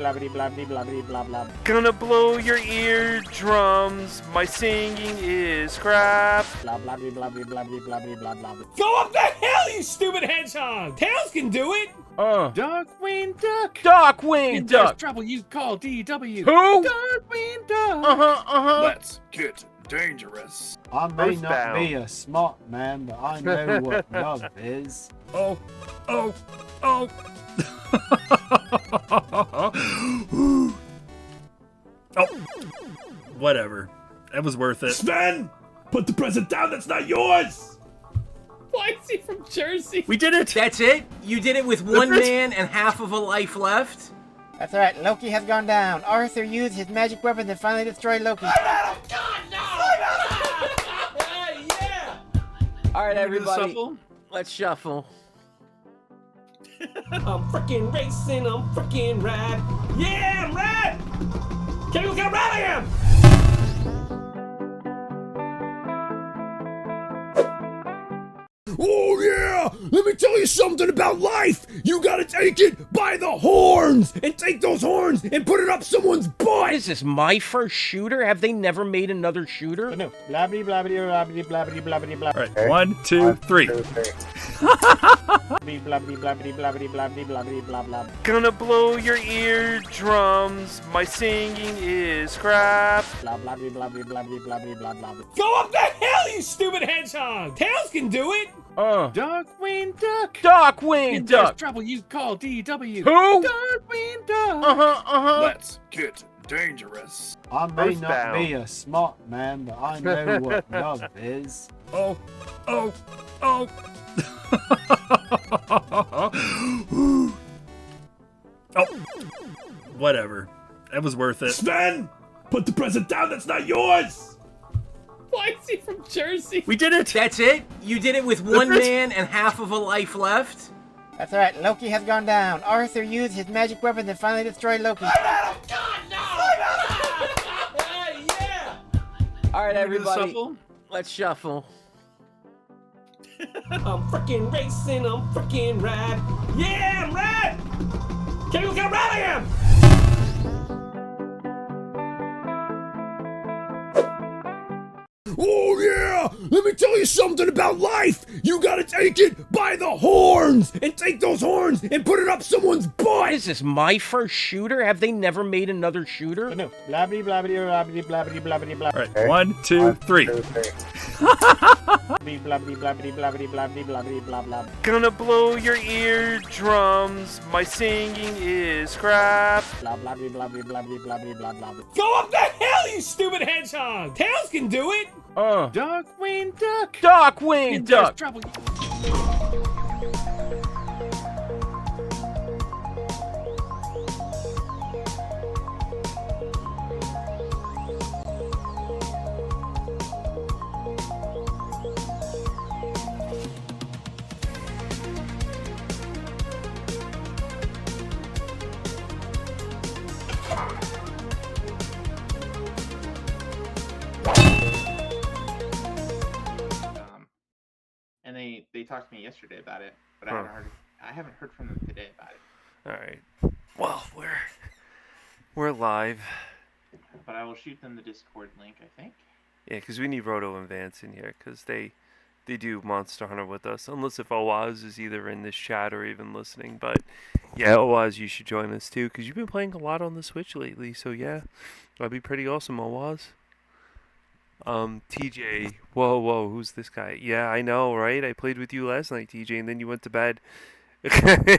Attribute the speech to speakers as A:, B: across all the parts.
A: Blah blah blah blah blah blah blah.
B: Gonna blow your eardrums. My singing is crap.
A: Blah blah blah blah blah blah blah blah.
C: Go up the hill, you stupid hedgehog! Tails can do it!
D: Darkwing Duck!
B: Darkwing
D: If there's
B: Duck!
D: trouble, you call DW.
B: Who?
D: Darkwing Duck!
E: Let's get dangerous.
A: I may not
B: Earthbound.
A: be a smart man, but I know what love is.
D: Oh.
E: Oh,
D: Whatever. That was worth it.
E: Sven! Put the present down, that's not yours!
C: Why is he from Jersey?
D: We did it!
F: That's it? You did it with one man and half of a life left?
A: That's alright, Loki has gone down. Arthur used his magic weapon to finally destroy Loki.
C: Yeah!
F: Alright, everybody,
D: Shuffle?
F: let's shuffle.
C: I'm freaking racing, I'm freaking rad. Yeah, I'm rad! Can you look how rad I am?
E: Oh yeah! Let me tell you something about life! You gotta take it by the horns! And take those horns and put it up someone's butt!
F: What is this, my first shooter? Have they never made another shooter?
A: No, blah blah blah blah blah blah blah blah blah.
D: Alright, 1, 2, 3.
A: Blah blah blah blah blah blah blah blah blah.
B: Gonna blow your eardrums. My singing is crap.
A: Blah blah blah blah blah blah blah blah.
C: Go up the hill, you stupid hedgehog! Tails can do it!
D: Darkwing Duck!
B: Darkwing
D: If there's
B: Duck!
D: trouble, you call DW.
B: Who?
D: Darkwing Duck!
E: Let's get dangerous.
A: I may not
B: Earthbound.
A: be a smart man, but I know what love is.
E: Oh.
D: Whatever. That was worth it.
E: Sven! Put the present down, that's not yours!
C: Why is he from Jersey?
D: We did it!
F: That's it? You did it with one man and half of a life left?
A: That's alright, Loki has gone down. Arthur used his magic weapon to finally destroy Loki.
C: Yeah!
F: Alright, everybody,
D: Shuffle?
F: let's shuffle.
C: I'm freaking racing, I'm freaking rad. Yeah, I'm rad! Can you look how rad I am?
E: Oh yeah! Let me tell you something about life! You gotta take it by the horns! And take those horns and put it up someone's
F: What
E: butt!
F: is this, my first shooter? Have they never made another shooter?
A: No, blah blah blah blah blah blah blah blah blah.
D: Alright, 1, 2, 3.
A: Blah blah blah blah blah blah blah blah.
B: Gonna blow your eardrums. My singing is crap.
A: Blah blah blah blah blah blah blah blah.
C: Go up the hill, you stupid hedgehog! Tails can do it!
D: Darkwing Duck!
B: Darkwing
D: If there's
B: Duck!
D: trouble,
G: And they talked to me yesterday about it, but
B: Huh.
G: I haven't heard from them today about it.
B: All right. Well, we're live.
G: But I will shoot them the Discord link, I think.
B: Yeah, because we need Roto and Vance in here because they do Monster Hunter with us. Unless if Oaz is either in this chat or even listening. But yeah, Oaz, you should join us too because you've been playing a lot on the Switch lately. So yeah, that'd be pretty awesome, Oaz. TJ, whoa, who's this guy? Yeah, I know, right? I played with you last night, TJ, and then you went to bed.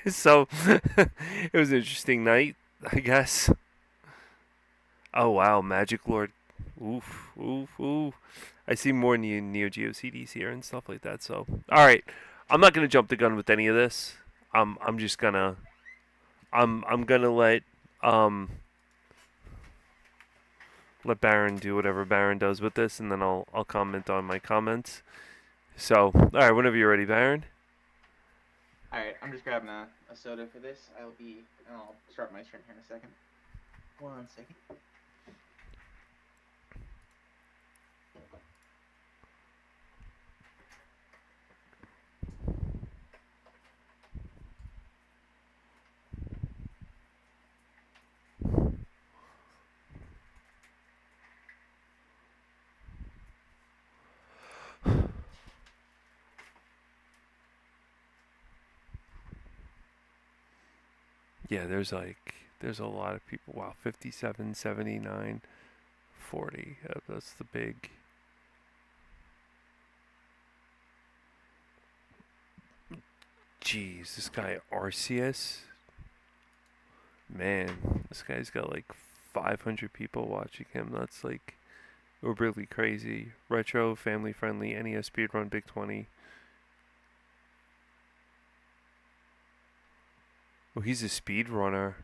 B: So, it was an interesting night, I guess. Oh, wow, Magic Lord. Oof. I see more Neo Geo CDs here and stuff like that, so. Alright, I'm not going to jump the gun with any of this. I'm just gonna... I'm gonna let Baron do whatever Baron does with this, and then I'll comment on my comments. So, alright, whenever you're ready, Baron.
G: Alright, I'm just grabbing a soda for this. I'll start my stream here in a second. 1 second.
B: Yeah, there's a lot of people. Wow, 57, 79, 40. That's the big. Jeez, this guy Arceus. Man, this guy's got like 500 people watching him. That's like really crazy. Retro, family friendly, NES speedrun, Big 20. Oh, he's a speedrunner.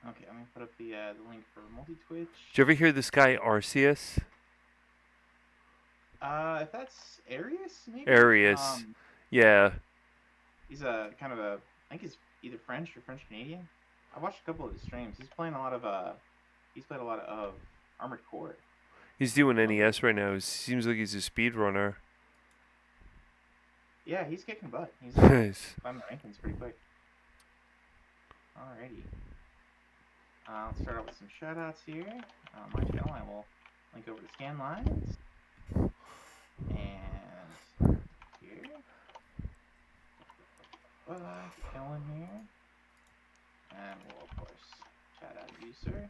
G: Okay, I'm gonna put up the link for multi-twitch.
B: Did you ever hear this guy Arceus?
G: If that's Arius, maybe.
B: Arius. Yeah.
G: He's a kind of a, I think he's either French or French Canadian. I watched a couple of his streams. He's playing a lot of he's played a lot of Armored Core.
B: He's doing NES right now. He seems like he's a speedrunner.
G: Yeah, he's kicking butt. He's
B: Nice.
G: climbing the rankings pretty quick. Alrighty. Let's start out with some shoutouts here. My channel, I will link over to scan lines. And here. Killing here. And we'll, of course, shout out you, sir.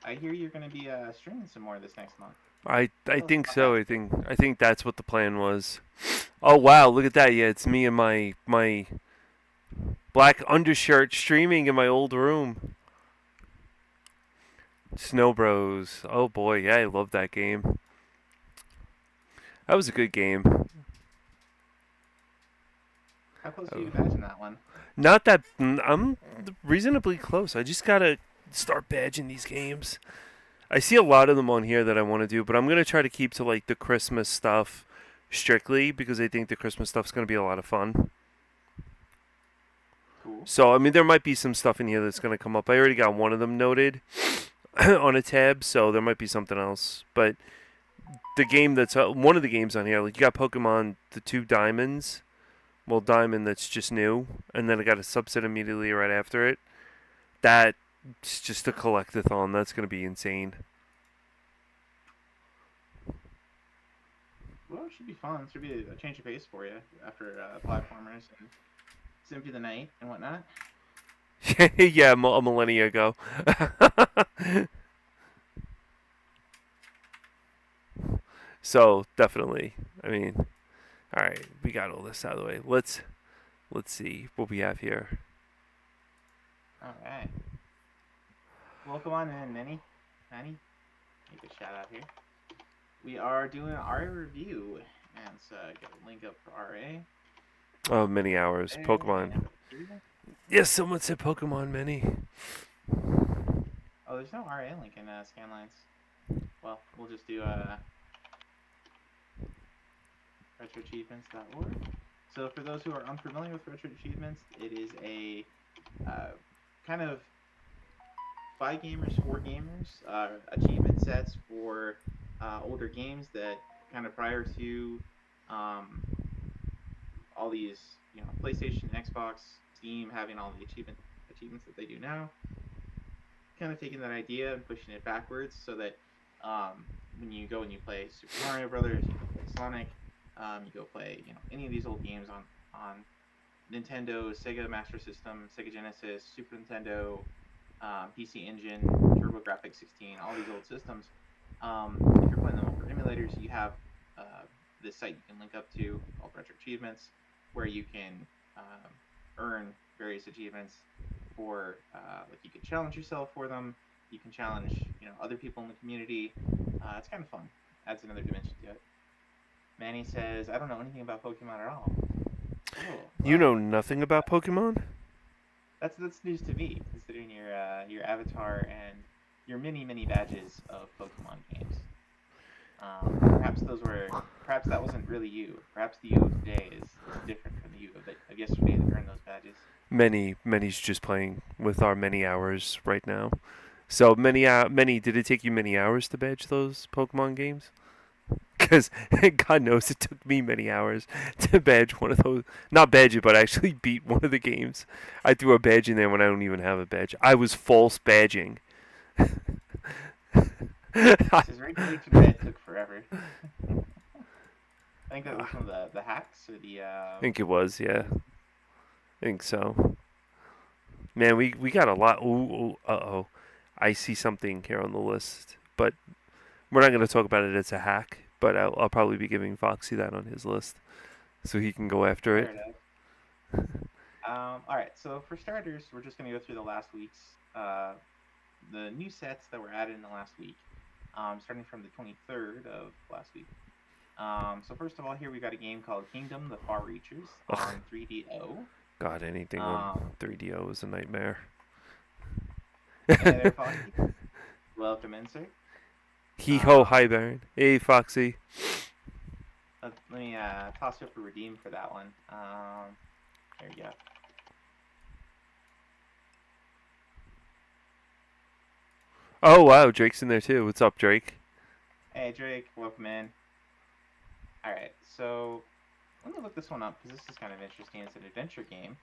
G: I hear you're going to be streaming some more this next month.
B: I think so. I think that's what the plan was. Oh wow, look at that. Yeah, it's me and my black undershirt streaming in my old room. Snow Bros. Oh boy, yeah, I love that game. That was a good game.
G: How close are you to badging that one?
B: Not that I'm reasonably close. I just gotta start badging these games. I see a lot of them on here that I want to do, but I'm gonna try to keep to like the Christmas stuff strictly because I think the Christmas stuff's gonna be a lot of fun.
G: Cool.
B: So I mean, there might be some stuff in here that's gonna come up. I already got one of them noted on a tab, so there might be something else. But the game that's one of the games on here, like you got Pokemon the 2 Diamonds. Well, Diamond that's just new, and then I got a subset immediately right after it. That's just a collectathon. That's gonna be insane.
G: Well, it should be fun. It should be a change of pace for you after platformers and Symphony of the Night and whatnot.
B: Yeah, a millennia ago. So definitely, I mean, all right, we got all this out of the way. Let's see what we have here.
G: All right. Welcome on in, Manny. Make a shout out here. We are doing RA review, and so get a link up for RA.
B: Oh, many hours. Pokemon. Yes, someone said Pokemon many.
G: Oh, there's no RA link in Scanlines. Well, we'll just do retroachievements.org. So for those who are unfamiliar with Retro Achievements, it is a kind of by gamers for gamers achievement sets for older games that kind of prior to all these, PlayStation, Xbox, Steam having all the achievements that they do now. Kind of taking that idea and pushing it backwards so that when you go and you play Super Mario Brothers, you go play Sonic, you go play any of these old games on Nintendo, Sega Master System, Sega Genesis, Super Nintendo, PC Engine, TurboGrafx 16, all these old systems. If you're playing them over emulators, you have this site you can link up to called Retro Achievements, where you can earn various achievements for like you can challenge yourself for them. You can challenge other people in the community. It's kind of fun. Adds another dimension to it. Manny says, I don't know anything about Pokemon at all. Oh,
B: You know nothing about Pokemon?
G: That's news to me, considering your avatar and your many badges of Pokemon games. Perhaps that wasn't really you. Perhaps the you of today is different from the you of yesterday that earned those badges.
B: Many's just playing with our many hours right now. So many, did it take you many hours to badge those Pokemon games? Because God knows it took me many hours to badge one of those. Not badge it, but actually beat one of the games. I threw a badge in there when I don't even have a badge. I was false badging.
G: His regulation red took forever. I think that was one of the hacks or the.
B: I think it was, yeah. I think so. Man, we got a lot. Ooh, uh-oh. I see something here on the list, but we're not going to talk about it as a hack, but I'll probably be giving Foxy that on his list so he can go after it.
G: All right, so for starters, we're just going to go through the last week's, the new sets that were added in the last week, starting from the 23rd of last week. So first of all, here we got a game called Kingdom: The Far Reachers on 3DO.
B: God, anything on 3DO is a nightmare.
G: Hey there, Foxy. Welcome in, sir.
B: Hee-ho, hi, Baron. Hey, Foxy.
G: Let me toss you up a redeem for that one. There you go.
B: Oh, wow, Drake's in there, too. What's up, Drake?
G: Hey, Drake. Welcome in. All right, so let me look this one up because this is kind of interesting. It's an adventure game,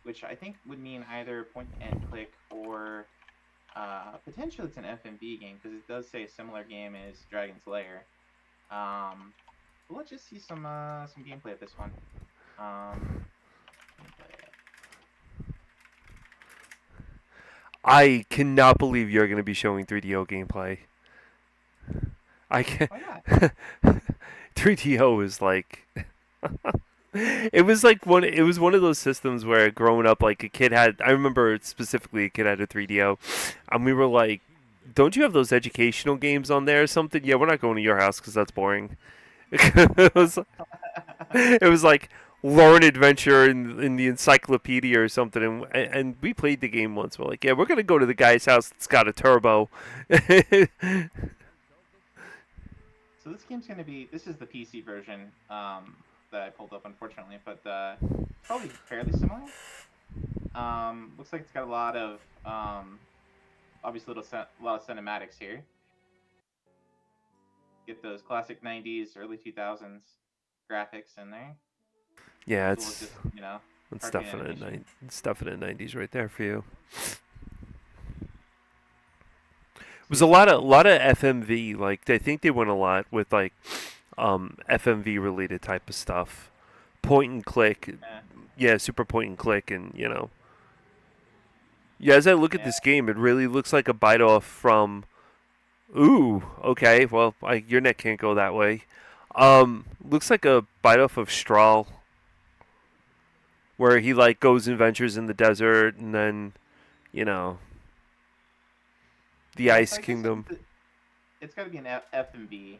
G: which I think would mean either point and click or potentially it's an FMV game because it does say a similar game as Dragon's Lair. But let's just see some gameplay of this one.
B: I cannot believe you're going to be showing 3DO gameplay. I can't.
G: Why not?
B: 3DO is like. It was like it was one of those systems where growing up, like a kid had. I remember specifically a kid had a 3DO, and we were like, "Don't you have those educational games on there or something?" Yeah, we're not going to your house because that's boring. it was like Learn Adventure in the encyclopedia or something, and we played the game once. We're like, yeah, we're gonna go to the guy's house that's got a turbo.
G: So this game's gonna be. This is the PC version that I pulled up, unfortunately, but probably fairly similar. Looks like it's got a lot of obviously a lot of cinematics here. Get those classic 90s, early 2000s graphics in there.
B: Yeah,
G: Just, you know,
B: it's stuff in the 90s right there for you. It was a lot of FMV. Like I think they went a lot with like FMV related type of stuff, point and click. Yeah, super point and click, and you know. Yeah, as I look at this game, it really looks like a bite off from. Ooh, okay. Well, your neck can't go that way. Looks like a bite off of Strahl, where he like goes and ventures in the desert, and then, you know, the Ice Kingdom.
G: It's got to be an FMV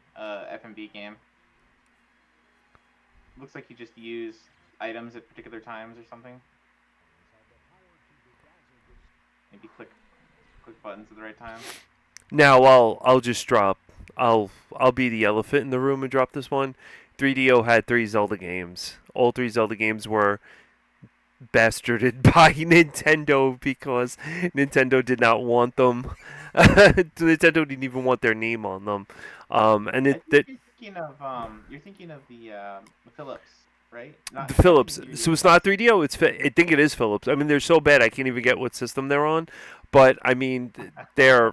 G: game. Looks like you just use items at particular times or something. Maybe click buttons at the right time.
B: Now I'll just drop. I'll be the elephant in the room and drop this one. 3DO had 3 Zelda games. All 3 Zelda games were bastarded by Nintendo because Nintendo did not want them. Nintendo didn't even want their name on them.
G: You're thinking of the Philips, right?
B: The Philips. So it's not 3DO. I think it is Philips. I mean, they're so bad I can't even get what system they're on. But I mean, they're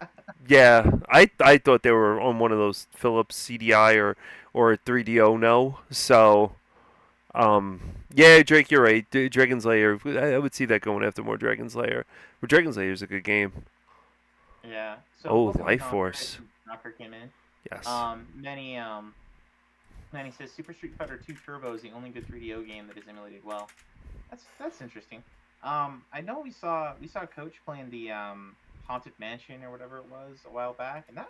B: yeah. I thought they were on one of those Philips CDI or 3DO. No, so. Yeah, Drake, you're right. Dragon's Lair. I would see that going after more Dragon's Lair. But Dragon's Lair is a good game.
G: Yeah. So
B: oh, Life Force.
G: Knocker came in.
B: Yes.
G: Manny says Super Street Fighter 2 Turbo is the only good 3DO game that is emulated well. That's interesting. I know we saw Coach playing the Haunted Mansion or whatever it was a while back, and that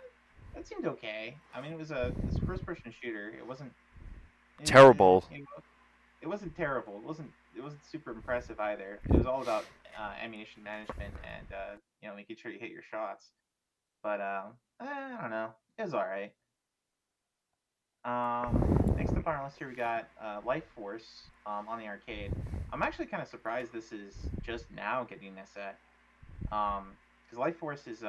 G: seemed okay. I mean, it's a first person shooter. It wasn't
B: terrible.
G: It wasn't terrible. It wasn't super impressive either. It was all about ammunition management and making sure you hit your shots. But I don't know. It was all right. Next up on our list here we got Life Force on the arcade. I'm actually kind of surprised this is just now getting this set. Because Life Force is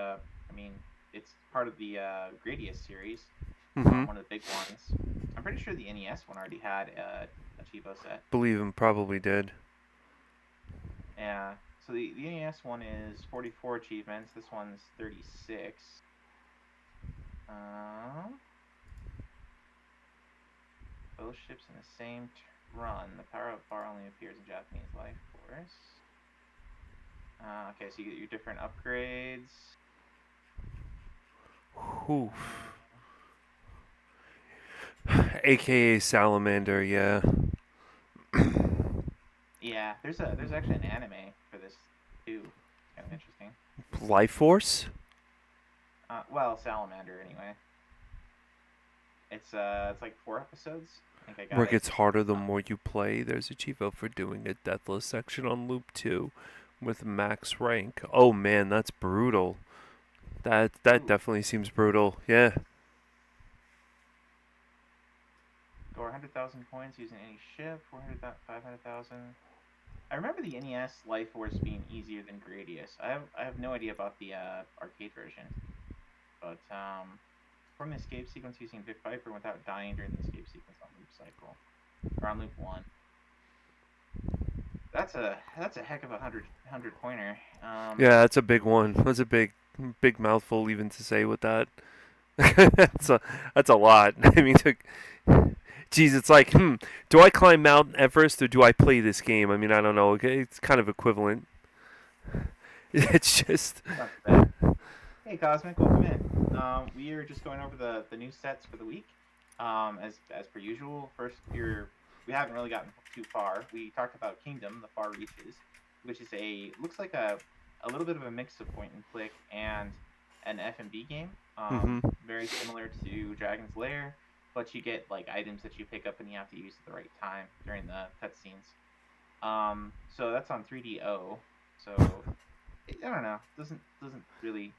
G: it's part of the Gradius series, one of the big ones. I'm pretty sure the NES one already had a cheapo set.
B: Believe him, probably did.
G: Yeah. So the NES one is 44 achievements. This one's 36. Both ships in the same run. The power-up bar only appears in Japanese Life Force. Okay, so you get your different upgrades.
B: Oof. AKA Salamander, yeah.
G: Yeah, there's actually an anime for this too. It's kind of interesting.
B: Life Force?
G: Well, Salamander anyway. It's like 4 episodes. I think I got
B: Where
G: it.
B: it gets harder the more you play. There's a Chivo for doing a Deathless section on Loop 2 with max rank. Oh man, that's brutal. That
G: Ooh.
B: definitely seems brutal. Yeah.
G: Score 100,000 points using any ship. 500,000. I remember the NES Life Force being easier than Gradius. I have no idea about the arcade version, but from the escape sequence using Vic Viper without dying during the escape sequence on Loop Cycle or on Loop 1. That's a heck of a 100 pointer.
B: Yeah, that's a big one. That's a big mouthful even to say with that. that's a lot. I mean, geez, it's like, do I climb Mount Everest or do I play this game? I mean, I don't know. It's kind of equivalent. It's just.
G: Not bad. Hey, Cosmic, welcome in. We are just going over the new sets for the week. As per usual, first we haven't really gotten too far. We talked about Kingdom, the Far Reaches, which is looks like a little bit of a mix of point and click and an F&B game. Very similar to Dragon's Lair, but you get like items that you pick up and you have to use at the right time during the cutscenes. So that's on 3DO. So I don't know. Doesn't really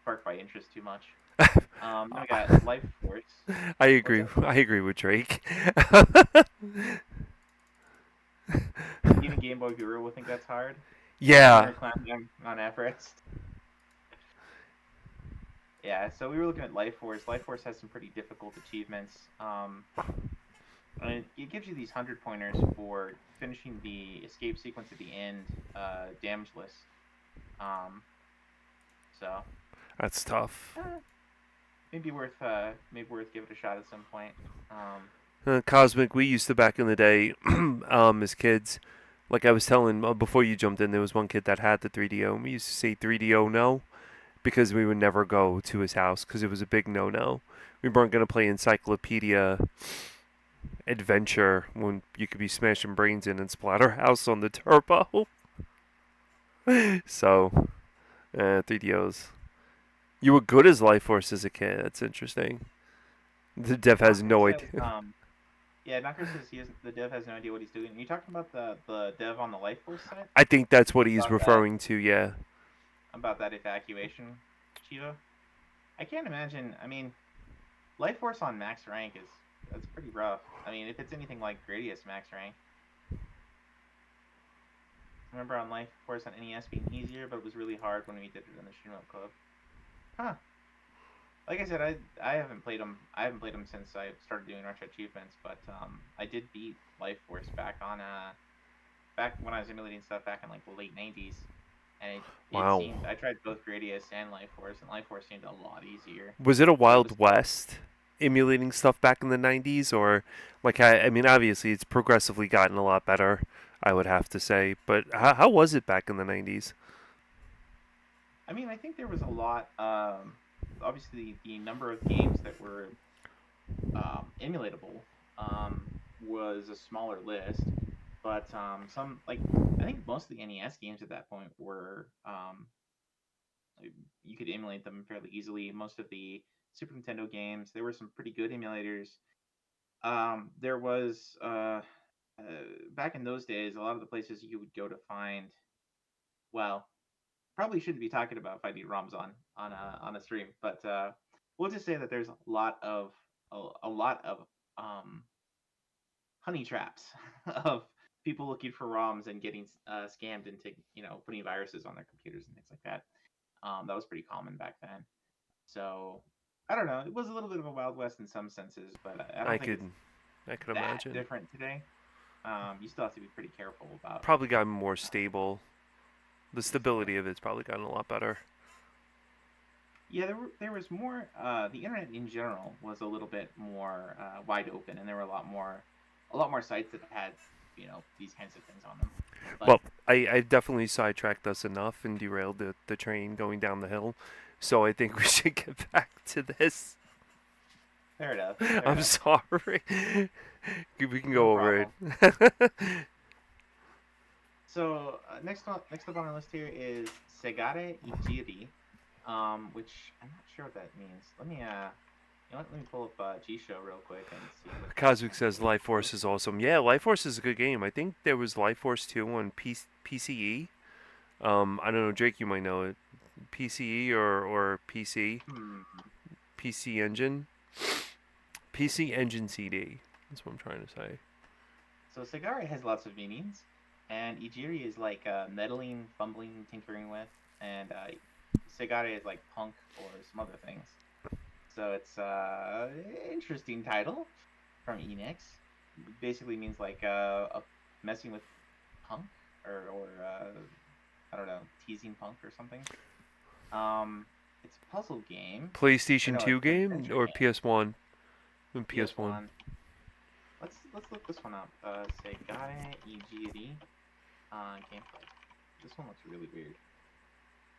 G: spark my interest too much. Then we got Life Force.
B: I agree. I agree with Drake.
G: Even Game Boy Guru will think that's hard.
B: Yeah.
G: On Everest. Yeah, so we were looking at Life Force. Life Force has some pretty difficult achievements. It gives you these 100 pointers for finishing the escape sequence at the end, damageless. So
B: That's tough.
G: maybe worth give it a shot at some point.
B: Cosmic, we used to back in the day, as kids. Like I was telling before you jumped in, there was one kid that had the 3DO, and we used to say 3DO no, because we would never go to his house because it was a big no-no. We weren't gonna play Encyclopedia Adventure when you could be smashing brains in and Splatterhouse on the turbo. So, 3DOs. You were good as Life Force as a kid. That's interesting. The dev has no idea.
G: Yeah, Knocker says the dev has no idea what he's doing. Are you talking about the dev on the Life Force side?
B: I think that's what he's referring to, yeah.
G: About that evacuation, Chiva? I can't imagine. I mean, Life Force on max rank that's pretty rough. I mean, if it's anything like Gradius max rank. Remember on Life Force on NES being easier, but it was really hard when we did it in the Stream Up Club. Huh. Like I said, I haven't played them. I haven't played them since I started doing Rush Achievements, but I did beat Life Force back when I was emulating stuff back in like the late 90s, and it seemed I tried both Gradius and Life Force seemed a lot easier.
B: Was it a Wild West emulating stuff back in the 90s, or like I mean, obviously it's progressively gotten a lot better, I would have to say, but how was it back in the 90s?
G: I mean, I think there was a lot. Obviously, the number of games that were emulatable was a smaller list, but some I think most of the NES games at that point were you could emulate them fairly easily. Most of the Super Nintendo games, there were some pretty good emulators. There was back in those days, a lot of the places you would go to find, well, probably shouldn't be talking about finding ROMs on a stream, but we'll just say that there's a lot of honey traps of people looking for ROMs and getting scammed into putting viruses on their computers and things like that. That was pretty common back then. So I don't know. It was a little bit of a Wild West in some senses, but I could
B: imagine
G: different today. You still have to be pretty careful about.
B: Probably got more stable The stability of it's probably gotten a lot better.
G: Yeah, there was more. The internet in general was a little bit more wide open, and there were a lot more sites that had these kinds of things on them. But,
B: Well, I definitely sidetracked us enough and derailed the train going down the hill, so I think we should get back to this.
G: fair enough.
B: I'm sorry. We can go
G: No
B: over
G: problem.
B: it.
G: So next up on our list here is Segare Ijiri, which I'm not sure what that means. Let me let me pull up G Show real quick and see.
B: Kazuki says Life Force is awesome. Yeah, Life Force is a good game. I think there was Life Force 2 on PCE. I don't know, Drake, you might know it. PCE or PC. PC Engine. PC Engine CD. That's what I'm trying to say.
G: So Segare has lots of meanings, and Ijiri is like meddling, fumbling, tinkering with, and Segare is like punk or some other things. So it's interesting title from Enix. Basically means like messing with punk or I don't know, teasing punk or something. It's a puzzle game.
B: PlayStation 2
G: it's an
B: game
G: adventure
B: or
G: game.
B: PS1?
G: PS1. Let's look this one up. Segare Ijiri gameplay. This one looks really weird.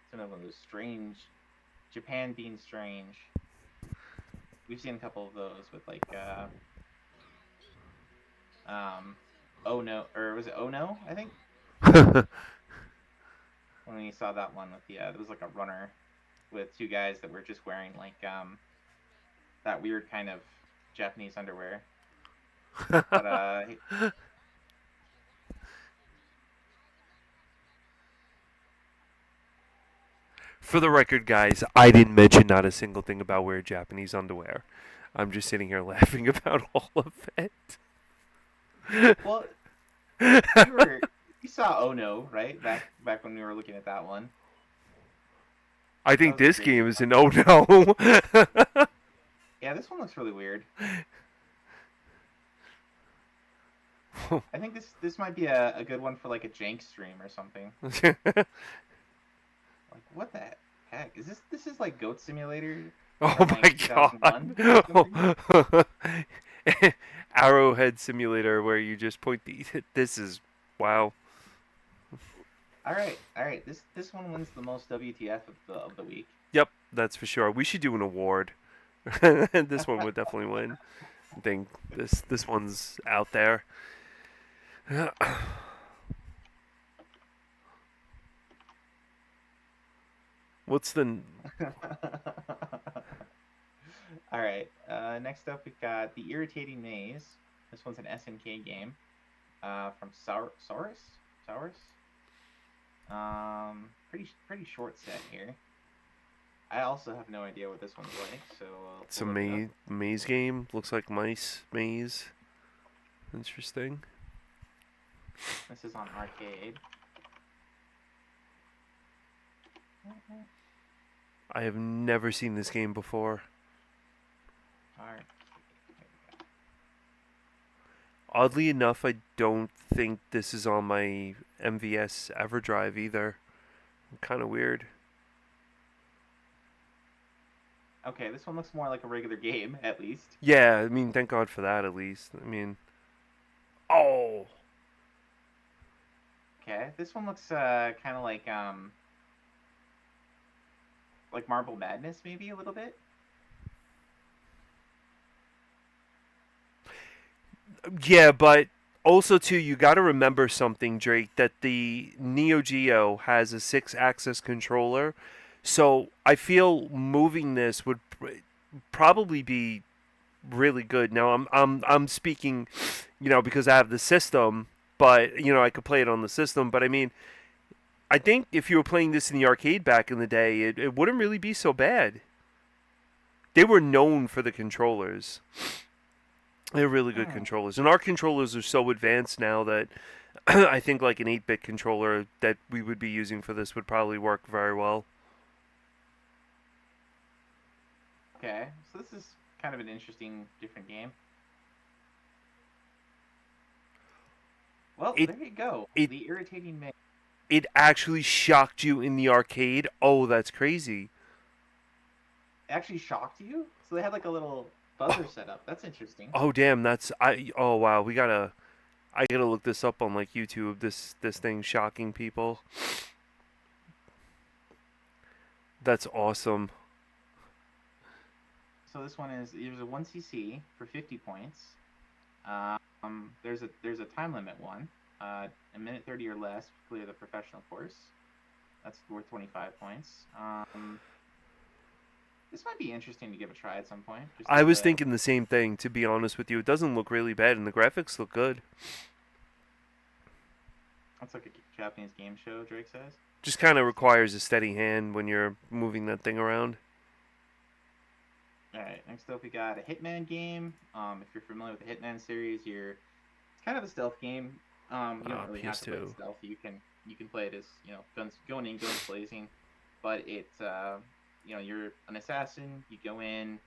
G: It's another one of those strange Japan being strange. We've seen a couple of those with like oh no, or was it oh no, I think? When we saw that one with there was like a runner with two guys that were just wearing like that weird kind of Japanese underwear. But
B: For the record, guys, I didn't mention not a single thing about wearing Japanese underwear. I'm just sitting here laughing about all of it.
G: well, you saw Oh No, right? Back when we were looking at that one.
B: I think
G: That was
B: this
G: a great
B: game is an oh no.
G: Yeah, this one looks really weird. I think this might be a good one for like a jank stream or something. Like what the heck? This is like Goat Simulator?
B: Oh
G: from,
B: my
G: like, 2001 or something?
B: Arrowhead Simulator, where you just point the. This is wow.
G: All right. This one wins the most WTF of the week.
B: Yep, that's for sure. We should do an award. This one would definitely win. I think this one's out there. What's the?
G: All right. Next up, we've got The Irritating Maze. This one's an SNK game from Saurus. Pretty short set here. I also have no idea what this one's like, so
B: It's a maze game. Looks like mice maze. Interesting.
G: This is on arcade.
B: I have never seen this game before.
G: Arcade.
B: Oddly enough, I don't think this is on my MVS EverDrive either. Kind of weird.
G: Okay, this one looks more like a regular game, at least.
B: Yeah, I mean, thank God for that, at least. I mean... Oh!
G: Okay, this one looks kind of like Marble Madness, maybe a little bit.
B: Yeah, but also, too, you got to remember something, Drake, that the Neo Geo has a 6-axis controller. So I feel moving this would probably be really good. Now, I'm speaking, because I have the system, but, I could play it on the system. But, I mean, I think if you were playing this in the arcade back in the day, it wouldn't really be so bad. They were known for the controllers. They're really good controllers. And our controllers are so advanced now that I think like an 8-bit controller that we would be using for this would probably work very well.
G: Okay, so this is kind of an interesting, different game. Well, there you go. The Irritating Maze.
B: It actually shocked you in the arcade? Oh, that's crazy.
G: Actually shocked you? So they had like a little buzzer set up. That's interesting.
B: Oh, damn, oh, wow, I gotta look this up on, like, YouTube, this thing shocking people. That's awesome.
G: So this one is there's a 1cc for 50 points. There's a time limit one, a minute 30 or less to clear the professional course. That's worth 25 points. This might be interesting to give a try at some point.
B: I was thinking the same thing, to be honest with you. It doesn't look really bad, and the graphics look good.
G: That's like a Japanese game show, Drake says.
B: Just kind of requires a steady hand when you're moving that thing around.
G: Alright, next up we got a Hitman game. If you're familiar with the Hitman series, it's kind of a stealth game. You don't really have to play it stealth. You can play it as, guns going in, guns blazing. But it's you're an assassin, you go in,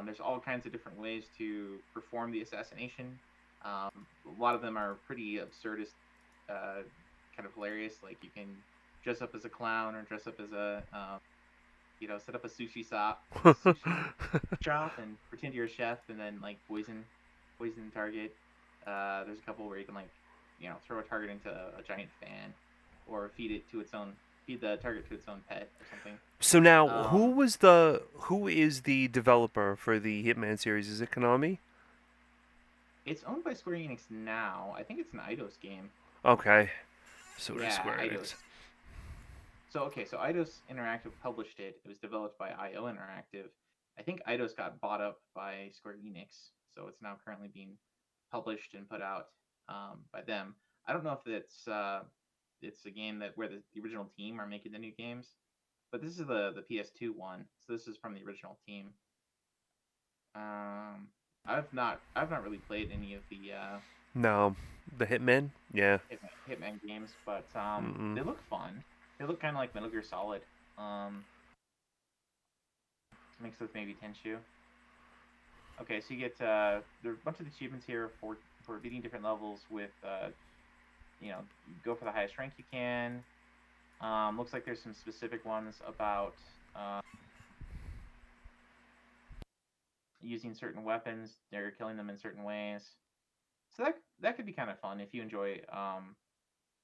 G: there's all kinds of different ways to perform the assassination. A lot of them are pretty absurdist, kind of hilarious. Like you can dress up as a clown or dress up as a set up a sushi shop and pretend you're a chef and then like poison the target. There's a couple where you can throw a target into a giant fan or feed the target to its own pet or something.
B: So now, who is the developer for the Hitman series? Is it Konami?
G: It's owned by Square Enix now. I think it's an Eidos game.
B: Okay. So it is
G: Yeah,
B: Square Enix.
G: Eidos. So Eidos Interactive published it. It was developed by IO Interactive. I think Eidos got bought up by Square Enix, so it's now currently being published and put out by them. I don't know if it's a game where the original team are making the new games, but this is the PS2 one, so this is from the original team. I've not really played any of the
B: No, the Hitman. Yeah.
G: Hitman games, but they look fun. They look kind of like Metal Gear Solid, mixed with maybe Tenchu. Okay, so you get there are a bunch of achievements here for beating different levels with go for the highest rank you can. Looks like there's some specific ones about using certain weapons. They're killing them in certain ways. So that could be kind of fun if you enjoy.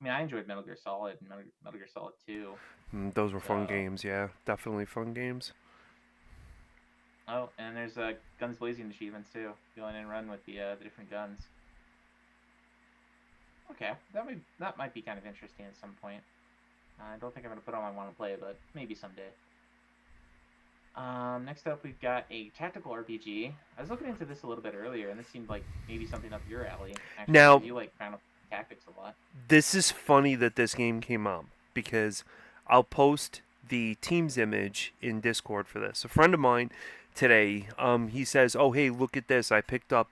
G: I enjoyed Metal Gear Solid and Metal Gear Solid 2.
B: Those were fun games, yeah. Definitely fun games.
G: Oh, and there's guns blazing achievements too. Go in and run with the different guns. Okay, that might be kind of interesting at some point. I don't think I'm gonna put on my want to play, but maybe someday. Next up, we've got a tactical RPG. I was looking into this a little bit earlier, and this seemed like maybe something up your alley. Actually,
B: now,
G: you like Final Tactics a lot.
B: This is funny that this game came up because I'll post the Teams image in Discord for this. A friend of mine today, he says, "Oh, hey, look at this! I picked up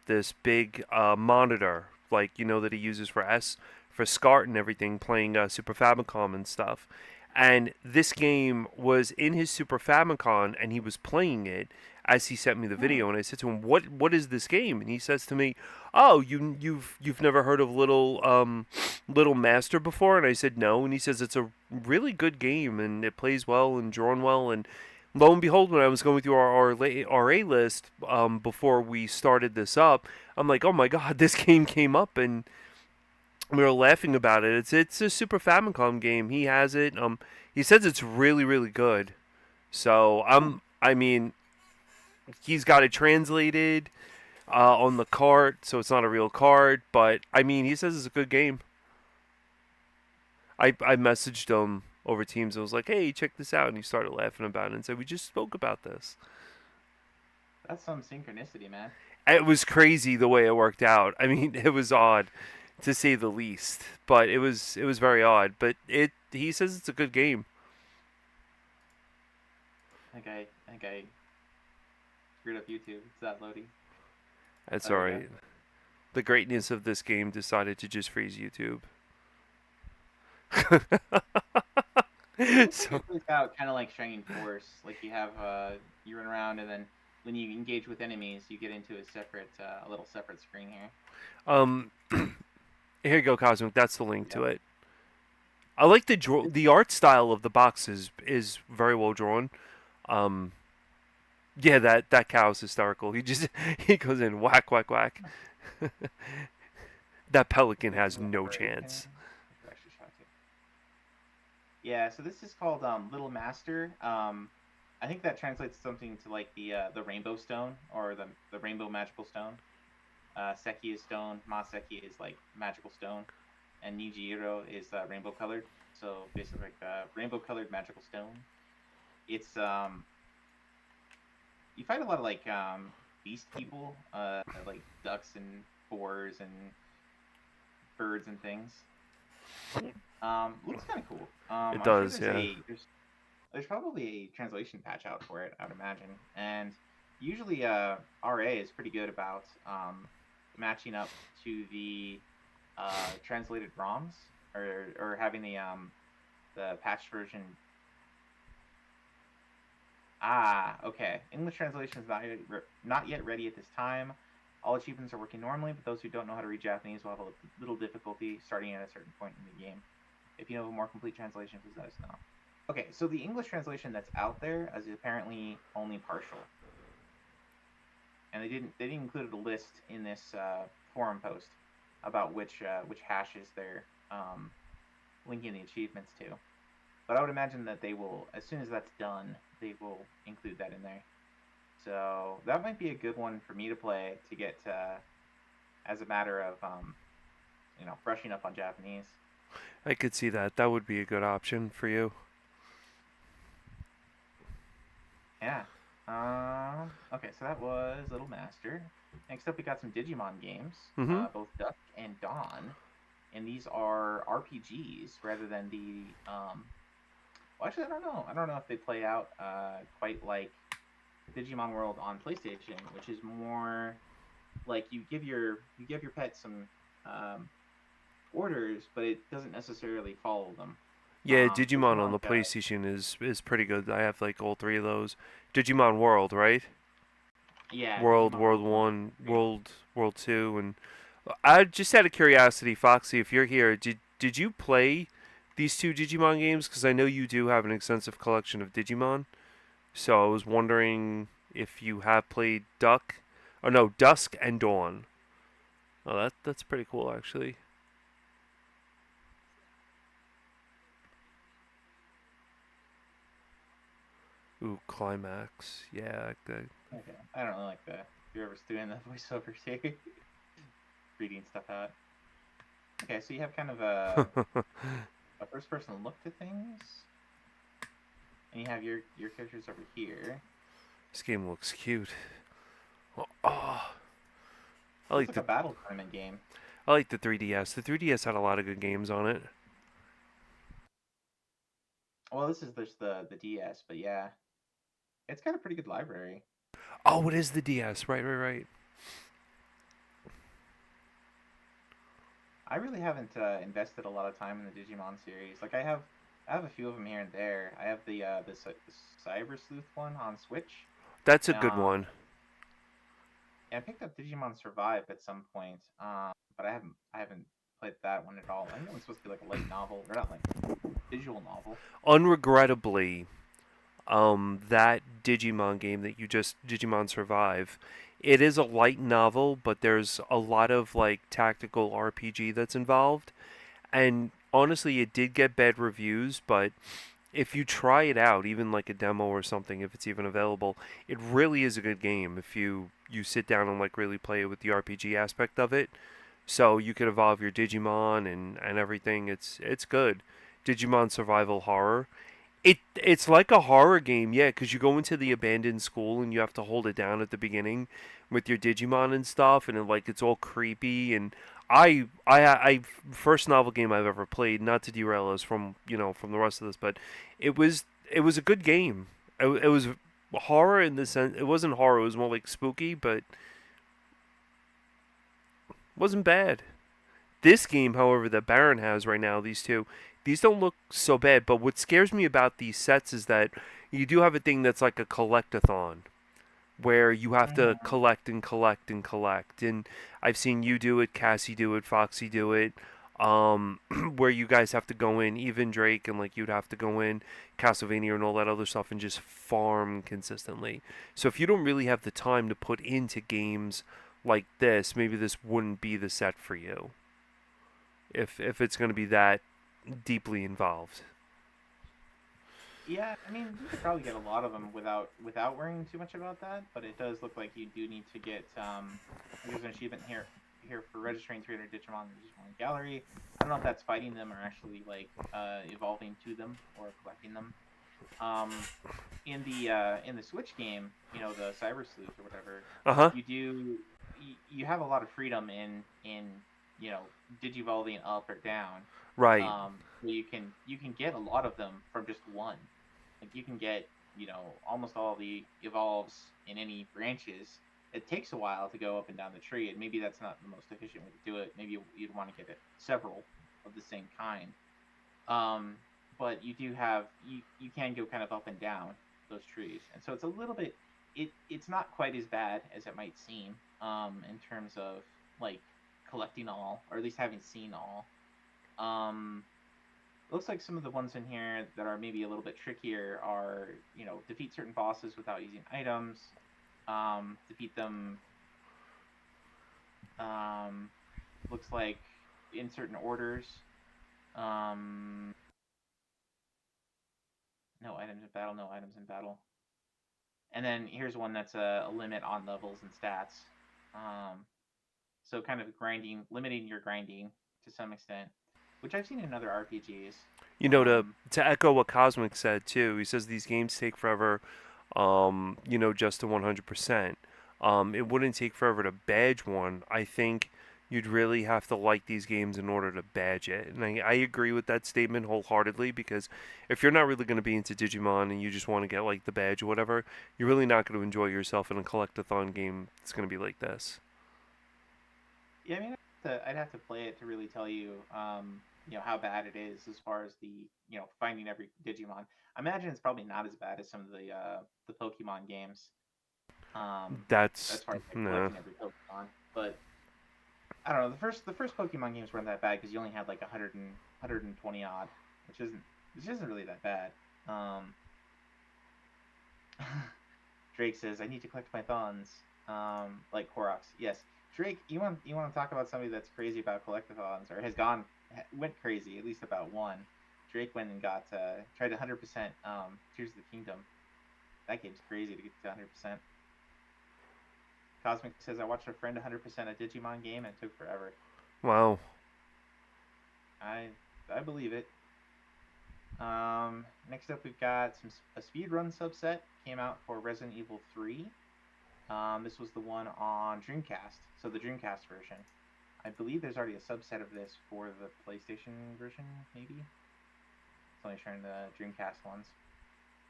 B: this big monitor, like that he uses for SCART and everything, playing Super Famicom and stuff." And this game was in his Super Famicom, and he was playing it as he sent me the video. And I said to him, "What is this game?" And he says to me, "Oh, you've never heard of Little Master before?" And I said, "No." And he says it's a really good game, and it plays well and drawn well. And lo and behold, when I was going through our RA list before we started this up, I'm like, "Oh my God, this game came up!" And we were laughing about it. It's a Super Famicom game. He has it. He says it's really, really good. So he's got it translated on the cart, so it's not a real card. But he says it's a good game. I messaged him over Teams. I was like, "Hey, check this out," and he started laughing about it and said, "We just spoke about this."
G: That's some synchronicity, man.
B: It was crazy the way it worked out. It was odd, to say the least, but it was very odd. But he says it's a good game.
G: I think I screwed up YouTube. It's not loading.
B: That's alright. The greatness of this game decided to just freeze YouTube.
G: So it's out kind of like Shining Force. Like you have you run around, and then when you engage with enemies, you get into a little separate screen here.
B: Here you go, Cosmic. That's the link to it. I like the art style of the box is very well drawn. Um, yeah, that cow is hysterical. He goes in whack whack whack. That pelican has no chance.
G: Yeah, so this is called Little Master. I think that translates something to like the Rainbow Stone or the Rainbow Magical Stone. Seki is stone, Maseki is like magical stone, and Nijiro is rainbow colored. So basically like rainbow colored magical stone. It's you fight a lot of like beast people, like ducks and boars and birds and things. Looks kind of cool.
B: It does,
G: sure
B: yeah.
G: There's probably a translation patch out for it, I would imagine. And usually RA is pretty good about matching up to the translated ROMs or having the patched version. Okay. English translation is not yet ready at this time. All achievements are working normally, but those who don't know how to read Japanese will have a little difficulty starting at a certain point in the game. If you know of a more complete translation, please let us know. Okay, so the English translation that's out there is apparently only partial, and they didn't include a list in this forum post about which hashes they're linking the achievements to. But I would imagine that they will, as soon as that's done, they will include that in there. So that might be a good one for me to play to get as a matter of brushing up on Japanese.
B: I could see that. That would be a good option for you.
G: Yeah. Okay, so that was Little Master. Next up, we got some Digimon games, both Duck and Dawn, and these are RPGs rather than the. Well, actually, I don't know. I don't know if they play out quite like Digimon World on PlayStation, which is more like you give your pet some orders, but it doesn't necessarily follow them.
B: Yeah, Digimon on the PlayStation is pretty good. I have like all three of those. Digimon World, right?
G: Yeah.
B: World 1, World 2, and I just out of curiosity, Foxy, if you're here, did you play these two Digimon games? Because I know you do have an extensive collection of Digimon. So I was wondering if you have played Dusk and Dawn. Oh, that's pretty cool, actually. Ooh, Climax. Yeah.
G: Okay. I don't know, like whoever's doing the voiceovers here, reading stuff out. Okay, so you have kind of a first-person look to things, and you have your characters over here.
B: This game looks cute. I like
G: a battle tournament game.
B: I like the 3DS. The 3DS had a lot of good games on it.
G: Well, this is just the DS, but yeah, it's got a pretty good library.
B: Oh, it is the DS. Right.
G: I really haven't invested a lot of time in the Digimon series. Like I have a few of them here and there. I have the Cyber Sleuth one on Switch.
B: That's a good one.
G: Yeah, I picked up Digimon Survive at some point, but I haven't played that one at all. I think it was supposed to be like a light novel, or not like visual novel.
B: Unregrettably, that Digimon game that Digimon Survive, it is a light novel, but there's a lot of like tactical RPG that's involved, and honestly, it did get bad reviews, but if you try it out, even like a demo or something, if it's even available, it really is a good game if you sit down and like really play it with the RPG aspect of it. So you could evolve your Digimon and everything. It's good. Digimon Survival Horror. It's like a horror game, yeah, because you go into the abandoned school and you have to hold it down at the beginning with your Digimon and stuff, and it's all creepy. And I first novel game I've ever played. Not to derail us from the rest of this, but it was a good game. It was horror in the sense it wasn't horror. It was more like spooky, but wasn't bad. This game, however, that Baron has right now, these don't look so bad. But what scares me about these sets is that you do have a thing that's like a collectathon, where you have to collect and collect and collect. And I've seen you do it, Cassie do it, Foxy do it, where you guys have to go in, even Drake, and like you'd have to go in Castlevania and all that other stuff and just farm consistently. So if you don't really have the time to put into games like this, maybe this wouldn't be the set for you. If it's going to be that deeply involved.
G: Yeah, I mean, you could probably get a lot of them without worrying too much about that, but it does look like you do need to get there's an achievement here for registering 300 Digimon in the Digimon Gallery. I don't know if that's fighting them or actually like evolving to them or collecting them. In the Switch game, you know, the Cyber Sleuth or whatever, you have a lot of freedom in you know, digivolving up or down.
B: Right.
G: So you can get a lot of them from just one. Like you can get, you know, almost all the evolves in any branches. It takes a while to go up and down the tree, and maybe that's not the most efficient way to do it. Maybe you'd want to get several of the same kind. But you do have you can go kind of up and down those trees, and so it's a little bit it's not quite as bad as it might seem in terms of like collecting all, or at least having seen all. Looks like some of the ones in here that are maybe a little bit trickier are, you know, defeat certain bosses without using items, defeat them, looks like in certain orders, no items in battle, no items in battle. And then here's one that's a limit on levels and stats. So kind of limiting your grinding to some extent, which I've seen in other RPGs.
B: You know, to echo what Cosmic said too, he says these games take forever, you know, just to 100%. It wouldn't take forever to badge one. I think you'd really have to like these games in order to badge it. And I agree with that statement wholeheartedly, because if you're not really going to be into Digimon and you just want to get like the badge or whatever, you're really not going to enjoy yourself in a collectathon game that's going to be like this.
G: Yeah, I mean, I'd have to play it to really tell you, you know, how bad it is as far as the, you know, finding every Digimon. I imagine it's probably not as bad as some of the Pokemon games.
B: That's
G: as far as like, collecting every Pokemon, but I don't know. The first Pokemon games weren't that bad because you only had like 120 odd, which isn't really that bad. Drake says, "I need to collect my thons." Like Koroks. Yes, Drake. You want to talk about somebody that's crazy about collectathons, or went crazy at least about one. Drake went and tried 100% Tears of the Kingdom. That game's crazy to get to 100%. Cosmic says, I watched a friend 100% a Digimon game and it took forever.
B: Wow.
G: I believe it. Next up we've got a speedrun subset came out for Resident Evil 3. This was the one on Dreamcast, so the Dreamcast version. I believe there's already a subset of this for the PlayStation version, maybe? It's only showing the Dreamcast ones.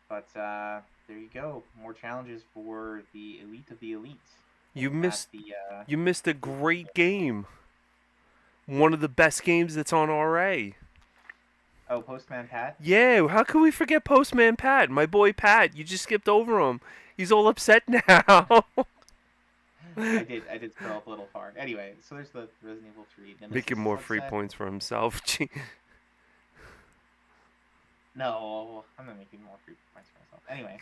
G: But there you go. More challenges for the elite of the elites.
B: You missed a great game. One of the best games that's on RA.
G: Oh, Postman Pat?
B: Yeah, how could we forget Postman Pat? My boy Pat, you just skipped over him. He's all upset now.
G: I did scroll up a little far. Anyway, so there's the Resident Evil 3.
B: Making more free points for himself.
G: No, I'm not making more free points for myself. Anyway.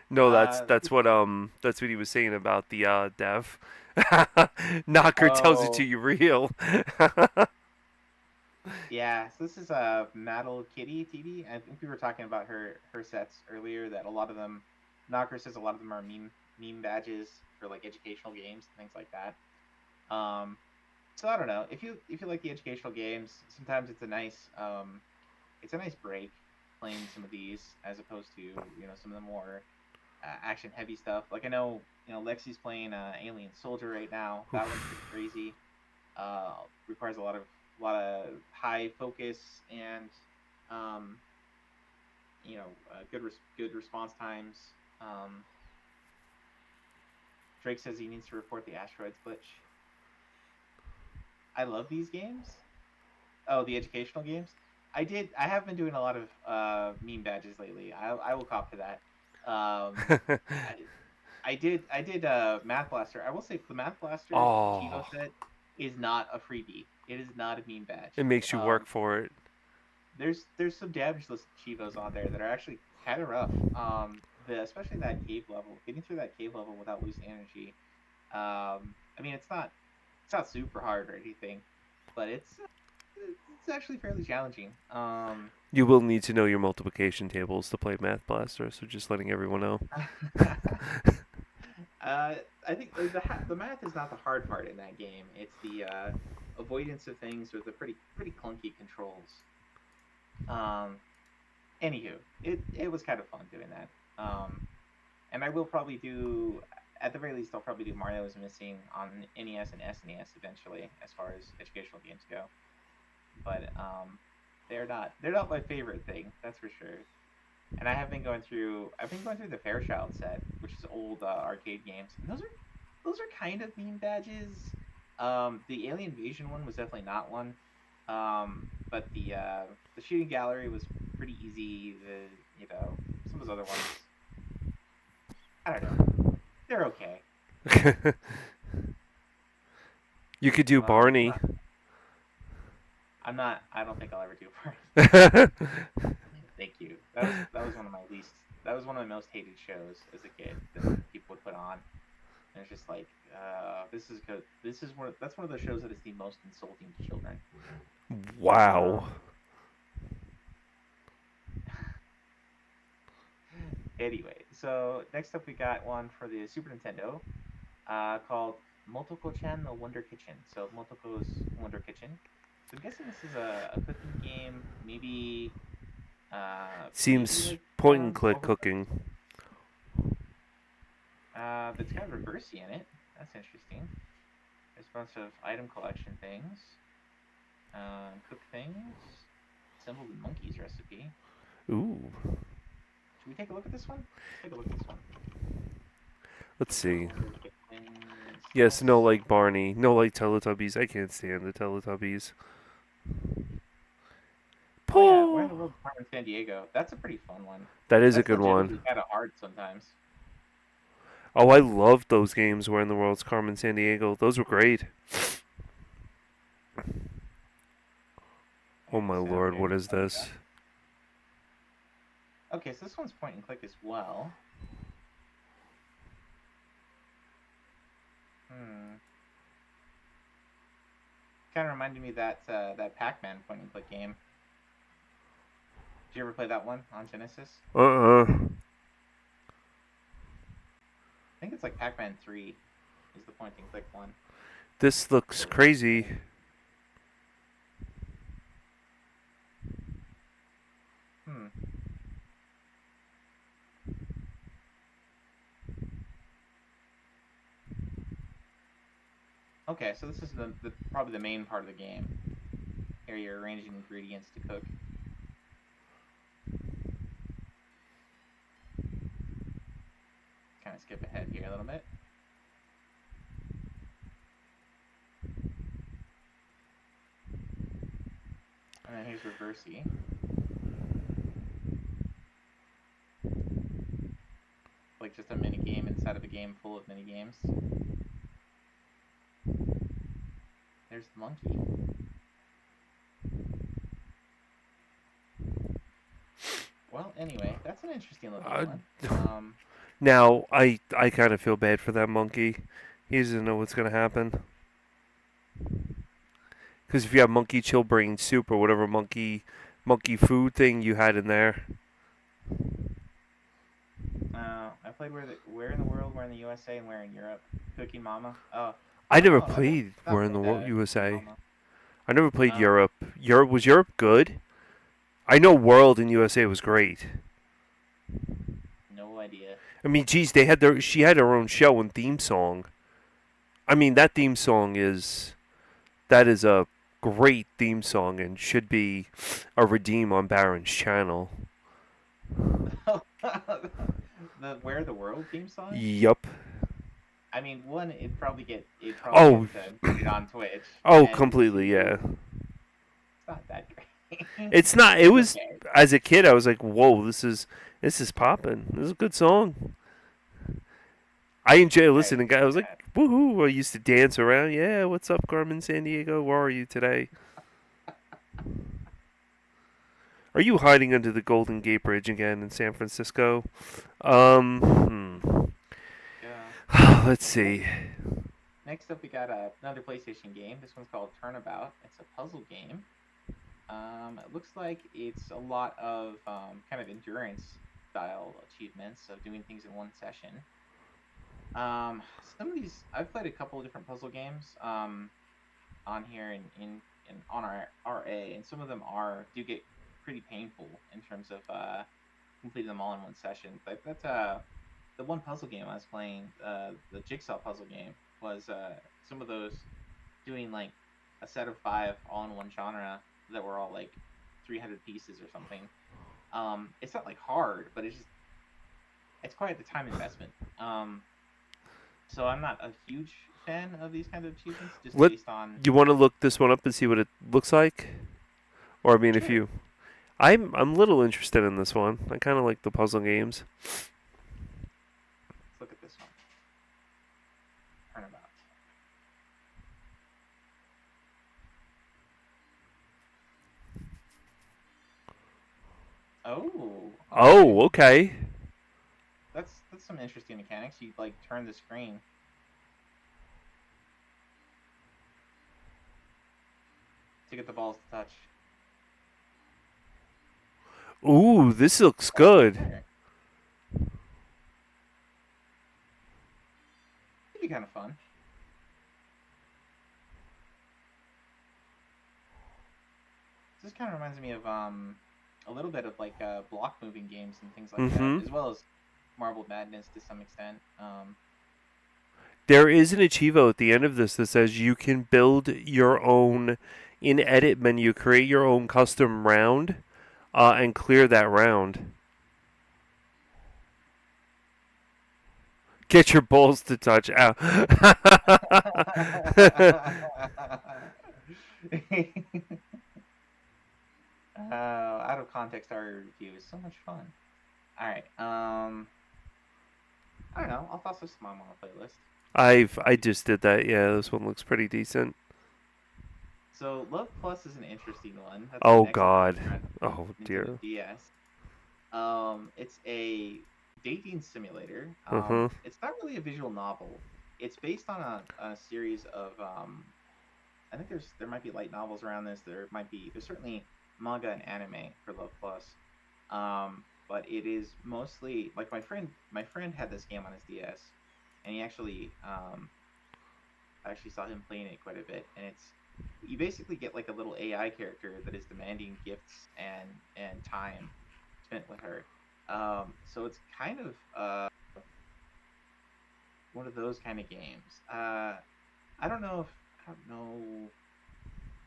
B: No, that's what he was saying about the dev. Knocker tells it to you real.
G: Yeah, so this is Maddle Kitty TV. I think we were talking about her sets earlier. That a lot of them, Knocker says a lot of them are meme badges for like educational games and things like that. So I don't know, if you like the educational games, sometimes it's a nice break playing some of these as opposed to, you know, some of the more action heavy stuff. Like I know, you know, Lexi's playing Alien Soldier right now. That one's pretty crazy. Requires a lot of high focus and you know, good response times. Drake says he needs to report the asteroids glitch. I love these games. Oh, the educational games. I have been doing a lot of meme badges lately. I will cop to that. I I did Math Blaster. I will say the Math Blaster
B: Oh.
G: Chivo set is not a freebie. It is not a meme badge.
B: It makes you work for it.
G: There's some damageless Chivos on there that are actually kind of rough. Especially that cave level, getting through that cave level without losing energy. I mean, it's not super hard or anything, but it's actually fairly challenging.
B: You will need to know your multiplication tables to play Math Blaster, so just letting everyone know.
G: I think the math is not the hard part in that game. It's the avoidance of things with the pretty clunky controls. Anywho, it was kind of fun doing that. And I will probably do, at the very least, I'll probably do Mario is Missing on NES and SNES eventually, as far as educational games go. But they're not my favorite thing, that's for sure. And I've been going through the Fairchild set, which is old arcade games. And those are kind of meme badges. The Alien Invasion one was definitely not one. But the Shooting Gallery was pretty easy. Some of those other ones, I don't know. They're okay.
B: You could do Barney.
G: I don't think I'll ever do Barney. Thank you. That was one of my least. That was one of my most hated shows as a kid that people would put on. And it's just like, this is good. That's one of the shows that is the most insulting to children.
B: Wow.
G: Anyway, so next up we got one for the Super Nintendo, called Motoko-chan no Wonder Kitchen. So Motoko's Wonder Kitchen. So I'm guessing this is a cooking game, maybe.
B: Seems
G: maybe
B: point and click cooking.
G: But it's got reversey in it. That's interesting. There's a bunch of item collection things. Cook things. Assembled in Monkey's recipe.
B: Ooh.
G: Should we take a look at this one? Take a look at this one.
B: Let's see. Yes, no like Barney. No like Teletubbies. I can't stand the Teletubbies.
G: Oh yeah, Where in the World is Carmen San Diego. That's a pretty fun one.
B: That is a good one.
G: Kind of hard sometimes.
B: Oh, I loved those games. Where in the World's Carmen San Diego. Those were great. Oh my lord, what is this?
G: Okay, so this one's point and click as well. Kind of reminded me of that Pac-Man point and click game. Did you ever play that one on Genesis? I think it's like Pac-Man 3 is the point and click one.
B: This looks crazy.
G: Okay, so this is probably the main part of the game. Here you're arranging ingredients to cook. Kind of skip ahead here a little bit. And then here's reversey. Like just a mini game inside of a game full of mini games. There's the monkey. Well, anyway, that's an interesting looking one.
B: Now, I kind of feel bad for that monkey. He doesn't know what's going to happen. Because if you have monkey chill brain soup or whatever monkey food thing you had in there.
G: I played Where in the World, Where in the USA, and Where in Europe. Cooking Mama.
B: I never played Where in the World USA. I never played Europe. Was Europe good? I know World and USA was great.
G: No idea.
B: I mean, geez, she had her own show and theme song. I mean, that theme song is a great theme song and should be a redeem on Baron's channel.
G: The Where the World theme song?
B: Yup.
G: I mean, one, it'd probably get it on Twitch.
B: Oh, completely, yeah.
G: It's not that great.
B: It's not. It was
G: okay.
B: As a kid, I was like, "Whoa, this is popping. This is a good song." I enjoy listening. I was like, woohoo! I used to dance around. Yeah, what's up, Carmen San Diego? Where are you today? Are you hiding under the Golden Gate Bridge again in San Francisco?
G: Yeah.
B: Let's see.
G: Next up, we got another PlayStation game. This one's called Turnabout. It's a puzzle game. It looks like it's a lot of kind of endurance style achievements of doing things in one session. Some of these, I've played a couple of different puzzle games on here on our RA, and some of them do get pretty painful in terms of completing them all in one session. But that's the one puzzle game I was playing, the Jigsaw puzzle game, was some of those doing like a set of 5 all in one genre that were all like 300 pieces or something. It's not like hard, but it's quite the time investment. So I'm not a huge fan of these kind of achievements, just based on.
B: You want to look this one up and see what it looks like? Or I mean,
G: Sure.
B: if you, I'm a little interested in this one. I kind of like the puzzle games.
G: Let's look at this one. Turnabout. Oh.
B: Oh, okay.
G: That's some interesting mechanics. You like turn the screen. To get the balls to touch.
B: Ooh, this looks good.
G: It'd be kind of fun. This kind of reminds me of a little bit of like block moving games and things like that, as well as Marble Madness to some extent.
B: There is an achievo at the end of this that says you can build your own, in edit menu, create your own custom round and clear that round. Get your balls to touch. Ow.
G: Out of context art review is so much fun. Alright, I don't know, I'll toss this to my playlist.
B: I just did that. Yeah, this one looks pretty decent.
G: So Love Plus is an interesting one. That's
B: Oh God. Oh dear.
G: DS. It's a dating simulator.
B: Uh-huh.
G: It's not really a visual novel. It's based on a series of I think there might be light novels around this. There's certainly manga and anime for Love Plus. But it is mostly like my friend had this game on his DS, and he actually I actually saw him playing it quite a bit, and you basically get like a little AI character that is demanding gifts and time spent with her. So it's kind of one of those kind of games. I don't know.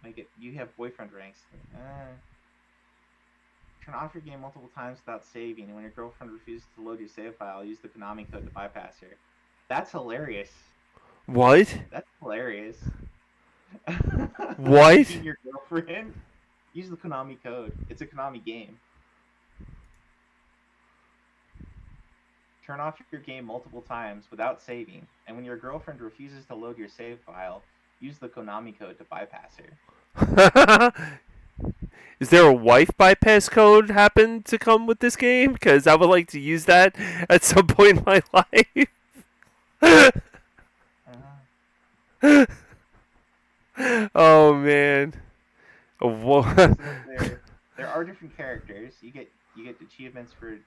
G: Like you have boyfriend ranks. Turn off your game multiple times without saving, and when your girlfriend refuses to load your save file, use the Konami code to bypass her. That's hilarious.
B: What?
G: That's hilarious.
B: What?
G: Your girlfriend? Use the Konami code. It's a Konami game. Turn off your game multiple times without saving, and when your girlfriend refuses to load your save file, use the Konami code to bypass her.
B: Is there a wife bypass code happen to come with this game? Because I would like to use that at some point in my life. Oh man. Whoa.
G: There are different characters. You get achievements for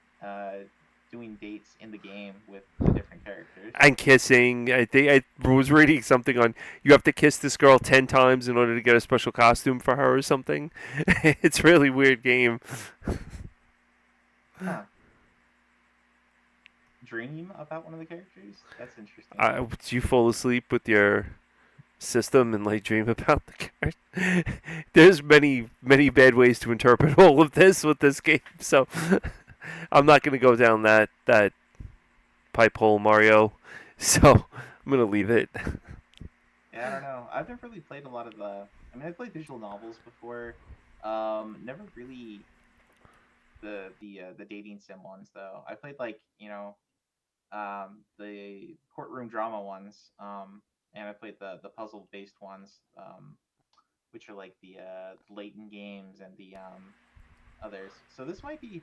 G: doing dates in the game with the different characters.
B: And kissing. I think I was reading something on you have to kiss this girl 10 times in order to get a special costume for her or something. It's a really weird game.
G: Huh. Dream about one of the characters? That's interesting.
B: Do you fall asleep with your system and like dream about the character? There's many bad ways to interpret all of this with this game, so I'm not gonna go down that pipe hole, Mario. So I'm gonna leave it.
G: Yeah, I don't know. I've never really played a lot of I've played visual novels before. Never really the dating sim ones though. I played like the courtroom drama ones, and I played the puzzle based ones, which are like the Leighton games and the others. So this might be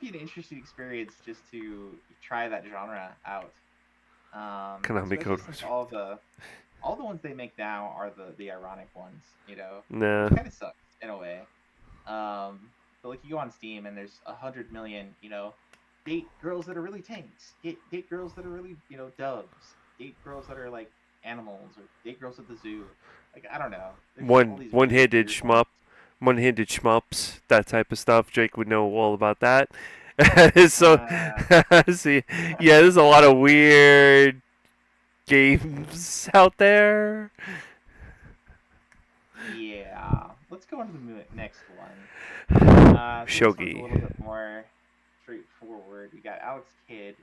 G: an interesting experience just to try that genre out.
B: Konami
G: Especially
B: Code
G: since
B: was.
G: all the ones they make now are the ironic ones,
B: Nah.
G: which kind of sucks in a way. But like you go on Steam and there's 100 million, date girls that are really tanks, date girls that are really, doves, date girls that are like animals, or date girls at the zoo. Like I don't know. There's just all these weird,
B: One-handed
G: weird ones.
B: shmup, one-handed shmups, that type of stuff. Jake would know all about that. So,
G: Uh,
B: see, yeah, there's a lot of weird games out there.
G: yeah. Let's go on to the next one. So this one's a
B: Shogi.
G: little bit more straightforward. We got Alex Kidd.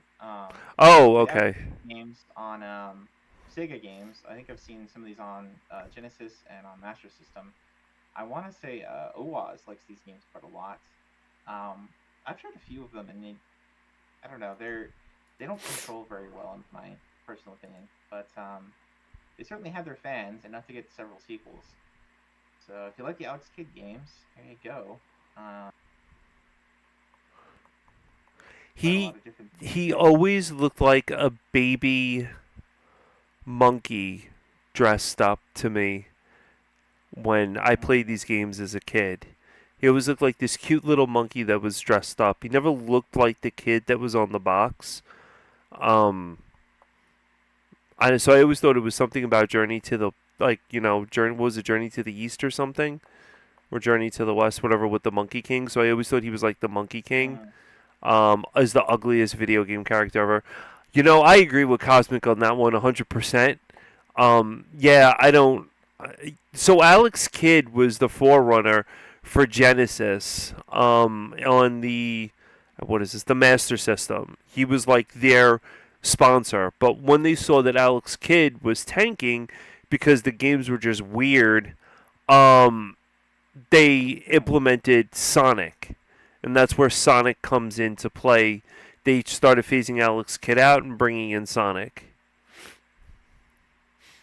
B: Oh,
G: The Alex
B: okay.
G: Kidd games on Sega games. I think I've seen some of these on Genesis and on Master System. I want to say OWAS likes these games quite a lot. Um, I've tried a few of them, and I don't know, they don't control very well in my personal opinion, but they certainly have their fans, enough to get several sequels. So if you like the Alex Kidd games, there you go. Quite a
B: He
G: lot of different things.
B: he always looked like a baby monkey dressed up to me when I played these games as a kid. He always looked like this cute little monkey that was dressed up. He never looked like the kid that was on the box. Um, so I always thought it was something about Journey to the Journey was it Journey to the East or something, or Journey to the West, whatever, with the Monkey King. So I always thought he was like the Monkey King.
G: Mhm.
B: As the ugliest video game character ever. I agree with Cosmic on that one 100%. Yeah, I don't. So Alex Kidd was the forerunner for Genesis. On the what is this? The Master System. He was like their sponsor. But when they saw that Alex Kidd was tanking because the games were just weird, um, they implemented Sonic, and that's where Sonic comes into play. They started phasing Alex Kidd out and bringing in Sonic.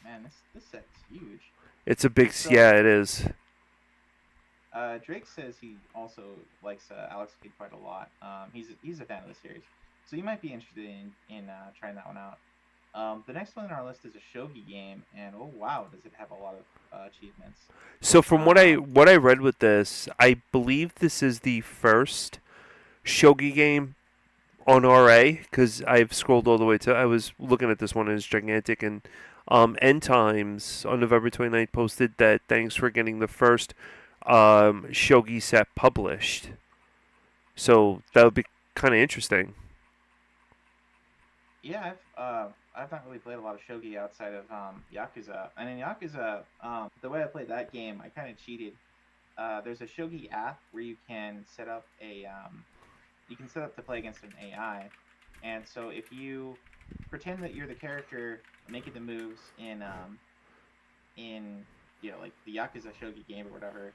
G: Man, this set's huge.
B: It's a big,
G: So
B: yeah, it is.
G: Drake says he also likes Alex Kidd quite a lot. He's a fan of the series, so you might be interested in trying that one out. The next one on our list is a shogi game, and oh wow, does it have a lot of achievements?
B: So from what I
G: Um,
B: what I read with this, I believe this is the first shogi game on RA because I've scrolled all the way to. I was looking at this one and it's gigantic, and End Times on November 29th posted that thanks for getting the first shogi set published. So that would be kind of interesting.
G: yeah, I've not really played a lot of shogi outside of Yakuza, and in Yakuza, the way I played that game, I kind of cheated. There's a shogi app where you can set up to play against an AI, and so if you pretend that you're the character making the moves in like the Yakuza shogi game or whatever,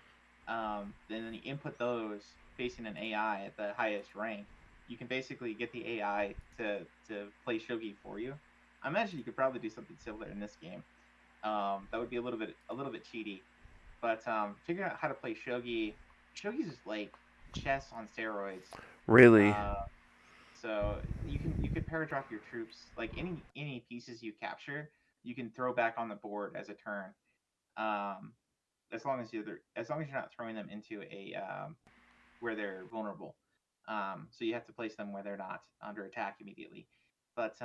G: then you input those facing an AI at the highest rank, you can basically get the AI to play shogi for you. I imagine you could probably do something similar in this game. That would be a little bit cheaty, but figuring out how to play shogi, shogi's just like chess on steroids.
B: Really,
G: Uh, so you could paradrop your troops, like any pieces you capture, you can throw back on the board as a turn. Um, as long as you're not throwing them into a where they're vulnerable. So you have to place them where they're not under attack immediately. But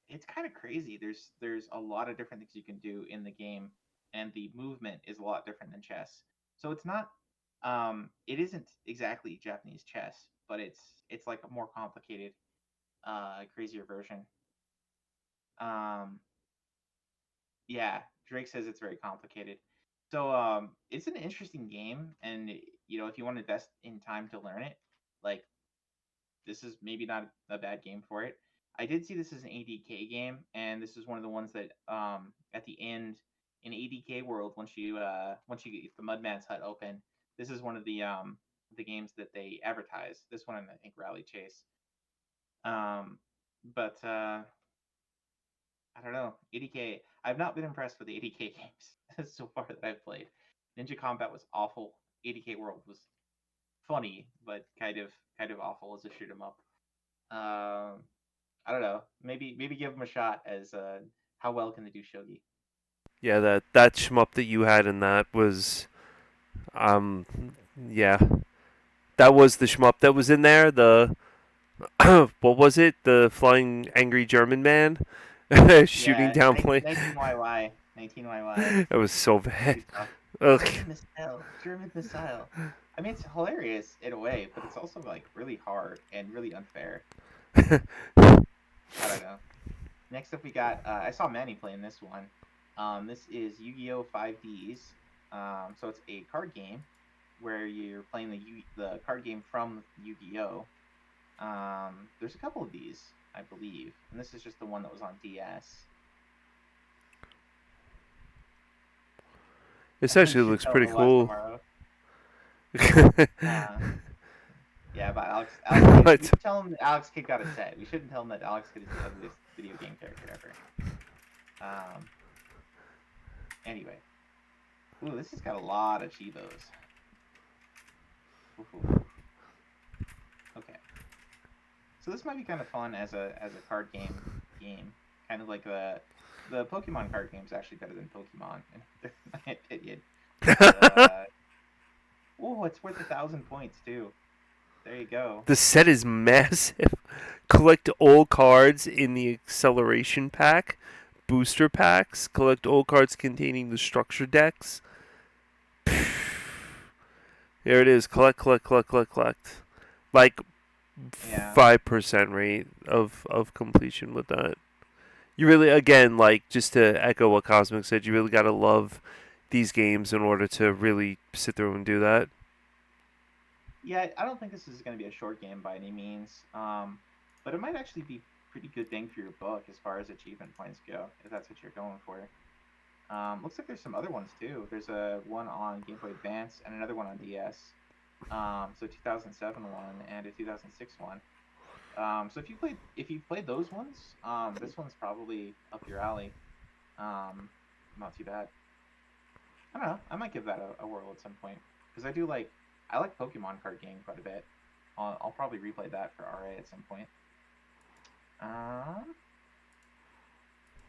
G: it's kind of crazy. There's a lot of different things you can do in the game, and the movement is a lot different than chess. So it's not it isn't exactly Japanese chess, but it's like a more complicated, crazier version. Um, yeah, Drake says it's very complicated. So it's an interesting game, and if you want to invest in time to learn it, like this is maybe not a bad game for it. I did see this as an ADK game, and this is one of the ones that at the end in ADK world, once you get the Mudman's Hut open, this is one of the games that they advertise. This one and I think Rally Chase. Um, But I don't know. 80K. I've not been impressed with the 80K games so far that I've played. Ninja Combat was awful. 80K World was funny, but kind of awful as a shoot 'em up. I don't know. Maybe give them a shot as how well can they do shogi?
B: Yeah, that shmup that you had in that was, um, yeah, that was the shmup that was in there. The what was it? The flying angry German man shooting
G: Yeah,
B: down plane.
G: 19YY. 19YY.
B: That was so bad. Ugh.
G: German missile. I mean, it's hilarious in a way, but it's also like really hard and really unfair. I don't know. Next up, we got I saw Manny playing this one. This is Yu-Gi-Oh! 5Ds. So it's a card game where you're playing the card game from Yu-Gi-Oh! There's a couple of these, I believe, and this is just the one that was on DS.
B: This actually
G: You should
B: looks
G: tell
B: pretty
G: him to watch
B: cool.
G: tomorrow. Yeah, but Alex
B: What?
G: we should tell him that Alex kicked out a set. We shouldn't tell him that Alex Kidd is the ugliest video game character ever. Anyway. Ooh, this has got a lot of Chivos. Ooh. Okay. So this might be kind of fun as a card game. Kind of like the Pokemon card game is actually better than Pokemon, in my opinion. Oh, it's worth 1,000 points too. There you go.
B: The set is massive. Collect all cards in the acceleration pack, booster packs. Collect all cards containing the structure decks. There it is. Collect. Like
G: Yeah.
B: 5% rate of completion with that. You really, again, like, just to echo what Cosmic said, you really gotta love these games in order to really sit through and do that.
G: Yeah, I don't think this is going to be a short game by any means, but it might actually be pretty good bang for your buck as far as achievement points go, if that's what you're going for. Looks like there's some other ones too. There's a one on Game Boy Advance and another one on DS. So 2007 one and a 2006 one. So if you played those ones, this one's probably up your alley. Not too bad. I don't know. I might give that a whirl at some point because I like Pokemon card game quite a bit. I'll probably replay that for RA at some point.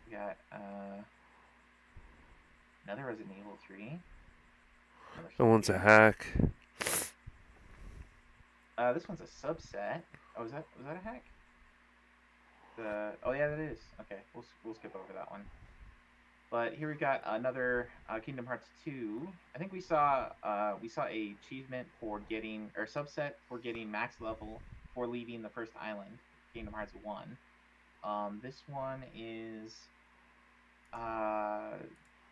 G: We got another Resident Evil 3.
B: That one's a hack.
G: This one's a subset. Oh, was that a hack? Oh yeah, that is. Okay, we'll skip over that one. But here we got another Kingdom Hearts 2. I think we saw a achievement for getting, or subset for getting max level for leaving the first island, Kingdom Hearts 1. This one is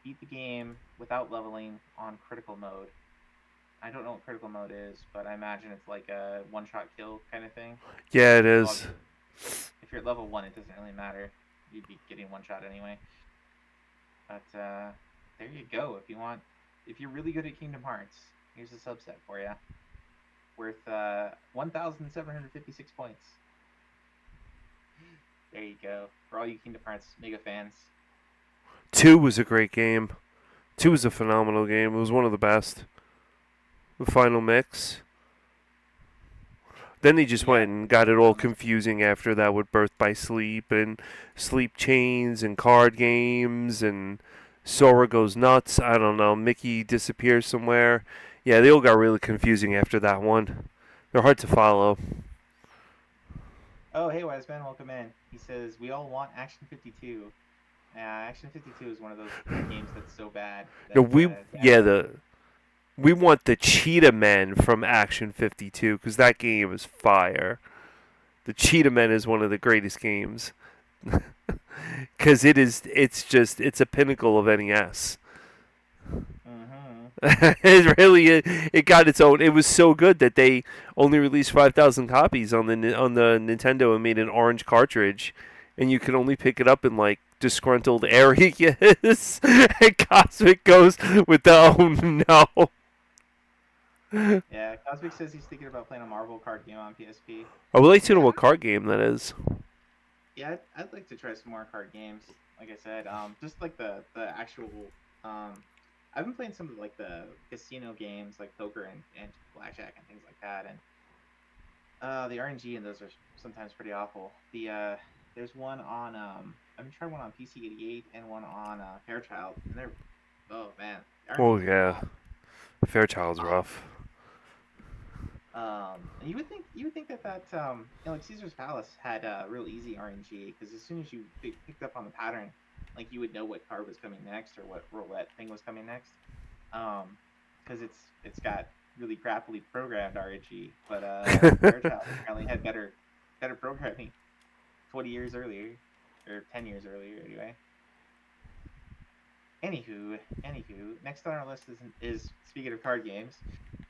G: beat the game without leveling on critical mode. I don't know what critical mode is, but I imagine it's like a one-shot kill kind of thing.
B: Yeah, it is.
G: If you're at level 1, it doesn't really matter. You'd be getting one shot anyway. But there you go. If you're really good at Kingdom Hearts, here's a subset for you, worth 1,756 points. There you go. For all you Kingdom Hearts mega fans.
B: 2 was a great game. 2 was a phenomenal game. It was one of the best. The final mix. Then they just went and got it all confusing after that with Birth by Sleep and Sleep Chains and card games and Sora Goes Nuts. I don't know. Mickey disappears somewhere. Yeah, they all got really confusing after that one. They're hard to follow.
G: Oh, hey, Wise Man, welcome in. He says, we all want Action 52. Action 52 is one of those games that's so bad. That,
B: We want the Cheetah Men from Action 52 because that game is fire. The Cheetah Men is one of the greatest games because it's a pinnacle of NES. It got its own. It was so good that they only released 5,000 copies on the Nintendo and made an orange cartridge, and you could only pick it up in like disgruntled areas. And Cosmic goes with the oh no.
G: Yeah, Cosmic says he's thinking about playing a Marvel card game on PSP.
B: I would like to know what card game that is.
G: Yeah, I'd like to try some more card games. Like I said, just like the actual. Um, I've been playing some of like the casino games, like poker and blackjack and things like that, and the RNG in those are sometimes pretty awful. There's one on I've been trying one on PC88 and one on Fairchild, and they're oh man, the
B: Oh
G: RNG is
B: yeah,
G: awful.
B: Fairchild's
G: Awful.
B: rough.
G: And you would think that like Caesar's Palace had real easy RNG because as soon as you picked up on the pattern, like you would know what card was coming next or what roulette thing was coming next. Because it's got really crappily programmed RNG, but Fairchild apparently had better programming 20 years earlier or 10 years earlier anyway. Anywho, next on our list is speaking of card games,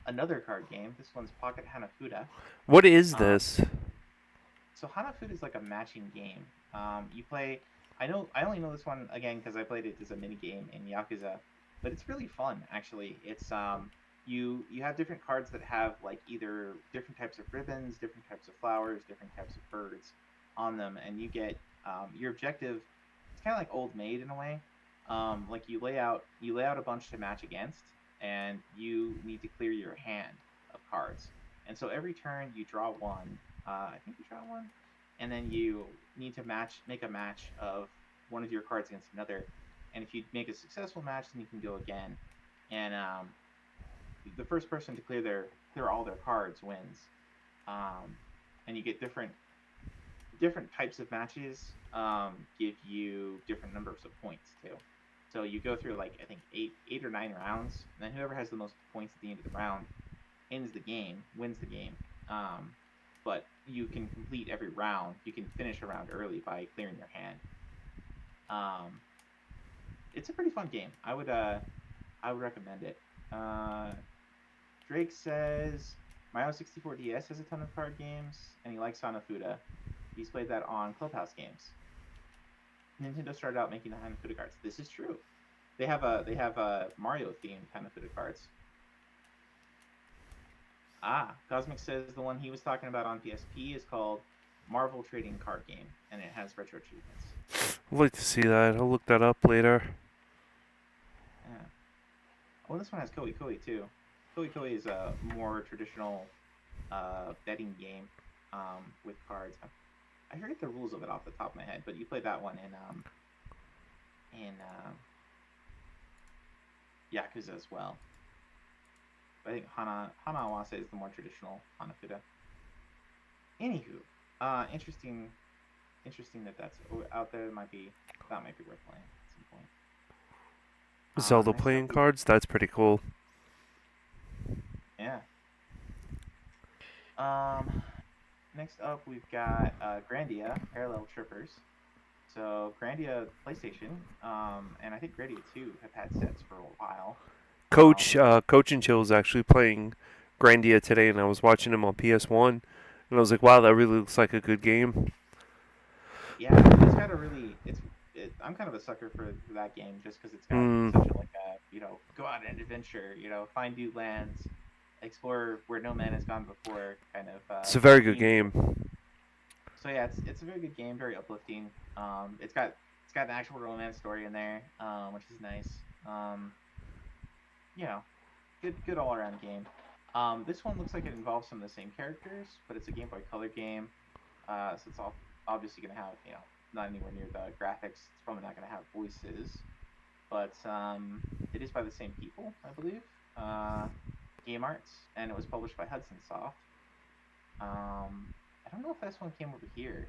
G: another card game. This one's Pocket Hanafuda.
B: What is
G: Um,
B: this?
G: so Hanafuda is like a matching game. You play. I only know this one again because I played it as a mini game in Yakuza, but it's really fun actually. It's you have different cards that have like either different types of ribbons, different types of flowers, different types of birds on them, and you get your objective. It's kind of like Old Maid in a way. Like you lay out a bunch to match against, and you need to clear your hand of cards. And so every turn you draw one. I think you draw one, and then you need to make a match of one of your cards against another. And if you make a successful match, then you can go again. And the first person to clear all their cards wins. And you get different types of matches. Give you different numbers of points too. So you go through like I think eight or nine rounds, and then whoever has the most points at the end of the round wins the game. But you can complete every round. You can finish a round early by clearing your hand. It's a pretty fun game. I would recommend it. Drake says Mario 64 DS has a ton of card games, and he likes Hanafuda. He's played that on Clubhouse games. Nintendo started out making the Hanafuda cards. This is true. They have a Mario themed Hanafuda cards. Cosmic says the one he was talking about on PSP is called Marvel Trading Card Game, and it has retro achievements.
B: I'd like to see that. I'll look that up later.
G: Yeah. Oh, this one has Koi Koi too. Koi Koi is a more traditional betting game with cards. I forget the rules of it off the top of my head, but you play that one in Yakuza as well. I think Hana Awase is the more traditional Hanafuda. Anywho, interesting that's out there. That might be worth playing at some point.
B: Zelda
G: next
B: playing
G: up
B: cards? That's pretty cool.
G: Yeah. Next up we've got Grandia Parallel Trippers. So Grandia PlayStation, and I think Grandia 2 have had sets for a while.
B: Coach and Chill is actually playing Grandia today, and I was watching him on PS1, and I was like, wow, that really looks like a good game.
G: Yeah, it's got a really I'm kind of a sucker for that game just because it's got such a go out and adventure, find new lands, explore where no man has gone before kind of.
B: It's a very good game.
G: So yeah, it's a very good game, very uplifting. It's got an actual romance story in there, which is nice. Good all around game. This one looks like it involves some of the same characters, but it's a Game Boy Color game, so it's obviously going to have not anywhere near the graphics. It's probably not going to have voices, but it is by the same people, I believe. Game Arts, and it was published by Hudson Soft. I don't know if this one came over here.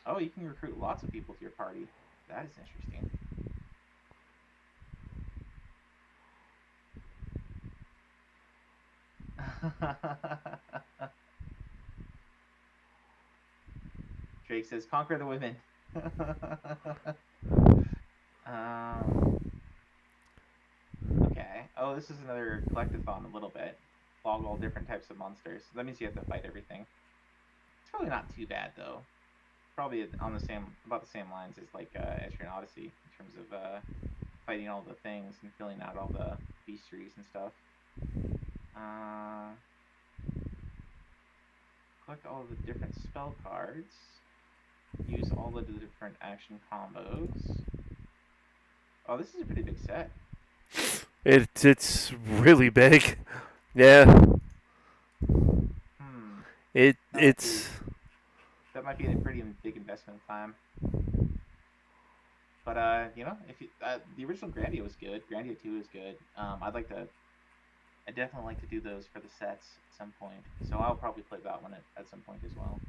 G: Oh, you can recruit lots of people to your party. That is interesting. Drake says, "Conquer the women." Okay. Oh, this is another collectathon a little bit. Log all different types of monsters. That means you have to fight everything. It's probably not too bad though. Probably on about the same lines as like Etrian Odyssey in terms of fighting all the things and filling out all the beastries and stuff. collect all the different spell cards. Use all of the different action combos. Oh, this is a pretty big set.
B: It's really big. Yeah. It's
G: That might be a pretty big investment of time. But you know, if you, the original Grandia was good. Grandia 2 is good. I definitely like to do those for the sets at some point. So I'll probably play that one at some point as well.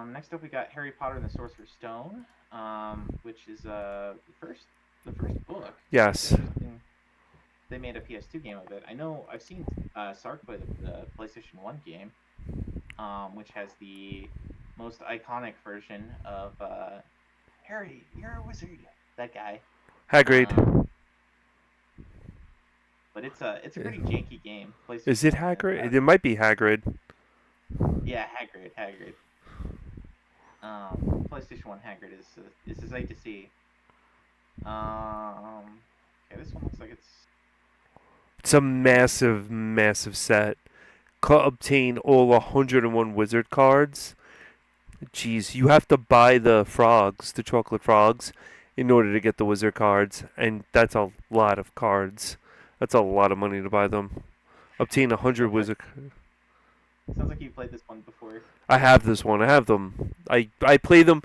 G: Next up, we got Harry Potter and the Sorcerer's Stone, which is the first book.
B: yes.
G: They made a PS2 game of it. I know I've seen Sark play the PlayStation 1 game, which has the most iconic version of Harry, you're a wizard. That guy.
B: Hagrid.
G: But it's a pretty janky game.
B: Is it Hagrid? It might be Hagrid.
G: Yeah, Hagrid. PlayStation 1 Hagrid is a sight to see. Okay, this one looks like
B: It's a massive, massive set. Obtain all 101 wizard cards. Jeez, you have to buy the frogs, the chocolate frogs, in order to get the wizard cards, and that's a lot of cards. That's a lot of money to buy them. Obtain 100 wizard.
G: Sounds like you played this one before.
B: I have this one. I have them. I play them.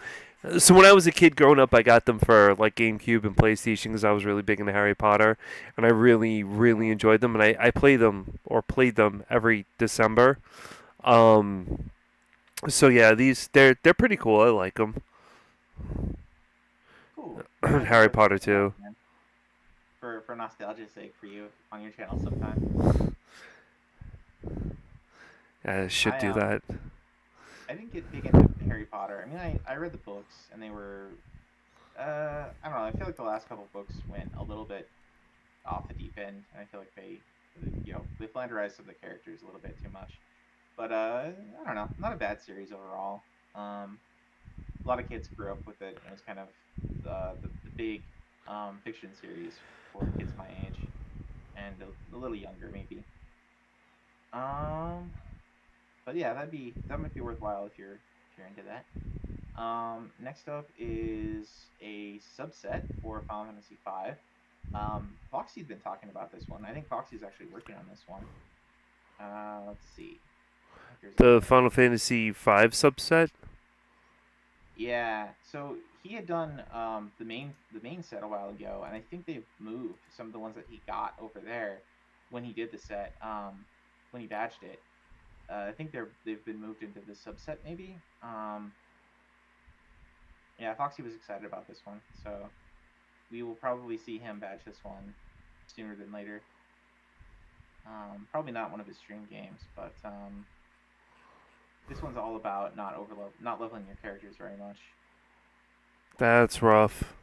B: So when I was a kid growing up, I got them for like GameCube and PlayStation because I was really big into Harry Potter, and I really, really enjoyed them. And I play them or played them every December. So yeah, they're pretty cool. I like them.
G: Cool.
B: Harry Potter too.
G: For nostalgia's sake, for you on your channel sometime.
B: I should do that.
G: I didn't get big into Harry Potter. I mean, I read the books, and they were, I don't know. I feel like the last couple books went a little bit off the deep end, and I feel like they flanderized some of the characters a little bit too much. But I don't know. Not a bad series overall. A lot of kids grew up with it. It was kind of the big fiction series for kids my age, and a little younger maybe. But yeah, that might be worthwhile if you're into that. Next up is a subset for Final Fantasy V. Foxy's been talking about this one. I think Foxy's actually working on this one. Let's see.
B: The Final Fantasy V subset.
G: Yeah, so he had done the main set a while ago, and I think they've moved some of the ones that he got over there when he did the set, when he batched it. I think they've been moved into the subset maybe. Yeah, Foxy was excited about this one, so we will probably see him batch this one sooner than later. Probably not one of his stream games, but this one's all about not leveling your characters very much.
B: That's rough.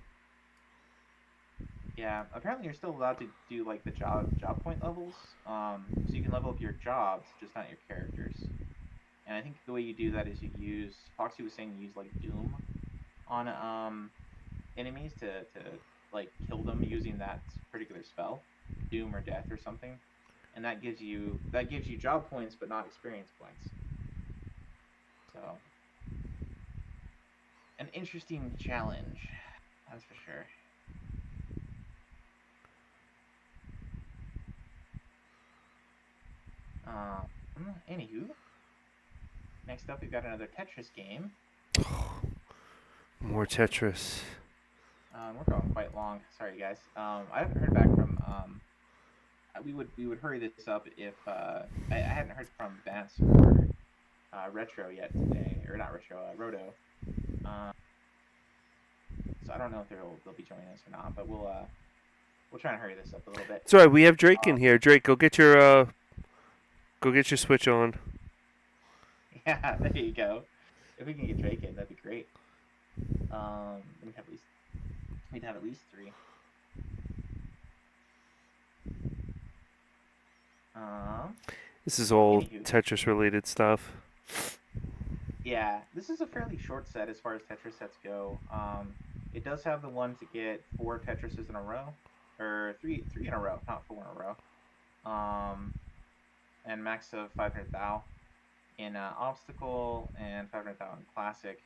G: Yeah, apparently you're still allowed to do like the job point levels. So you can level up your jobs, just not your characters. And I think the way you do that is Foxy was saying you use like Doom on enemies to like kill them using that particular spell, Doom or Death or something. And that gives you job points but not experience points. So an interesting challenge, that's for sure. Anywho, next up we've got another Tetris game.
B: More Tetris.
G: We're going quite long. Sorry, guys. I haven't heard back from. We would hurry this up if I hadn't heard from Vance or Retro yet today, or not Retro, Roto. So I don't know if they'll be joining us or not, but we'll try and hurry this up a little bit.
B: It's alright. We have Drake in here. Drake, go get your Switch on.
G: Yeah, there you go. If we can get Drake in, that'd be great. We'd have at least 3.
B: This is all
G: Anywho.
B: Tetris related stuff.
G: Yeah, this is a fairly short set as far as Tetris sets go. It does have the one to get 4 Tetrises in a row, or three in a row, not 4 in a row. and max of 500 thou in obstacle and 500 thou in classic.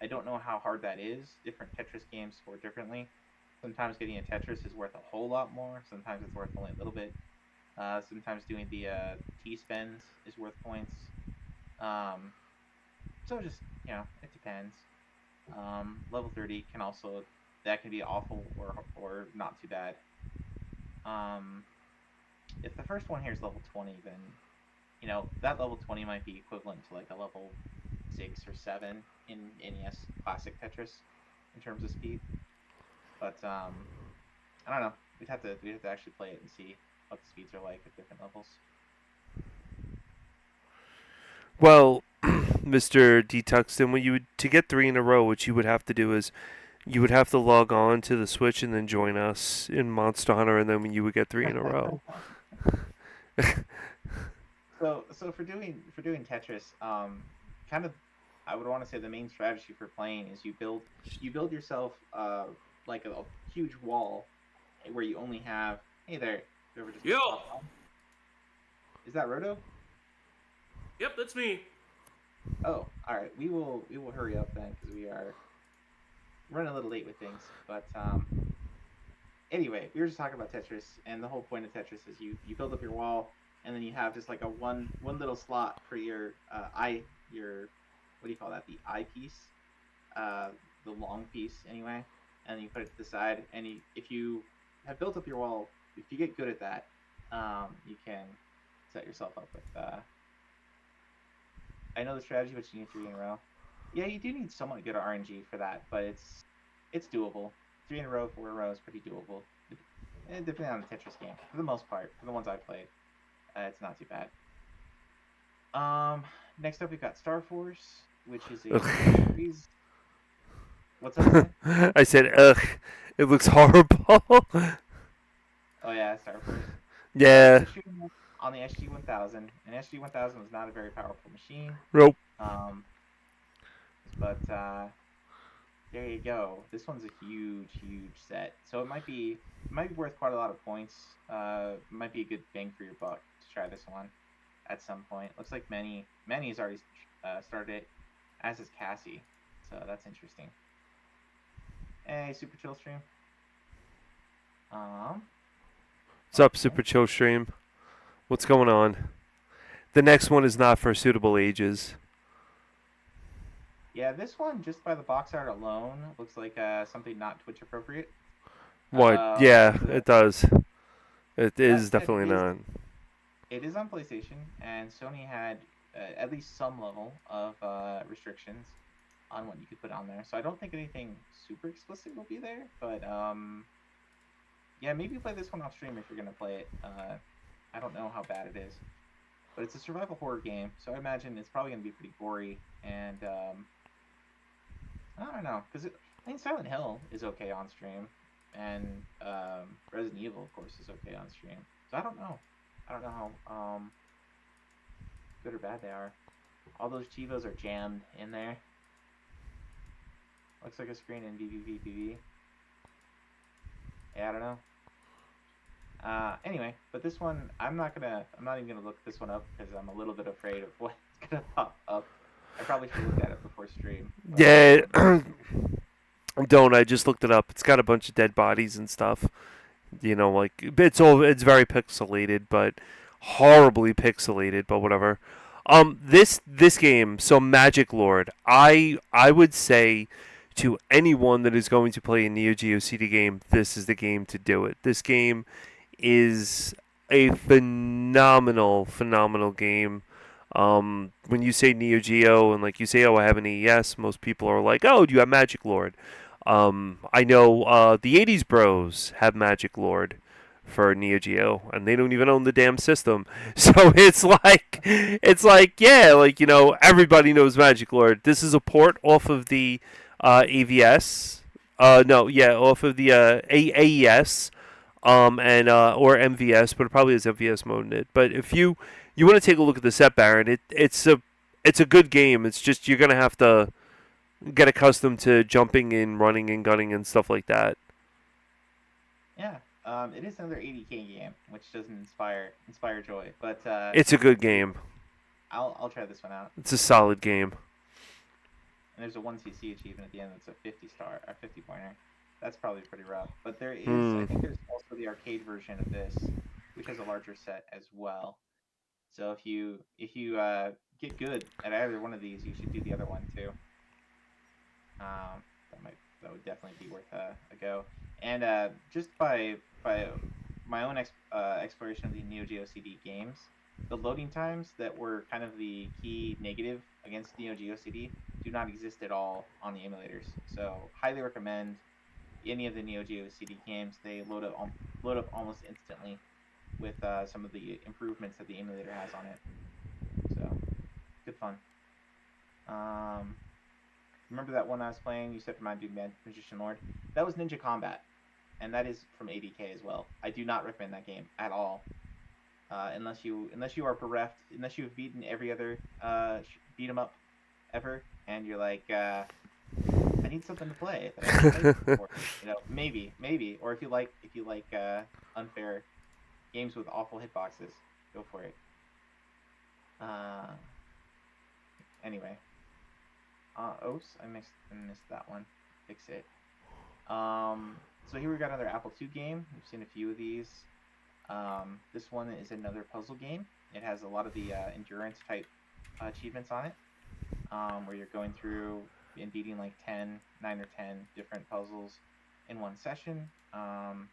G: I don't know how hard that is. Different Tetris games score differently. Sometimes getting a Tetris is worth a whole lot more. Sometimes it's worth only a little bit. Sometimes doing the T-spends is worth points. So just, it depends. Level 30 can also, that can be awful or not too bad. If the first one here is level 20, then, that level 20 might be equivalent to like a level 6 or 7 in NES Classic Tetris in terms of speed. But, I don't know. We'd have to actually play it and see what the speeds are like at different levels.
B: Well, Mr. D. Tuxton, to get 3 in a row, what you would have to do is you would have to log on to the Switch and then join us in Monster Hunter, and then you would get 3 in a row.
G: So for doing Tetris, kind of, I would want to say the main strategy for playing is you build yourself like a huge wall where you only have. Hey there, whoever just
C: Yo.
G: popped on. Is that Roto?
C: Yep, that's me.
G: Oh, all right. We will hurry up then because we are running a little late with things. But anyway, we were just talking about Tetris, and the whole point of Tetris is you build up your wall, and then you have just like a one little slot for your what do you call that? The eyepiece, the long piece anyway, and then you put it to the side. And if you have built up your wall, if you get good at that, you can set yourself up with. I know the strategy, but you need 3 in a row. Yeah, you do need somewhat good RNG for that, but it's doable. 3 in a row, 4 in a row is pretty doable. Depending on the Tetris game, for the most part, for the ones I've played, it's not too bad. Next up we got Star Force, which is a series. What's up?
B: I said, ugh, it looks horrible.
G: Oh yeah, Star Force.
B: Yeah.
G: On the SG-1000, and SG-1000 was not a very powerful machine.
B: Nope.
G: But there you go. This one's a huge set, so it might be worth quite a lot of points. Might be a good bang for your buck to try this one at some point. Looks like Manny has already started it, as is Cassie, so that's interesting. Hey, Super Chill Stream.
B: What's up, Super Chill Stream? What's going on? The next one is not for suitable ages.
G: Yeah, this one, just by the box art alone, looks like something not Twitch appropriate.
B: What? Yeah, it does. It is definitely not.
G: It is on PlayStation, and Sony had at least some level of restrictions on what you could put on there. So I don't think anything super explicit will be there, but yeah, maybe play this one off stream if you're going to play it. I don't know how bad it is, but it's a survival horror game, so I imagine it's probably going to be pretty gory, and I don't know, because I think Silent Hill is okay on stream, and Resident Evil, of course, is okay on stream. So I don't know how good or bad they are. All those Chivos are jammed in there. Looks like a screen in VVVPV. Yeah, I don't know. Anyway, but this one, I'm not even gonna look this one up because I'm a little bit afraid of what's gonna pop up. I probably should look at it before stream. But,
B: Yeah, don't. I just looked it up. It's got a bunch of dead bodies and stuff. Like it's very pixelated, but horribly pixelated. But whatever. This game, so Magic Lord, I would say to anyone that is going to play a Neo Geo CD game, this is the game to do it. This game is a phenomenal game. When you say Neo Geo and like you say, oh, I have an NES, most people are like, oh, do you have Magic Lord? I know the 80s bros have Magic Lord for Neo Geo, and they don't even own the damn system. So it's like, yeah, like, everybody knows Magic Lord. This is a port off of the AVS. Off of the AES. And or MVS, but it probably has MVS mode in it. But if you want to take a look at the set, Baron, it's a good game. It's just you're gonna have to get accustomed to jumping and running and gunning and stuff like that.
G: Yeah, It is another 80K game, which doesn't inspire joy. But
B: It's a good game.
G: I'll try this one out.
B: It's a solid game.
G: And there's a 1cc achievement at the end that's a 50 pointer. That's probably pretty rough. But there is, I think there's also the arcade version of this, which has a larger set as well. So if you get good at either one of these, you should do the other one too. That would definitely be worth a go. And just by my own exploration of the Neo Geo CD games, the loading times that were kind of the key negative against Neo Geo CD do not exist at all on the emulators. So highly recommend any of the Neo Geo CD games. They load up almost instantly with some of the improvements that the emulator has on it. So good fun. Remember that one I was playing? You said reminded me of Magician Lord. That was Ninja Combat, and that is from 80K as well. I do not recommend that game at all, unless you are bereft, unless you have beaten every other beat 'em up ever, and you're like, I need something to play. That I haven't played before. Maybe, or if you like unfair games with awful hitboxes, go for it. Anyway. Oops, I missed that one. Fix it. So here we got another Apple II game. We've seen a few of these. This one is another puzzle game. It has a lot of the endurance type achievements on it, where you're going through and beating like 9 or 10 different puzzles in one session. I'm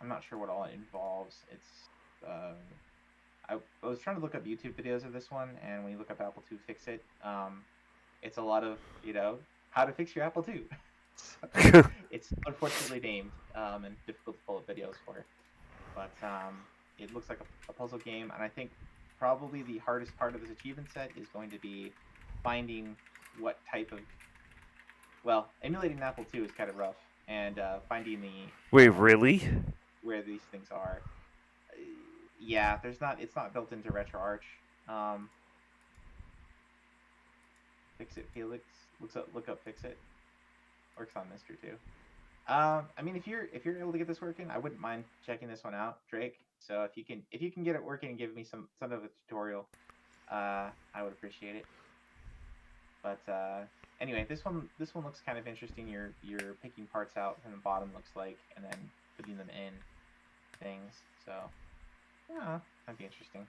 G: not sure what all it involves. It's I was trying to look up YouTube videos of this one, and when you look up Apple II Fix It, it's a lot of, how to fix your Apple II. So, it's unfortunately named and difficult to pull up videos for. But it looks like a puzzle game, and I think probably the hardest part of this achievement set is going to be finding what type of... Well, emulating Apple II is kind of rough, and finding the...
B: Wait, really?
G: Where these things are. Yeah, it's not built into RetroArch. Fix It Felix look up Fix It. Works on Mr. too. I mean, if you're able to get this working, I wouldn't mind checking this one out, Drake. So if you can get it working and give me some of a tutorial, I would appreciate it. But anyway, this one looks kind of interesting. You're picking parts out from the bottom, looks like, and then putting them in things. So. Yeah, that'd be interesting.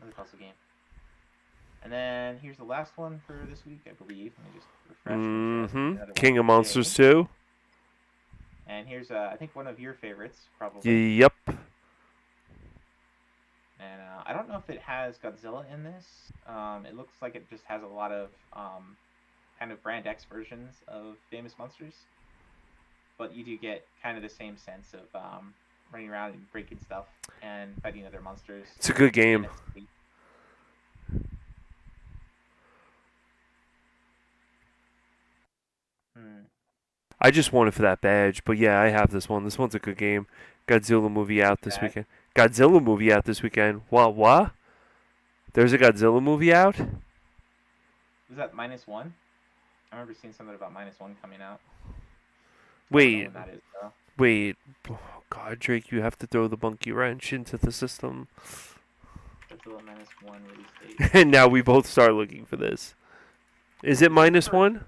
G: Another puzzle game. And then here's the last one for this week, I believe. Let me just refresh.
B: King of Monsters 2.
G: And here's, I think, one of your favorites, probably.
B: Yep.
G: And I don't know if it has Godzilla in this. It looks like it just has a lot of kind of Brand X versions of famous monsters. But you do get kind of the same sense of... running around and breaking stuff and fighting other monsters.
B: It's a good game. I just wanted for that badge, but yeah, I have this one. This one's a good game. Godzilla movie out this weekend. Godzilla movie out this weekend. What? There's a Godzilla movie out?
G: Was that -1? I remember seeing something about -1 coming out.
B: Wait.
G: I don't know when that is, though.
B: Wait. Oh, God, Drake, you have to throw the monkey wrench into the system.
G: Godzilla -1 release date.
B: And now we both start looking for this. Is it -1?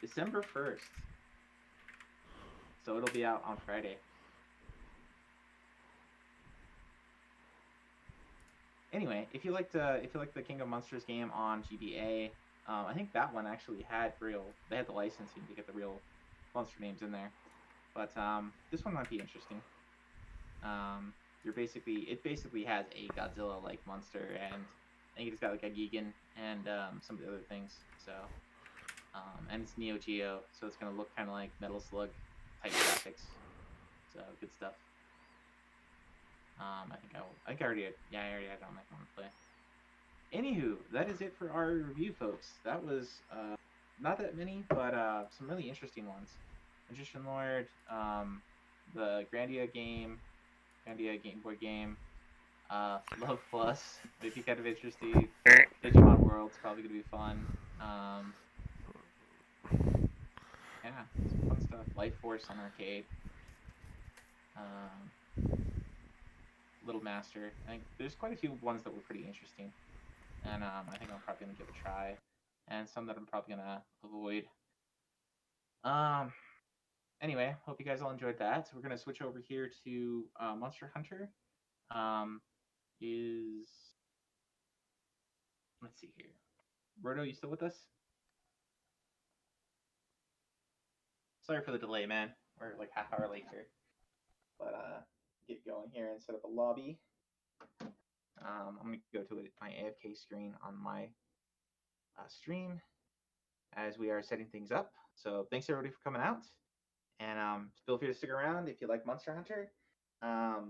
G: December 1st. So it'll be out on Friday. Anyway, if you like the King of Monsters game on GBA, I think that one actually had they had the licensing to get the real monster names in there. But this one might be interesting. It basically has a Godzilla-like monster, and I think it's got like a Gigan and some of the other things. So, and it's Neo Geo, so it's gonna look kind of like Metal Slug type graphics. So good stuff. I think I already had it on my phone to play. Anywho, that is it for our review, folks. That was not that many, but some really interesting ones. Magician Lord, the Grandia Game Boy game, Love Plus, maybe kind of interesting. Digimon World's probably gonna be fun. Yeah, some fun stuff. Life Force on arcade. Little Master. I think there's quite a few ones that were pretty interesting, and I think I'm probably gonna give a try, and some that I'm probably gonna avoid. Anyway, hope you guys all enjoyed that. So we're gonna switch over here to Monster Hunter. Let's see here. Roto, you still with us? Sorry for the delay, man. We're like half hour late here. But get going here and set up a lobby. I'm gonna go to my AFK screen on my stream as we are setting things up. So thanks everybody for coming out, and feel free to stick around if you like Monster Hunter. I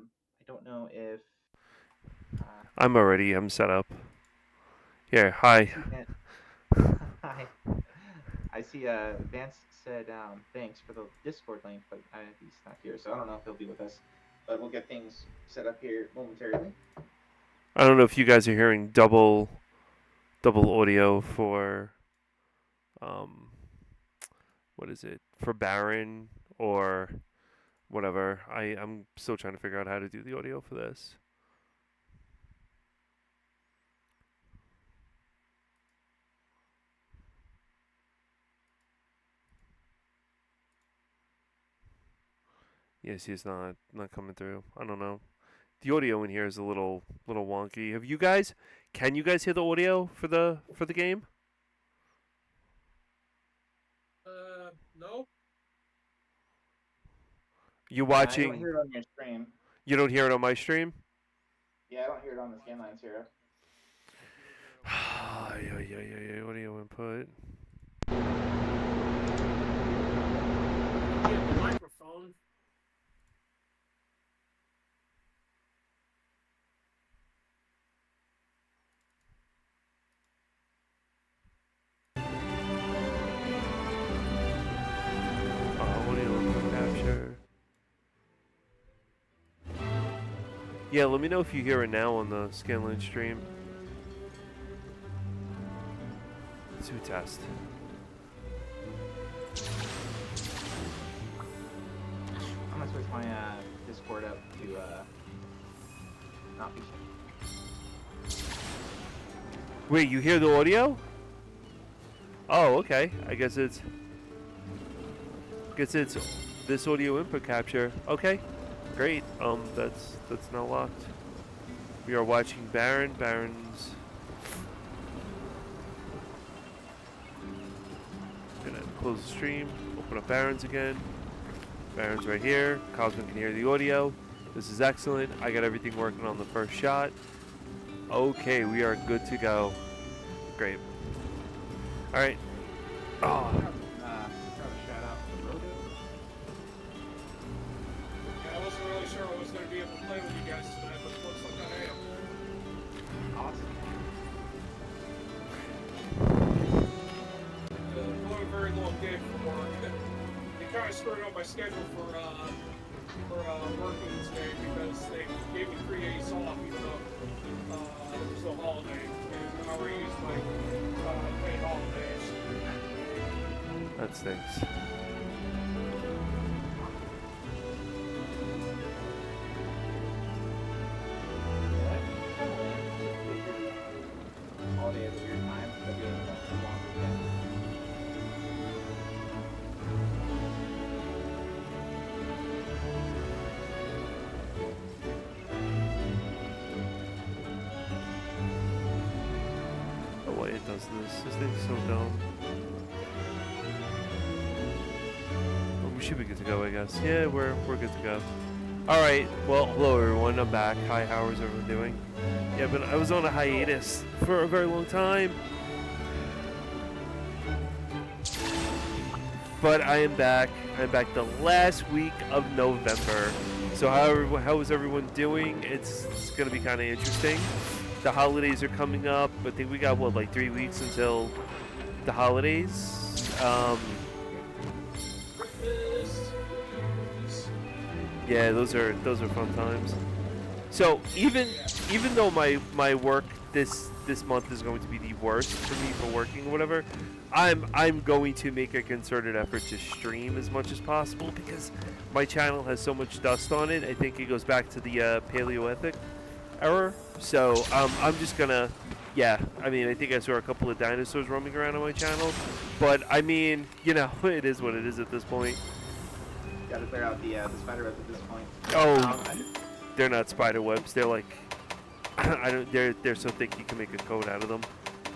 G: don't know if
B: I'm set up. Here, hi.
G: Hi. I see Vance said thanks for the Discord link, but he's not here, so I don't know if he'll be with us. But we'll get things set up here momentarily.
B: I don't know if you guys are hearing double audio for what is it? For Baron or whatever. I'm still trying to figure out how to do the audio for this. Yes, he's not coming through. I don't know. The audio in here is a little wonky. Can you guys hear the audio for the game?
C: No.
B: You
G: I
B: watching?
G: don't hear it on your stream.
B: You don't hear it on my stream?
G: Yeah, I don't hear it on the scanlines here.
B: Yeah, audio input.
C: Yeah, the microphone.
B: Audio input capture. Yeah, let me know if you hear it now on the Scanline stream. Let's do a test.
G: I'm gonna switch my Discord up to not be shared.
B: Wait, you hear the audio? Oh, okay. I guess it's this audio input capture. Okay, great. That's now locked. We are watching Baron. Baron's gonna close the stream. Open up Baron's again. Baron's right here. Cosmin can hear the audio. This is excellent. I got everything working on the first shot. Okay, we are good to go. Great. All right. Oh.
C: Yeah, I wasn't really sure I was going to be able to play with you guys tonight, but it looks like I am.
G: Awesome.
C: Going a very long day for work. They kind of screwed up my schedule for working today because they gave me 3 days off even though it was a holiday. And I already used my paid holidays.
B: That stinks.
G: Holiday at a weird time. But being a long weekend.
B: Oh wait, it does this. This thing's so dumb. Well, we should be good to go, I guess. Yeah, we're good to go. All right. Well, hello everyone. I'm back. Hi, how is everyone doing? Yeah, but I was on a hiatus for a very long time. But I am back. I'm back the last week of November. So how is everyone doing? It's gonna be kind of interesting. The holidays are coming up. I think we got what, like 3 weeks until the holidays. Yeah, those are fun times. So even though my work this month is going to be the worst for me for working or whatever, I'm going to make a concerted effort to stream as much as possible because my channel has so much dust on it. I think it goes back to the Paleolithic era. So I'm just gonna, yeah. I mean, I think I saw a couple of dinosaurs roaming around on my channel, but I mean, you know, it is what it is at this point.
G: Got to clear out the spider webs at this point.
B: Oh, they're not spider webs. They're like, I don't. They're so thick you can make a coat out of them.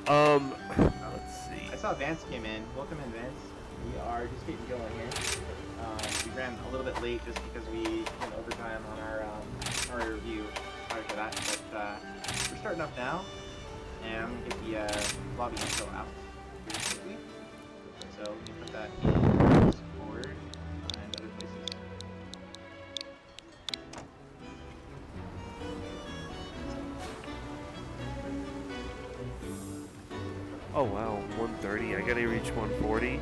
B: Let's see.
G: I saw Vance came in. Welcome in, Vance. We are just getting going here. We ran a little bit late just because we went overtime on our review prior to that, but we're starting up now, and I'm gonna get the lobby info out here quickly. So let me put that in Discord and other places.
B: Oh wow, 130. I gotta reach 140.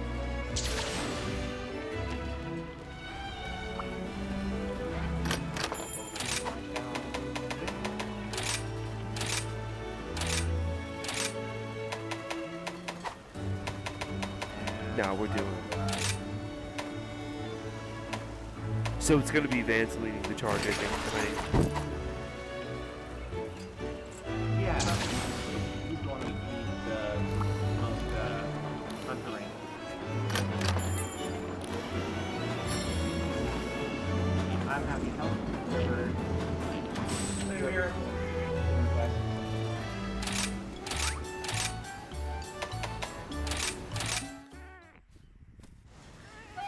B: Now we're doing. So it's gonna be Vance leading the charge again tonight.
G: Yeah, he's the one who needs the most hunter rank. I'm happy to help whoever.
C: Same here.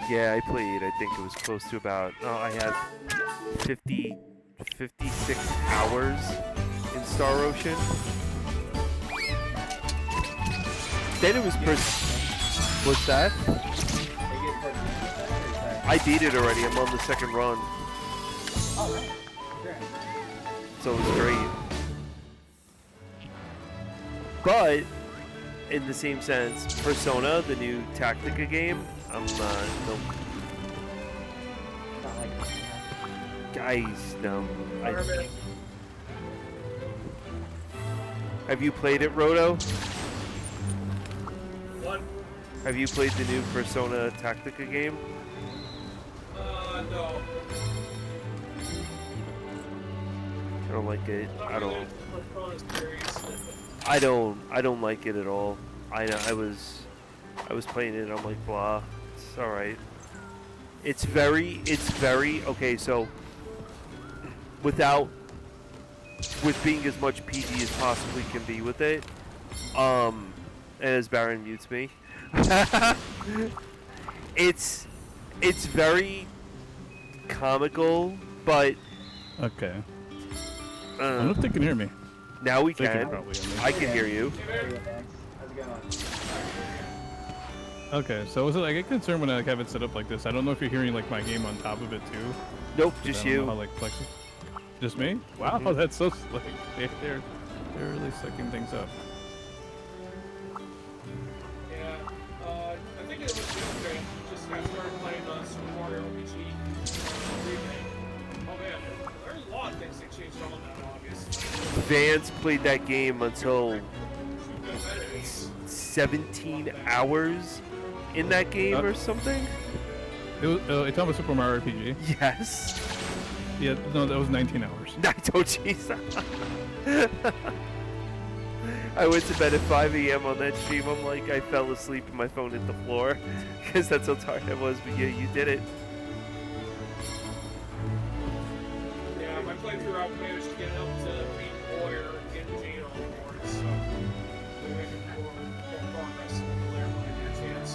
B: Yeah, I played. I think it was close to about. Oh, I had 56 hours in Star Ocean. Then it was. What's that? I beat it already. I'm on the second run. So it was great. But in the same sense, Persona, the new Tactica game, I'm no. Guys, no. Have you played it, Roto?
C: What?
B: Have you played the new Persona Tactica game?
C: No.
B: I don't like it. I don't.
C: Series.
B: I don't like it at all. I was playing it and I'm like, blah. It's all right. It's very okay. So with being as much PG as possibly can be with it, and as Baron mutes me, it's very comical, but
H: okay. I don't know if they can hear me.
B: Now we
H: They
B: can.
H: probably hear me.
B: I can hear you.
G: How's it going?
H: Okay, so I get concerned when I have it set up like this. I don't know if you're hearing like my game on top of it too.
B: Nope,
H: 'Cause
B: just
H: I don't know
B: you.
H: how, like, just me? Wow,
B: Mhm.
H: that's so slick. They're really slicking things up.
C: Yeah. I think it was yesterday. Just got started playing Super Mario RPG remake. Oh man, there's a lot of things they changed on that, obviously.
B: Vance played that game until
C: Shoot them enemies.
B: 17 hours in that game or something.
H: It was, it's on Super Mario RPG.
B: Yes.
H: Yeah, no, that was 19 hours.
B: I told you. I went to bed at 5 a.m. on that stream. I'm like, I fell asleep and my phone hit the floor because that's how tired I was. But yeah, you did it.
C: Yeah, my playthrough, I managed to get up to beat Boyer and get Gene on board, so we're making more progress there when I get a chance.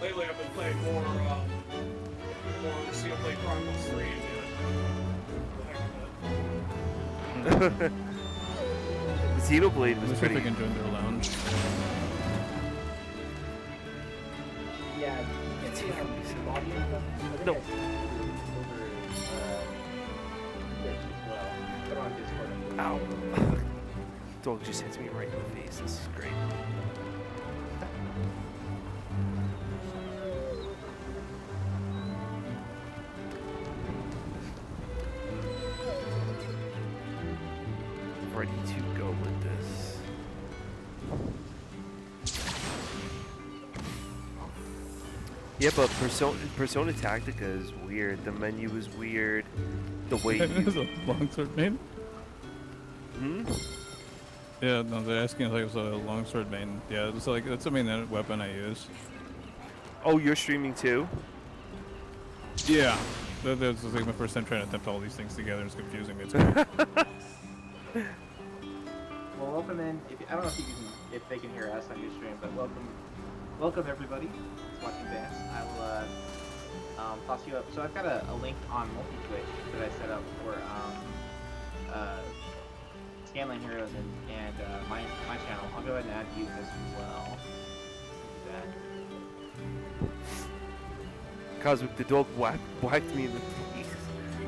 C: Lately, I've been playing more Xenoblade Chronicles 3 again.
B: Xenoblade was
H: Let's see if
B: pretty.
H: they can join their lounge.
G: Yeah, you can see how the lobby and stuff. I think
B: No.
G: I see it over Twitch as well. But on Discord.
B: Ow. Dog just hits me right in the face. This is great. Ready to go with this. Yeah, but Persona Tactica is weird. The menu is weird. The way
H: It is
B: you...
H: a longsword main. Yeah, no, they're asking if it was a longsword main. Yeah, it's like that's the main weapon I use.
B: Oh, you're streaming too?
H: Yeah, that's like my first time trying to attempt all these things together. It's confusing me. It's great.
G: Well, welcome in. I don't know if they can hear us on your stream, but welcome everybody that's watching Vance. I will toss you up. So I've got a link on multi-twitch that I set up for Scanline Heroes and my channel. I'll go ahead and add you as well. Do that.
B: Cosmic, the dog whacked me in the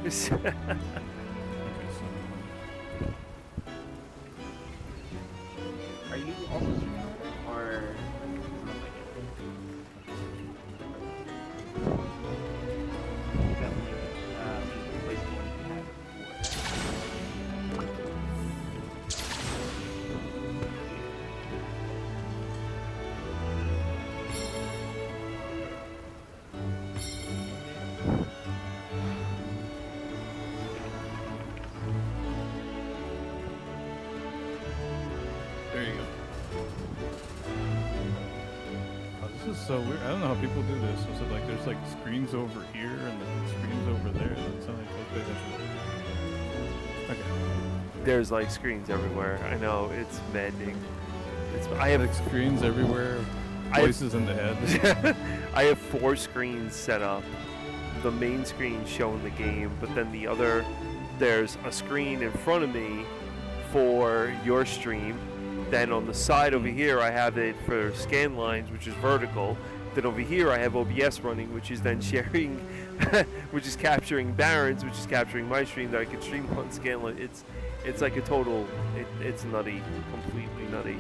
B: face.
H: Okay,
G: Are you also streaming or sounds like it? Definitely replace the one you had before.
H: there you go. Oh, this is so weird. I don't know how people do this. So like, there's like screens over here and then screens over there. That's how they pay attention. Okay.
B: There's like screens everywhere. I know, it's maddening. I have
H: like screens everywhere. Voices in the head.
B: I have 4 screens set up. The main screen showing the game, but then there's a screen in front of me for your stream. Then on the side over here, I have it for scan lines, which is vertical. Then over here, I have OBS running, which is then sharing, which is capturing Baron's, which is capturing my stream that I can stream on scan line. It's like a total, it's nutty, completely nutty.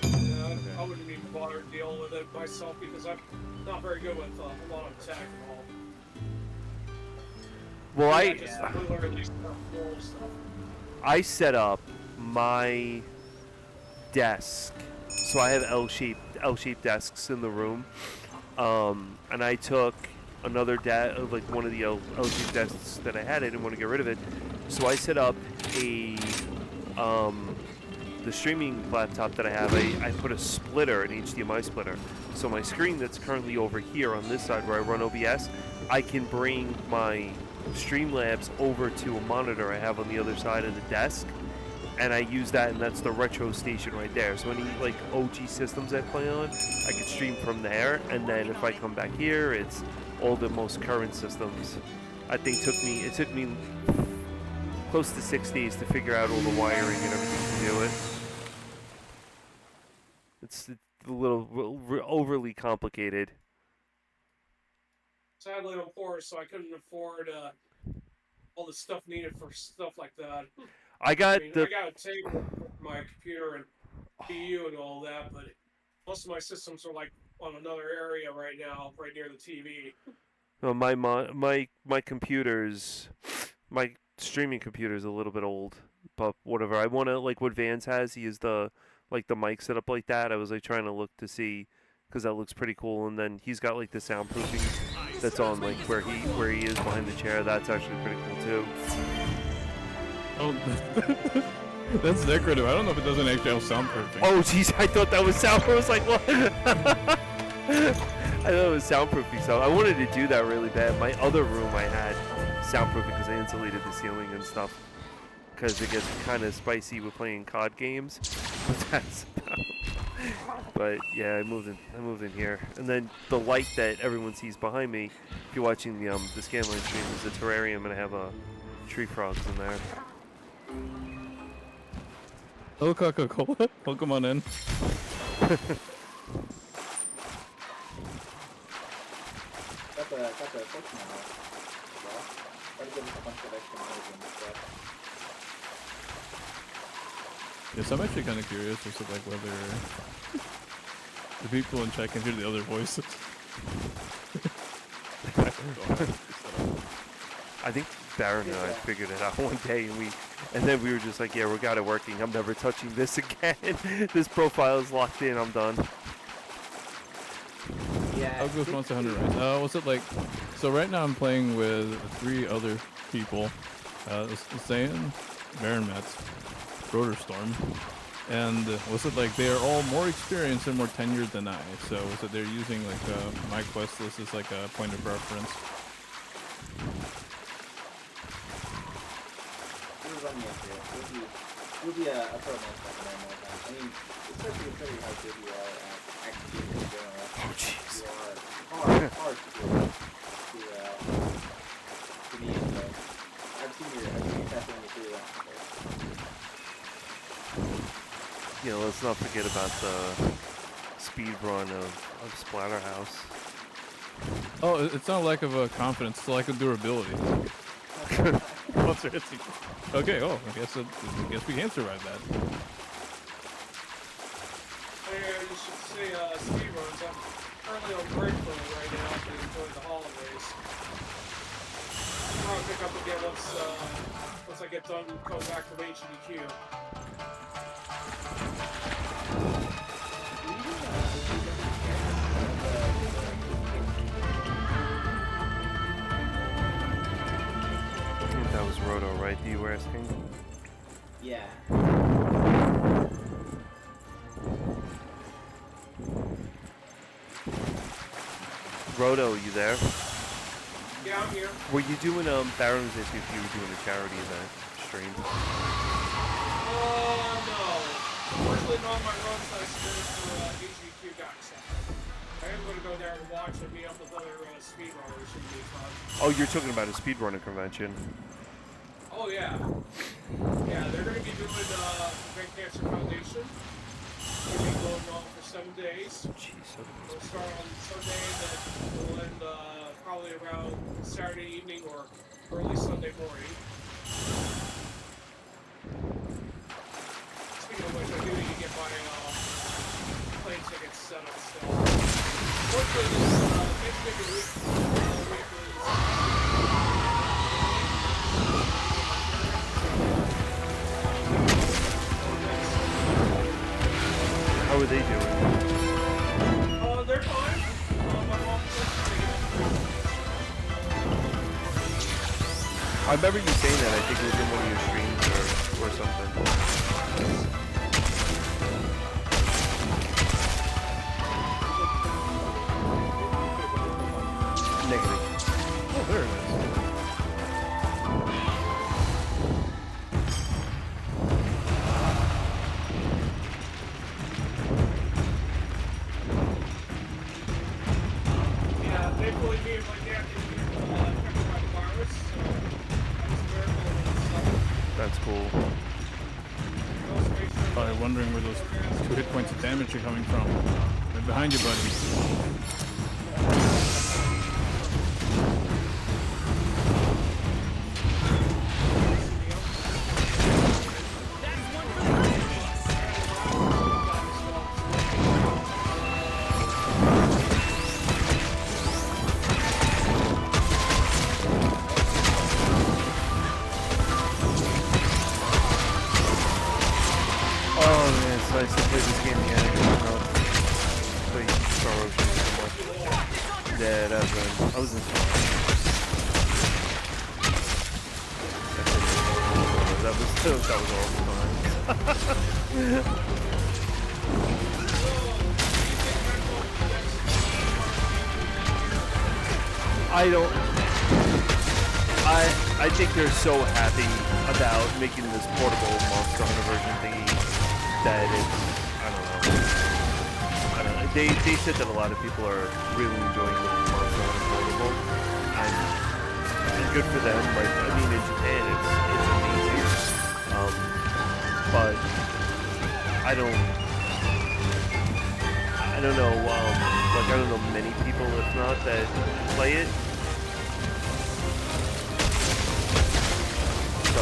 C: Yeah, I wouldn't even bother dealing with it myself because I'm not very good with a lot of tech and all.
B: Well,
C: I just literally stuff.
B: I set up my desk, so I have L-shaped desks in the room, and I took another like one of the L-shaped desks that I had. I didn't want to get rid of it, so I set up the streaming laptop that I have. I put a splitter, an HDMI splitter, so my screen that's currently over here on this side where I run OBS, I can bring my Streamlabs over to a monitor I have on the other side of the desk, and I use that, and that's the retro station right there. So any like OG systems I play on, I can stream from there, and then if I come back here, it's all the most current systems. I think it took me close to 6 days to figure out all the wiring and everything to do it. It's a little overly complicated.
C: Sadly, I'm poor, so I couldn't afford all the stuff needed for stuff like that.
B: I got
C: I got a table for my computer and PU and all that, but most of my systems are like on another area right now, right near the TV.
B: Well, my computer's, my streaming computer is a little bit old, but whatever. I want to, like what Vance has, he has the mic set up like that. I was like trying to look to see, because that looks pretty cool, and then he's got like the soundproofing that's on like where he is behind the chair. That's actually pretty cool too.
H: Oh, that's decorative. I don't know if it doesn't actually have soundproofing.
B: Oh jeez, I thought that was sound. I was like, what? I thought it was soundproofing, so I wanted to do that really bad. My other room I had soundproofing because I insulated the ceiling and stuff, because it gets kind of spicy with playing COD games. But that's but yeah, I moved in here, and then the light that everyone sees behind me, if you're watching the Scanline stream, is a terrarium, and I have tree frogs in there.
H: Hello, Coca-Cola. Welcome on in.
G: Got the search now. That'll give us a bunch of extra noise and stuff.
H: Yes, I'm actually kind of curious as to like whether the people in chat can hear the other voices.
B: I think Baron and I figured it out one day, and then we were just like, yeah, we got it working. I'm never touching this again. This profile is locked in. I'm done.
H: I'll go with Monster Hunter Rise. What's it like? So right now I'm playing with 3 other people. Saiyan, BaronMetz, Storm, and what's it like? They are all more experienced and more tenured than I. So what's it? They're using like my quest list as like a point of reference.
G: You'll be a pro man more time. I mean, especially considering how good you are at executing in general.
B: Oh, jeez.
G: You are hard to do to be in. I've seen your testimony through that.
B: You know, let's not forget about the speed run of Splatterhouse.
H: Oh, it's not a lack of confidence. It's a lack of durability. Okay. Oh, I guess we can survive that.
C: Yeah, you should see speed runs. I'm currently on break for it right now to enjoy the holidays. I'll pick up again once I get done coming back from HDQ.
B: That was Roto, right? You were asking?
G: Yeah.
B: Roto, you there?
C: Yeah, I'm here.
B: Were you doing, Baron was asking if you were doing a charity event stream?
C: No. Unfortunately, none of my runs I submitted for HDQ got accepted. I am going to go there and watch and meet up with other speedrunners. Should be fun.
B: Oh, you're talking about a speedrunner convention.
C: Oh, yeah. Yeah, they're going to be doing the Great Cancer Foundation. It's going to be going on for 7 days.
B: Jeez,
C: We'll start on Sunday and then we'll end probably around Saturday evening or early Sunday morning. Speaking of which, I do need to get my plane tickets set up still. Fortunately, this Thanksgiving week
B: How are they doing?
C: they're fine. My mom's
B: I remember you saying that. I think it was in one of your streams or something. Negative.
H: Oh, there it is.
C: thankfully, me and my dad didn't get affected by the virus, so that was a miracle in itself.
B: That's cool.
H: Probably wondering where those 2 hit points of damage are coming from. Right behind you, buddy.
B: Nice to play this game again. Play Star Ocean so much. Yeah, that's right. I was in that was all fun. I think they're so happy about making this portable Monster Hunter version thingy that it's, I don't know. They said that a lot of people are really enjoying the Monster Hunter portable, and good for them. Like, I mean, in Japan, it's amazing. But I don't know. Like, I don't know many people, if not, that play it. So.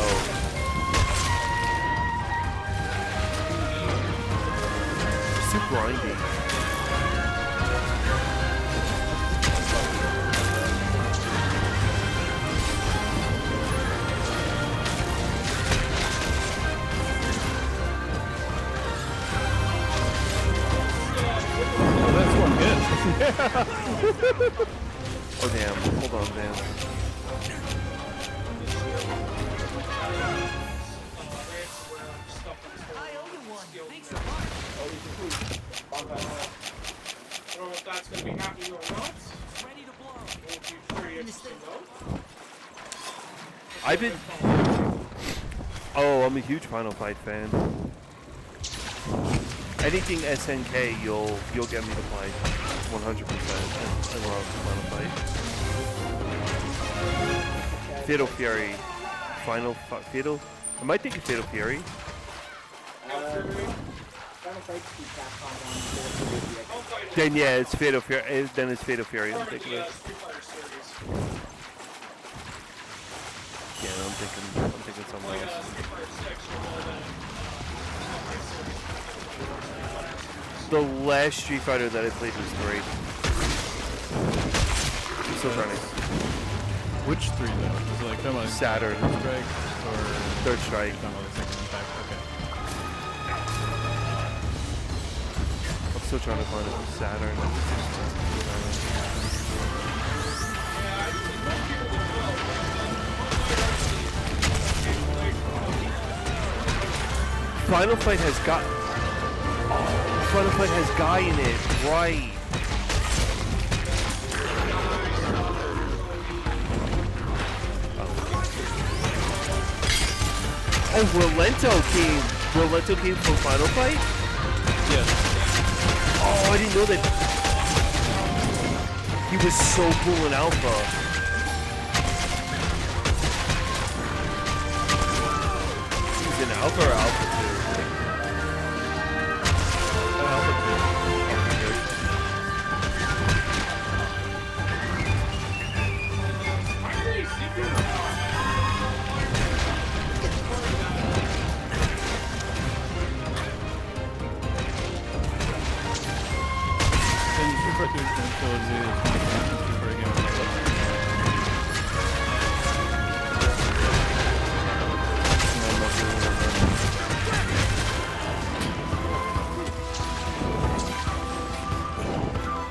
B: Too grindy.
H: Oh, that's one hit.
B: Oh damn! Hold on, Vance.
C: I don't know if that's going to be happening or not. Ready to blow. It would be pretty interesting though.
B: I've been. Oh, I'm a huge Final Fight fan. Anything SNK, you'll get me to play, 100%. I love Final Fight. Fatal Fury, Fatal. Am I thinking Fatal Fury? Then yeah, it's Fatal Fury. Then it's Fatal Fury. I'm thinking of. Yeah, I'm thinking something else. The last Street Fighter that I played was 3. I'm still trying to.
H: Which 3 though? Is it like come on
B: Saturn.
H: Third Strike or
B: Third Strike.
H: Come on, the Second Impact. Okay.
B: I'm still trying to find it for Saturn. Final Fight has got. Final Fight has Guy in it, right? Oh, Rolento came from Final Fight?
H: Yes.
B: Oh, I didn't know that. He was so cool in Alpha. He's in Alpha or Alpha 2? Alpha 2.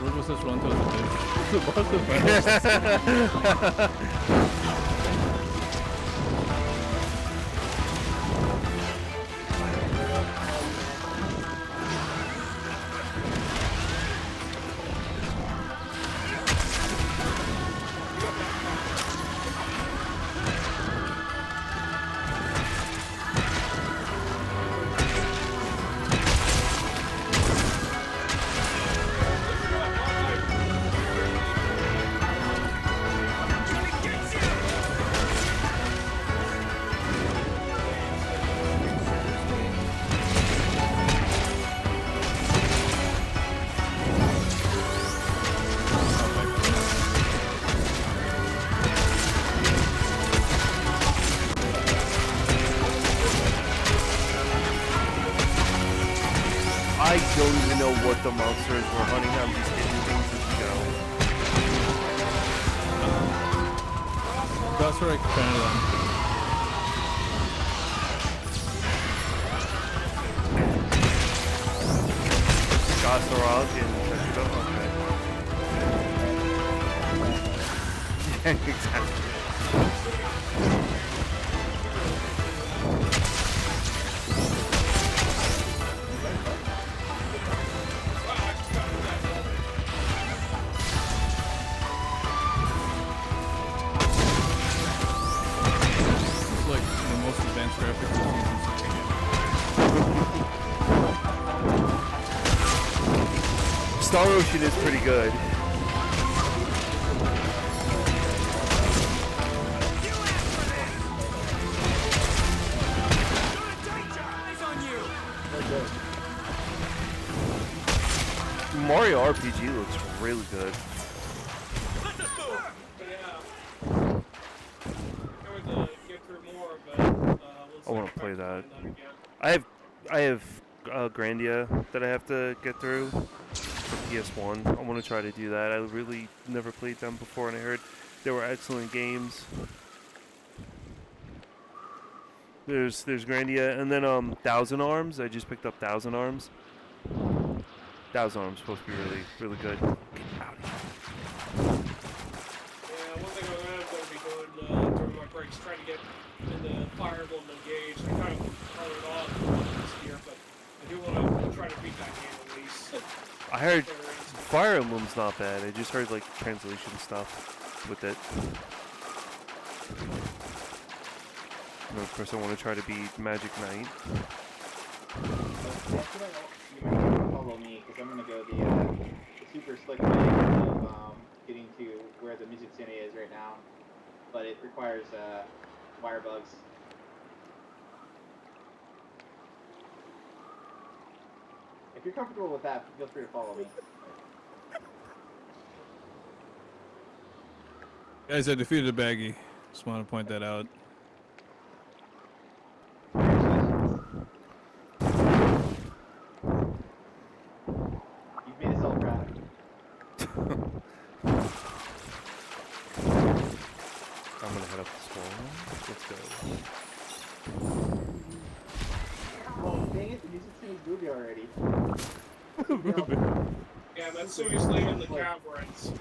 H: What was this run to the
B: I don't even know what the monsters were hunting. I'm just hitting things as we go.
H: That's where I kind of
B: Gosarog and Tetrado. Okay. Exactly.
H: it's like the most advanced graphics you can see.
B: Star Ocean is pretty good. Mario RPG looks really good. I want to play that. I have Grandia that I have to get through for PS1. I want to try to do that. I really never played them before, and I heard they were excellent games. There's Grandia, and then Thousand Arms. I just picked up Thousand Arms. That was on. I'm supposed to be really good.
C: Yeah, one thing I'm going to be doing during my breaks, trying to get into Fire Emblem Engage. I kind of colored off this year, but I do want to try to beat that game at least.
B: I heard Fire Emblem's not bad. I just heard like translation stuff with it. And of course, I want to try to beat Magic Knight.
G: You might want to follow me because I'm gonna go the super slick way of getting to where the music center is right now, but it requires wire bugs. If you're comfortable with that, feel free to follow me.
H: Guys, I defeated a baggie. Just want to point that out.
G: You've made us all proud.
B: I'm gonna head up this wall. Let's go.
G: Oh, dang it, the music center's movie already.
C: Yeah, Matsui's leaving the caverns.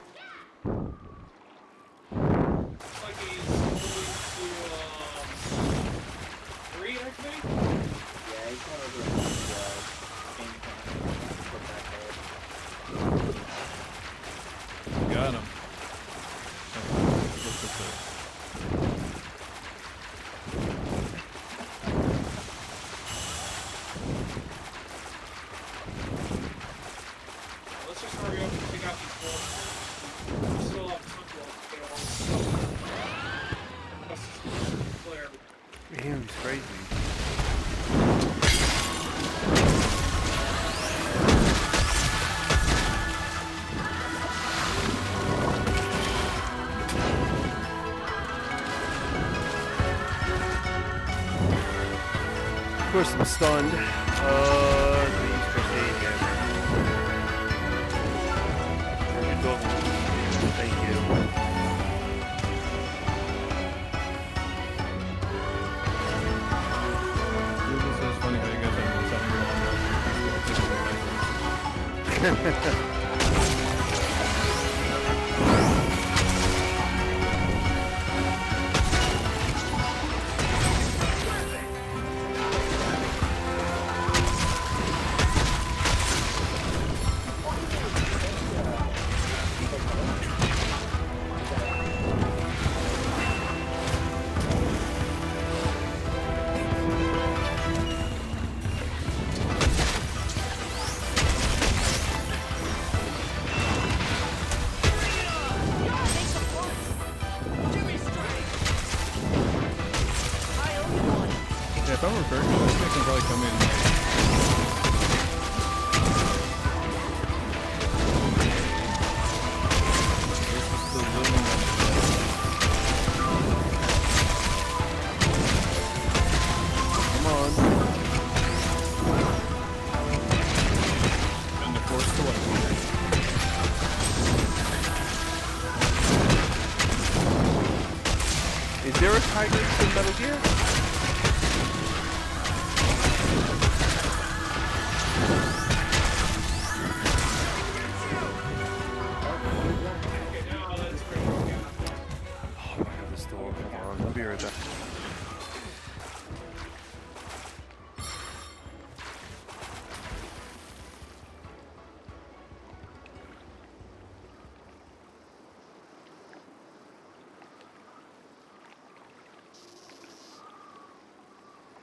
C: Looks like he's moving to, Reed, I think?
G: Yeah, he's going over to the game put back there.
H: Got him. Look at this.
C: Let's just hurry up and take out these walls. We still have tons of walls to get all this stuff. Clear.
B: Damn, he's crazy. Of course, I'm stunned. Use first aid again. Good dog. Thank you.
H: This is funny how you guys are sounding wrong. Yeah, if I'm referring to this, I can probably come in. This is the living
B: Come on.
H: and the force to life.
B: Is there a tiger in Metal Gear?
C: Okay, now let's bring it down.
B: Oh my god, this door. Come on, I'll be right back.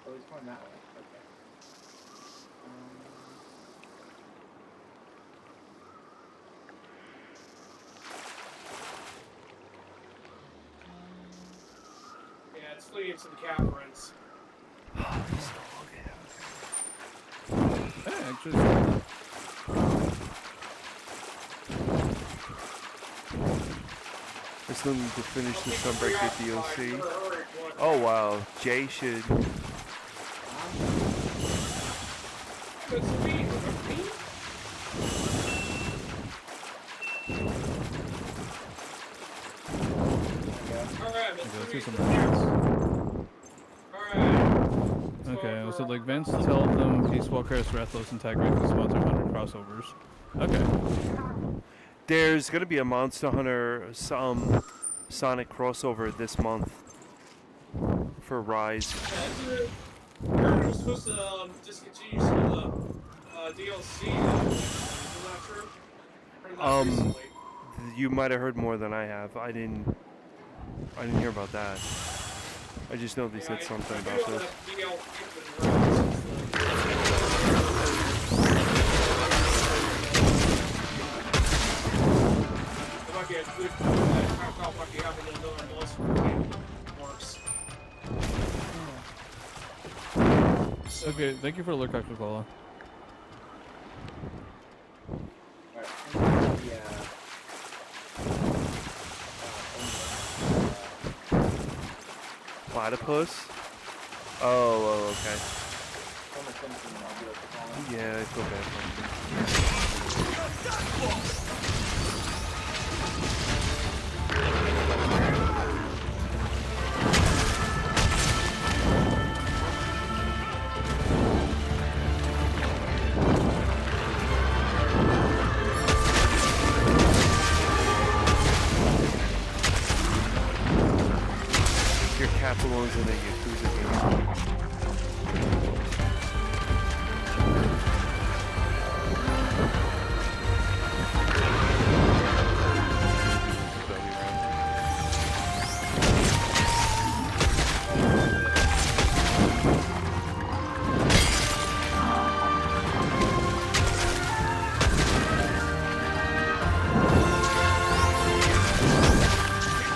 G: Oh, he's going that way. Okay.
C: Yeah, it's leading to the caverns.
B: Oh, this dog.
H: Yeah, actually,
B: I still need to finish the Sunbreaker DLC.
C: Hurry, hurry, come on.
B: Oh wow, Jay should.
C: Good speed, remember me? Alright,
H: let's do some
C: Alright.
H: okay, so like Vince tell them Peace Walker has Rathalos and Tag Rank to sponsor 100 crossovers. Okay.
B: There's gonna be a Monster Hunter Sonic crossover this month for Rise.
C: Aaron was supposed to discontinue some of the DLC. Is that true? Heard that recently.
B: You might have heard more than I have. I didn't hear about that. I just know they said something about this.
C: It might be a good Capcom might be having another monster game works.
H: Okay, thank you for the look, Coca-Cola.
B: Platypus? Oh, okay. Yeah, I feel bad for Your cat belongs in a Yakuza game.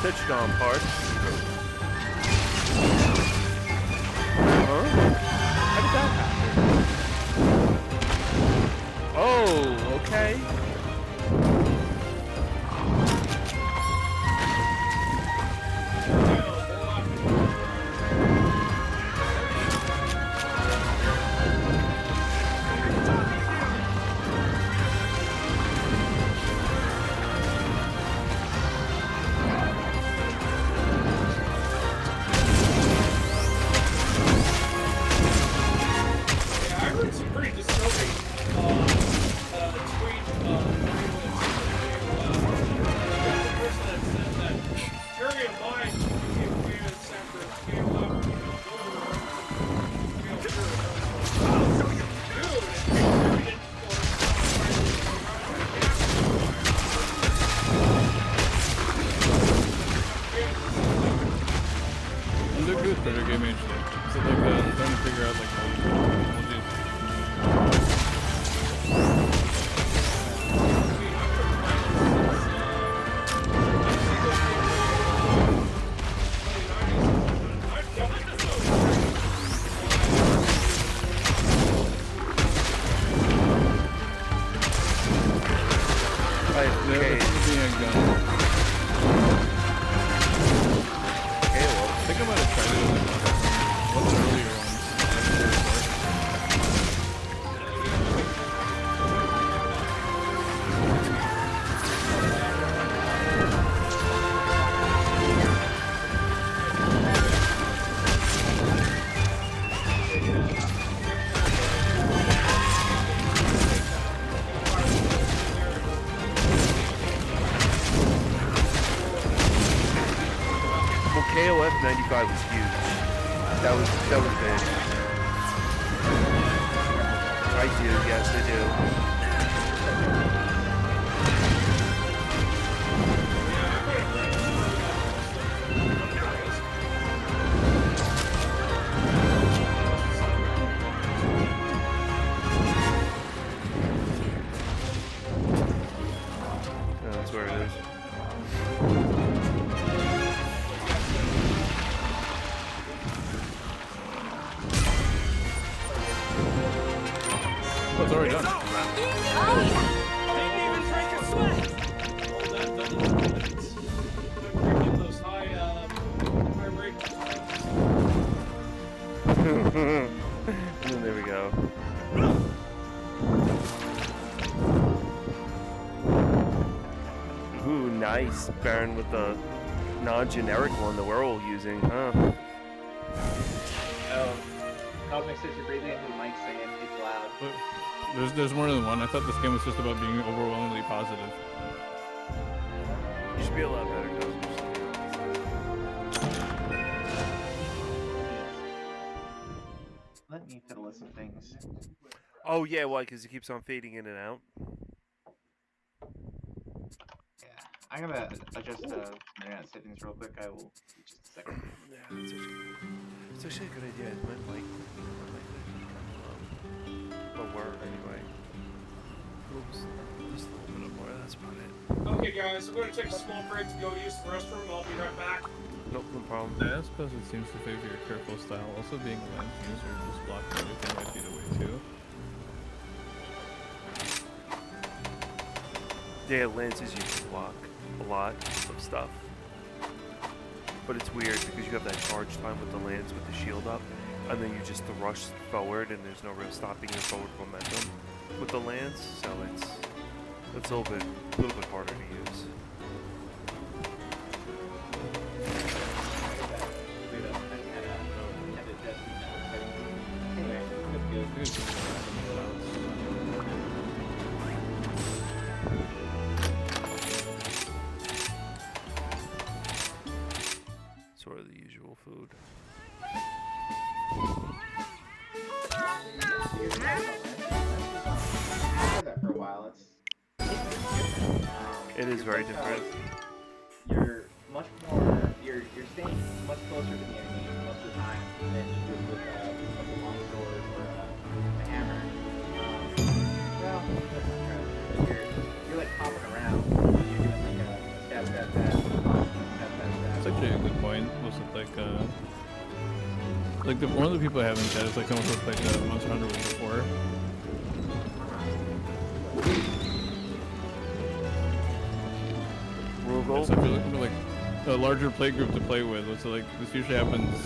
B: Touchdown parts. Huh? How did that happen? Oh, okay.
C: I heard some pretty disturbing tweet the person that said that Jerry and mine became famous after KOF,
H: Is it good for the game actually? Is it like trying to figure out like how you
B: Okay.
H: being a gun.
B: Okay, well.
H: I think I might have tried it in like one of the earlier
B: Well, KOF 95 was huge. That was big. I do, yes, I do. Oh, that's where it is.
H: Oh, it's already done.
C: those high rate.
B: And there we go. Ooh, nice. Baron with the non-generic one that we're all using, huh?
G: Oh, Cosmic says you're breathing into the mic saying it's loud.
H: There's more than one. I thought this game was just about being overwhelmingly positive.
B: You should be a lot better, Cosmos.
G: Let me fiddle with some things.
B: Oh yeah, why? Because it keeps on fading in and out.
G: Yeah, I'm gonna adjust the internet settings real quick. I will be just a second.
B: Yeah, it's actually a good idea. It might like but word anyway. Oops, just a little bit more. That's about it.
C: Okay, guys, I'm going to take a small break to go use the restroom. I'll be right back.
B: Nope, no problem.
H: I suppose it seems to favor your careful style. Also, being a lens user, just blocking everything might be the way too.
B: Yeah, lenses you can block a lot of stuff. But it's weird because you have that charge time with the lens with the shield up, and then you just rush forward and there's no real stopping your forward momentum with the lens, so it's a little bit harder to use. Sort of the usual food.
G: That for a while.
B: It is very different.
G: You're much more. You're staying much closer to the enemy most of the time than you would with a long sword or a hammer. You're like hopping around. You're doing like a stab.
H: That's actually a good point. Was it like one of the people I have in chat is like someone who played Monster Hunter before.
B: Rugal?
H: So if you're looking for like a larger play group to play with, so like this usually happens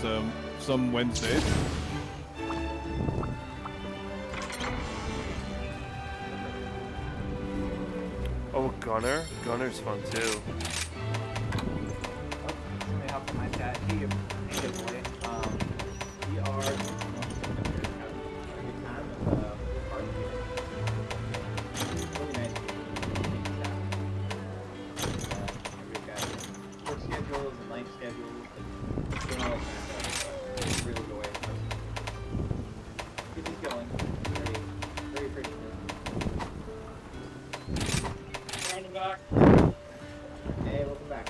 H: some Wednesdays.
B: Oh, Gunner? Gunner's fun too.
G: Somebody hopped in my chat. Hey, boy. We are having a good time with party here. Really nice. We've got work schedules and life schedules and doing all that kind of stuff. Really good way. Keep this going. Very appreciative.
C: Round back.
G: Hey, welcome back.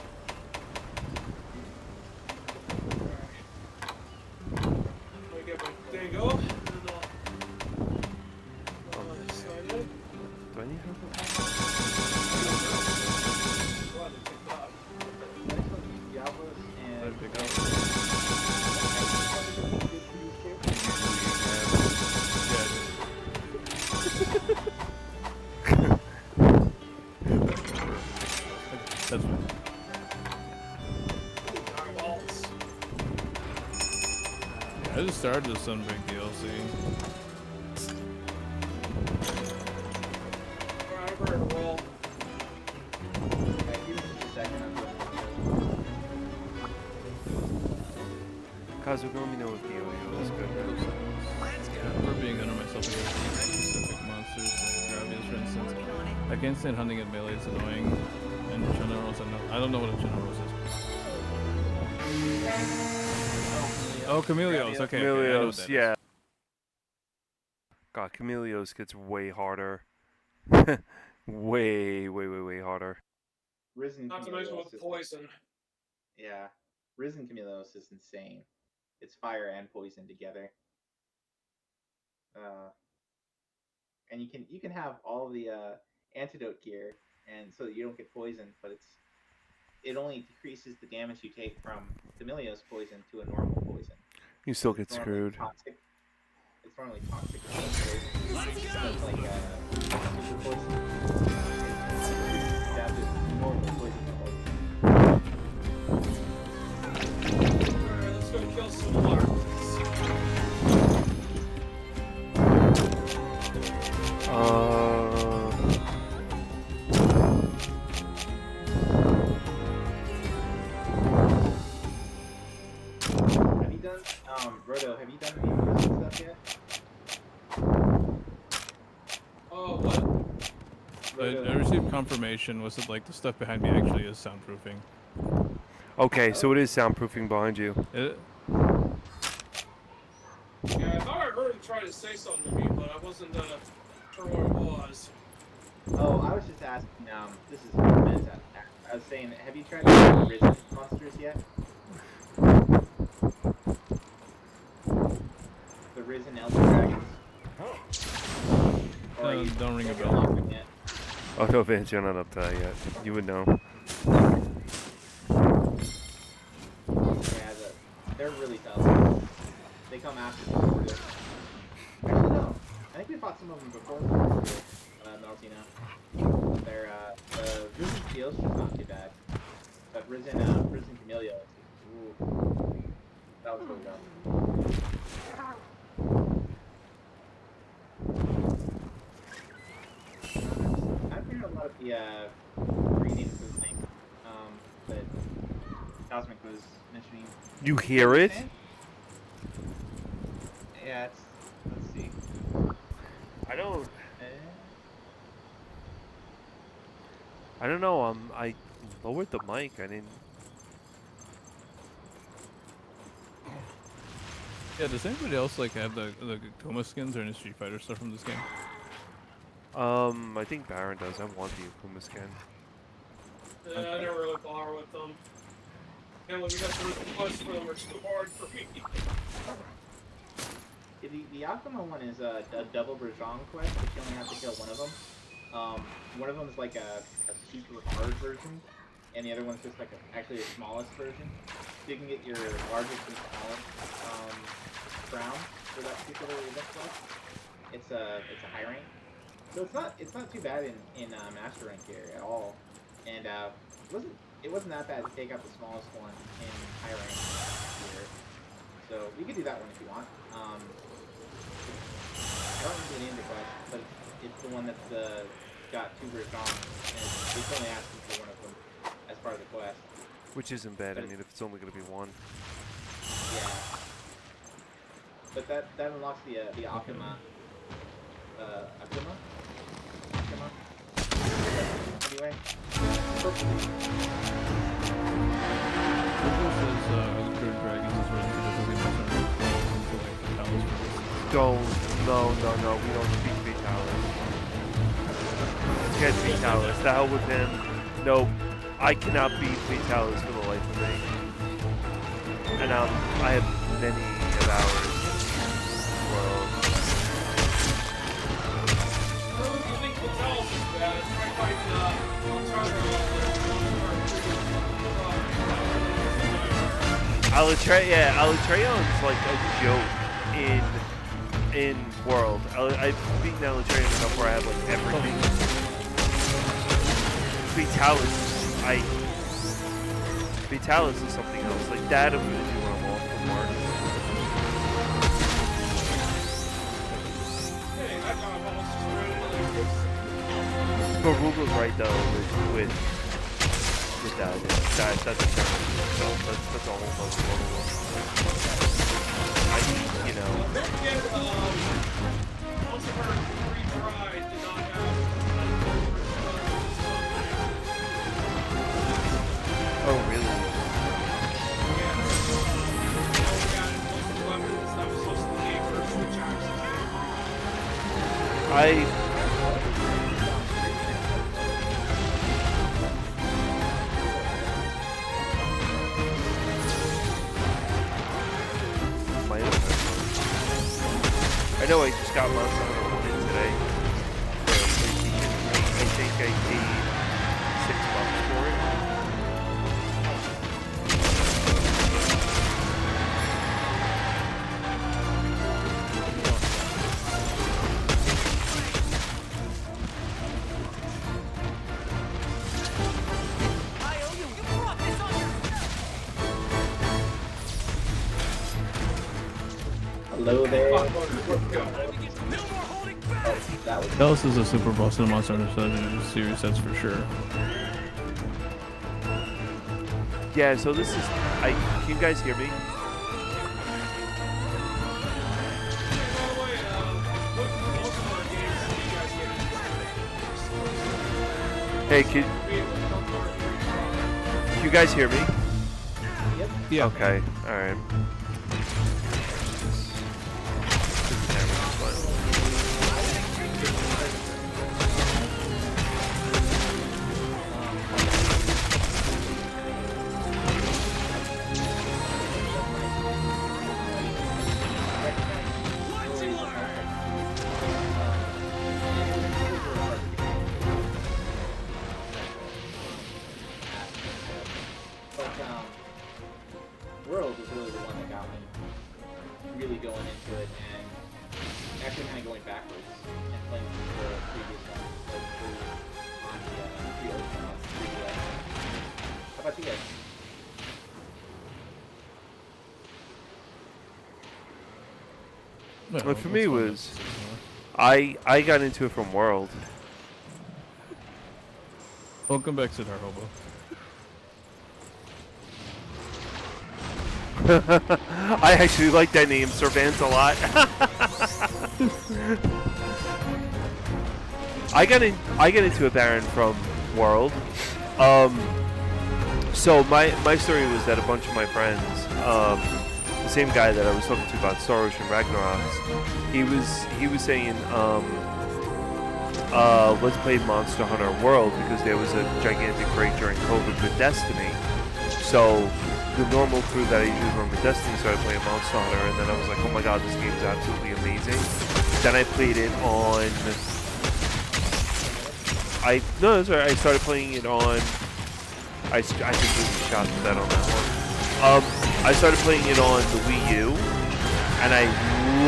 C: Let me get my thing up. And sign in.
B: Do I need help with that?
C: Glad to take that.
G: Next one is Diablos and
H: I'd pick up. That's fine.
C: Eyeballs.
H: I just started the Sunbreak DLC.
C: Alright, we're ready to roll.
G: give me just a second. I'm going
B: Kazu, let me know if the audio is good.
H: For being under myself against specific monsters like Gravius, for instance. I can't stand hunting at melee, it's annoying. And Generals, I don't know what a Generals is. Oh, Chameleos, okay. Okay, I know what
B: Chameleos,
H: that is.
B: yeah. God, Chameleos gets way harder. way harder.
G: Risen
C: Not to mention with the
G: Chameleos.
C: poison.
G: Yeah, Risen Chameleos is insane. It's fire and poison together. And you can have all the antidote gear, and so that you don't get poisoned, but it only decreases the damage you take from Chameleos poison to a normal poison.
B: You still get
G: It's normally
B: screwed.
G: Toxic. It's normally toxic. So it's like super poison. Stab it more than poison than poison.
C: Alright, let's go kill some larks.
G: Have you done, Roto, have you done any of this stuff yet?
C: Oh, what?
H: I received confirmation. Was it like the stuff behind me actually is soundproofing?
B: Okay, so it is soundproofing behind you.
C: Yeah, I thought I heard him try to say something to me, but I wasn't sure what it was.
G: Oh, I was just asking. This is BaronMetz. I was saying, have you tried the Risen monsters yet? The Risen Elder Dragons? Or are you
H: Don't ring a
G: still
H: bell.
G: unlocked them yet?
B: Oh no, Vince, you're not up to that yet. You would know.
G: Yeah, they're really tough. They come after the Cordial. Actually, no. I think we fought some of them before the Cordial, Meltina. They're, the Risen Steel's just not too bad. But Risen Camellia, ooh, that was really rough. I've heard a lot of the, readings of the thing, that Cosmic was mentioning.
B: You hear it?
G: Yeah, it's, let's see.
B: I don't know. I lowered the mic. I didn't.
H: Yeah, does anybody else like have the Kuma skins or any Street Fighter stuff from this game?
B: I think Baron does. I want the Akuma skin.
C: I never really bother with them. And when we got the requests for them, were too hard for me.
G: The Akuma one is a double Brajong quest, but you only have to kill one of them. One of them is like a super hard version, and the other one's just like actually the smallest version. So you can get your largest and smallest crown for that particular event quest. It's a high rank, so it's not too bad in master rank here at all, and it wasn't that bad to take out the smallest one in high rank here. So we could do that one if you want. I don't remember the name of the quest, but it's the one that's got two Brajong, and it's only asking for one of them as part of the quest.
B: Which isn't bad. I mean, if it's only going to be one.
G: Yeah. But that unlocks the Akuma. Akuma? Anyway.
B: No, we don't speak Vitalis. Get Vitalis. The hell with him. Nope. I cannot beat Vitalis for the life of me. And I have many of hours. Well,
C: I don't think Vitalis is bad. Try fighting
B: Alitreon's like a joke in World. I've beaten Alitreon enough where I have like everything. Vitalis is something else. Like that I'm gonna do when I'm off from work. But Rugel's right though with that. That's a terrible. So that's a whole other level. I mean, you know. Oh, really? I know I just got Monster Hunter today. I think I paid $6 for it.
G: Hello there.
H: Dallas is a super boss in the Monster Hunter series, that's for sure.
B: Yeah, so this is. Can you guys hear me? Hey, can you guys hear me?
H: Yeah.
B: Okay. All right.
G: World was really the one that got me really going into it, and actually kind of going backwards and playing the previous one, like on the pre-ocean on the 3DS. How about you guys?
H: No,
B: Well, for
H: it's
B: me
H: fun to-
B: was I got into it from World.
H: Welcome back, Siddhar Hobo.
B: I actually like that name, Servant, a lot. I got into a Baron from World. So my story was that a bunch of my friends, the same guy that I was talking to about Star Ocean Ragnaroks, he was saying, let's play Monster Hunter World because there was a gigantic break during COVID with Destiny. So the normal crew that I usually run with Destiny started playing Monster Hunter, and then I was like, oh my god, this game's absolutely amazing. Then I played it on... I started playing it on... I completely shot the bed on that one. I started playing it on the Wii U, and I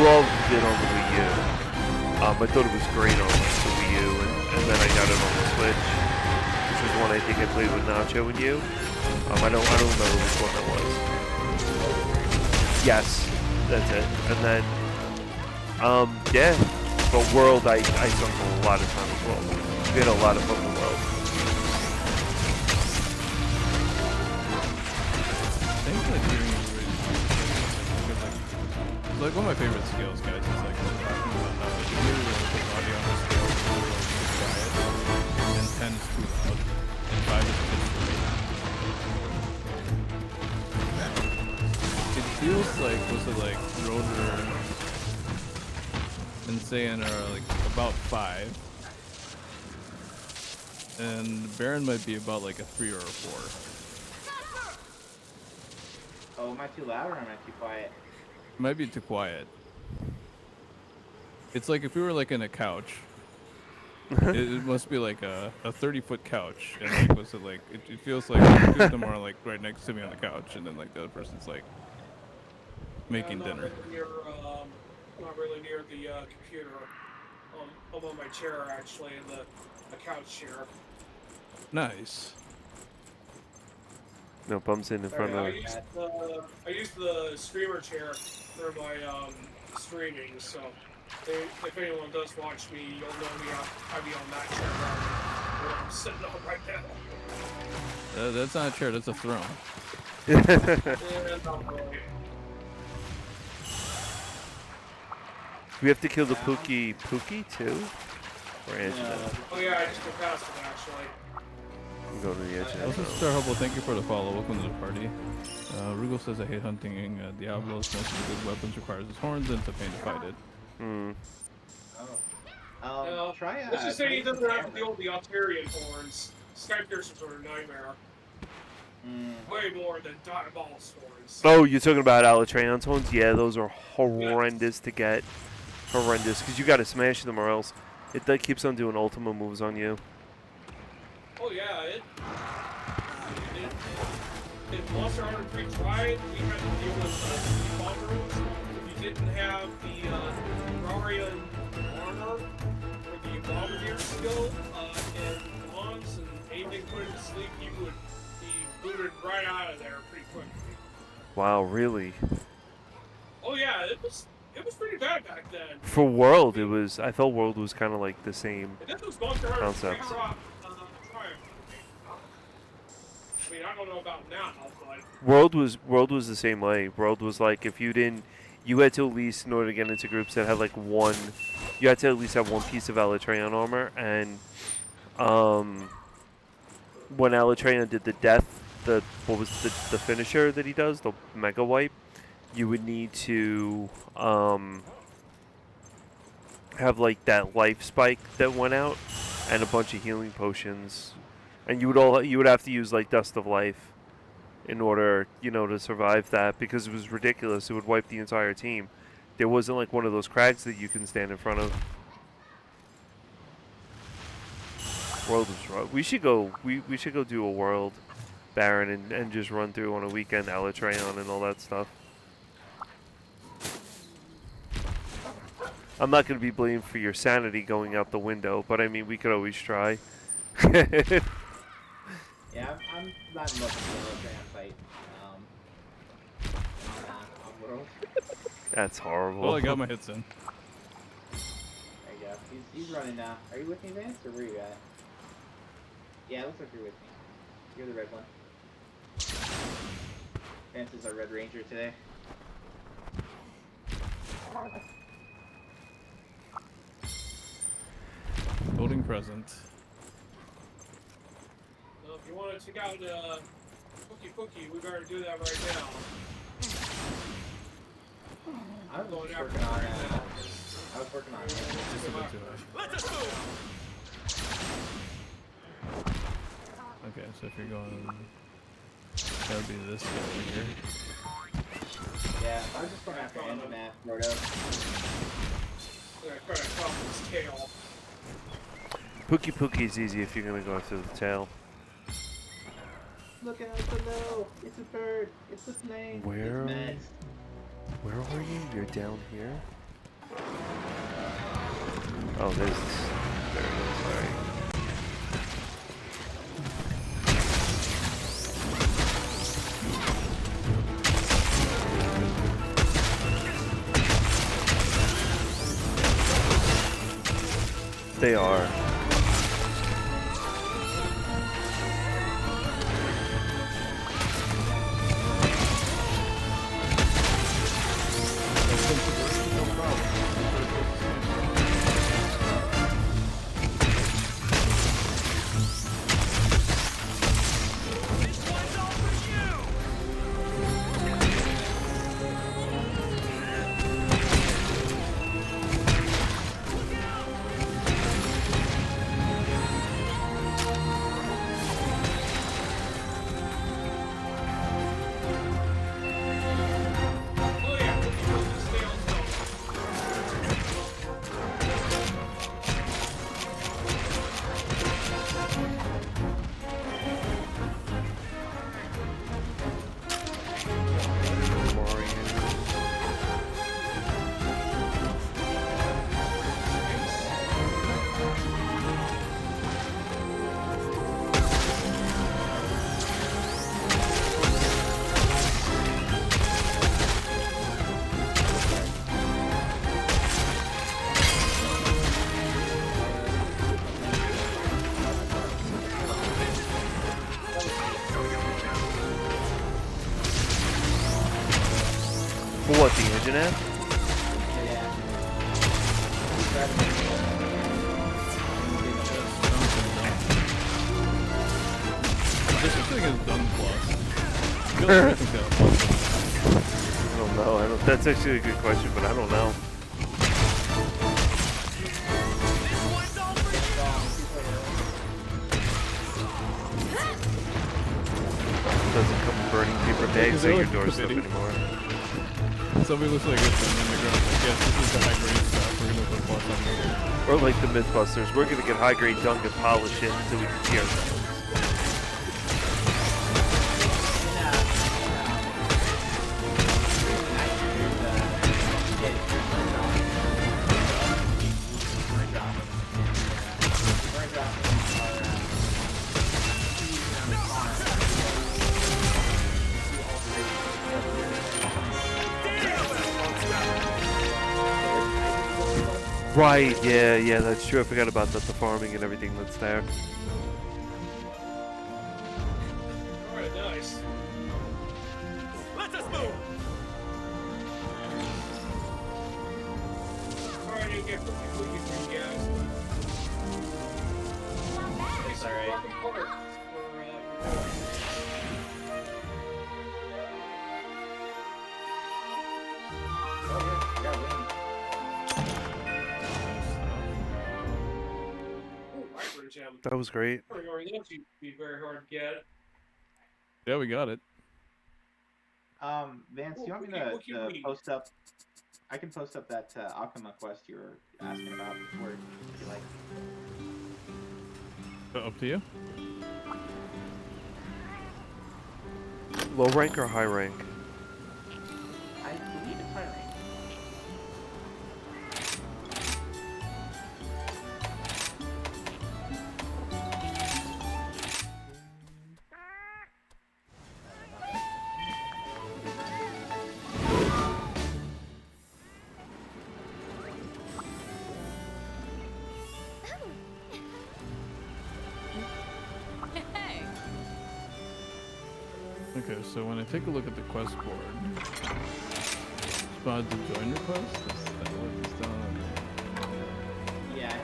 B: loved it on the Wii U. I thought it was great on the Wii U, and then I got it on the Switch, which was one I think I played with Nacho and you. I don't remember which one that was. Yes, that's it. And then, yeah, but World, I spent a lot of time with World. We had a lot of fun with World.
H: Thanks for hearing you because like one of my favorite skills, guys, is like talking about how like, you really put audio on the scale is really quiet, and 10 is too loud, and 5 is just great. It feels like, was it like Rotor and Saiyan are like about 5, and Baron might be about like a 3 or a 4.
G: Oh, am I too loud or am I too quiet?
H: It might be too quiet. It's like if we were like in a couch. It must be like a 30-foot couch, and like was it like it feels like two of them are like right next to me on the couch, and then like the other person's like making dinner.
C: Not really near the computer. I'm on my chair actually, in the couch chair.
H: Nice.
B: No, bumps in front of...
C: I use the streamer chair for my streaming, so if anyone does watch me, you'll know me. I'll be on that chair where I'm sitting on right now.
H: That's not a chair. That's a throne.
C: Yeah, not really.
B: We have to kill the Pookie too? Or Angela?
C: Oh yeah, I just went past it actually.
B: I'm going to the edge
H: Also,
B: now.
H: Star Hobo, thank you for the follow. Welcome to the party. Rugal says I hate hunting Diablos. Most of the good weapons requires his horns, and it's a pain to fight it.
B: Hmm.
G: Try
C: let's just say he doesn't have to deal with the Altarian horns. Sky piercers are a nightmare. Way more than Diabol's horns.
B: Oh, you're talking about Alatreon's horns? Yeah, those are horrendous to get. Horrendous, because you got to smash them or else it like, keeps on doing Ultima moves on you.
C: Oh yeah, in Monster Hunter 3 Triad, we had to deal with the bombers. If you didn't have the Rarian armor, or the bombardier skill, and bombs and anything put him to sleep, you would be booted right out of there pretty quickly.
B: Wow, really?
C: Oh yeah, it was pretty bad back then.
B: For World, it was... I felt World was kind of like the same
C: And this was Monster Hunter
B: concept.
C: 3 Triad. I mean, I don't know about now, but...
B: World was the same way. World was like, if you didn't... You had to at least, in order to get into groups that had like one... You had to at least have one piece of Alatreon armor, and... when Elytraeon did the death, what was the finisher that he does, the Mega Wipe, you would need to have like that life spike that went out and a bunch of healing potions, and you would have to use like Dust of Life in order, you know, to survive that, because it was ridiculous. It would wipe the entire team. There wasn't like one of those crags that you can stand in front of. World is rough. We should go. We should go do a world, Baron, and just run through on a weekend Elytraeon and all that stuff. I'm not going to be blamed for your sanity going out the window, but I mean, we could always try.
G: Yeah, I'm not looking for a fight. On World.
B: That's horrible.
H: Well, I got my hits in.
G: There you go. He's running now. Are you with me, Vance, or where you at? Yeah, it looks like you're with me. You're the red one. Vance is our Red Ranger today.
H: Holding present.
C: So if you want to check out Pookie, we better do that right now.
G: I was
C: Going
G: working
C: after
G: on
C: right now.
G: I was working on it.
H: Just a bit too high.
C: Let us move!
H: Okay, so if you're going, that would be this guy over here.
G: Yeah, I was just going after Enderman, Roto.
C: I'm gonna try to chop his tail.
B: Pookie is easy if you're going to go after the tail.
G: Look out below! It's a bird! It's a snake!
B: Where?
G: It's Metz.
B: Where are you? You're down here? Oh, there it is. Alright. They are.
C: Oh yeah, Pookie, stay on top.
B: For what, the engine app?
H: This thing is done plus. I feel like I think that's plus.
B: I don't know. That's actually a good question, but I don't know. Doesn't come burning paper bags at your doorstep anymore.
H: Somebody looks like it's in the ground. Like, yes, this is the high grade stuff. We're gonna put plus on it.
B: Or like the Mythbusters, we're gonna get high grade dunk and polish it until we can see ourselves. Right, yeah, that's true. I forgot about that, the farming and everything that's there.
C: Alright, nice. Let us move! Sorry I didn't get Pookie for you guys.
G: It's alright.
C: For gem.
B: That was great.
C: Or that would be very hard to get.
H: Yeah, we got it.
G: Vance, do you want me to post up? I can post up that Alchema quest you were asking about before, if you like.
H: Up to you.
B: Low rank or high rank?
G: I believe it's high rank.
H: Okay, so when I take a look at the quest board, respond to join request. Is that what it's done?
G: Yeah.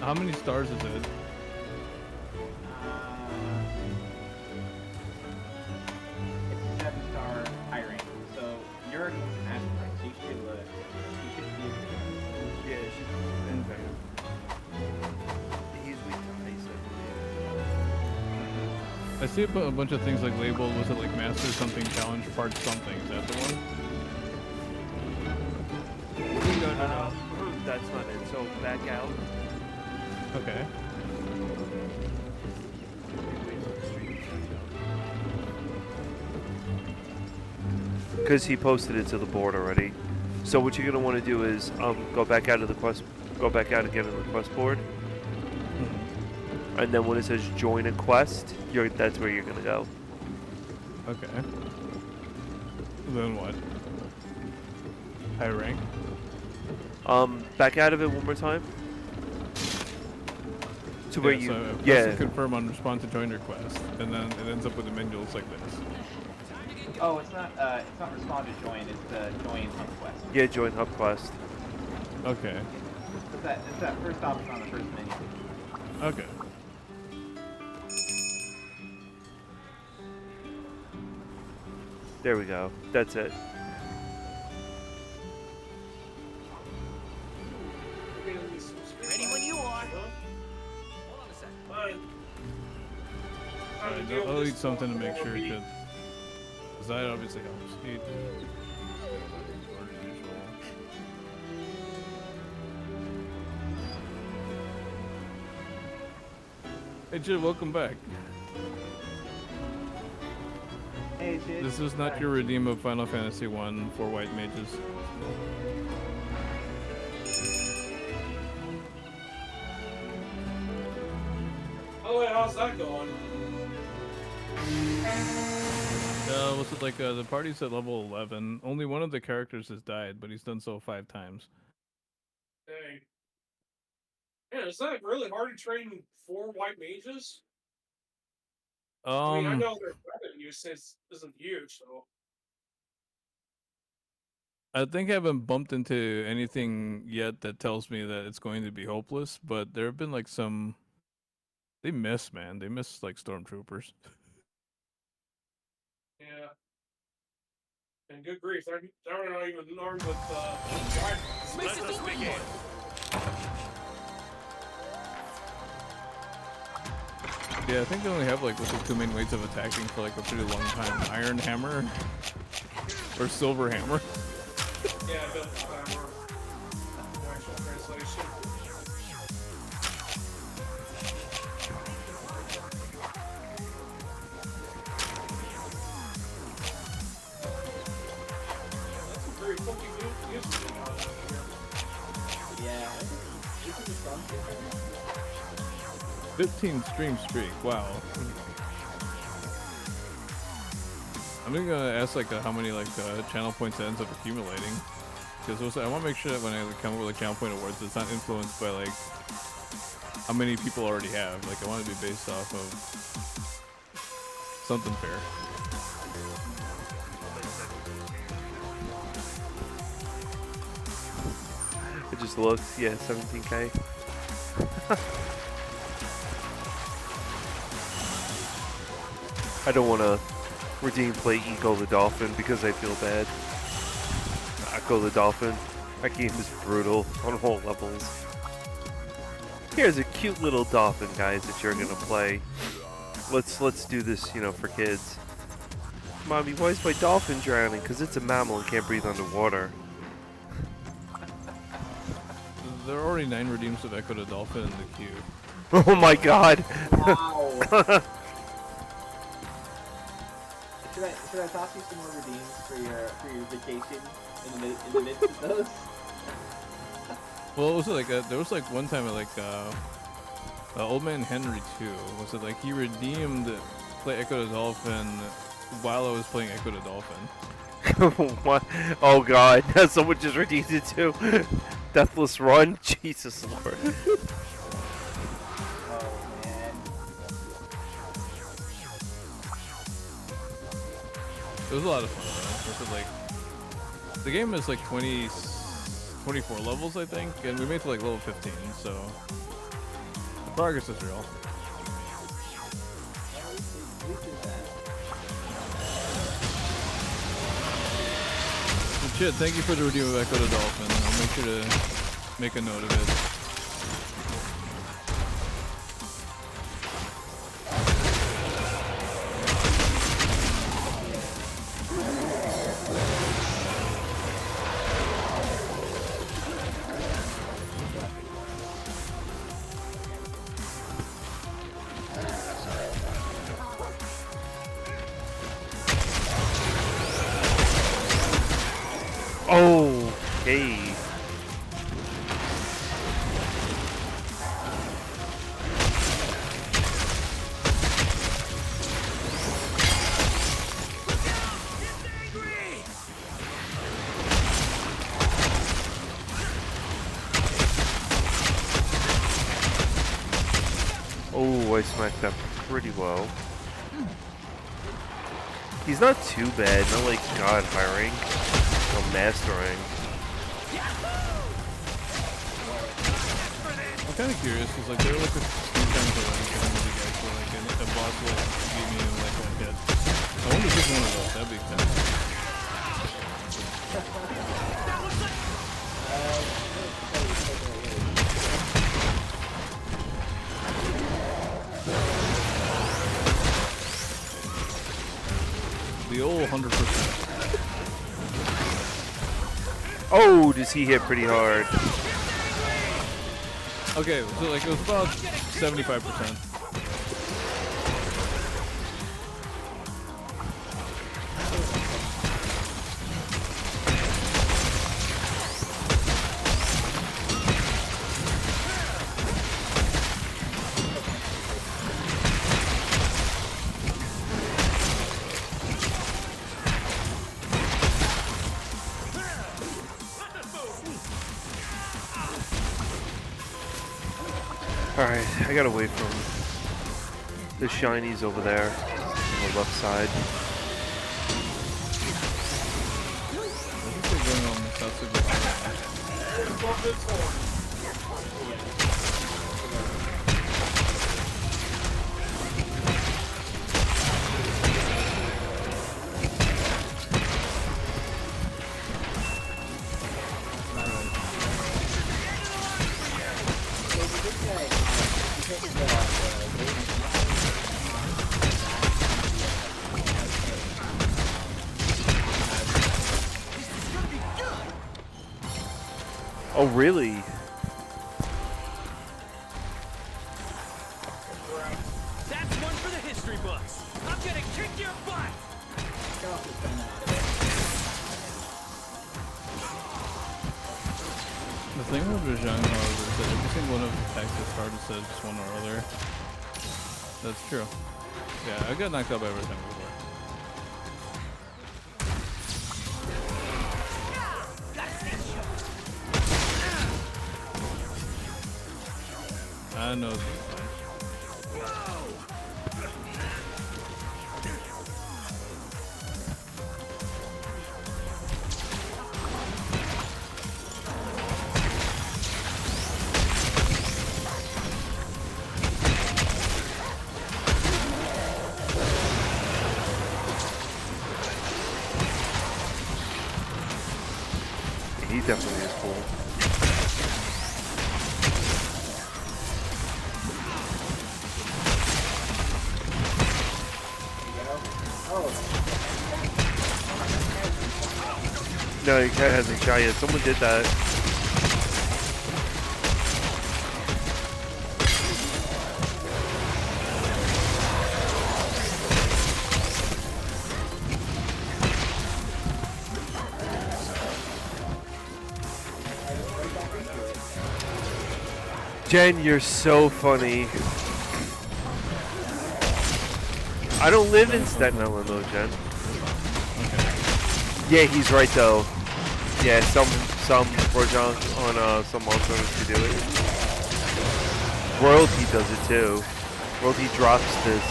H: How many stars is it?
G: It's 7-star high rank, so you're already in Master rank, so you should be able to.
B: Yeah, it should be better. He's weak to ice,
H: I see a bunch of things like labeled, was it like Master something, Challenge Part something, is that the one?
B: No. That's not it. So back out.
H: Okay.
B: Because he posted it to the board already. So what you're gonna want to do is go back out of the quest, go back out again on the quest board, and then when it says join a quest, that's where you're gonna go.
H: Okay. Then what? High rank?
B: Back out of it one more time. To where you,
H: so I press to confirm on respond to join request, and then it ends up with a menu looks like this.
G: Oh, it's not respond to join, it's join hub quest.
B: Yeah, join hub quest.
H: Okay.
G: It's that first option on the first menu.
H: Okay.
B: There we go. That's it.
C: Ready when you are.
H: I'll eat something to make sure, because that obviously helps. Eat. Hey Jid, welcome back.
G: Hey Jid.
H: This is not your redeem of Final Fantasy 1 for white mages.
C: Oh wait, how's that going?
H: What's it like? The party's at level 11. Only one of the characters has died, but he's done so 5 times.
C: Dang. Man, is that really hard to train 4 white mages? I mean, I know their weapon use isn't huge, so.
H: I think I haven't bumped into anything yet that tells me that it's going to be hopeless, but there have been like some. They miss, man. They miss like stormtroopers.
C: Yeah. And good grief, they're not even armed with rifles.
I: Let us begin.
H: Yeah, I think they only have like what's the 2 main ways of attacking for like a pretty long time: iron hammer or silver hammer.
C: Yeah, I bet it's hammer. Actual translation. That's a very funky use of
G: Yeah.
H: 15 stream streak. Wow. I'm gonna ask like how many like channel points it ends up accumulating, because I want to make sure that when I come up with like channel point awards, it's not influenced by like how many people already have. Like I want to be based off of something fair.
B: It just looks, yeah, 17k. I don't want to redeem play Eco the Dolphin because I feel bad. Echo the Dolphin. That game is brutal on all levels. Here's a cute little dolphin, guys, that you're gonna play. Let's do this, you know, for kids. Mommy, why is my dolphin drowning? Because it's a mammal and can't breathe underwater.
H: There are already 9 redeems of Echo the Dolphin in the queue.
B: Oh my god!
G: Wow. Should I toss you some more redeems for your vacation in the midst of those?
H: Well, it was like there was like one time like Old Man Henry 2 was it like he redeemed play Echo the Dolphin while I was playing Echo the Dolphin.
B: What? Oh god, someone just redeemed it too. Deathless Run? Jesus Lord.
H: It was a lot of fun, though. Like, the game is like 24 levels, I think, and we made it to like level 15, so the progress is real. So, Chid, thank you for the review of Echo the Dolphin. I'll make sure to make a note of it.
B: Oh, hey. Oh, I smacked that pretty well. He's not too bad, not like God hiring. Mastering.
H: I'm kind of curious because like there were like a few times where like you guys were like a boss will give me like one hit. I wonder if it's one of those. That'd be kind of the old 100%.
B: Oh, does he hit pretty hard?
H: Okay, so like it was about 75%.
B: Alright, I gotta wait from the shinies over there on the left side. Oh, really?
I: That's one for the history books. I'm gonna kick your butt.
H: The thing with Rajang, however, is that every single one of the attacks is hard to set just one or other. That's true. Yeah, I got knocked out by Rajang before. I know.
B: He definitely is cool. No, your cat hasn't shot yet. Someone did that. Jen, you're so funny. I don't live in Staten Island though, Jen. Yeah, he's right though. Yeah, some Rojang on some monsters to do it. Royalty does it too. Royalty drops this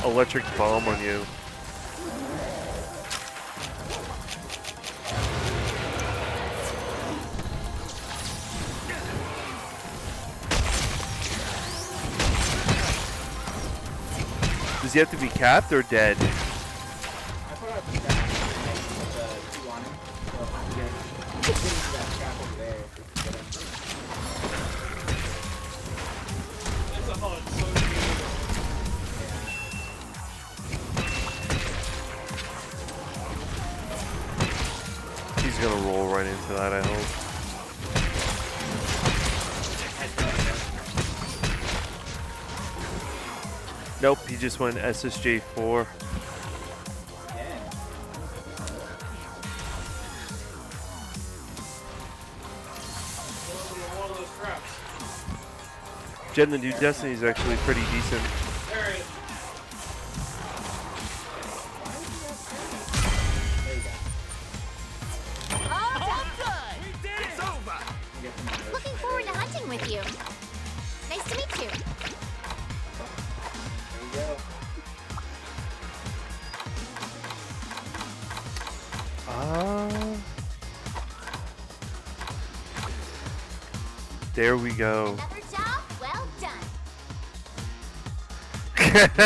B: electric bomb on you. Does he have to be capped or dead? He's gonna roll right into that, I hope. Nope, he just went SSJ4. Jen, the new Destiny is actually pretty decent.
J: Looking forward to hunting with you. Nice to meet you.
B: There we go.
J: Another job well done.
H: One of the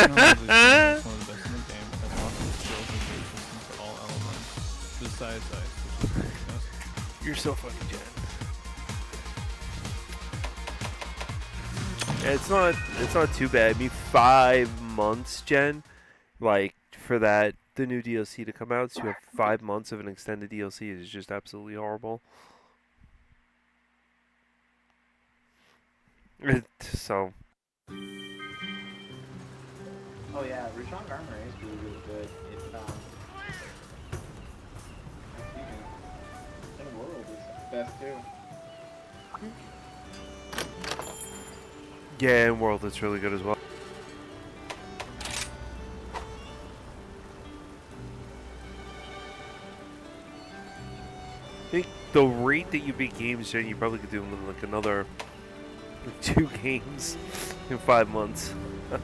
H: best in the game that has lots of skills and patience for all elements. Besides ice, which is weakness.
B: You're so funny, Jen. Yeah, it's not too bad. I mean, 5 months, Jen. Like for that, the new DLC to come out, so you have 5 months of an extended DLC is just absolutely horrible. So.
G: Oh yeah, Rishon armor is really, really good. It's in world is best too.
B: Yeah, in World it's really good as well. I think the rate that you beat games, Jen, you probably could do them in like another 2 games in 5 months.
G: Oh,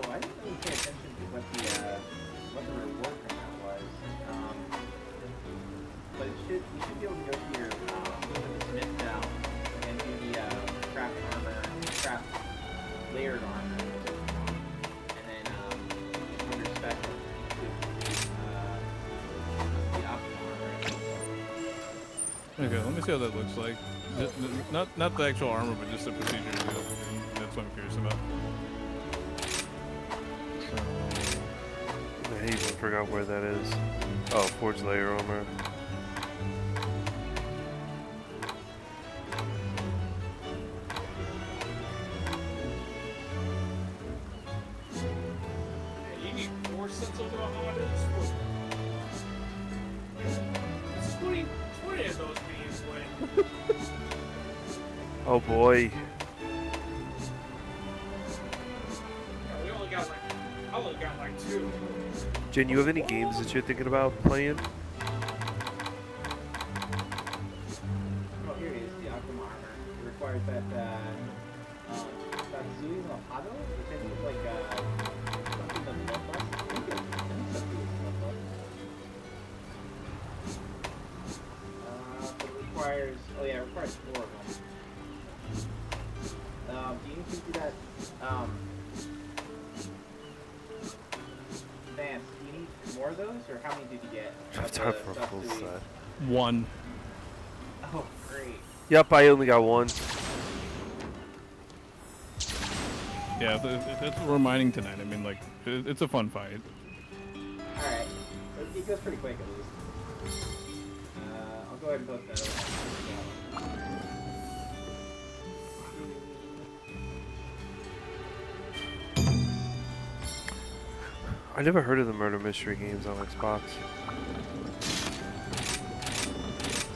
G: I didn't really pay attention to what the reward from that was. But you should be able to go to your the Smith now and do the craft armor, craft layered armor, and then under special the optional armor.
H: Okay, let me see how that looks like. Not the actual armor, but just the procedure. That's what I'm curious about.
B: I even forgot where that is. Oh, Forged Layer Armor.
C: You need 4 sets of audits. It's 20 of those bees win.
B: Oh boy.
C: Yeah, we only got I only got like 2.
B: Jen, you have any games that you're thinking about playing?
G: Oh, here it is, the optional armor. requires that series on Apado, which I think is like something that's more plus. I think something is more plus. It requires, oh yeah, it requires 4 of them. Do you need to do that? Vance, do you need more of those, or how many did you get?
B: Time for a full set.
H: 1.
G: Oh, great.
B: Yep, I only got 1.
H: Yeah, that's what we're mining tonight. I mean, like, it's a fun fight.
G: Alright. It goes pretty quick, at least. I'll go ahead and post that.
B: I never heard of the murder mystery games on Xbox.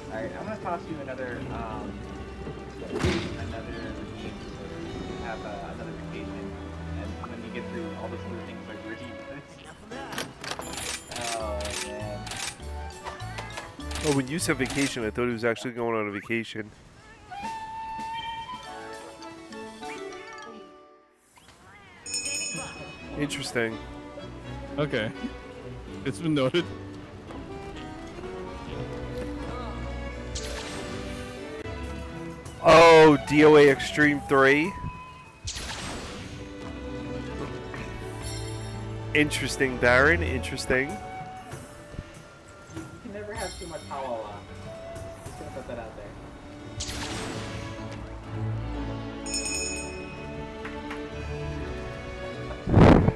G: Alright, I'm gonna toss you another game so you can have another vacation. And when you get through all those other things like Ricky. Oh, man.
B: Oh, when you said vacation, I thought he was actually going on a vacation. Interesting.
H: Okay. It's been noted.
B: Oh, DOA Extreme 3. Interesting, Baron. Interesting.
G: You can never have too much halal. Just gonna put that out there.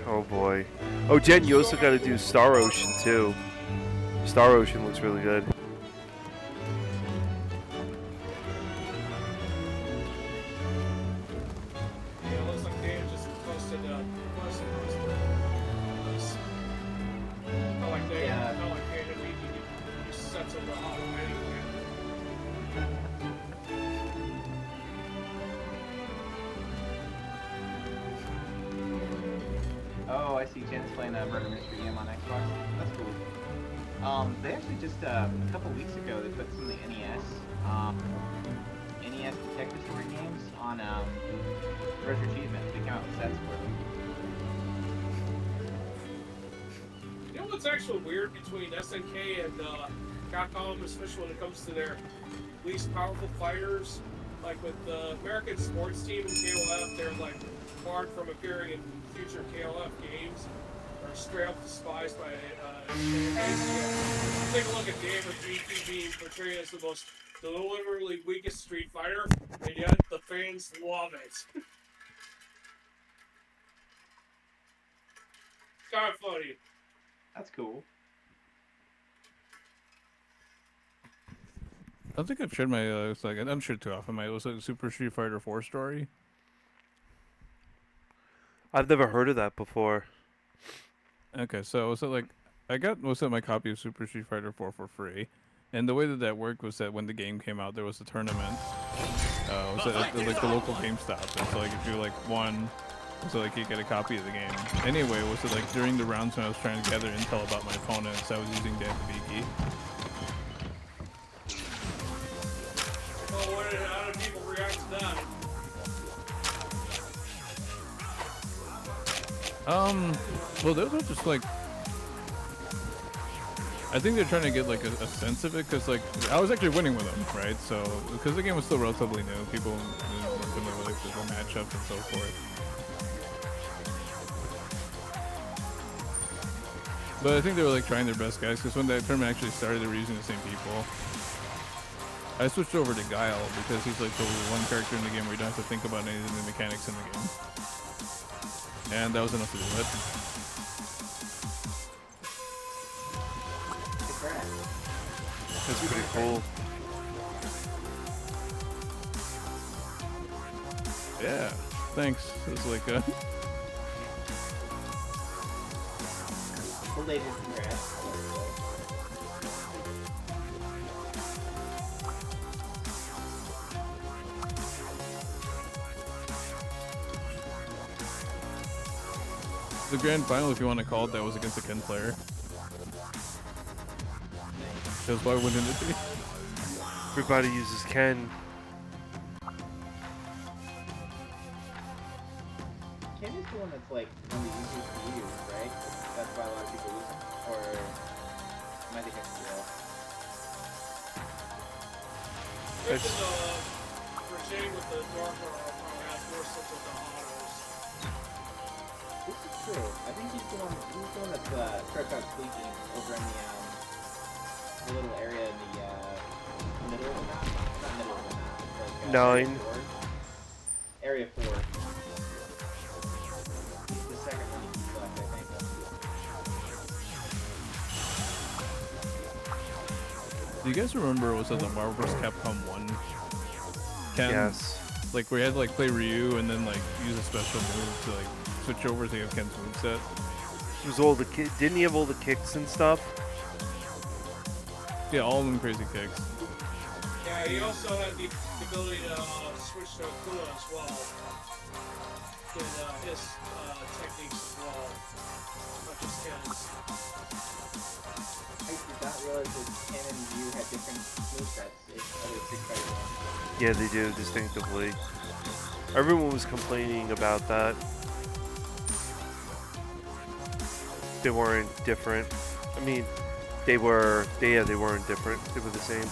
B: Oh boy. Oh, Jen, you also got to do Star Ocean too. Star Ocean looks really good.
C: Yeah, it looks like Dave just posted this. I like Dave.
G: Yeah.
C: I like Dave. He sets over a hot anyway.
G: Oh, I see Jen's playing a murder mystery game on Xbox. That's cool. They actually just, a couple weeks ago, they put some of the NES Detective Story games on, Treasure Achievement. They came out with sets for them.
C: You know what's actually weird between SNK and Capcom, especially when it comes to their least powerful fighters? Like with the American sports team and KOF, they're like barred from appearing in future KOF games, or straight up despised by ACS. Take a look at David GP being portrayed as the most deliberately weakest Street Fighter, and yet the fans love it. Kind of funny.
G: That's cool.
H: I don't think I've shared my, it's like, I don't share too often, my Super Street Fighter 4 story.
B: I've never heard of that before.
H: Okay, so was it like, I got my copy of Super Street Fighter 4 for free, and the way that worked was that when the game came out, there was a tournament. Was at like the local GameStop, and so like if you like won, so like you get a copy of the game. Anyway, was it like during the rounds when I was trying to gather intel about my opponents, I was using Dan Viki.
C: Oh, how did people react to that?
H: Well, those are just like, I think they're trying to get like a sense of it, because like I was actually winning with them, right? So because the game was still relatively new, people weren't familiar with like the matchups and so forth. But I think they were like trying their best, guys, because when that tournament actually started, they were using the same people. I switched over to Guile because he's like the one character in the game where you don't have to think about any of the mechanics in the game. And that was enough to do it.
B: That's pretty cool.
H: Yeah, thanks. It was like
G: Belated congrats.
H: the grand final, if you want to call it, that was against a Ken player. Because why wouldn't it be?
B: Everybody uses Ken.
G: Kenny's the one that's like one of the easiest to use, right? That's why a lot of people use him. Or am I thinking of real?
C: This is Regime with the darker probably has more sense of the autos.
G: This is true. I think he's the one that's starts out sleeping over in the little area in the middle of the map. Not middle of the map. Like,
B: 9.
G: Area 4. He's the second one he's left, I think.
H: Do you guys remember was it the Marvel vs. Capcom 1? Ken?
B: Yes.
H: Like where you had to like play Ryu and then like use a special move to like switch over to Ken's moveset.
B: It was all the didn't he have all the kicks and stuff?
H: Yeah, all of them crazy kicks.
C: Yeah, he also had the ability to switch to Akuma as well. His techniques as well. Not just Ken's.
G: I did not realize that Ken and Ryu had different movesets in other Street Fighter ones.
B: Yeah, they do distinctively. Everyone was complaining about that. They weren't different. I mean, they weren't different. They were the same.
G: I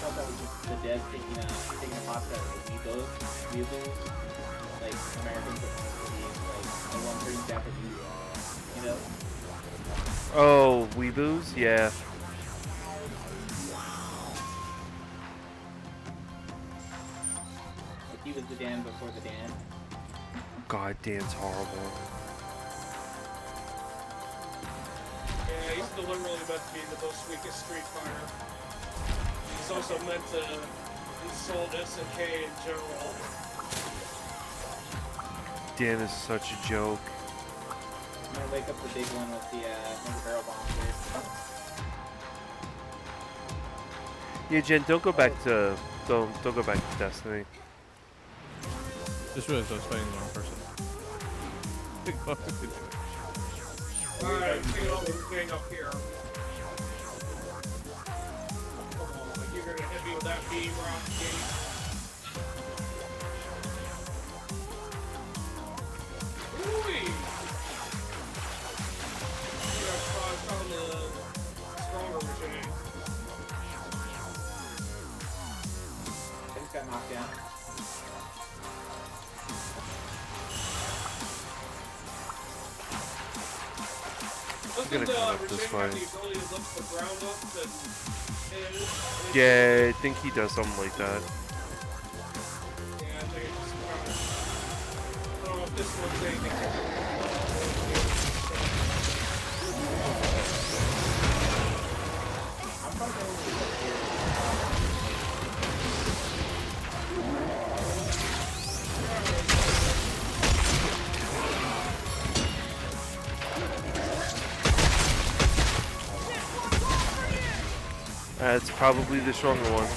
G: thought that was just the dev taking a pop shot at the Weebles. Like Americans that want to be like the one pretty Japanese, you know?
B: Oh, weeboos? Yeah.
G: Like he was the Dan before the Dan.
B: God, Dan's horrible.
C: Yeah, he's deliberately meant to be the most weakest Street Fighter. He's also meant to insult SNK in general.
B: Dan is such a joke.
G: I'm gonna wake up the big one with the barrel bomb here.
B: Yeah, Jen, don't go back to don't go back to Destiny.
H: Just realized I was fighting the wrong person.
C: Alright, take all this thing up here. Come on, you're gonna hit me with that beam rock gate. Ooh-wee! Yeah, found the stronger machine.
G: I just got knocked down.
C: Doesn't
B: gonna come up this
C: Regime
B: way.
C: have the ability to lift the ground up and
B: Yeah, I think he does something like that.
C: Yeah, I think it's just kind of... I don't know if this one's anything
G: I'm probably going to here.
B: That's probably the stronger one.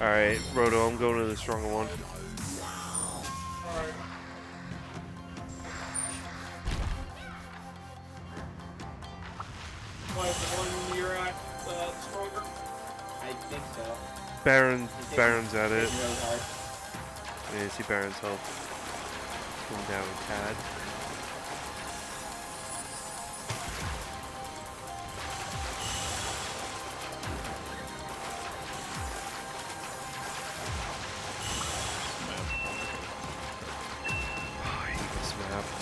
B: Alright, Roto, I'm going to the stronger one.
C: Alright. Why is the one you're at stronger?
G: I think so.
B: Baron's at it.
G: Hitting really hard.
B: Yeah, see Baron's health. Going down a tad.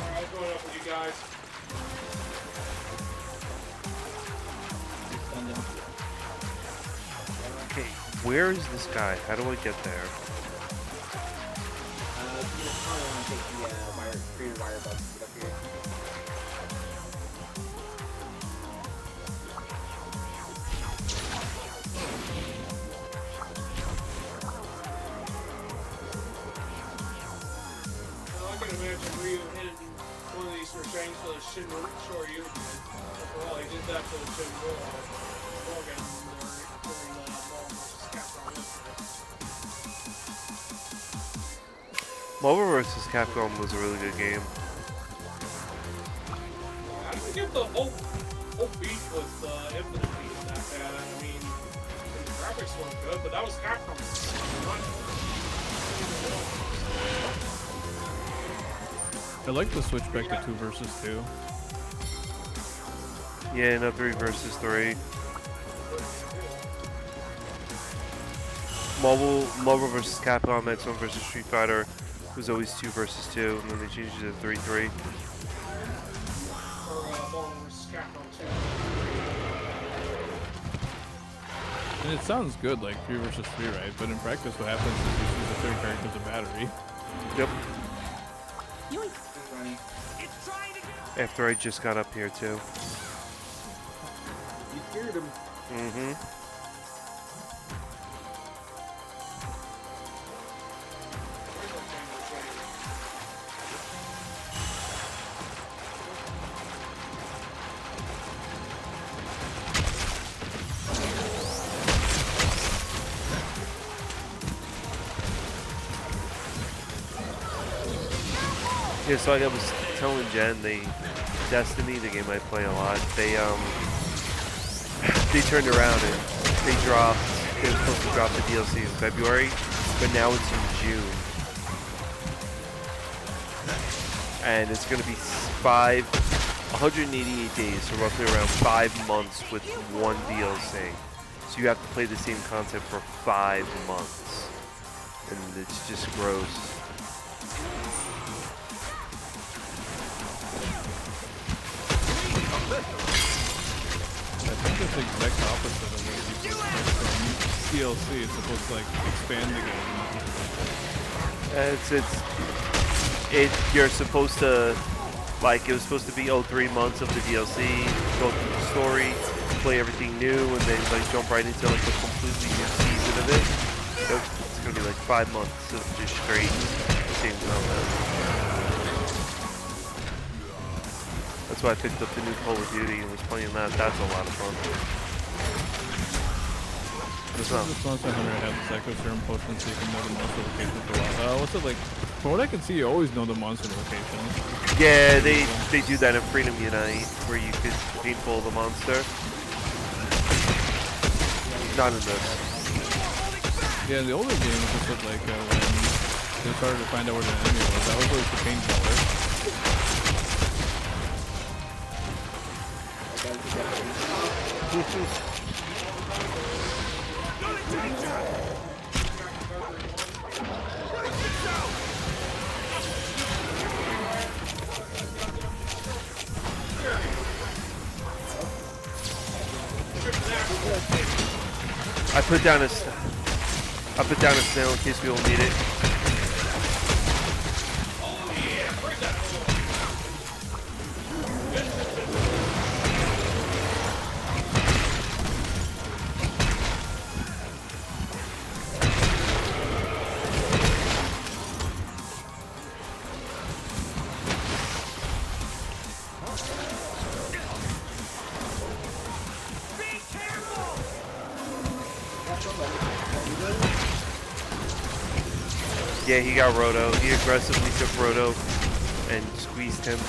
C: Alright, I'm going up with you guys.
B: Okay, where is this guy? How do I get there?
G: You just probably want to take the created wire bugs to get up here.
C: Well, I can imagine Ryu hitting one of these restraints for the Shoryu. Well, he did that for the Shin Morgan during the Marvel vs. Capcom incident.
B: Marvel vs. Capcom was a really good game.
C: I don't get the whole beat with Infinite being that bad. I mean, the graphics weren't good, but that was Capcom.
H: I like the switch back to 2 versus 2.
B: Yeah, no 3 versus 3. Marvel versus Capcom X1 versus Street Fighter was always 2 versus 2, and then they changed it to 3-3.
C: Or Marvel vs. Capcom 2.
H: And it sounds good, like 3 versus 3, right? But in practice, what happens is you use the third character as a battery.
B: Yep.
I: It's trying to get.
B: After I just got up here too.
G: You scared him.
B: Mm-hmm. Yeah, so like I was telling Jen, Destiny, the game I play a lot, they turned around and they were supposed to drop the DLC in February, but now it's in June. And it's going to be 188 days, so roughly around 5 months with one DLC. So you have to play the same content for 5 months. And it's just gross.
H: I think it's the exact opposite of what you expect from DLC. It's supposed to like expand the game.
B: You're supposed to, like, it was supposed to be 3 months of the DLC, go through the story, play everything new, and then like jump right into like a completely new season of it. So it's gonna be like 5 months of just straight same content. That's why I picked up the new Call of Duty and was playing that. That's a lot of fun.
H: This Monster Hunter has this echo serum potion so you can know the monster location for a while. What's it like? From what I can see, you always know the monster location.
B: Yeah, they do that in Freedom Unite, where you could paintball the monster. Not in this.
H: Yeah, the older games just looked like when they started to find out where the enemy was. That was always the paintballer.
B: I put down a snail in case we all need it. Yeah, he got Roto. He aggressively took Roto and squeezed him.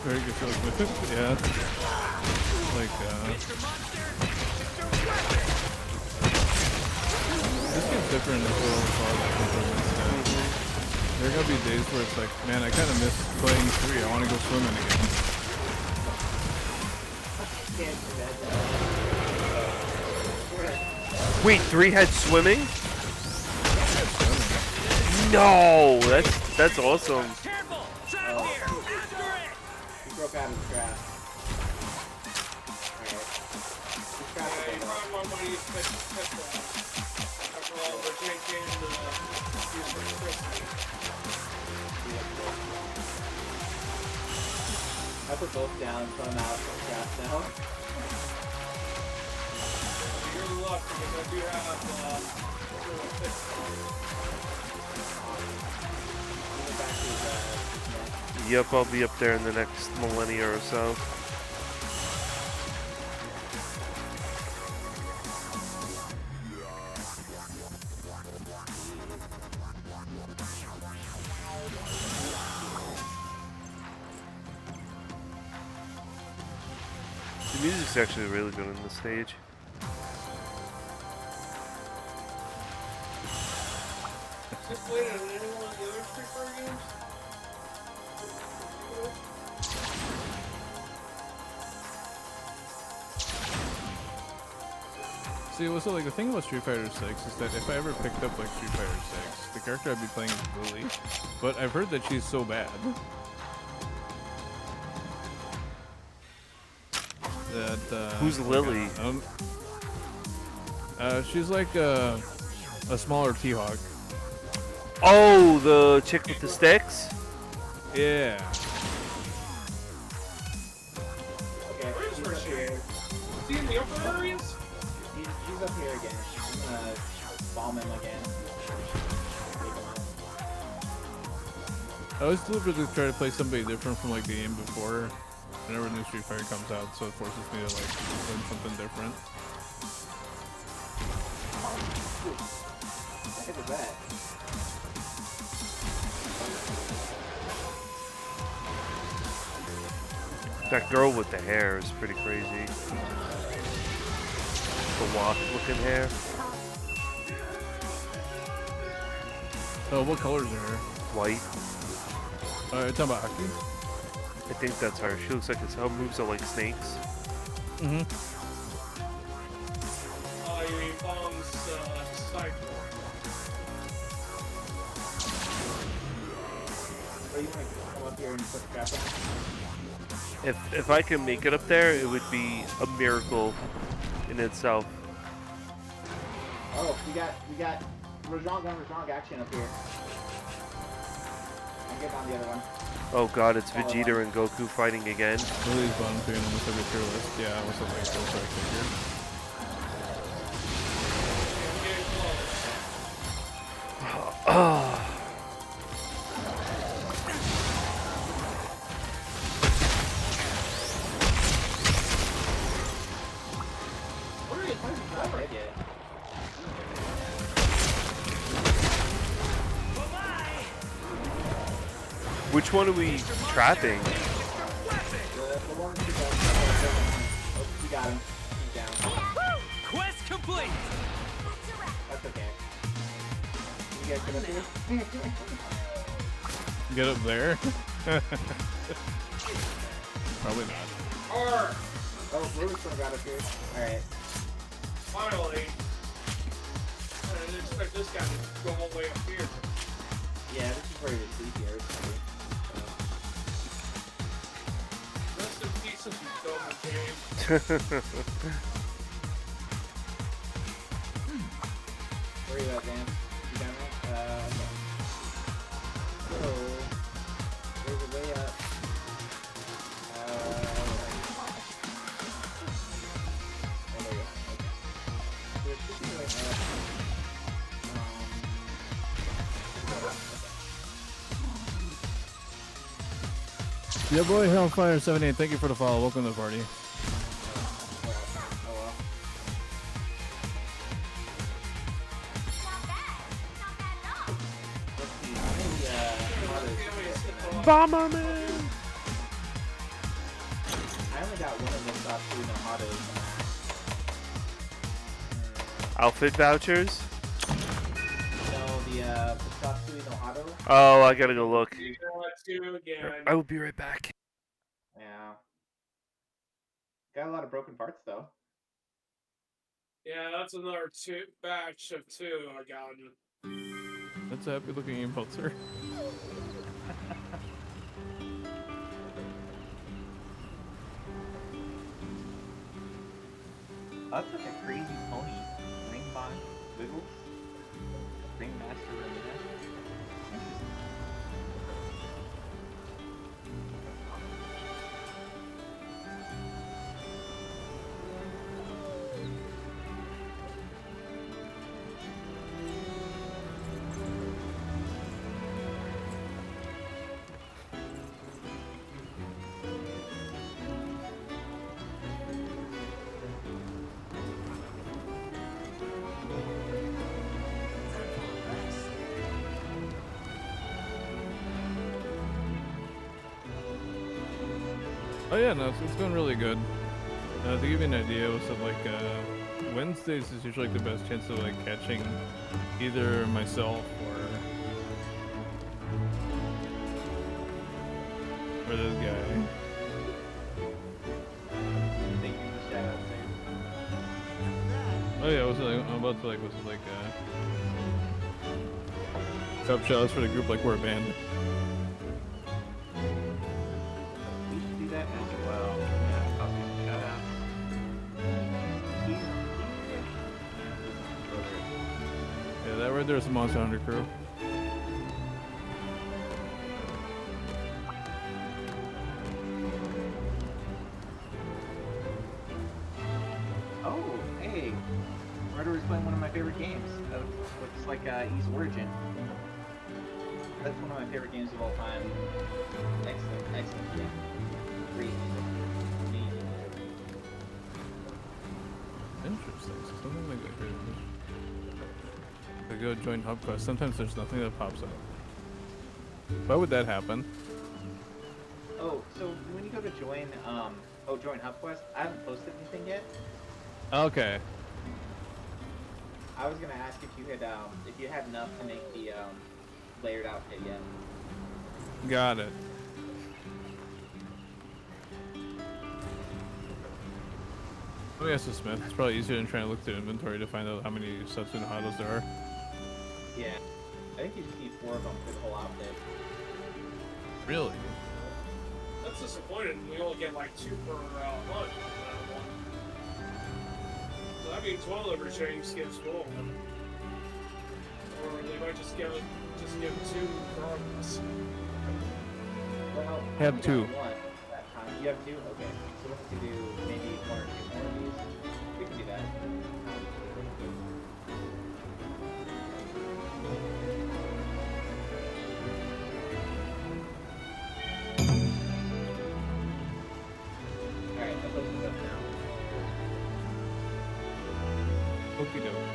H: Very good feeling with it. Yeah. Like, this game's different as well as all like improvements. There are gonna be days where it's like, man, I kind of miss playing 3. I want to go swimming again.
B: Wait, 3-head swimming? No, that's awesome.
I: Careful! Trap here! After it!
G: He broke out of the trap. Alright. He's trapped
C: Yeah, you
G: again.
C: probably want money to catch that. After all, the Jane Cannon use for Christmas.
G: I put both down, throw them out, put the traps down.
C: You're lucky because I do have little fix.
B: Yep, I'll be up there in the next millennia or so. The music's actually really good on this stage.
C: Is this later than any one of the other Street Fighter games?
H: See, so like the thing about Street Fighter 6 is that if I ever picked up like Street Fighter 6, the character I'd be playing is Lily, but I've heard that she's so bad that.
B: Who's Lily?
H: She's like a smaller T-Hawk.
B: Oh, the chick with the sticks?
H: Yeah.
G: Okay,
C: Where's
G: he's
C: her
G: up here.
C: Is he in the upper areas?
G: He's up here again. I'm gonna bomb him again. Take him out.
H: I always deliberately try to play somebody different from like the game before. Whenever new Street Fighter comes out, so it forces me to like learn something different.
G: What the heck is that?
B: That girl with the hair is pretty crazy. The wasp-looking hair.
H: Oh, what color is her hair?
B: White.
H: You're talking about Aki?
B: I think that's her. She looks like it's her moves are like snakes.
H: Mm-hmm.
C: You mean Bomb's Cypher.
G: Or you wanna come up here and put the trap down?
B: If I can make it up there, it would be a miracle in itself.
G: Oh, we got Rajang action up here. I'm getting on the other one.
B: Oh god, it's Vegeta and Goku fighting again.
H: Lily's bottom three on almost every tier list. Yeah, I was like so I figured.
G: What are you playing? Not dead yet.
B: Which one are we trapping?
G: The one who got oh, we got him. He's down.
I: Quest complete!
G: That's okay. You guys get up here?
H: Get up there? Probably not.
C: Or,
G: Oh, Ruben's got up here. Alright.
C: finally, I didn't expect this guy to go all the way up here.
G: Yeah, this is where he was sleepy. I remember.
C: Rest in peace, you double game.
G: Where are you at, Dan? You down there? Okay. So, there's a way up. Oh, there you go. Okay. There should be a way up.
H: Yeah, boy, Hellfire78, thank you for the follow. Welcome to the party.
G: Oh well. Let's see. Maybe,
B: Bomberman!
G: I only got one of those top 3 no autos.
B: Outfit vouchers?
G: No, the top 3 no auto.
B: Oh, I gotta go look.
C: Let's do it again.
B: I will be right back.
G: Yeah. Got a lot of broken parts though.
C: Yeah, that's another batch of 2 I got.
H: That's a happy looking emote, sir.
G: That's like a crazy pony. Ringbot Wiggles. Ringmaster Ramina. Interesting.
H: Oh yeah, no, it's been really good. To give you an idea, was that like Wednesdays is usually like the best chance of like catching either myself or this guy.
G: Thank you for the shout out, Sam.
H: Oh yeah, I'm about to like top shots for the group like we're a band.
G: We should do that as well. Yeah, I'll do some shout outs.
H: Yeah, that right there is the Monster Hunter crew.
G: Oh, hey. Rudder is playing one of my favorite games. Looks like East Origin. That's one of my favorite games of all time. Excellent, excellent game. Great music. Amazing music.
H: Interesting. So something like that here. I go join HubQuest. Sometimes there's nothing that pops up. Why would that happen?
G: Oh, so when you go to join, join HubQuest, I haven't posted anything yet.
H: Okay.
G: I was gonna ask if you had enough to make the layered outfit yet.
H: Got it. Let me ask the Smith. It's probably easier than trying to look through inventory to find out how many Setsuna Hados there are.
G: Yeah. I think you just need 4 of them for the whole outfit.
H: Really?
C: That's disappointing. We only get like 2 per month. So that means one of them chains gets full. Or they might just give 2 regardless.
G: Well,
H: Have
G: you
H: 2.
G: got 1 that time. You have 2? Okay. So we have to do maybe 1 or 2 more of these. We can do that. Alright, I'll post this up now.
H: Okie doke.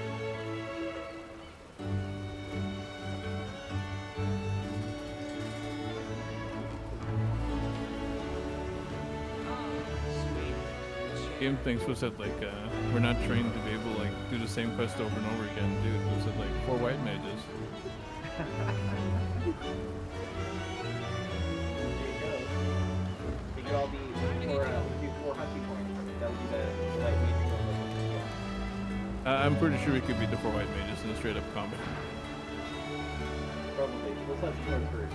H: Game thinks was that like we're not trained to be able to like do the same quest over and over again, dude. Was it like 4 white mages?
G: There you go. They could all be do 4 hunting points. That would be the light magic one.
H: I'm pretty sure we could beat the 4 white mages in a straight up combat.
G: Probably. Let's let you go first.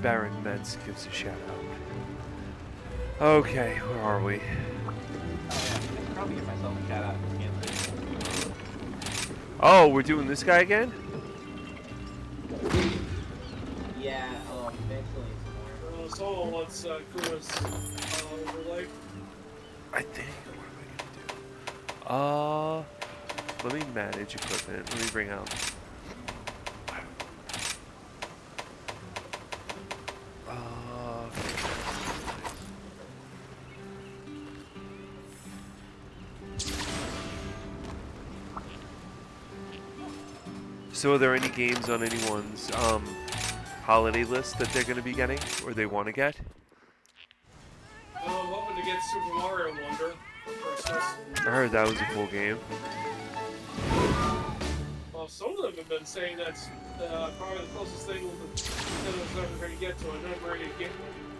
B: BaronMetz gives a shout out. Okay, where are we?
G: I should probably give myself a shout out for skin.
B: Oh, we're doing this guy again?
G: Yeah, eventually some more.
C: Someone wants Kuma's overlay.
B: I think. What am I gonna do? Let me manage equipment. Let me bring out. So are there any games on anyone's holiday list that they're going to be getting or they want to get?
C: I'm hoping to get Super Mario Wonder for Christmas.
B: I heard that was a cool game.
C: some of them have been saying that's probably the closest thing Nintendo's ever going to get to an underrated game.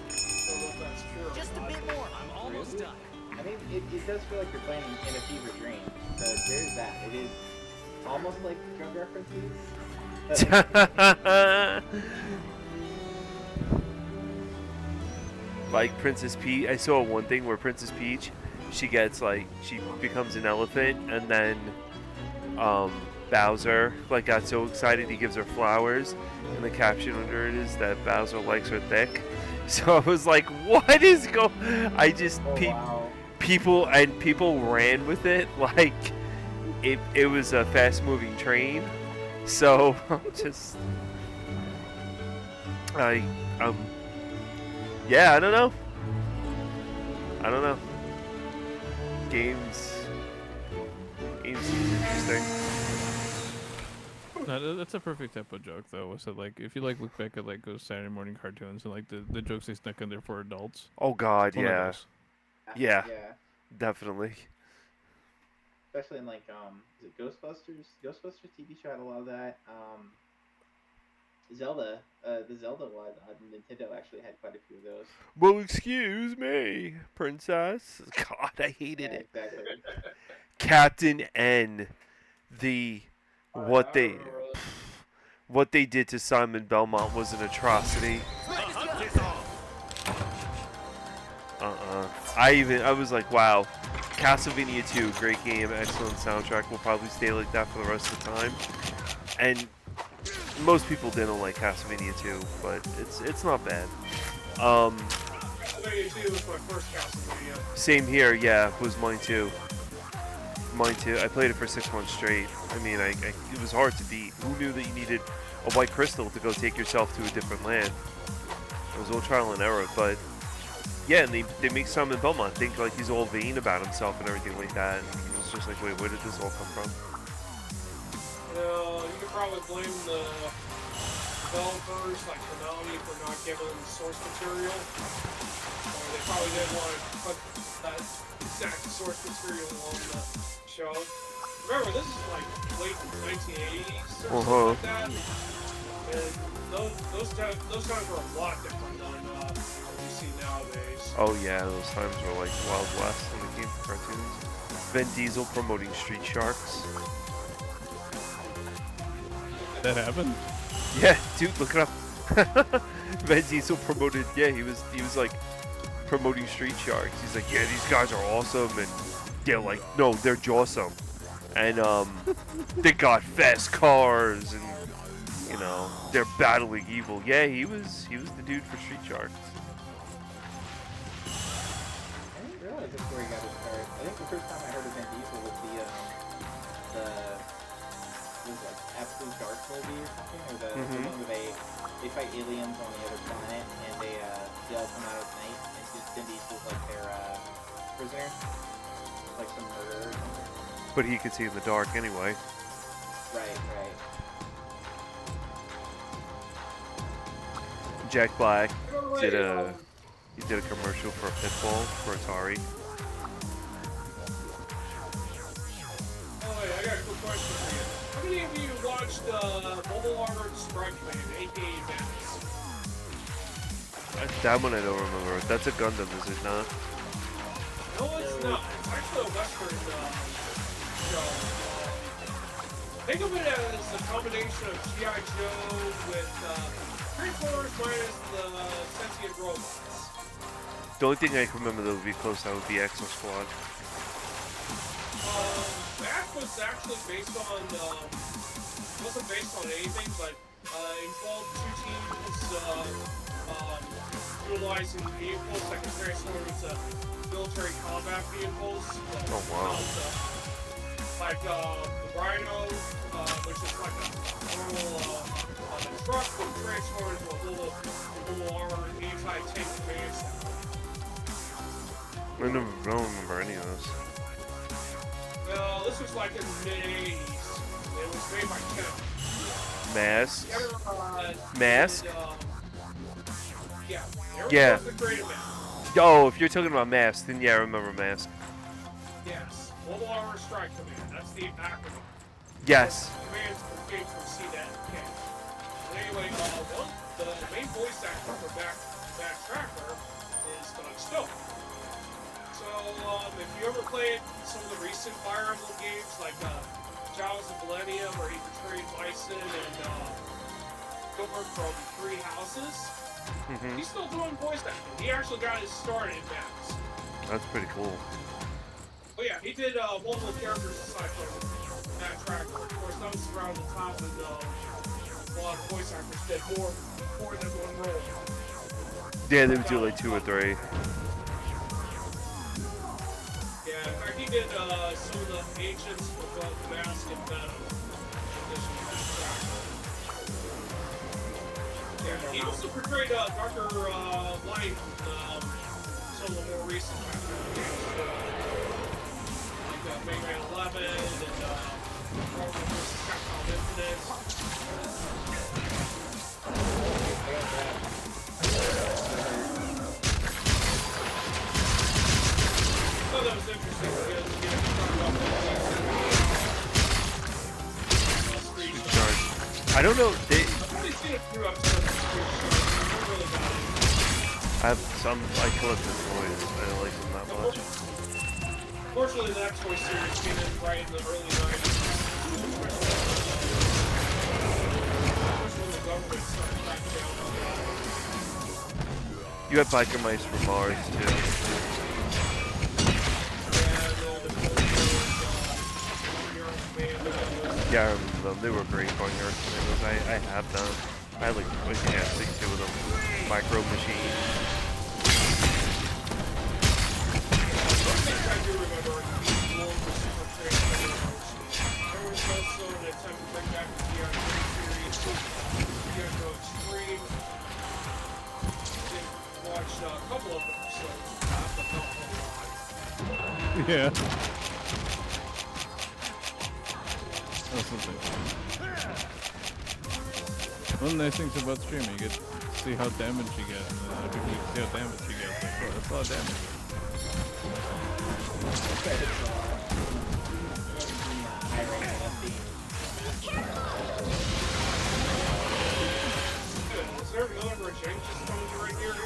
C: I don't know if that's true.
I: Just a bit more. I'm almost done.
G: I mean, it does feel like you're playing in a fever dream. So there's that. It is almost like drug references.
B: Like Princess Peach, I saw one thing where Princess Peach, she gets like, she becomes an elephant, and then Bowser like got so excited he gives her flowers, and the caption under it is that Bowser likes her thick. So I was like, what is going? I just
G: Wow.
B: people ran with it like it was a fast moving train. So just yeah, I don't know. Games seems interesting.
H: No, that's a perfect type of joke, though. So, like, if you like look back at like those Saturday morning cartoons and like the jokes they snuck in there for adults.
B: Oh God,
H: One of
B: yeah,
H: those.
B: yeah, definitely.
G: Especially in like is it Ghostbusters? Ghostbusters TV show had a lot of that. Zelda, the Zelda one on Nintendo actually had quite a few of those.
B: Well, excuse me, princess. God, I hated it.
G: Exactly.
B: Captain N, what they did to Simon Belmont was an atrocity. I was like, wow. Castlevania 2, great game, excellent soundtrack. Will probably stay like that for the rest of the time. And most people didn't like Castlevania 2, but it's not bad.
C: Castlevania 2 was my first Castlevania.
B: Same here, yeah, was mine too. Mine too. I played it for 6 months straight. I mean, it was hard to beat. Who knew that you needed a white crystal to go take yourself to a different land? It was all trial and error, but yeah, and they make Simon Belmont think like he's all vain about himself and everything like that. And it was just like, wait, where did this all come from?
C: You could probably blame the developers, like Konami, for not giving them the source material. They probably didn't want to put that exact source material on the show. Remember, this is like late 1980s or something like that. And those times were a lot different than what you see nowadays.
B: Oh yeah, those times were like Wild West when it came to cartoons. Vin Diesel promoting Street Sharks.
H: That happened?
B: Yeah, dude, look it up. Vin Diesel promoted, yeah, he was like promoting Street Sharks. He's like, yeah, these guys are awesome, and they're like, no, they're jawsome. And they got fast cars, and you know, they're battling evil. Yeah, he was the dude for Street Sharks.
G: I didn't realize that's where he got his start. I think the first time I heard of Vin Diesel was the Absolute Dark movie or something, or the one where they fight aliens on the other planet, and they all come out at night, and Vin Diesel's like their prisoner, like some murderer or something.
B: But he could see in the dark anyway.
G: Right.
B: Jack Black did a commercial for Pitbull for Atari.
C: Oh, wait, I got a quick question for you. How many of you watched Mobile Armored Strike Command, aka BaronMetz?
B: That one I don't remember. That's a Gundam, is it not?
C: No, it's not. It's actually a Western show. Think of it as a combination of G.I. Joe with 3/4 minus the sentient robots.
B: The only thing I can remember that would be close to that would be Exo Squad.
C: That was actually based on, wasn't based on anything, but involved two teams utilizing vehicles that can transform into military combat vehicles.
B: Oh wow.
C: Like the Rhino, which is like a normal truck, would transform into a little armored anti-tank command center.
B: I don't remember any of those.
C: Well, this was like in the mid-80s. It was made by Kenner.
B: Mask?
C: Mask?
B: Yeah.
C: The creative Mask.
B: Oh, if you're talking about Mask, then yeah, I remember Mask.
C: Yes. Mobile Armor Strike Command. That's the acronym.
B: Yes.
C: commands came from CNET. Okay. But anyway, the main voice actor for Backtracker is Doug Stone. So, if you ever played some of the recent Fire Emblem games, like Jaws of Millennium, where he portrayed Bison and Gilbert from Three Houses, he's still doing voice acting. He actually got his start in Maps.
B: That's pretty cool.
C: Oh yeah, he did multiple characters aside from Backtracker. Of course, that was around the time when a lot of voice actors did more than one role.
B: Yeah, they would do like 2 or 3.
C: Yeah, in fact, he did some of the agents for both Mask and Venom. Yeah, he also portrayed Darker Light in some of the more recent games. Like Mega Man 11 and Marvel vs. Capcom Infinite. I thought that was interesting because, you know, Street Shark.
B: I don't know.
C: I've only seen a few episodes of Street Shark. I don't really got it.
B: I have some. I collected toys. I don't like them that much.
C: Fortunately, that toy series came in right in the early 90s. Especially when the government started cracking down on that.
B: You have biker mice from Mars too. Yeah, I remember them. They were great going Earth tomatoes. I have them. I had like 62 of them. Micro Machine.
C: I do remember War for Super Transformers. There was also an attempt to bring back the DRG series, DRG Extreme. I watched a couple of episodes, but not a whole lot.
H: Yeah. That's the thing. One of the nice things about streaming, you get to see how damage you get, and then other people get to see how damage you get. It's like, oh, that's a lot of damage.
C: Is there another change that's coming to right here?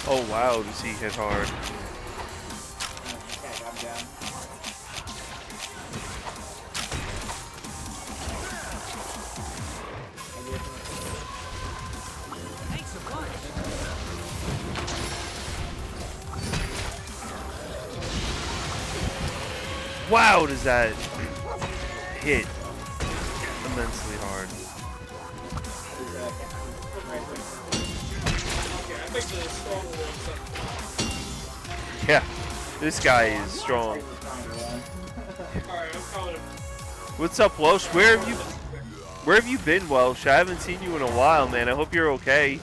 B: Oh wow, does he hit hard?
I: Thanks a bunch.
B: Wow, does that hit immensely hard? Yeah, this guy is strong. What's up, Welsh? Where have you been, Welsh? I haven't seen you in a while, man. I hope you're okay.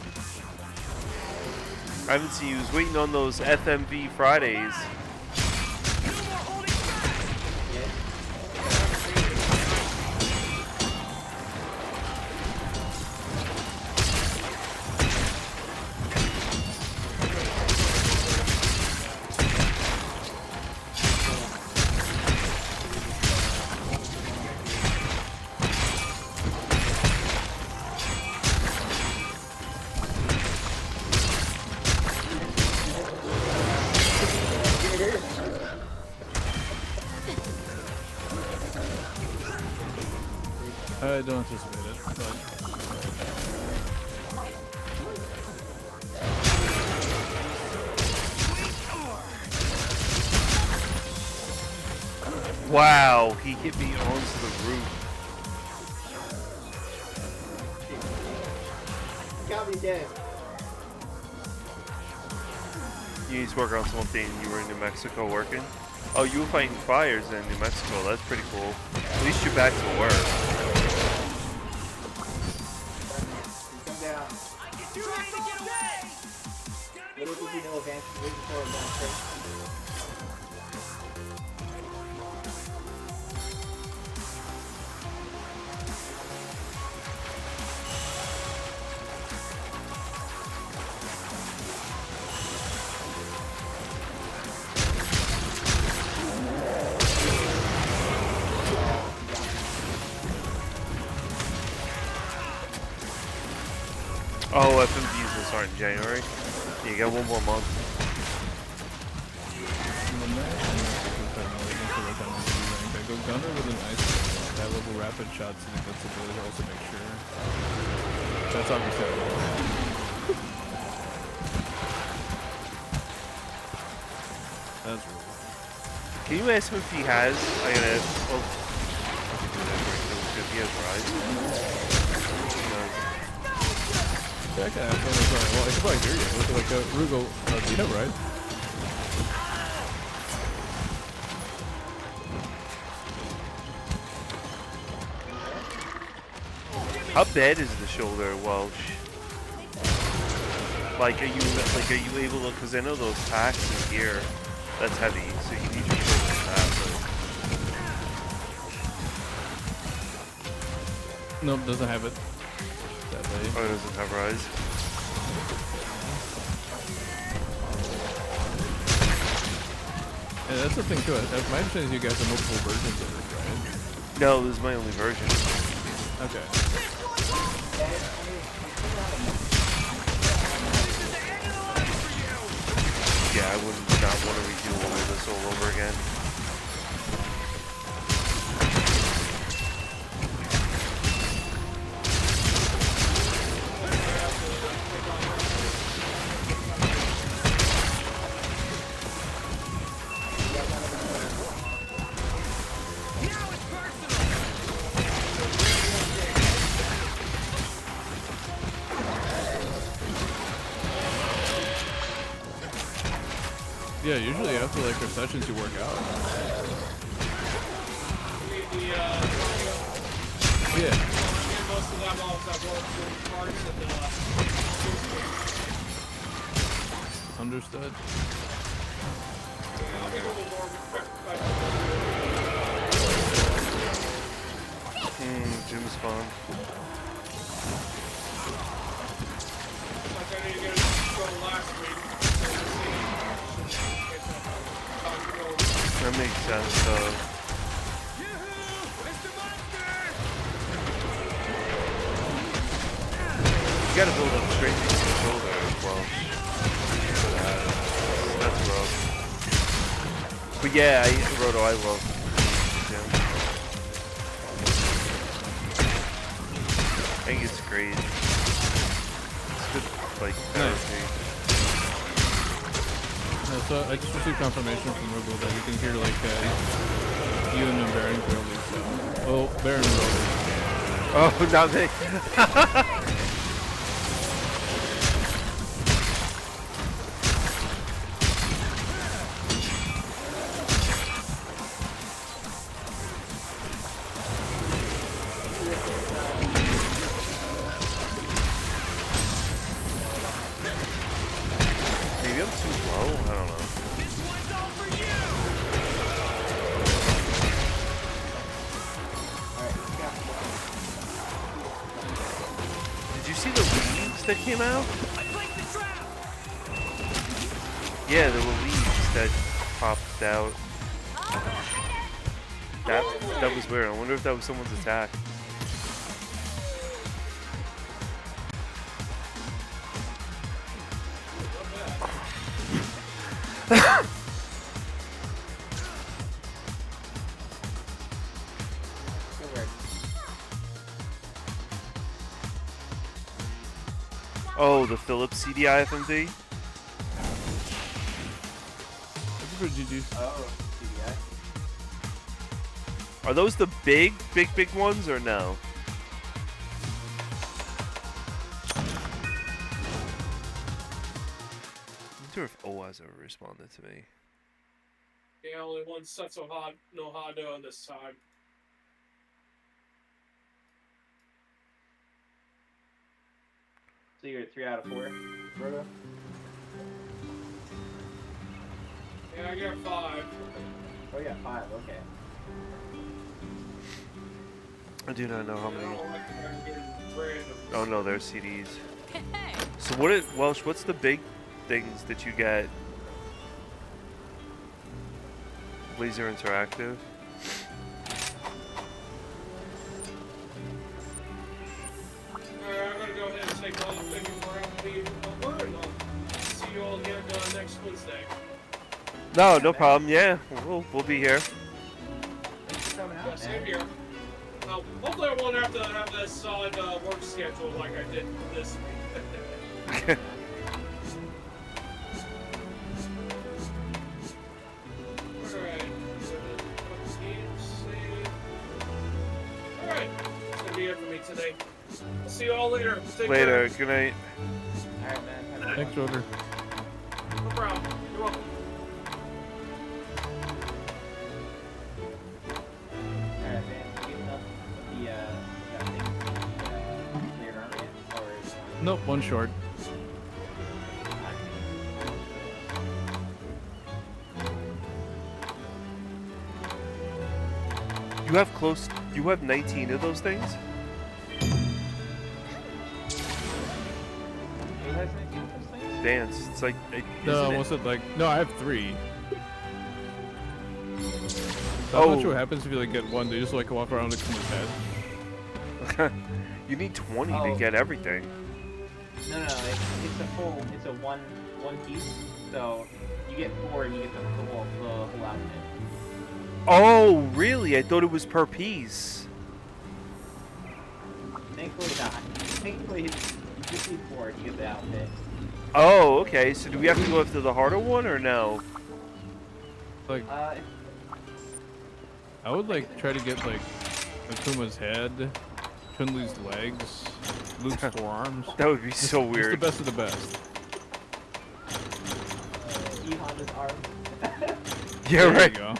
B: I haven't seen you. I was waiting on those FMV Fridays.
H: I don't anticipate it, but...
B: Wow, he hit me onto the roof.
K: Got me dead.
B: You need to work on something. You were in New Mexico working? Oh, you were fighting fires in New Mexico. That's pretty cool. At least you're back to work.
K: Come down.
I: Trying to get away!
K: Little did you know advantage waiting for a demonstration.
B: Oh, FMVs will start in January. You got one more month.
H: I go gunner with an ice high level rapid shots and invincibility to also make sure. That's obviously that's really
B: Can you ask him if he has? I gotta ask. Oh, I can do that very quick if he has Rise.
H: yeah, I can ask him. Well, I can probably hear you. Like, Rugo, do you have Rise?
B: How bad is the shoulder, Welsh? Like, are you able to? Because I know those packs in here, that's heavy, so you need your shoulder pad.
H: Nope, doesn't have it. That way.
B: Oh, it doesn't have Rise.
H: Yeah, that's the thing too. My understanding is you guys have multiple versions of it, right?
B: No, this is my only version.
H: Okay.
B: Yeah, I would not want to redo all of this all over again.
H: Yeah, usually after like our sessions you work out. Yeah.
C: Most of them all have worked parts and
H: Understood.
C: I'll give a little more
B: Gym spawn.
C: like I didn't get a go last week.
B: That makes sense, though. You gotta build up strength in your shoulder as well. That's rough. But yeah, Roto, I love him. I think it's great. It's good, like, therapy.
H: So I just received confirmation from Rugo that you can hear like you and Baron clearly. So, oh, Baron Roller.
B: Oh, not me. Maybe I'm too low. I don't know. Did you see the leaves that came out? Yeah, there were leaves that popped out. That was weird. I wonder if that was someone's attack. Oh, the Philips CDI FMV?
H: For GG.
G: Oh, CDI.
B: Are those the big ones or no? I wonder if OAS ever responded to me.
C: Yeah, only one set so hard, no hard on this time.
G: So you're 3 out of 4, Roto?
C: Yeah, I got 5.
G: Oh yeah, 5, okay.
B: I do not know how many.
C: Random.
B: Oh no, they're CDs. So Welsh, what's the big things that you get? Laser Interactive?
C: Alright, I'm gonna go ahead and take all the things today.
B: No, no problem. Yeah, we'll be here.
G: Thanks for coming out,
C: Yeah, same here. Hopefully I won't have to have this on work schedule like I did this week. Alright. Alright. That's gonna be it for me today. I'll see you all later. Take
B: Later.
C: care.
B: Good night.
G: Alright, man. Have a
H: Thanks, Rotor.
C: No problem. You're welcome.
G: Alright, man. You getting up with that thing? Cleared arm yet? Or is
H: Nope, one short.
B: You have 19 of those things?
G: Who has 19 of those things?
B: Dance. It's like,
H: No,
B: isn't
H: was it like? No, I have 3. So
B: Oh.
H: I'm not sure what happens if you like get one. They just like walk around with his head.
B: You need 20
G: Oh.
B: to get everything.
G: No, it's a one piece. So you get 4 and you get the whole outfit.
B: Oh, really? I thought it was per piece.
G: Thankfully not. Thankfully you just need 4 to get the outfit.
B: Oh, okay. So do we have to go after the harder one or no?
H: Like, I would like try to get like Akuma's head, Chun-Li's legs, Luke's forearms.
B: That would be so
H: Just
B: weird.
H: the best of the best.
G: Honda's arm.
B: Yeah,
H: There
B: right.
H: you go.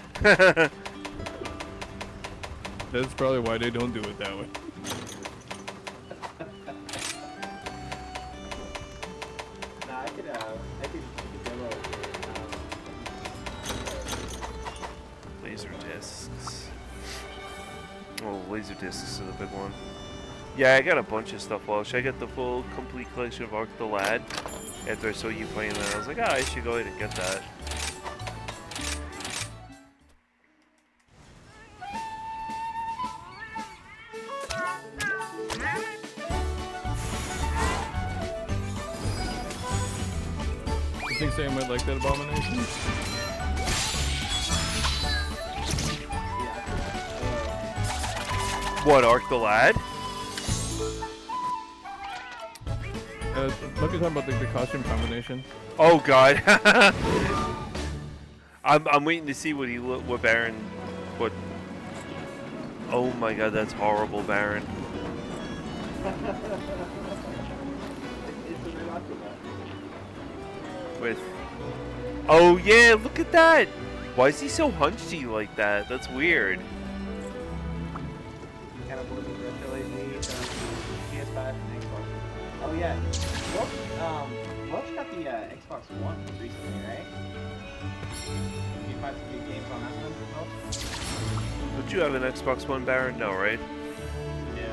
H: That's probably why they don't do it that way.
G: Nah, I could demo
B: Laser discs. Oh, laser discs are the big one. Yeah, I got a bunch of stuff, Welsh. I got the full, complete collection of Arc the Lad. After I saw you playing that, I was like, I should go ahead and get that.
H: You think Sam might like that abomination?
B: What, Arc the Lad?
H: Might be talking about the costume combination.
B: Oh God. I'm waiting to see what Baron, what. Oh my God, that's horrible, Baron. With. Oh yeah, look at that. Why is he so hunchy like that? That's weird.
G: kind of looking retro lately. PS5 and Xbox. Oh yeah. Welch got the Xbox One recently, right? Did you find some good games on that one, Welch?
B: Don't you have an Xbox One, Baron? No, right?
G: No.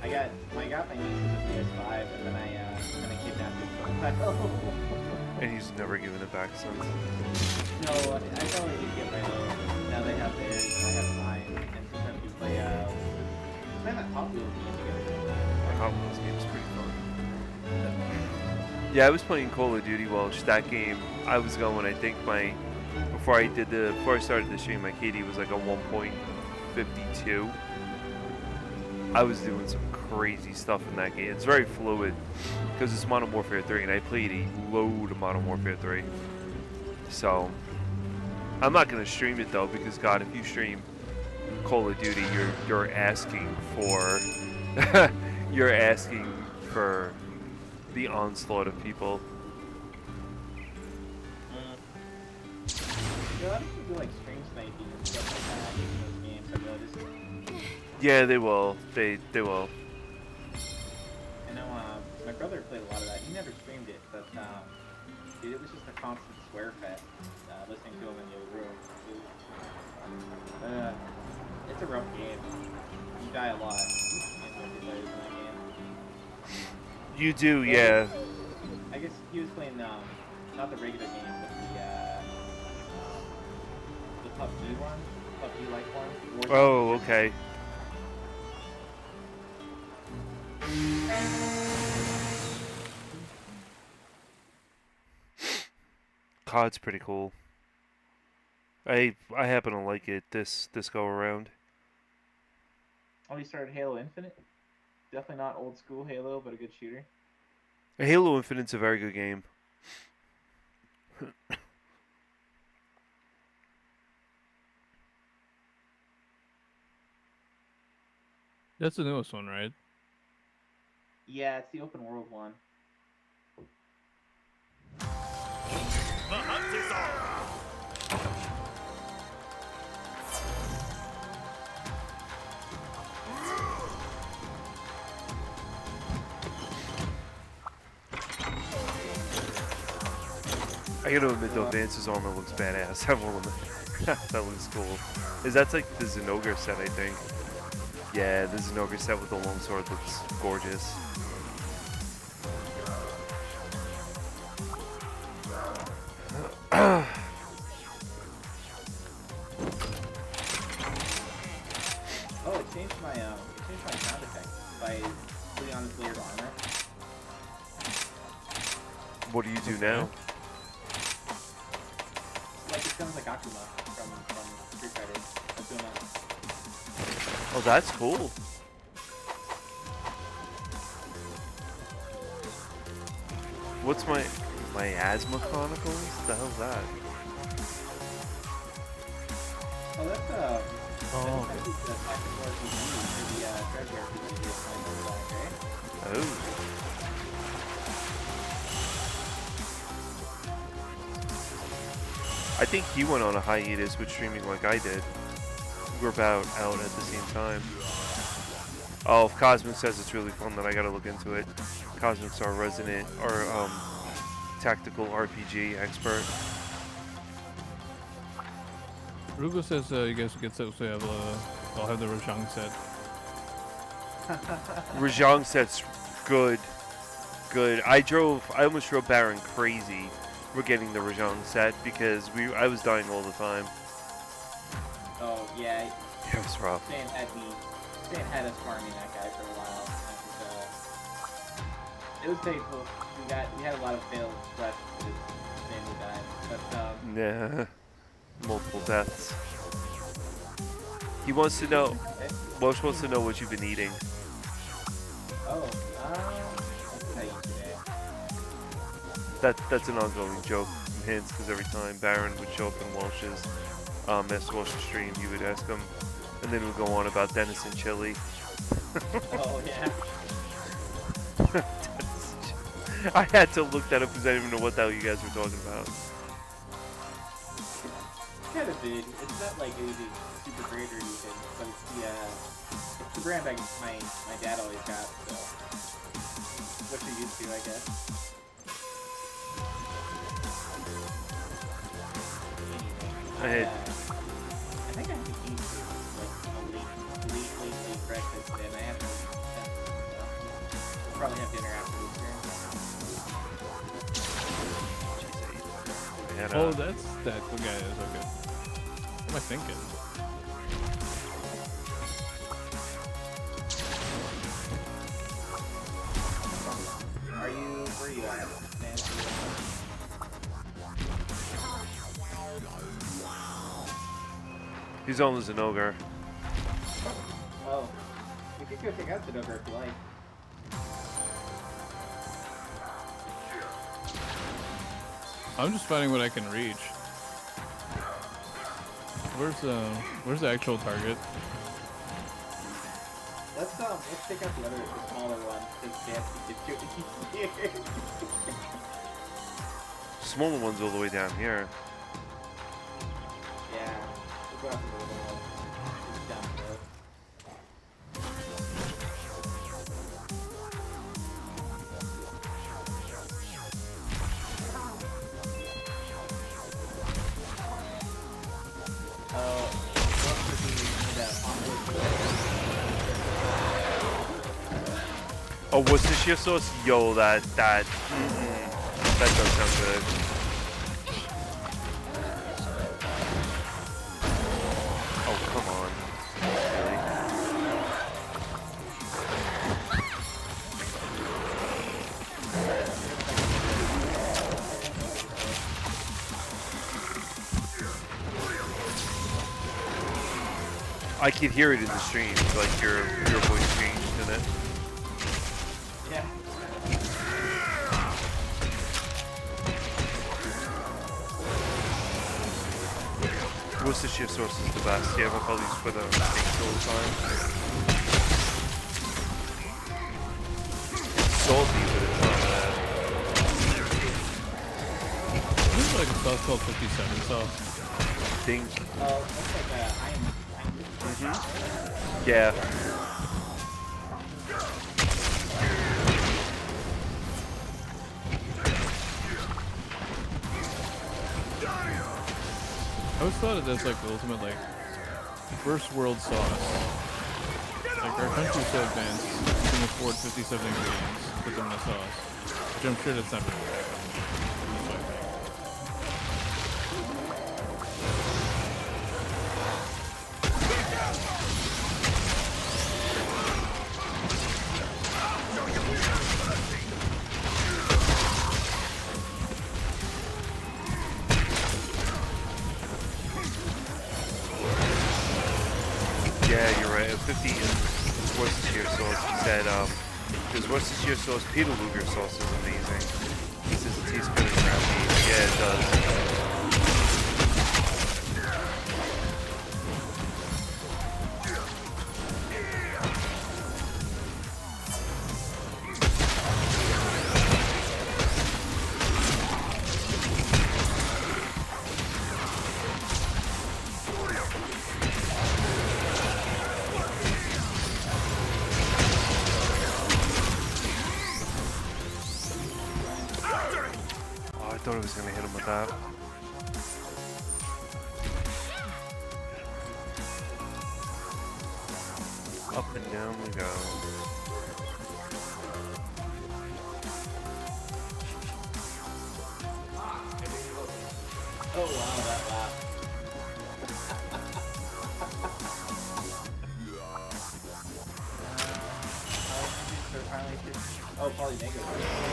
G: I got my niece with a PS5, and then I kind of kidnapped it for a while.
B: And he's never given it back since.
G: No, I thought we could get my own. Now they have theirs, I have mine, and sometimes we play that Hot Wheels game together.
B: Our Hot Wheels game's pretty fun. Yeah, I was playing Call of Duty Welsh. That game, I was going. I think before I started the stream, my KD was like a 1.52. I was doing some crazy stuff in that game. It's very fluid because it's Modern Warfare 3, and I played a load of Modern Warfare 3. So I'm not gonna stream it though, because God, if you stream Call of Duty, you're asking for you're asking for the onslaught of people.
G: Yeah, I think we do like stream sniping and stuff like that in those games, I've noticed.
B: Yeah, they will. They will.
G: I know my brother played a lot of that. He never streamed it, but dude, it was just a constant swear fest listening to him in the other room. It's a rough game. You die a lot in multiplayer in that game.
B: You do, yeah.
G: I guess he was playing not the regular game, but the PUBG one, PUBG-like one.
B: Oh, okay. COD's pretty cool. I happen to like it this go around.
G: Oh, you started Halo Infinite? Definitely not old school Halo, but a good shooter.
B: Halo Infinite's a very good game.
H: That's the newest one, right?
G: Yeah, it's the open world one.
I: The hunt is on.
B: I gotta admit though, Vance's armor looks badass. That looks cool. That's like the Zenogre set, I think. Yeah, the Zenogre set with the longsword looks gorgeous.
G: Oh, it changed my sound effect by putting on this layered armor.
B: What do you do now?
G: Like it sounds like Akuma from Street Fighter. Akuma.
B: Oh, that's cool. What's my asthma chronicles? The hell's that?
G: Oh, that's
B: Oh.
G: that's the tactical RPG for the strategy RPG that's playing on the back, right?
B: Oh. I think he went on a hiatus with streaming like I did. We're about out at the same time. Oh, if Cosmic says it's really fun, then I gotta look into it. Cosmic's our resident, or tactical RPG expert.
H: Rugo says you guys get so I'll have the Rajang set.
B: Rajang set's good. Good. I almost drove Baron crazy. We're getting the Rajang set because I was dying all the time.
G: Oh yeah.
B: It was rough.
G: Stan had us farming that guy for a while. And, it was painful. We had a lot of failed quests because Stan would die. But
B: Yeah. Multiple deaths. He wants to know. Welsh wants to know what you've been eating.
G: Oh, what did I eat today?
B: That's an ongoing joke from Hints because every time Baron would show up in Welsh's Master Welsh's stream, you would ask him, and then we'd go on about Dennis and chili.
G: Oh yeah.
B: I had to look that up because I didn't even know what the hell you guys were talking about.
G: Kind of big. It's not like anything super great or anything, but it's the brand my dad always got, so what you're used to, I guess.
B: I had.
G: I think I have to eat like a late breakfast, and I haven't really eaten since, so we'll probably have dinner after this here.
H: Oh, that's that guy is okay. What am I thinking?
G: Where are you at, Nancy?
B: He's on the Zenogre.
G: Oh, we could go take out the Dover if you like.
H: I'm just finding what I can reach. Where's the actual target?
G: Let's take out the smaller one because Nancy can do it here.
B: Smaller one's all the way down here.
G: Yeah, we'll go after the little one. It's down the road.
B: Oh, Worcestershire sauce? Yo, that does sound good. Oh, come on. Really? I could hear it in the stream, like your voice changed in it.
K: Yeah.
B: Worcestershire sauce is the best. Yeah, my colleagues put that on steaks all the time. It's salty, but it's not bad.
H: There's like a sauce called 57 sauce.
B: Think.
K: Oh, looks like I'm
B: Yeah.
H: I always thought of this like the ultimate like first world sauce. Like our country's so advanced, we can afford 57 ingredients, put them in a sauce. Which I'm sure that's not very bad. That's what I think.
B: Yeah, you're right. 50 in Worcestershire sauce. He said, because Worcestershire sauce, Peter Luger sauce is amazing. He says it tastes good in ground beef. Yeah, it does. Oh, I thought I was going to hit him with that. Up and down we go.
K: Oh wow, that laugh. Oh, probably negative.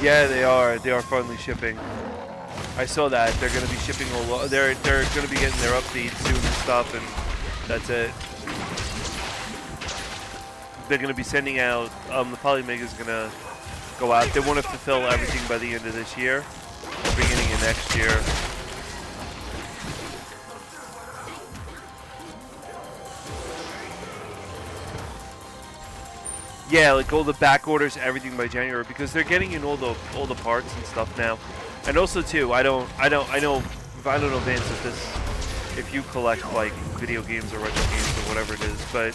B: Yeah, they are. They are finally shipping. I saw that. They're going to be shipping a lot. They're going to be getting their updates soon and stuff, and that's it. They're going to be sending out. The Polymega is going to go out. They want to fulfill everything by the end of this year, beginning of next year. Yeah, like all the back orders, everything by January, because they're getting in all the parts and stuff now. And also too, I know Vance, if you collect like video games or retro games or whatever it is, but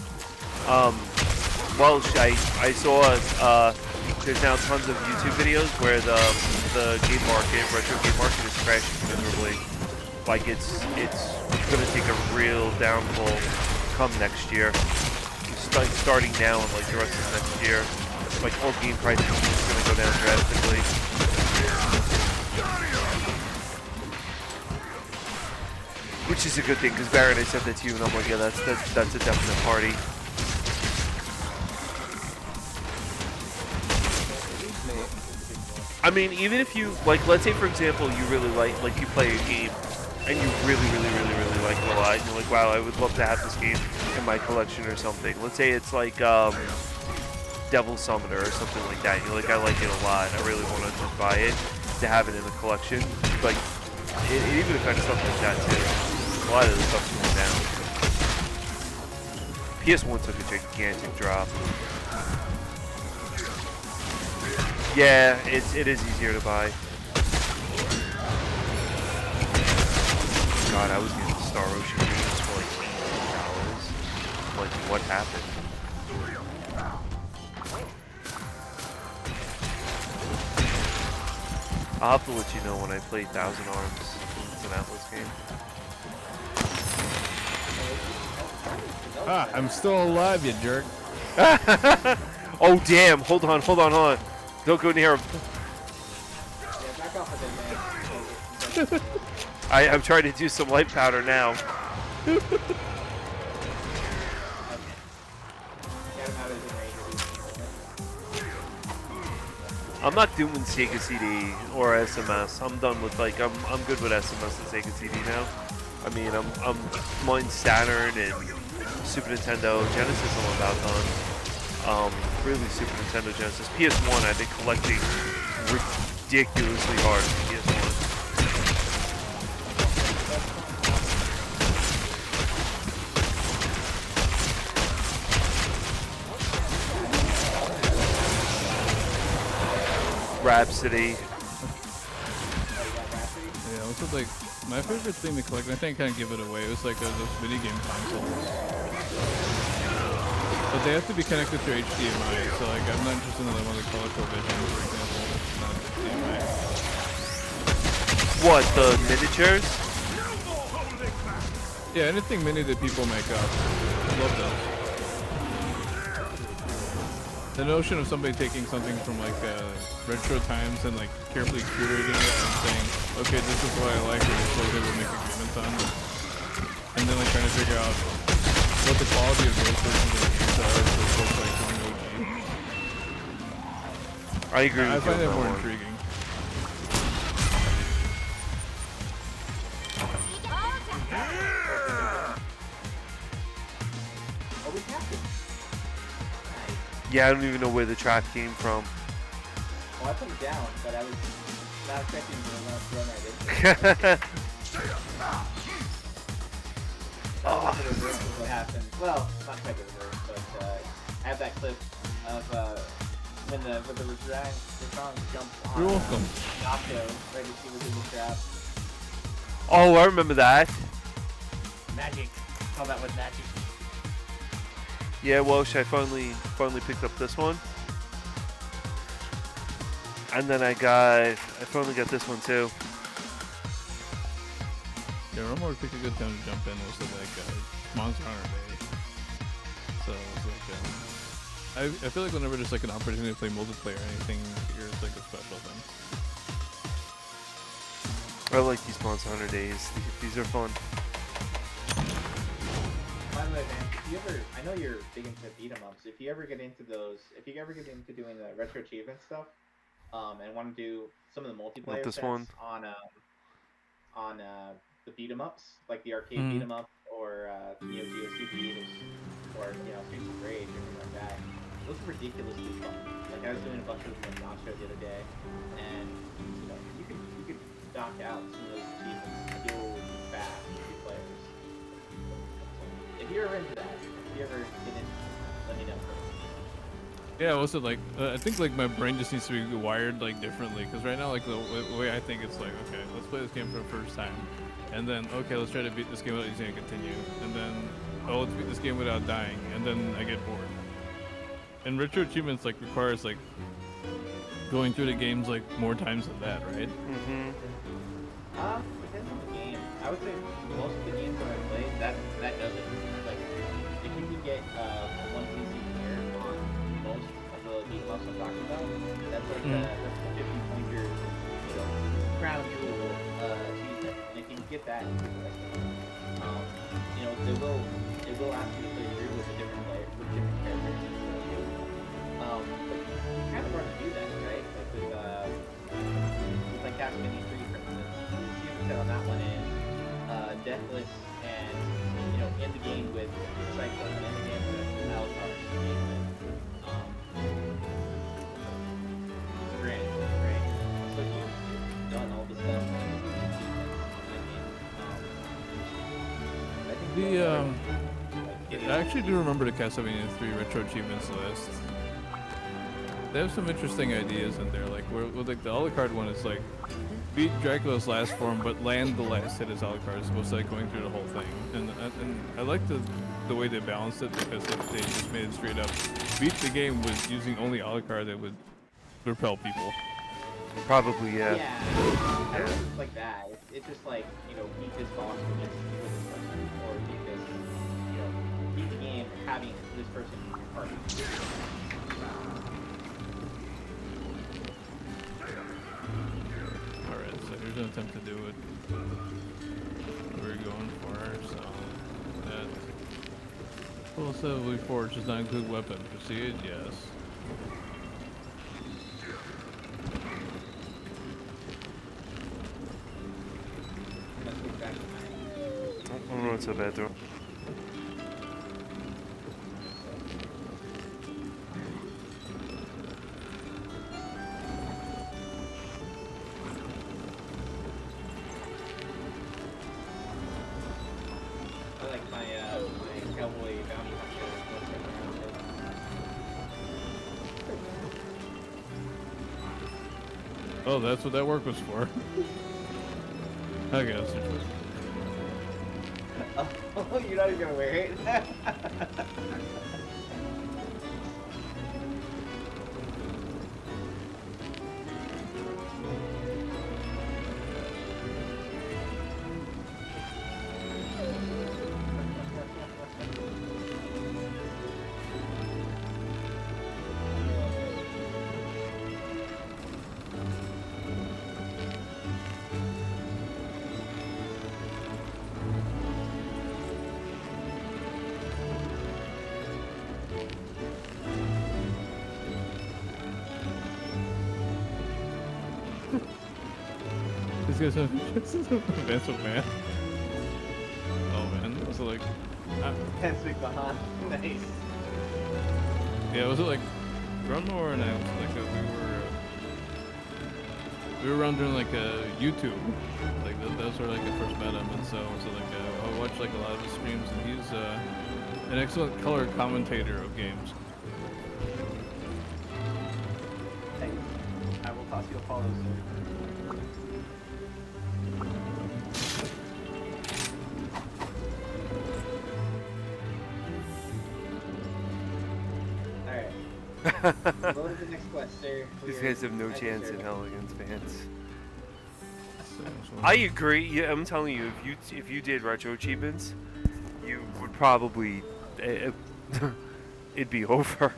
B: well, I saw there's now tons of YouTube videos where the game market, retro game market, is crashing miserably. Like it's gonna take a real downfall come next year. Starting now and like the rest of next year, like all game prices are just gonna go down drastically. Which is a good thing, because Baron, I said that to you, and I'm like, yeah, that's a definite party. I mean, even if you like, let's say for example, you really like you play a game, and you really like it a lot, and you're like, wow, I would love to have this game in my collection or something. Let's say it's like Devil Summoner or something like that. You're like, I like it a lot. I really want to just buy it to have it in the collection. But it even affects stuff like that too. A lot of the stuff's going down. PS1 took a gigantic drop. Yeah, it is easier to buy. God, I was getting Star Ocean games for like $80. Like, what happened? I'll have to let you know when I play Thousand Arms. It's an Atlas game.
H: Ah, I'm still alive, you jerk.
B: Oh, damn. Hold on. Don't go near him.
K: Yeah, back off of him, man.
B: I'm trying to do some light powder now.
K: Get him out of his range.
B: I'm not doing Sega CD or SMS. I'm done with like I'm good with SMS and Sega CD now. I mean I'm mine's Saturn and Super Nintendo, Genesis, I'm about done. Really Super Nintendo, Genesis. PS1, I've been collecting ridiculously hard for PS1. Rhapsody.
H: Yeah, what's it like? My favorite thing to collect, and I think I kind of give it away, it was like those video game consoles. But they have to be connected to HDMI, so like I'm not interested in the one with ColecoVision, for example. It's not HDMI.
B: What, the miniatures?
H: Yeah, anything mini that people make up. I love those. The notion of somebody taking something from like retro times and like carefully curating it and saying, okay, this is what I like, or this is what they will make agreements on, and then like trying to figure out what the quality of those versions of the games are as opposed to like something OG.
B: I agree with you.
H: I find that more
B: one.
H: intriguing.
K: Oh, we tapped it.
B: Yeah, I don't even know where the trap came from.
K: Well, I put it down, but I was not expecting to run right into it. Oh. What happened? Well, not quite the reverse, but I have that clip of when the Rashawn jumped on
H: You're welcome.
K: Nacho right as he was in the trap.
B: Oh, I remember that.
K: Magic. Call that was magic.
B: Yeah, Welsh, I finally picked up this one. And then I finally got this one too.
H: Yeah, Rumor picked a good time to jump in. It was like Monster Hunter Day. So it was like, I feel like whenever there's like an opportunity to play multiplayer or anything here, it's like a special thing.
B: I like these Monster Hunter days. These are fun.
K: By the way, man, if you ever, I know you're big into beat 'em ups. If you ever get into doing the retro achievement stuff, and want to do some of the multiplayer
B: this
K: sets
B: one.
K: on the beat 'em ups, like the arcade beat 'em up, or DOC beat, or Streets of Rage, or anything like that. Those are ridiculously fun. Like I was doing a bunch of them on Nacho the other day, and you could knock out some of those achievements real fast with two players. If you're into that, if you ever get into it, let me know.
H: Yeah, what's it like? I think like my brain just needs to be wired like differently, because right now like the way I think it's like, okay, let's play this game for the first time, and then okay, let's try to beat this game without using a continue, and then oh, let's beat this game without dying, and then I get bored. And retro achievements like requires like going through the games like more times than that, right?
B: Mm-hmm.
K: Depends on the game. I would say most of the games that I play, that does it. Like, if you can get one CC here on most of the beat 'em ups I'm talking about, that's like that's the 50-pointer, crown jewel achievement. And if you can get that, they will ask you to play through with a different player, with different characters. But it's kind of hard to do that, right? Like with Castlevania 3, for instance, you can tell that one is Deathless, and in the game with Cyclone, and in the game with Alucard, and the game with Grand. So you've done all the stuff.
H: I actually do remember the Castlevania 3 retro achievements list. They have some interesting ideas in there. Like, with like the Alucard one is like beat Dracula's last form, but land the last hit as Alucard, as opposed to like going through the whole thing. And I like the way they balanced it, because if they just made it straight up beat the game with using only Alucard, that would repel people.
B: Probably, yeah.
K: I don't think it's like that. It's just like, beat this boss with this person, or beat this, beat the game having this person in your party.
H: Alright, so here's an attempt to do it. We're going for, so that full assembly forge does not include weapon. Proceed, yes.
B: I'm going to the bathroom.
H: Oh, that's what that work was for. I guess.
K: Oh, you're not even gonna wear it?
H: This guy's Vince McMahon. Oh man, was it like?
K: Vince McMahon. Nice.
H: Yeah, was it like Grunmore and I was like we were around doing like YouTube, like that was where like I first met him, and so like I watched like a lot of his streams, and he's an excellent color commentator of games.
K: Thanks. I will toss you a follow, sir. What was the next quest, sir?
B: These guys have no chance in hell against fans.
H: So,
B: I agree. Yeah, I'm telling you, if you did retro achievements, you would probably it'd be over.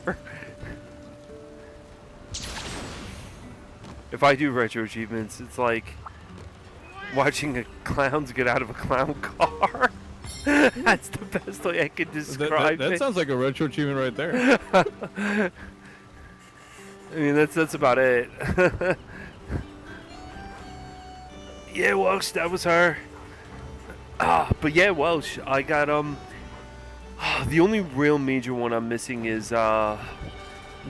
B: If I do retro achievements, it's like watching a clowns get out of a clown car. That's the best way I could describe
H: that
B: it.
H: sounds like a retro achievement right there.
B: I mean, that's about it. Yeah, Welsh, that was her. But yeah, Welsh, I got the only real major one I'm missing is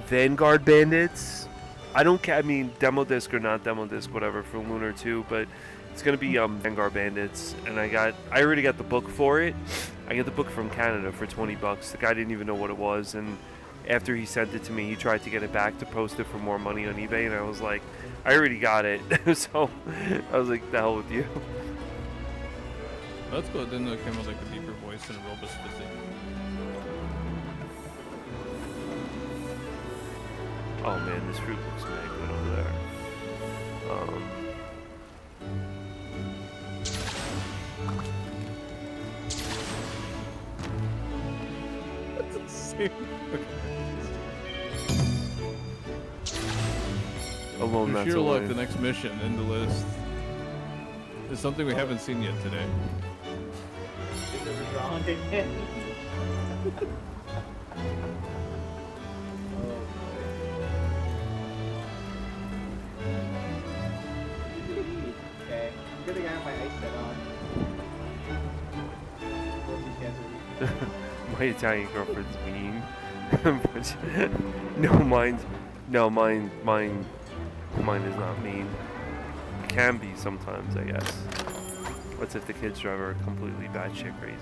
B: Vanguard Bandits. I don't care. I mean, demo disc or not demo disc, whatever, for Lunar 2, but it's gonna be Vanguard Bandits, and I already got the book for it. I got the book from Canada for $20. The guy didn't even know what it was, and after he sent it to me, he tried to get it back to post it for more money on eBay, and I was like, I already got it. So I was like, the hell with you.
H: That's cool. Then it came with like a deeper voice and a robust physique.
B: Oh man, this fruit looks mad good over there.
H: That's insane.
B: Alone,
H: For
B: that's
H: sheer
B: a
H: luck,
B: win.
H: the next mission in the list is something we haven't seen yet today.
K: Is it wrong again? Okay, good thing I have my ice set on. Both these guys are weak.
B: My Italian girlfriend's mean. But mine is not mean. It can be sometimes, I guess. What's if the kids drive her completely batshit crazy?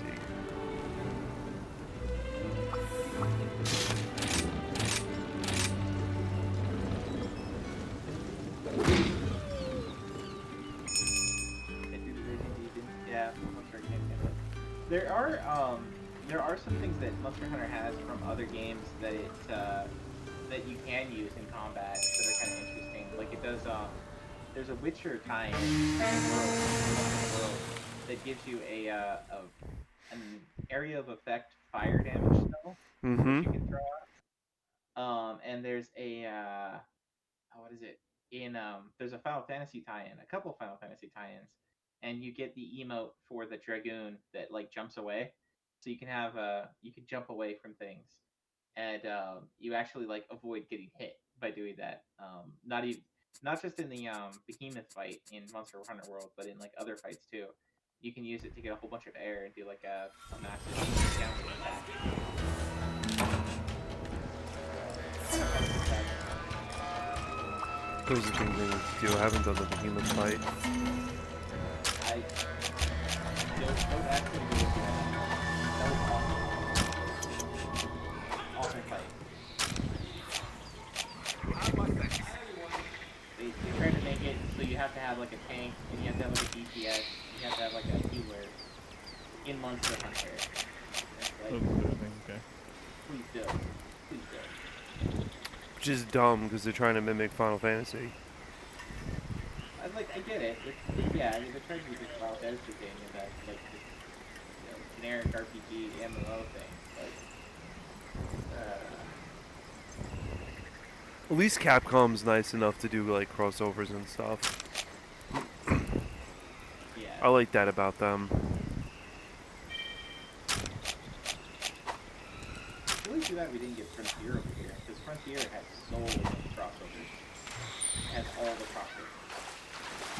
K: Yeah, Monster Hunter can't handle it. There are some things that Monster Hunter has from other games that that you can use in combat that are kind of interesting. Like it does, there's a Witcher tie-in in the world that gives you an area of effect fire damage spell which you can throw out. And there's what is it? There's a Final Fantasy tie-in, a couple Final Fantasy tie-ins, and you get the emote for the Dragoon that like jumps away. So you can have you can jump away from things, and you actually like avoid getting hit by doing that. Not just in the behemoth fight in Monster Hunter World, but in like other fights too. You can use it to get a whole bunch of air and do like a massive downward attack.
B: Those are things I need to do. I haven't done the behemoth fight.
K: Don't ask me to do it. That was awesome. Awesome fight. They tried to make it have like a tank, and you have to have like a DPS, you have to have like a healer in Monster Hunter. It's like,
H: Okay.
K: please do. Please do.
B: Which is dumb because they're trying to mimic Final Fantasy.
K: I get it. Yeah, they're trying to do this Final Fantasy thing and that like this, generic RPG MMO thing, but
B: At least Capcom's nice enough to do like crossovers and stuff.
K: yeah.
B: I like that about them.
K: It's really too bad we didn't get Frontier over here, because Frontier has so many crossovers. It has all the crossovers.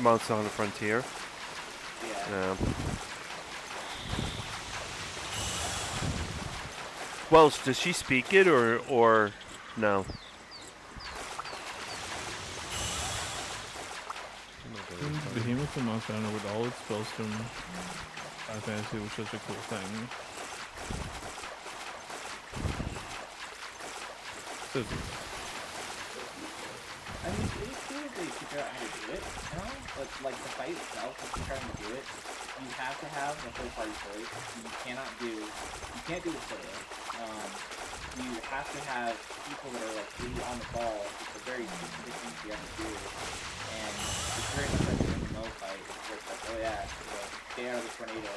B: Monster Hunter Frontier.
K: Yeah.
B: Well, does she speak it or no?
H: Behemoth and Monster Hunter with all its spells from Final Fantasy was such a cool thing.
K: I mean, it was cool if they figure out how to do it, but like the fight itself, if you're trying to do it, you have to have a third party voice. You can't do it solo. You have to have people that are like really on the ball. It's a very specific thing you have to do, and it's very much like an MMO fight. Where it's like, oh yeah, stay out of the tornado,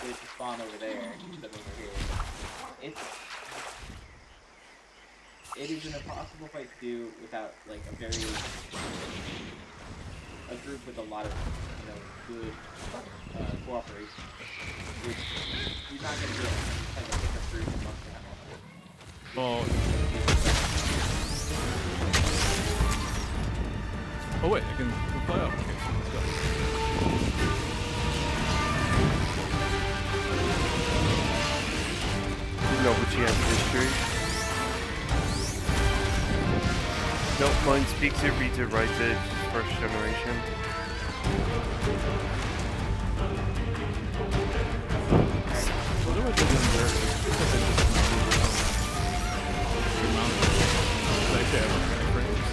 K: get it to spawn over there, instead of over here. It is an impossible fight to do without like a group with a lot of good cooperation. You're not gonna get like a pickup group in Monster Hunter.
H: Oh wait, I can fly up. Okay, let's go.
B: No, but she has history. Nope, mine speaks it, reads it, writes it, first generation.
H: What do I do in there? I actually have frames.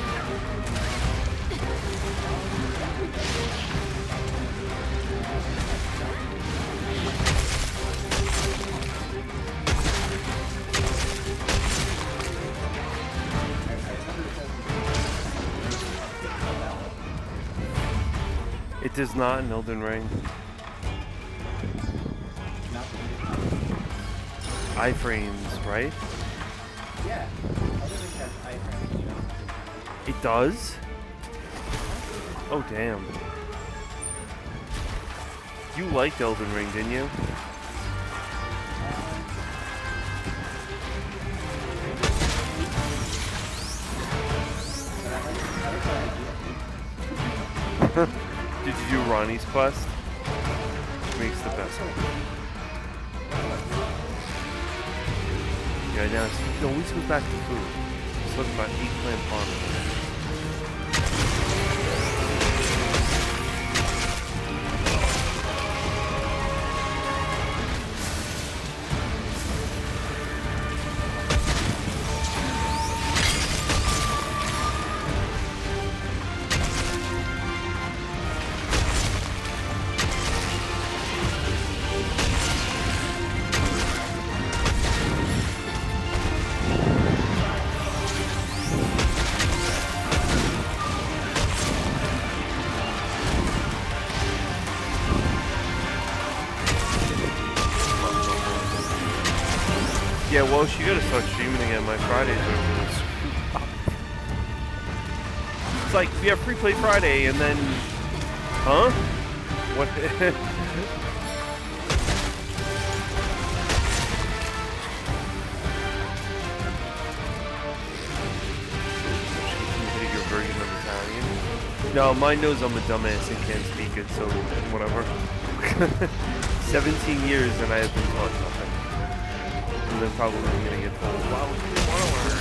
B: It does not in Elden Ring. Iframes, right?
K: Yeah, other things have iframes,
B: It does? Oh damn. You liked Elden Ring, didn't you? Did you do Ronnie's quest? Makes the best one. Yeah, now it always goes back to food. Let's talk about eggplant farming. Yeah, well, she gotta start streaming again. My Fridays are really screwed up. It's like, we have Free Play Friday, and then... Huh? What? Your version of Italian? No, mine knows I'm a dumbass and can't speak it, so whatever. 17 years and I have been taught nothing. And then probably I'm gonna get told, wow, you want to learn.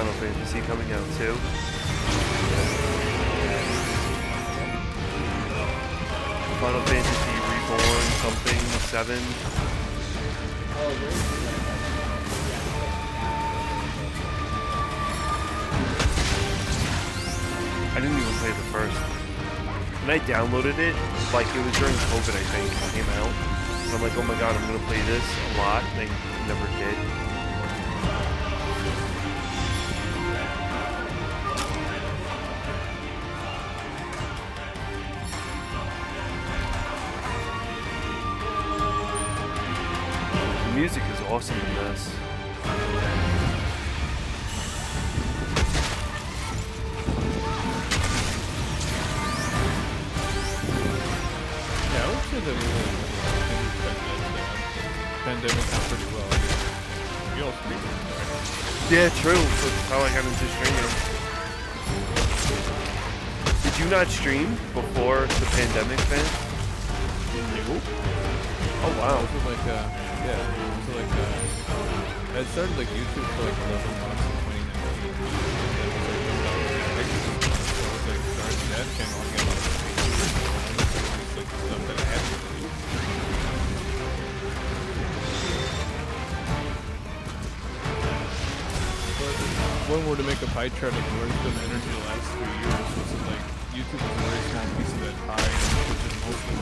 B: Final Fantasy coming out too. Final Fantasy Reborn something 7. I didn't even play the first. When I downloaded it, like it was during COVID, I think, it came out. And I'm like, oh my god, I'm gonna play this a lot, and I never did. The music is awesome in this.
H: Yeah, I would say that pandemic went pretty well. We all streamed, right?
B: Yeah, true. That's how I got into streaming. Did you not stream before the pandemic then?
H: No.
B: Oh wow.
H: It was like, yeah, it was like, I started like YouTube for like 11 months in 2019. And it was like, so I was like, started that channel again. Like stuff that I hadn't really. But if one were to make a pie chart of where's been energy the last 3 years, was it like YouTube was a very small piece of that pie, and Twitch is most of it.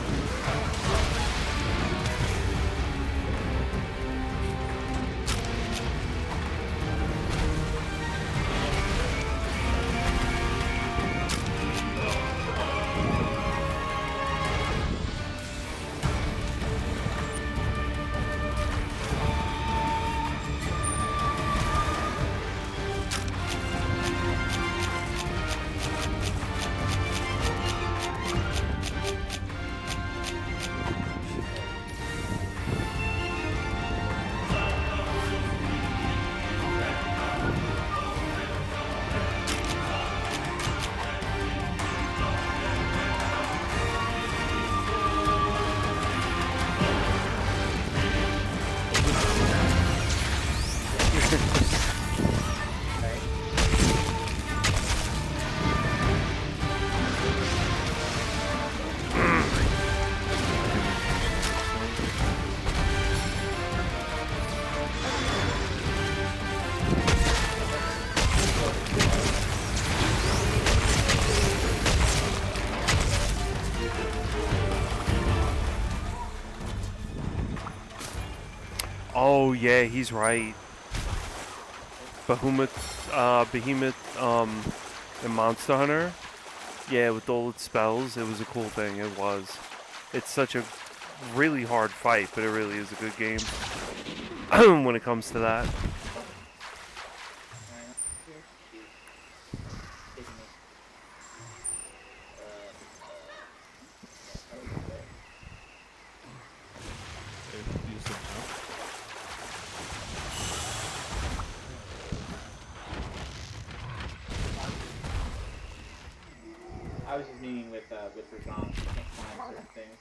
B: Oh yeah, he's right. Behemoth, and Monster Hunter. Yeah, with all its spells, it was a cool thing. It was. It's such a really hard fight, but it really is a good game when it comes to that.
K: I was just meaning with Rajan, you can't climb certain things.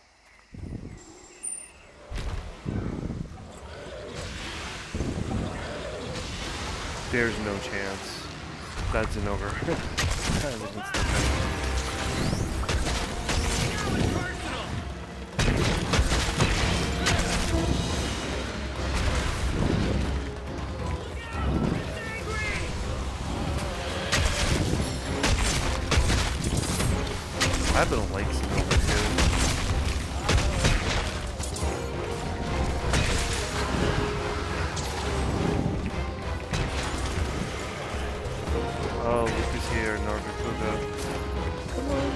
B: There's no chance. That's an over. I don't like Sonova too. Oh, look who's here, Nargacuga. Come on.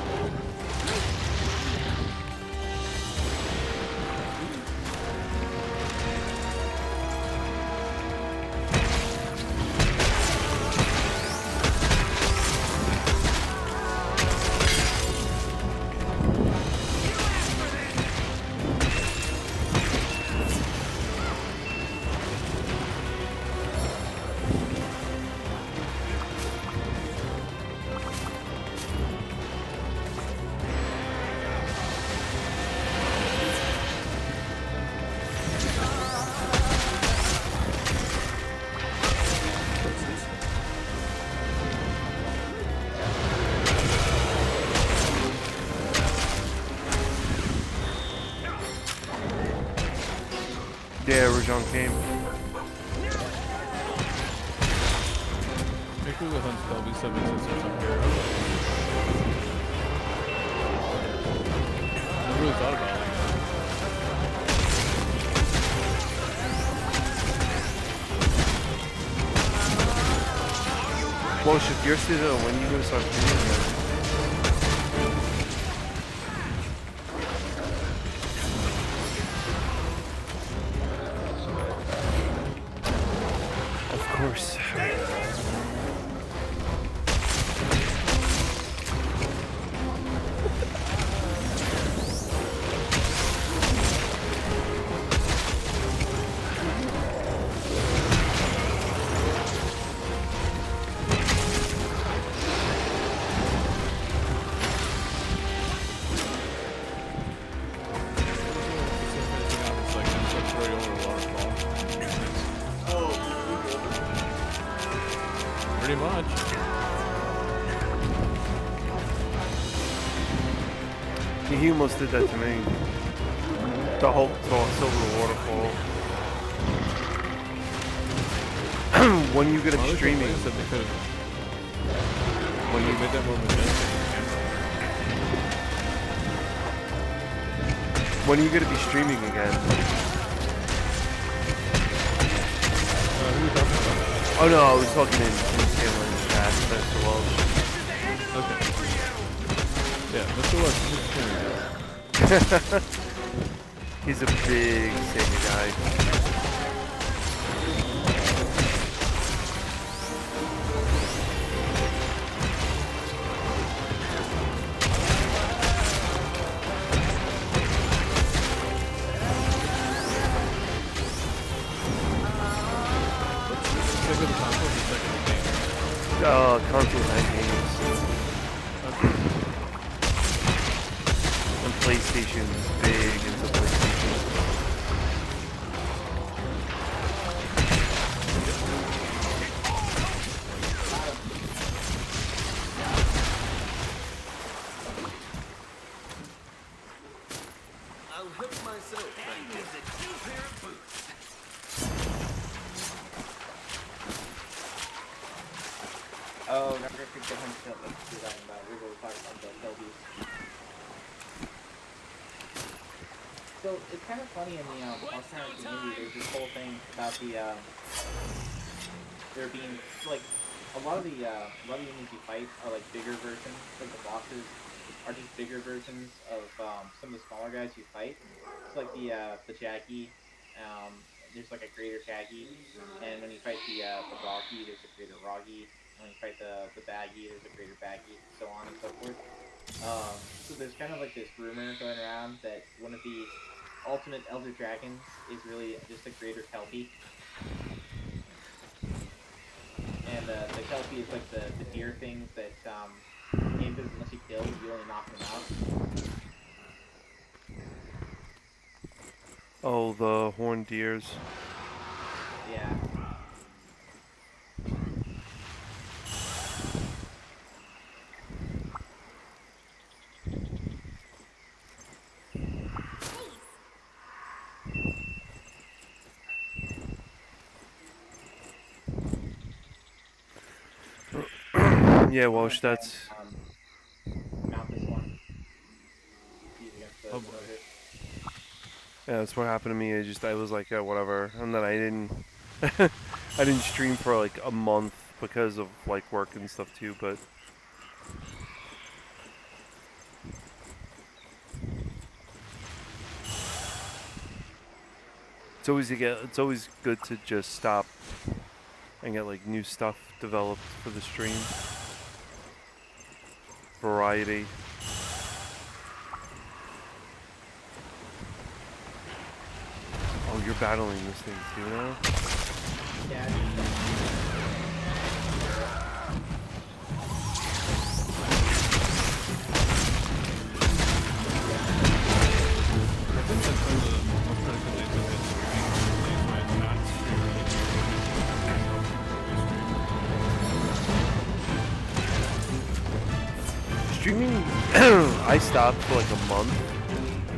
B: Yeah, Rajon came.
H: Make sure the hunt's probably 76 or something. I never really thought about it.
B: Well, if you're still when you go to start streaming that? Of course.
H: Pretty much.
B: He almost did that to me. The whole silver waterfall. When you get him streaming,
H: when you made that more majestic.
B: When are you gonna be streaming again?
H: Who are you talking about?
B: Oh no, I was talking in Scanlan chat, Mr. Welsh.
H: Okay. Yeah, Mr. Welsh is
B: He's a big Sega guy. Console and games.
H: Okay.
B: And PlayStation is big into PlayStation.
I: I'll hook myself. That gives it 2 pair of boots.
K: Oh, never could get him killed. Let's do that about. We were talking about the Kelbies. So it's kind of funny in the Alzheimer's community. There's this whole thing about the there being like a lot of the enemies you fight are like bigger versions. Like the bosses are just bigger versions of some of the smaller guys you fight. It's like the Jaggy. There's like a greater Jaggy, and when you fight the Rocky, there's a greater Rocky. When you fight the Baggy, there's a greater Baggy, so on and so forth. So there's kind of like this rumor going around that one of the ultimate Elder Dragons is really just a greater Kelpie. And the Kelpie is like the deer things that game does unless you kill, you only knock them out.
B: Oh, the horned deers.
K: Yeah.
B: Yeah, Welsh, that's...
K: Mount this one.
H: Oh boy.
B: Yeah, that's what happened to me. I was like, yeah, whatever. And then I didn't... I didn't stream for like a month because of like work and stuff too, but... It's always good to just stop and get like new stuff developed for the stream. Variety. Oh, you're battling this thing too now?
K: Yeah.
B: Streaming, I stopped for like a month.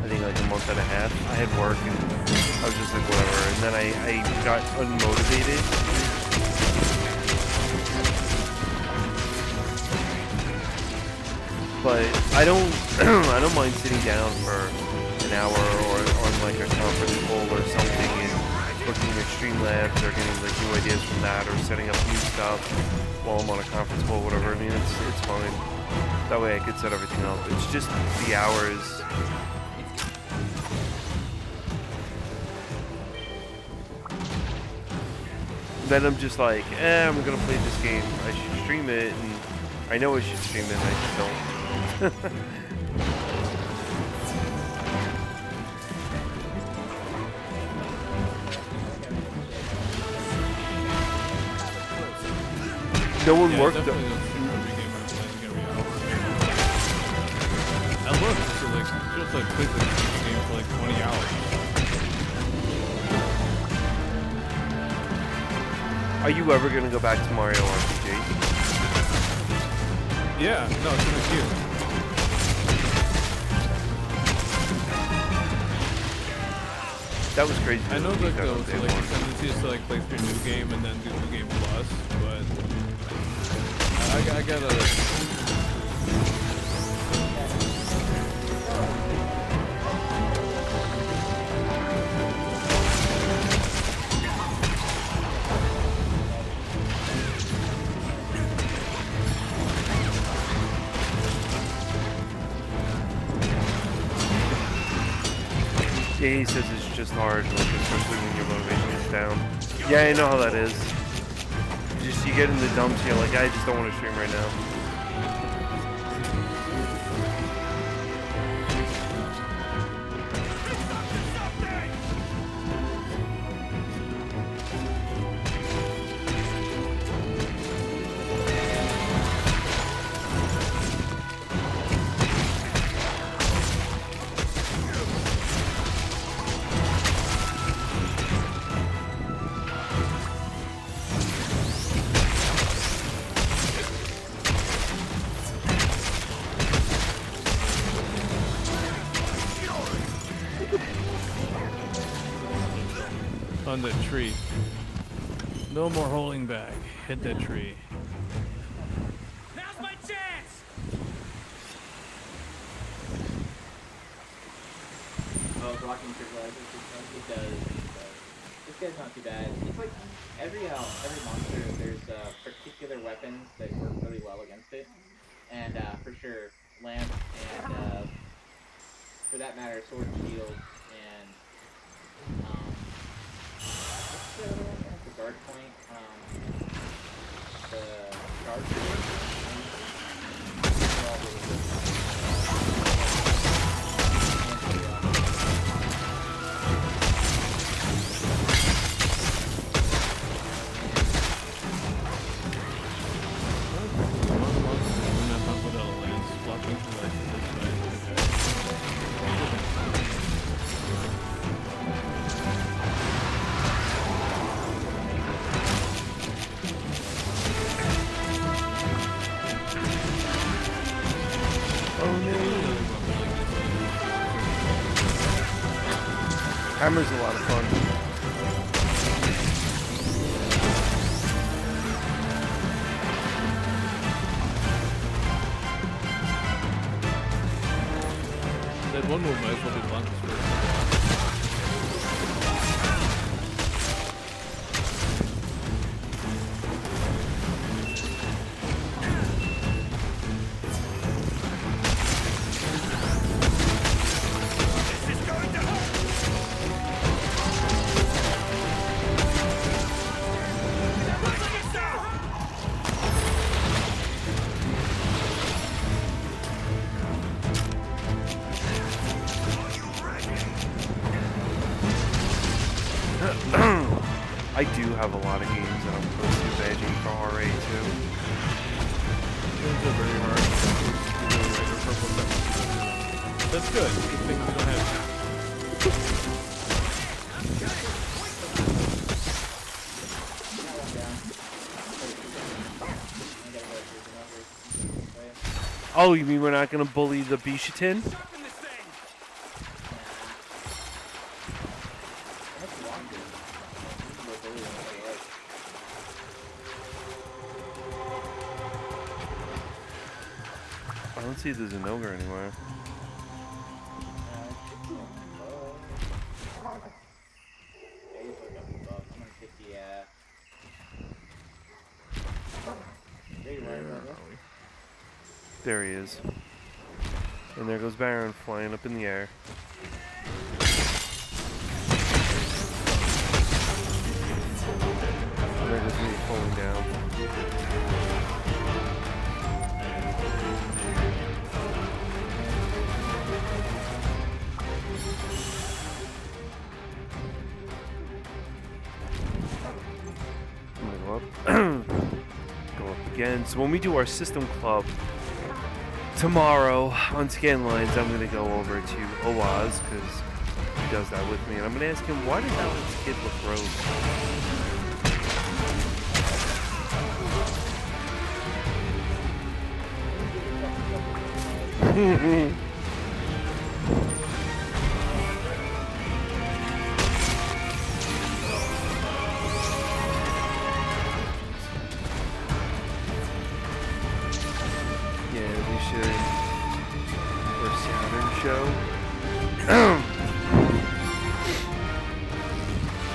B: I think like a a month and a half. I had work and I was just like, whatever. And then I got unmotivated. But I don't I don't mind sitting down for an hour or on like a conference call or something and looking at Streamlabs or getting like new ideas from that or setting up new stuff while I'm on a conference call, whatever. I mean, it's fine. That way I could set everything up. It's just the hours. Then I'm just like, I'm gonna play this game. I should stream it, and I know I should stream it, and I just don't. No one worked.
H: Every game I'm playing every hour. I look, so like, just like played the game for like 20 hours.
B: Are you ever gonna go back to Mario RPG?
H: Yeah, no, it's really cute.
B: That was crazy.
H: I know like the tendency is to like play through new game and then do new game plus, but I gotta.
B: Yeah, he says it's just hard, like especially when your motivation is down. Yeah, I know how that is. Just you get in the dumps, you're like, I just don't want to stream right now.
H: On the tree. No more holding back. Hit that tree.
I: Now's my chance!
K: Oh, blocking trivializes it does. This guy's not too bad. It's like every monster, there's particular weapons that work really well against it. And for sure, lamp and for that matter, sword and shield and what's the guard point? The guard point. They're all really good.
B: Hammer's a lot of fun.
H: That one move might as well be lunge first.
B: I do have a lot of games that I'm close to badging for RA too.
H: Those are very hard. That's good. Good thing we don't have.
B: Oh, you mean we're not gonna bully the Bishatin? see there's an ogre anywhere. There he is. And there goes Baron flying up in the air. And there goes me falling down. I'm gonna go up. Go up again. So when we do our system club tomorrow on Scanlines, I'm gonna go over to Oaz because he does that with me, and I'm gonna ask him why did Alex kid look rose.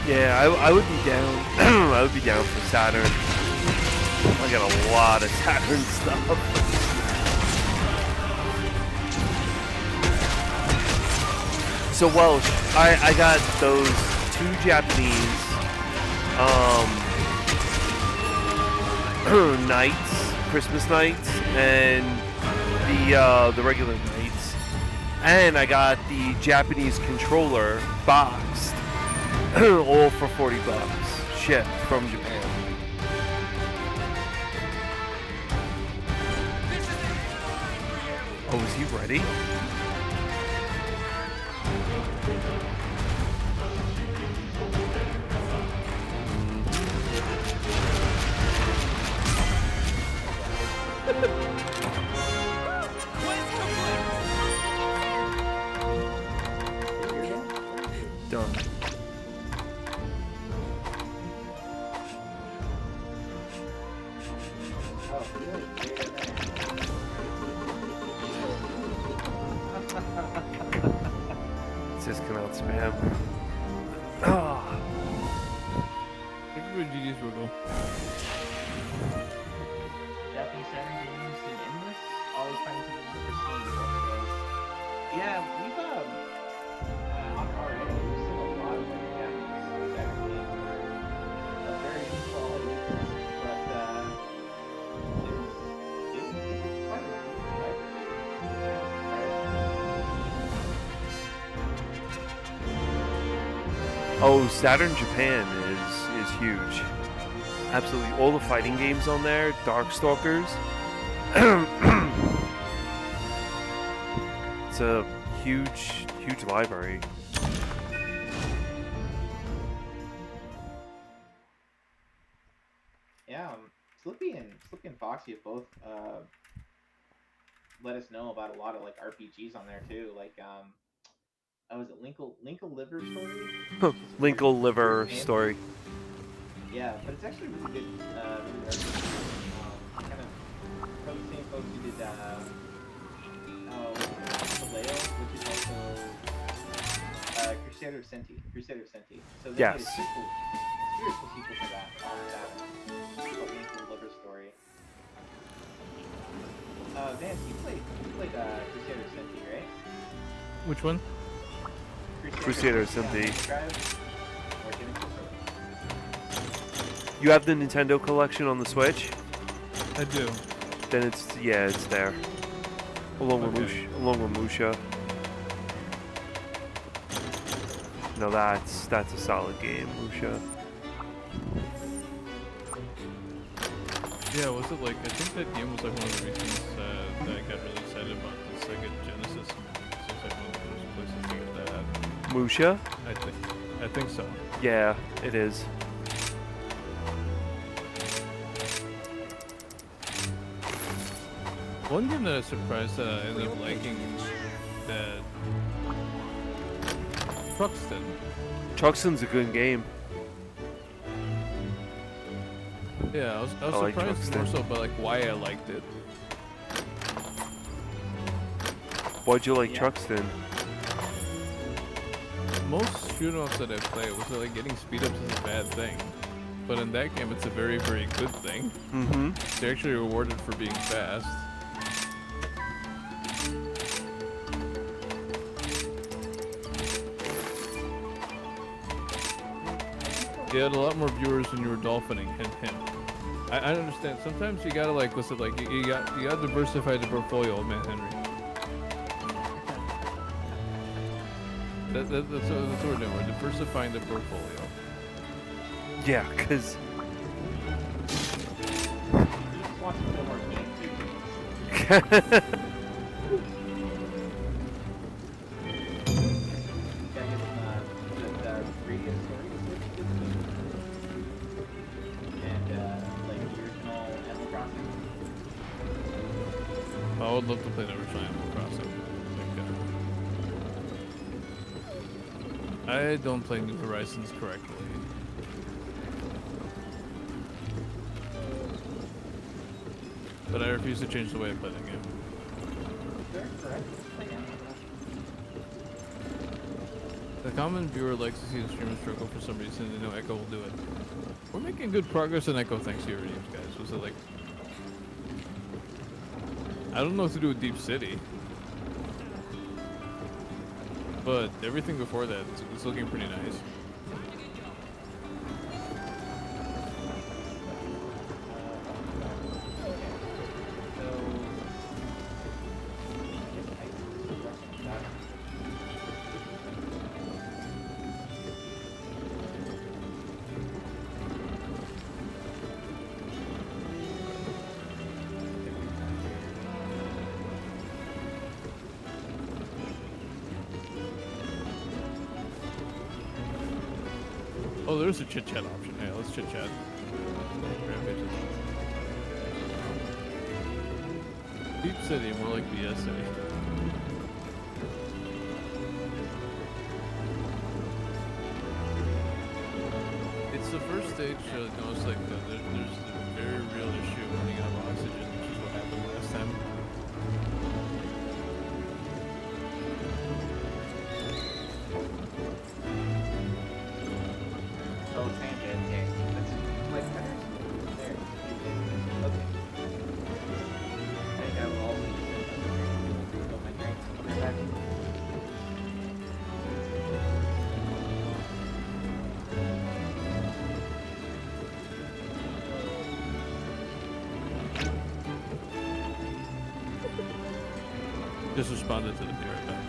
B: Yeah, I would be down. I would be down for Saturn. I got a lot of Saturn stuff. So Welsh, I got those 2 Japanese nights, Christmas nights, and the regular nights, and I got the Japanese controller boxed. All for $40, shipped from Japan. Oh, is he ready? Done. It's just cannot spam. Ah.
H: Everybody GG's Rugal.
K: Japanese Saturn games in endless. Always finding something interesting. Yeah, we've on our end, we've seen a lot of Japanese Saturn games that are very solid, but it's quite a
B: Oh, Saturn Japan is huge. Absolutely, all the fighting games on there, Darkstalkers. It's a huge library.
K: Yeah, Slippy and Foxy have both let us know about a lot of like RPGs on there too. Like was it Linkle Liver Story?
B: Linkle Liver Story.
K: Yeah, but it's actually really good. Really kind of from the same folks who did Soleo, which is also Crusader of Senti. So they made a spiritual sequel to that on Saturn. Called Linkle Liver Story. Vance, you played Crusader of Senti, right?
H: Which one?
B: Crusader of Senti. You have the Nintendo collection on the Switch?
H: I do.
B: Then it's there. Along with Musha. No, that's a solid game, Musha.
H: Yeah, was it like, I think that game was like one of the reasons that I got really excited about the Sega Genesis. It seems like one of the first places to get that.
B: Musha?
H: I think so.
B: Yeah, it is.
H: One game that I was surprised that I ended up liking that Truxton.
B: Truxton's a good game.
H: Yeah, I was
B: like
H: surprised
B: Truxton.
H: more so by like why I liked it.
B: Why'd you like
G: Yeah.
B: Truxton?
H: Most shoot-outs that I play was like getting speed-ups is a bad thing. But in that game, it's a very, very good thing.
B: Mm-hmm.
H: They're actually rewarded for being fast. You had a lot more viewers when you were dolphining. Hint, hint. I understand. Sometimes you gotta like, what's it like? You gotta diversify the portfolio, man, Henry. That's what we're doing. We're diversifying the portfolio.
B: Yeah, cause.
K: He just wants to play more games. Gotta give him the previous stories and like the original Animal Crossing.
H: I would love to play the original Animal Crossing. I don't play New Horizons correctly. But I refuse to change the way I play the game.
K: Very correct. Play Animal Crossing.
H: The common viewer likes to see the streamer struggle for some reason, and they know Echo will do it. We're making good progress in Echo thanks to your games, guys. Was it like... I don't know what to do with Deep City. But everything before that, it's looking pretty nice. Oh, there's a chit chat option. Yeah, let's chit chat. Deep City, more like BS City. It's the first stage, notice like there's a very real issue running out of oxygen, which is what happened last time.
K: Oh, tangent. Okay. That's like better. There. Okay. I think I will also use my drink. I'll be back.
H: Just responded to the be right back.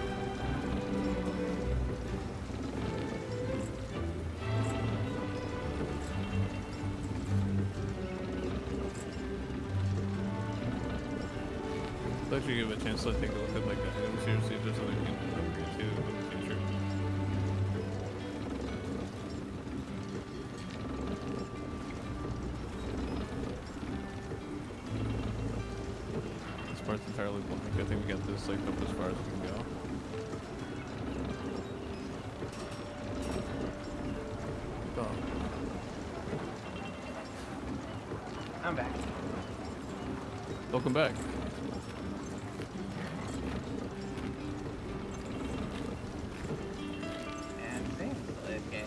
H: Let's actually give it a chance to take a look at like items here, see if there's something we can upgrade to in the future. This part's entirely blank. I think we got this like up as far as we can go. Oh.
K: I'm back.
H: Welcome back.
K: And things. Okay.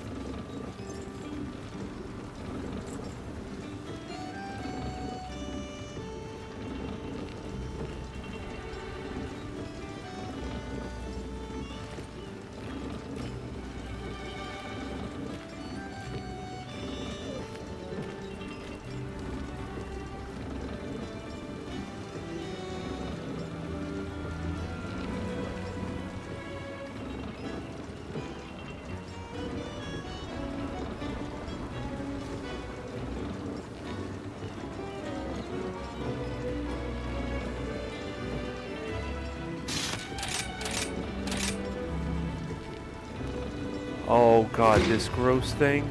B: Oh god, this gross thing.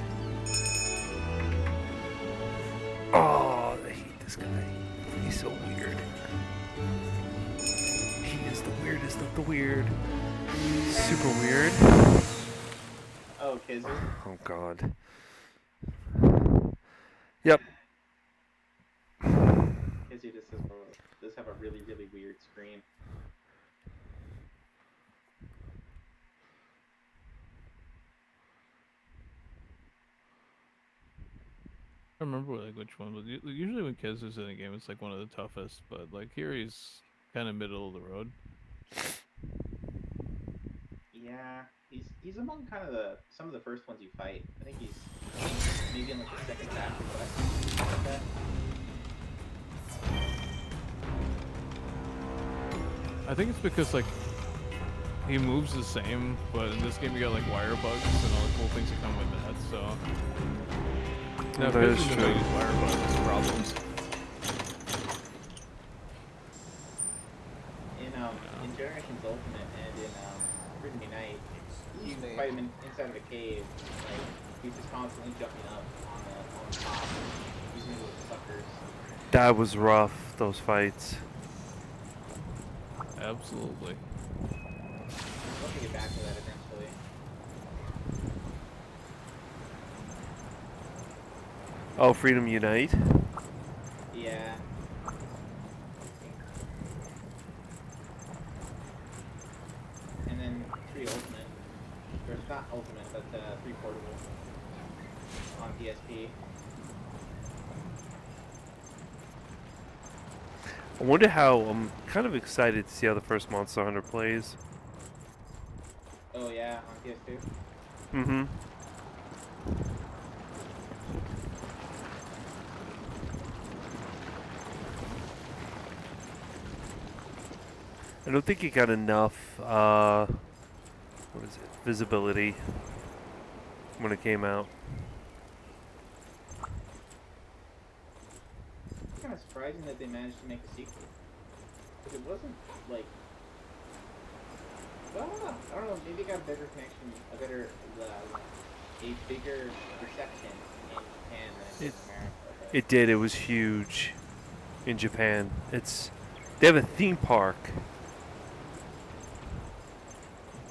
B: Oh, I hate this guy. He's so weird. He is the weirdest of the weird. Super weird.
K: Oh, Kizzy.
B: Oh god. Yep.
K: Kizzy does have a really, really weird screen.
H: I don't remember like which one, but usually when Kez is in a game, it's like one of the toughest. But like here, he's kind of middle of the road.
K: Yeah, he's among kind of some of the first ones you fight. I think he's maybe in like the second chapter, but like that.
H: I think it's because like he moves the same, but in this game you got like wire bugs and all the cool things that come with that. So now
B: That is
H: Kez
B: true.
H: use wire bugs problems.
K: In Generations Ultimate and in Freedom Unite, you fight him inside of a cave. Like he's just constantly jumping up on the top, using those suckers.
B: That was rough, those fights.
H: Absolutely.
K: I'll have to get back to that eventually.
B: Oh, Freedom Unite?
K: Yeah. And then 3 Ultimate. Or it's not Ultimate, but 3 Portable. On PSP.
B: I wonder how, I'm kind of excited to see how the first Monster Hunter plays.
K: Oh yeah, on PS2.
B: Mm-hmm. I don't think it got enough, what is it, visibility when it came out.
K: It's kind of surprising that they managed to make a sequel. Because it wasn't, like... Well, I don't know, maybe it got a better connection, a bigger reception in Japan than it did in America. But
B: It did, it was huge in Japan. They have a theme park.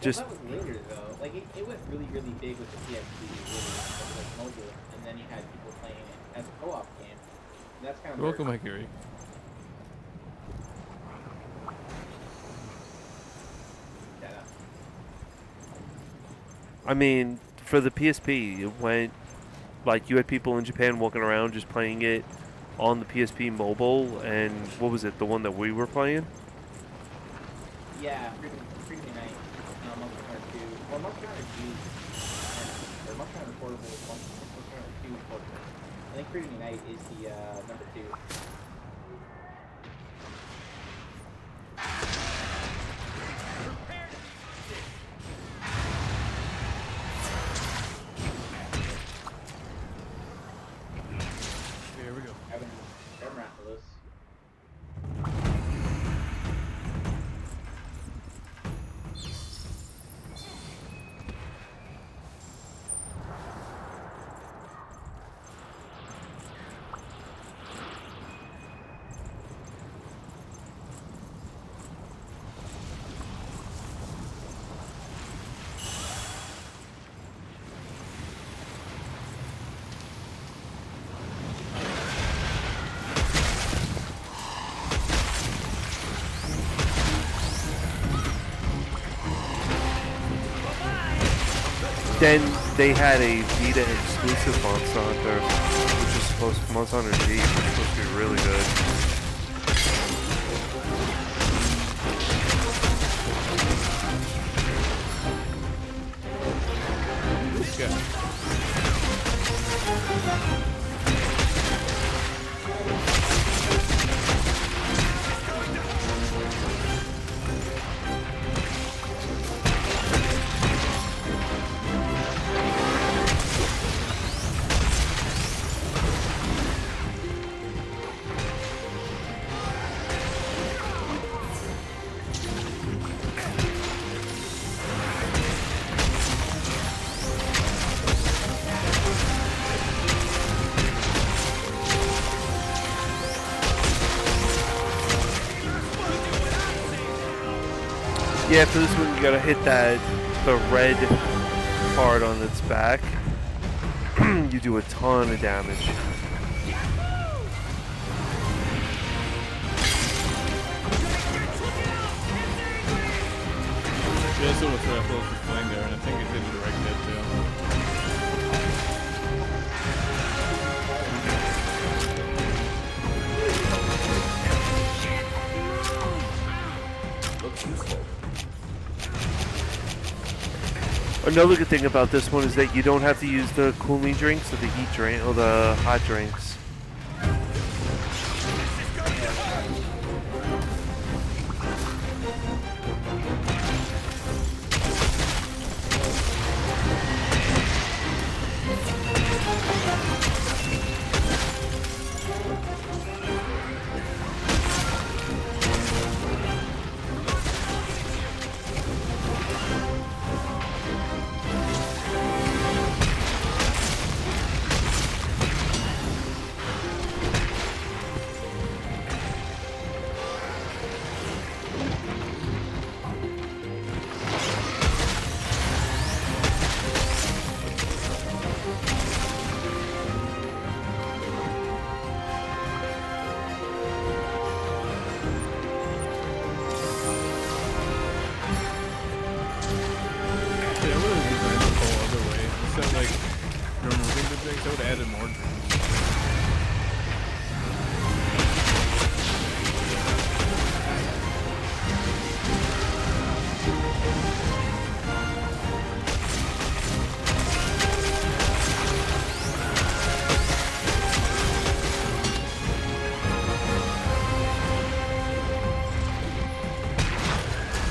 K: well, that was later, though. Like, it went really, really big with the PSP, really, like mobile, and then you had people playing it as a co-op game. And that's kind of
H: You're welcome, Akiri.
B: I mean, for the PSP, it went, like, you had people in Japan walking around just playing it on the PSP mobile, and what was it, the one that we were playing?
K: Yeah, Freedom Unite, Monster Hunter 2, or Monster Hunter 2, or Monster Hunter Portable, Monster Hunter 2 Portable. I think Freedom Unite is the number 2.
H: Here we go.
K: Having Miraculous.
B: Then they had a Vita exclusive Monster Hunter, which was supposed to, Monster Hunter G, which was supposed to be really good.
H: This guy.
B: Yeah, for this one you gotta hit the red part on its back. You do a ton of damage.
H: Yeah, that's what Raffles was playing there, and I think it did a direct hit too.
B: Another good thing about this one is that you don't have to use the cooling drinks or the heat drink or the hot drinks.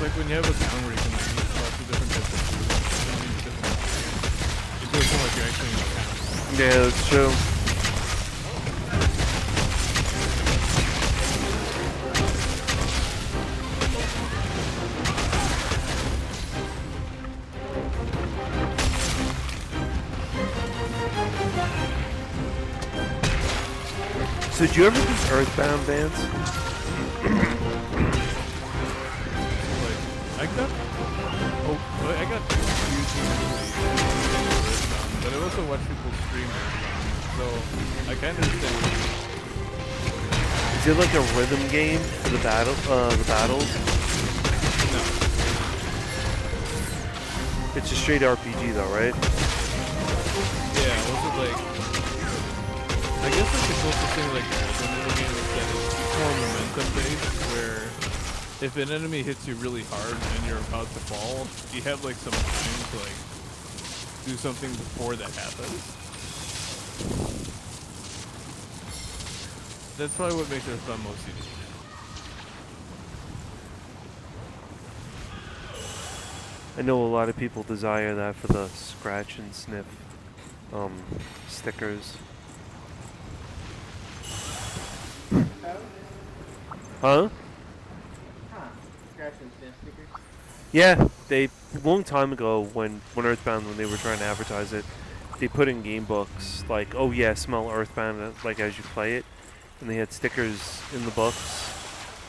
H: Like when you have a town where you can like eat lots of different types of food, it feels more like you're actually in a town.
B: Yeah, that's true. So did you ever do Earthbound, Vance?
H: I got but I also watch people stream so I kind of understand what
B: Is it like a rhythm game for the battles?
H: No.
B: It's a straight RPG though, right?
H: Yeah, was it like I guess like the closest thing like the rhythm game is that it's more momentum based where if an enemy hits you really hard and you're about to fall, you have like some time to like do something before that happens. That's probably what makes it fun most unique.
B: I know a lot of people desire that for the scratch and sniff stickers. Huh? Yeah, they long time ago when Earthbound, when they were trying to advertise it, they put in game books like, oh yeah, smell Earthbound like as you play it, and they had stickers in the books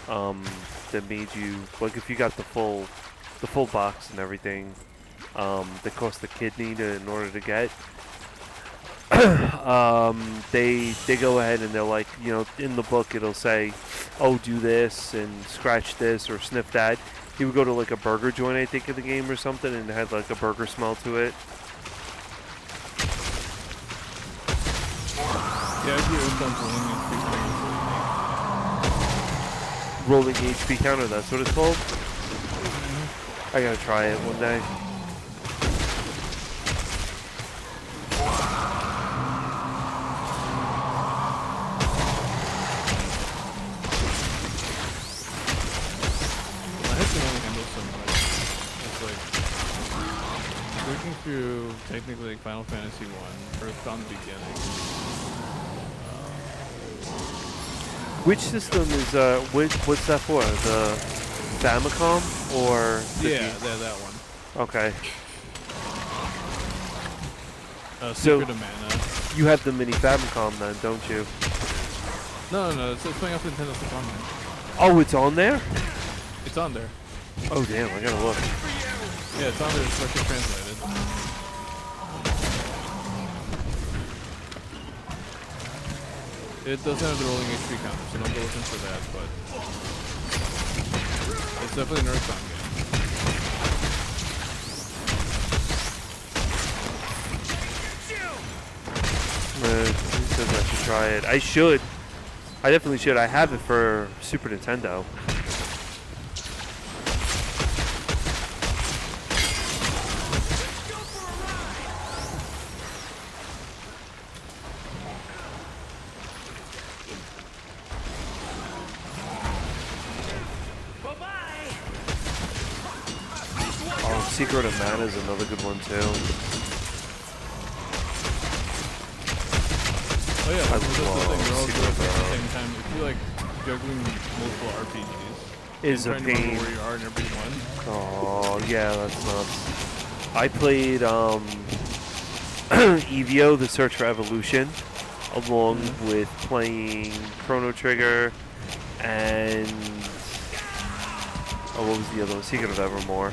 B: that made you like if you got the full box and everything that cost the kidney in order to get. They go ahead and they're like, you know, in the book it'll say, oh, do this and scratch this or sniff that. He would go to like a burger joint, I think, in the game or something, and it had like a burger smell to it.
H: Yeah, I agree with
B: rolling HP counter, that's what it's called? I gotta try it one day.
H: Through technically like Final Fantasy 1, first on the beginning.
B: Which system is what's that for? The Famicom or
H: that one.
B: Okay.
H: Secret of Mana.
B: You have the mini Famicom then, don't you?
H: No, it's playing off Nintendo Switch Online.
B: Oh, it's on there?
H: It's on there.
B: Oh damn, I gotta look.
H: Yeah, it's on there, it's partially translated. It doesn't have the rolling HP counter, so don't go looking for that, but it's definitely an Earthbound
B: game. He says I should try it. I should. I definitely should. I have it for Super Nintendo. Secret of Mana is another good one too.
H: Oh yeah,
B: I
H: that's the
B: love
H: thing. They're all
B: Secret
H: good
B: of
H: at the
B: Mana.
H: same time. If you like juggling multiple RPGs,
B: Is
H: and
B: a
H: trying to remember
B: pain.
H: where you are in every one.
B: Oh yeah, that's nuts. I played Evio: The Search for Evolution, along with playing Chrono Trigger and what was the other one? Secret of Evermore.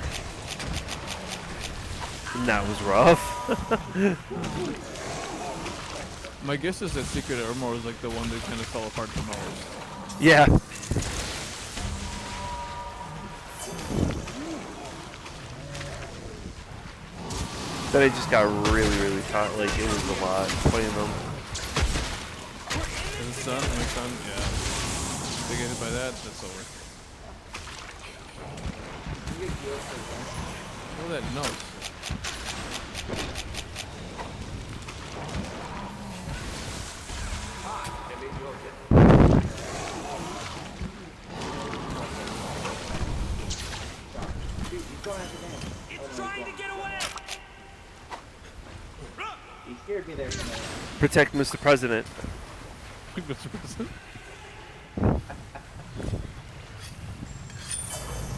B: And that was rough.
H: My guess is that Secret of Evermore was like the one that kind of fell apart the most.
B: Yeah. But I just got really tired. Like, it was a lot playing them.
H: And my son, yeah. They get hit by that, that's over. Oh, that note.
I: It's trying to get away!
K: He scared me there for a minute.
B: Protect Mr. President.
H: Mr. President?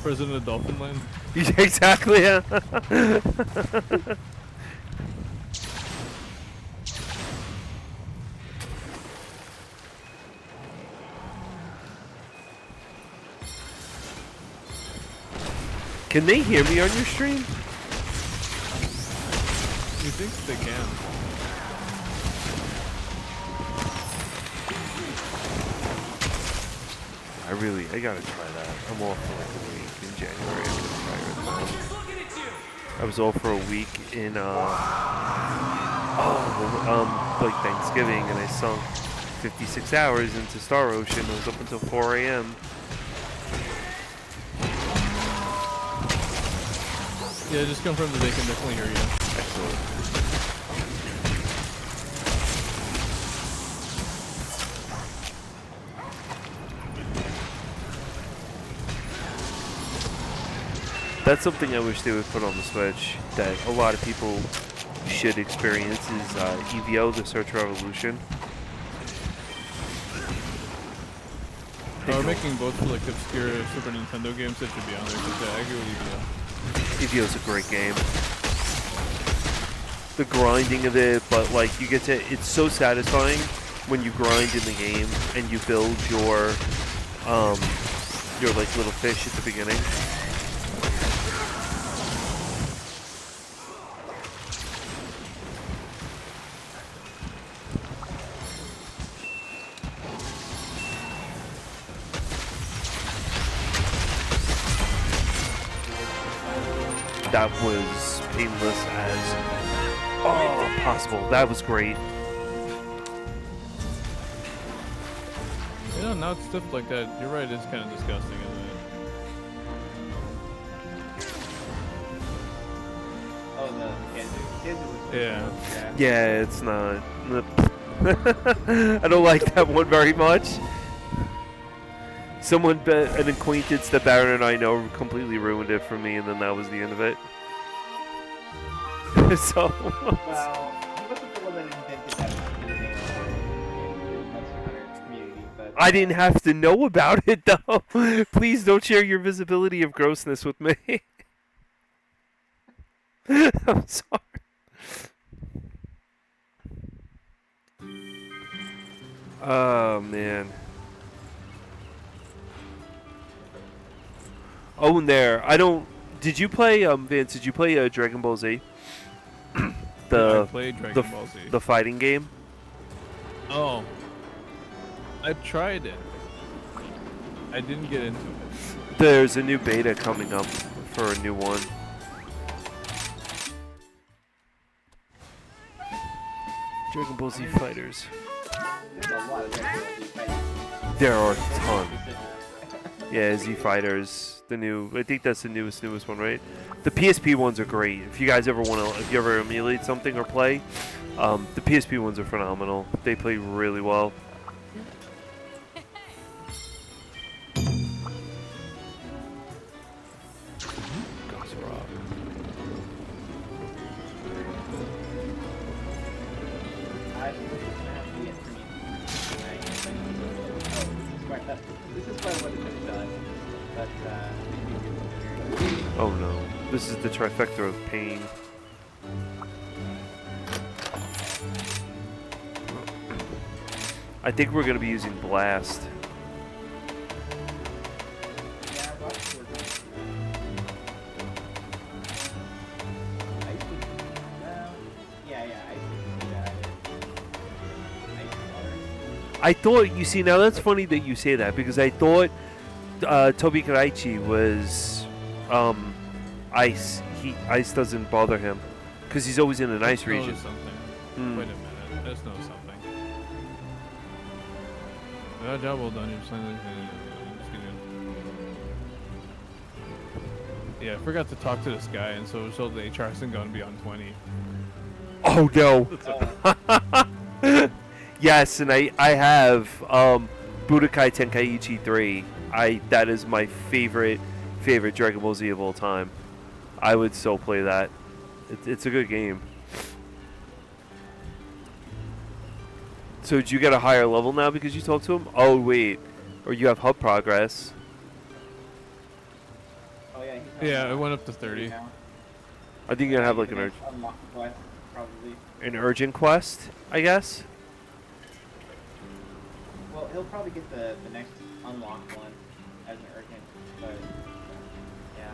H: President of Dolphin Land?
B: Exactly, yeah. Can they hear me on your stream?
H: You think they can?
B: I gotta try that. I'm off for like a week in January. I'm gonna try it. I was off for a week in like Thanksgiving, and I sunk 56 hours into Star Ocean. I was up until 4 a.m.
H: Yeah, just confirm that they can definitely hear you.
B: Excellent. That's something I wish they would put on the Switch that a lot of people should experience is EVO, The Search for Evolution.
H: We're making both for like obscure Super Nintendo games that should be on there, because I agree with EVO.
B: EVO's a great game. The grinding of it, but like you get to, it's so satisfying when you grind in the game and you build your like little fish at the beginning. That was painless as possible. That was great.
H: You know, now it's stuff like that. You're right, it's kind of disgusting, isn't it?
K: Oh, the kids was
H: Yeah.
B: Yeah, it's not. I don't like that one very much. An acquaintance that Baron and I know completely ruined it for me, and then that was the end of it. So.
K: Well, he wasn't the one that invented that in Monster Hunter community, but
B: I didn't have to know about it, though. Please don't share your visibility of grossness with me. I'm sorry. Oh, man. Oh, and there. I don't... Did you play, Vince, did you play Dragon Ball Z?
H: I played Dragon Ball Z.
B: The fighting game?
H: Oh. I tried it. I didn't get into it.
B: There's a new beta coming up for a new one. Dragon Ball Z Fighters.
K: there's a lot of Dragon Ball Z fighting.
B: There are a ton. Yeah, Z Fighters, the new. I think that's the newest one, right? The PSP ones are great. If you guys ever if you ever emulate something or play, the PSP ones are phenomenal. They play really well.
K: imagine it's gonna have to be it for me. This is quite what it could have done. But,
B: Oh no. This is the trifecta of pain. I think we're going to be using Blast.
K: yeah, but we're going Ice would, yeah, Ice would do that. Ice water.
B: I thought, you see, now that's funny that you say that, because I thought Tobi Karaichi was ice. Ice doesn't bother him, because he's always in an ice region.
H: Something.
B: Hmm.
H: Wait a minute. Let's know something. Job well done. You're signing. Yeah, I forgot to talk to this guy, and so the HR isn't going to be on 20.
B: Oh no! Yes, and I have Budokai Tenkaichi 3. That is my favorite Dragon Ball Z of all time. I would still play that. It's a good game. So did you get a higher level now because you talked to him? Oh wait, or you have hub progress.
K: Oh yeah,
H: Yeah, it went up to 30.
K: now.
B: I think you're gonna have like
K: Unlock quest, probably.
B: an urgent quest, I guess.
K: Well, he'll probably get the next unlocked one as an urgent, but yeah.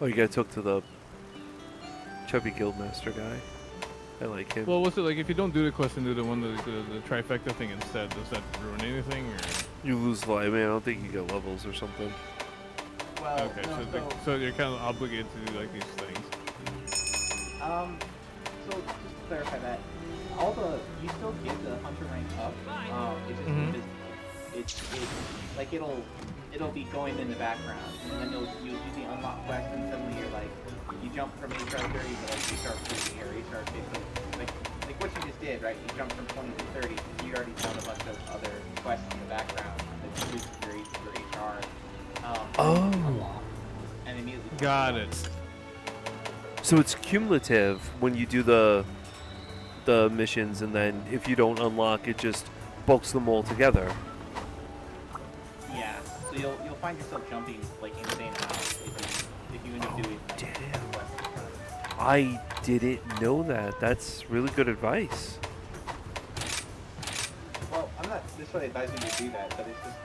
B: Oh, you gotta talk to the chubby guildmaster guy. I like him.
H: Well, what's it like if you don't do the quest and do the one the trifecta thing instead? Does that ruin anything? Or?
B: You lose life. I mean, I don't think you get levels or something.
K: Well,
H: Okay,
K: no,
H: so you're kind of obligated to do like these things.
K: so just to clarify that, you still get the hunter rank up. It's just invisible. It's like it'll be going in the background, and then you'll do the unlock quest, and suddenly you're like, you jump from HR 30 to like HR 40 or HR 50. Like what you just did, right? You jumped from 20 to 30. You already found a bunch of other quests in the background that boost your HR. And immediately.
H: Got it.
B: So it's cumulative when you do the missions, and then if you don't unlock, it just bulks them all together.
K: Yeah. So you'll find yourself jumping like insane amounts if you end up doing. Like,
B: Damn. I didn't know that. That's really good advice.
K: Well, I'm not necessarily advising you to do that, but it's just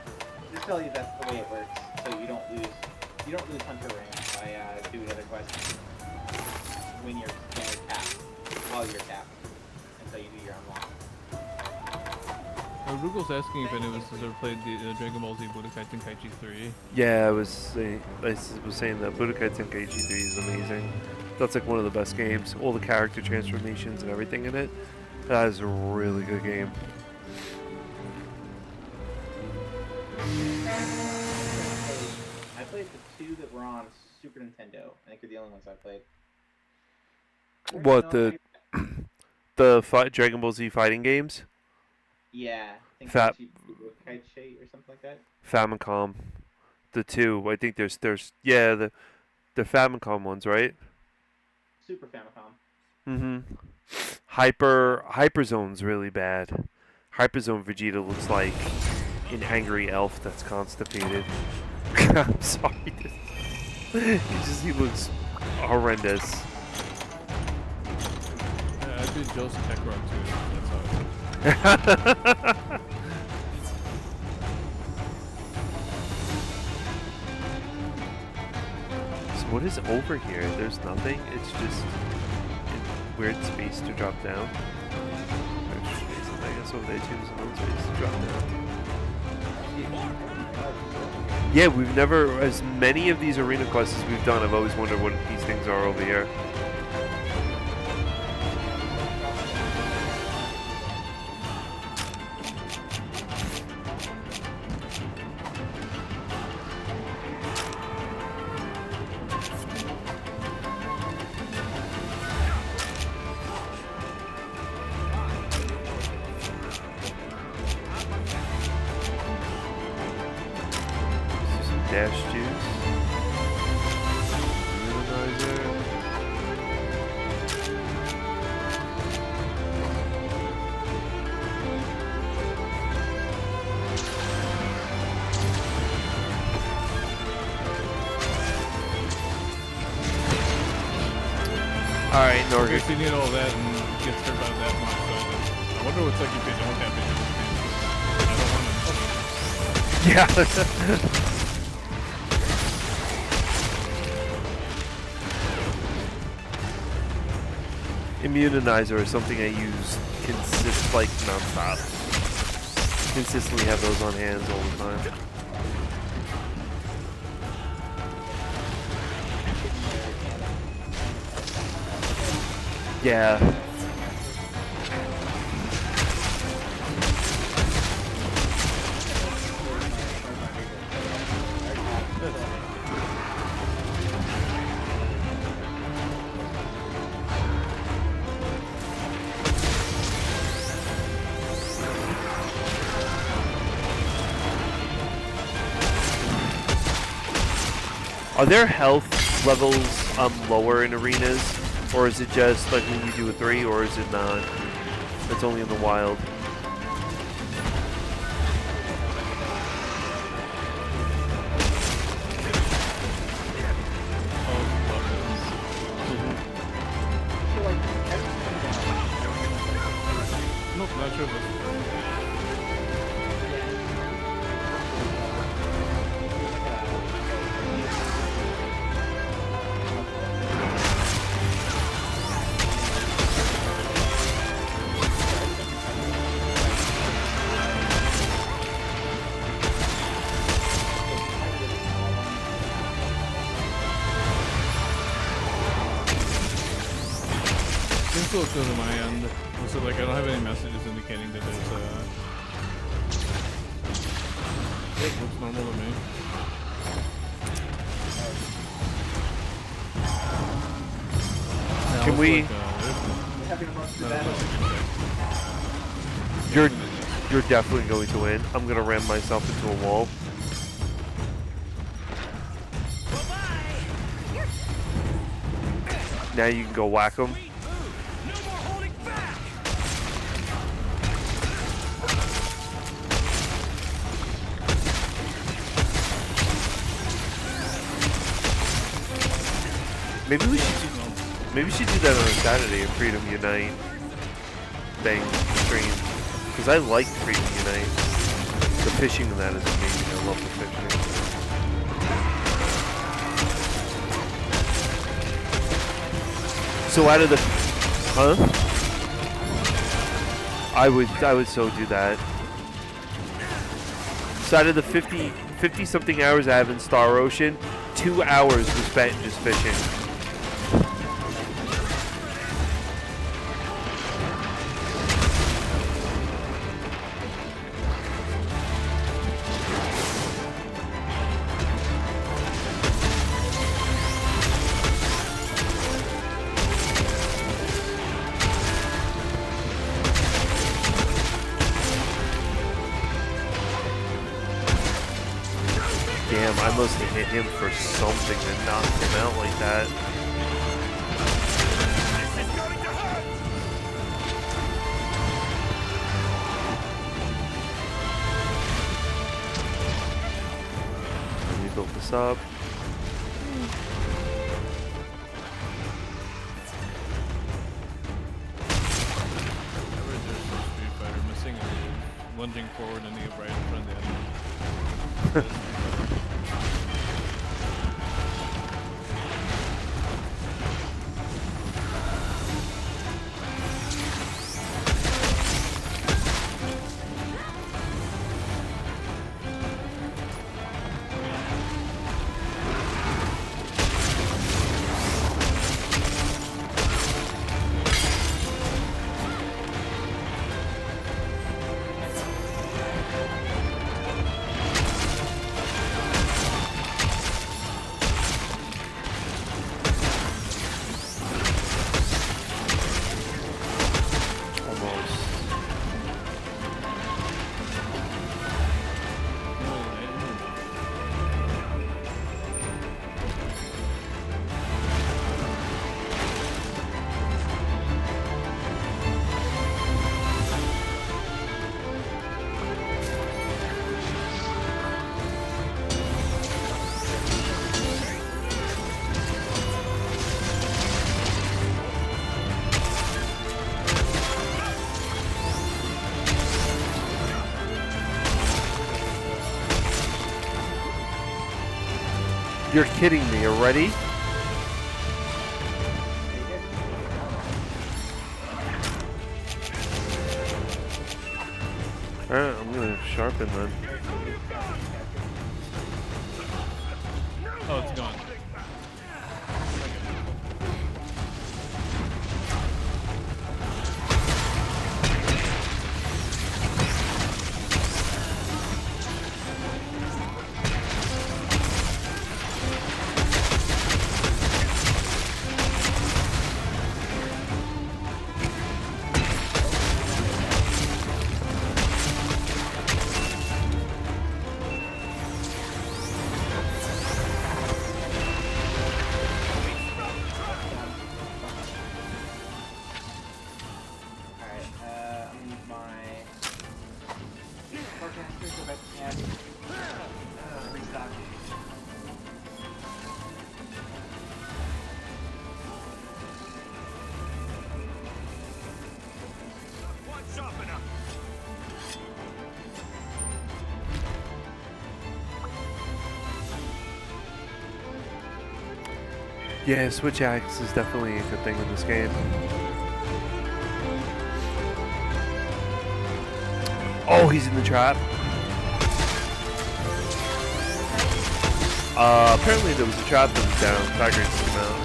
K: tell you that's the way it works, so you don't lose hunter rank by doing other quests when you're tapped, while you're tapped, until you do your unlock.
H: Rugel's asking if anyone has ever played the Dragon Ball Z Budokai Tenkaichi 3.
B: Yeah, I was saying that Budokai Tenkaichi 3 is amazing. That's like one of the best games. All the character transformations and everything in it. That is a really good game.
K: I played the two that were on Super Nintendo. I think they're the only ones I played.
B: What, Dragon Ball Z fighting games?
K: Yeah. I think Kaiche or something like that.
B: Famicom. The two. I think there's the Famicom ones, right?
K: Super Famicom.
B: Mm-hmm. Hyperzone's really bad. Hyperzone Vegeta looks like an angry elf that's constipated. I'm sorry. He looks horrendous.
H: Yeah, I did Joseph Kakarot too. That's how.
B: So what is over here? There's nothing. It's just in weird space to drop down. There's space, and I guess over there too. There's another space to drop down. Yeah, we've never, as many of these arena quests as we've done, I've always wondered what these things are over here. Dash juice. Immunizer. Alright, Norgir.
H: If you need all that and gets hurt by that much, so I wonder what's like if you don't have it. I don't want to.
B: Yeah. Immunizer is something I use like non-stop. Consistently have those on hands all the time. Yeah. Are there health levels lower in arenas, or is it just like when you do a 3, or is it not? It's only in the wild.
H: Nope, not sure. Seems looks good on my end. So like I don't have any messages indicating that there's it looks normal to me.
B: Can we? You're definitely going to win. I'm gonna ram myself into a wall. Now you can go whack them. Maybe we should do that on a Saturday at Freedom Unite thing stream. Because I like Freedom Unite. The fishing in that is amazing. I love the fishing. So out of the I would so do that. So out of the 50 something hours I have in Star Ocean, 2 hours was spent just fishing. Damn, I must have hit him for something that knocked him out like that. Let me build this up.
H: Street Fighter missing a lunging forward and the right in front of the enemy.
B: You're kidding me already? Alright, I'm gonna sharpen then.
H: Oh, it's gone.
B: Yeah, switch axe is definitely a good thing in this game. Oh, he's in the trap. Apparently there was a trap that was down. Tiger came out.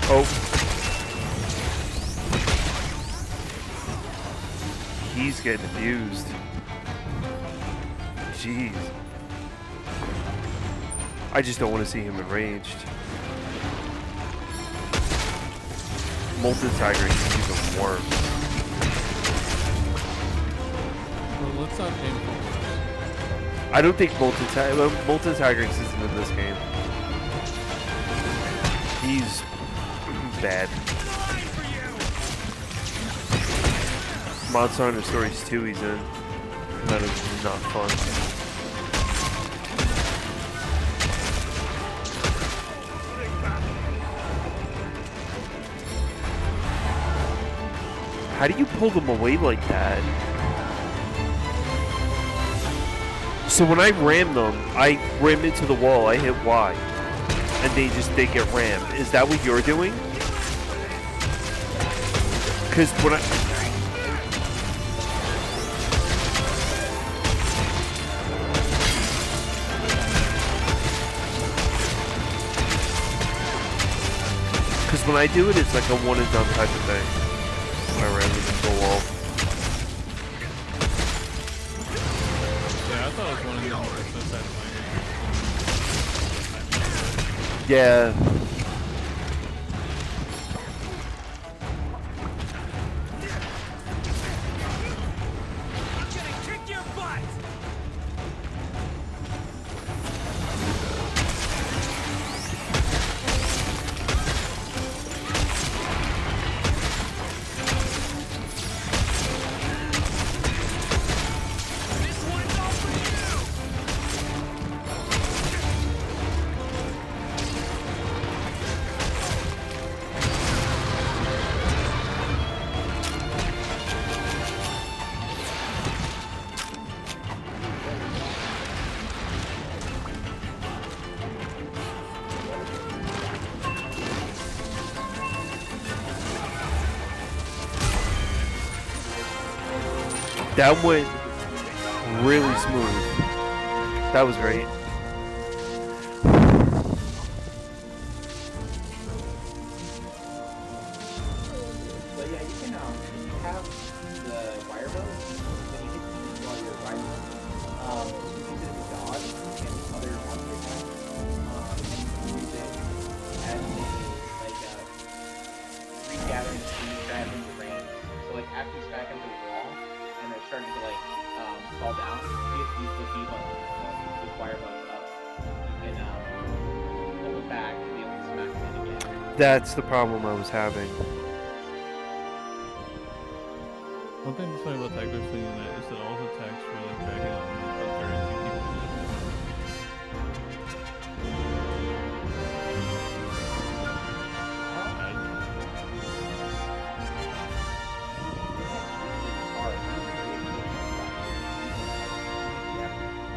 B: Oh. He's getting abused. Jeez. I just don't want to see him enraged. Molten Tiger is even worse.
H: Well, let's not aim for worse.
B: I don't think Molten Tiger isn't in this game. He's bad. Monster Hunter Stories 2 he's in. That is not fun. How do you pull them away like that? So when I ram them, I ram into the wall, I hit Y. And they get rammed. Is that what you're doing? Because when I... Because when I do it, it's like a one and done type of thing. When I ram into the wall.
H: Yeah, I thought it was one of the numbers since I
B: Yeah. That went really smooth. That was great.
K: So yeah, you can if you have the wire bow, then you can use it while you're riding. You can use it as a dodge and other monster attacks. And you can use it as a regathering speed back into range. So like after you smack into the wall and they're starting to fall down, you just use the B button with wire bows up. You can pull it back to be able to smack them in again.
B: That's the problem I was having.
H: One thing that's funny about Tiger's swinging that is that all his attacks really dragging out and but very few people.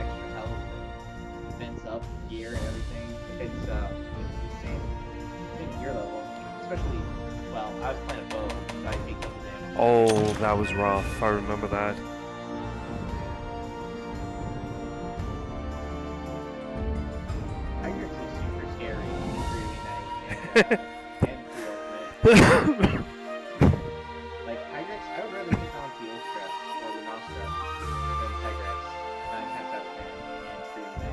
K: Extra health and defense up, gear and everything. It's the same gear level. Especially, well, I was playing a bow, so I take double damage.
B: Oh, that was rough. I remember that.
K: Tigers is super scary in 3v9 and Ultimate. Like Tigrex, I would rather take on the Ultra or the Nostra than Tigrex 9 times out of 10 in 3v9.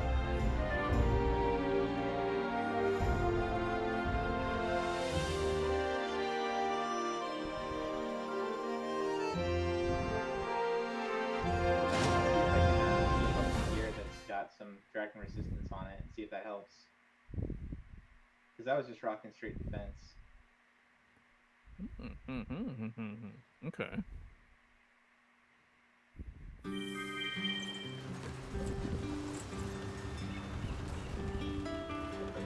K: Gear that's got some dragon resistance on it and see if that helps. Because I was just rocking straight defense.
H: Okay.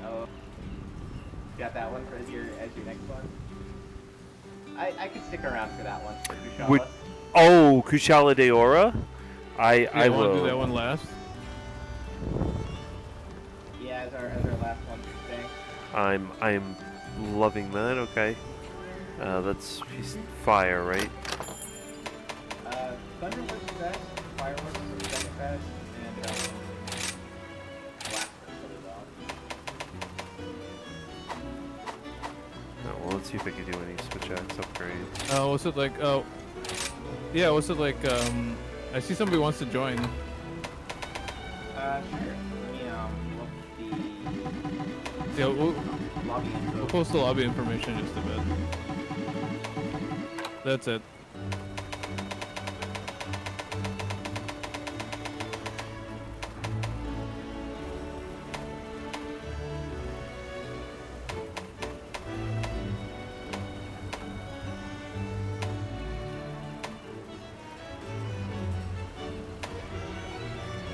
K: Oh, got that one as your next one. I could stick around for that one for Kushala.
B: Would, oh, Kushala de Aura? I
H: want
B: will.
H: to do that one last?
K: Yeah, as our last one for today.
B: I'm loving that. Okay. That's he's fire, right?
K: Thunder works best, fireworks are second best, and blast works really well.
B: Oh, well, let's see if I can do any switch axe upgrades.
H: What's it like? Oh, yeah. What's it like? I see somebody wants to join.
K: Sure. Let me look
H: Yeah,
K: the lobby info.
H: we'll post the lobby information just a bit. That's it.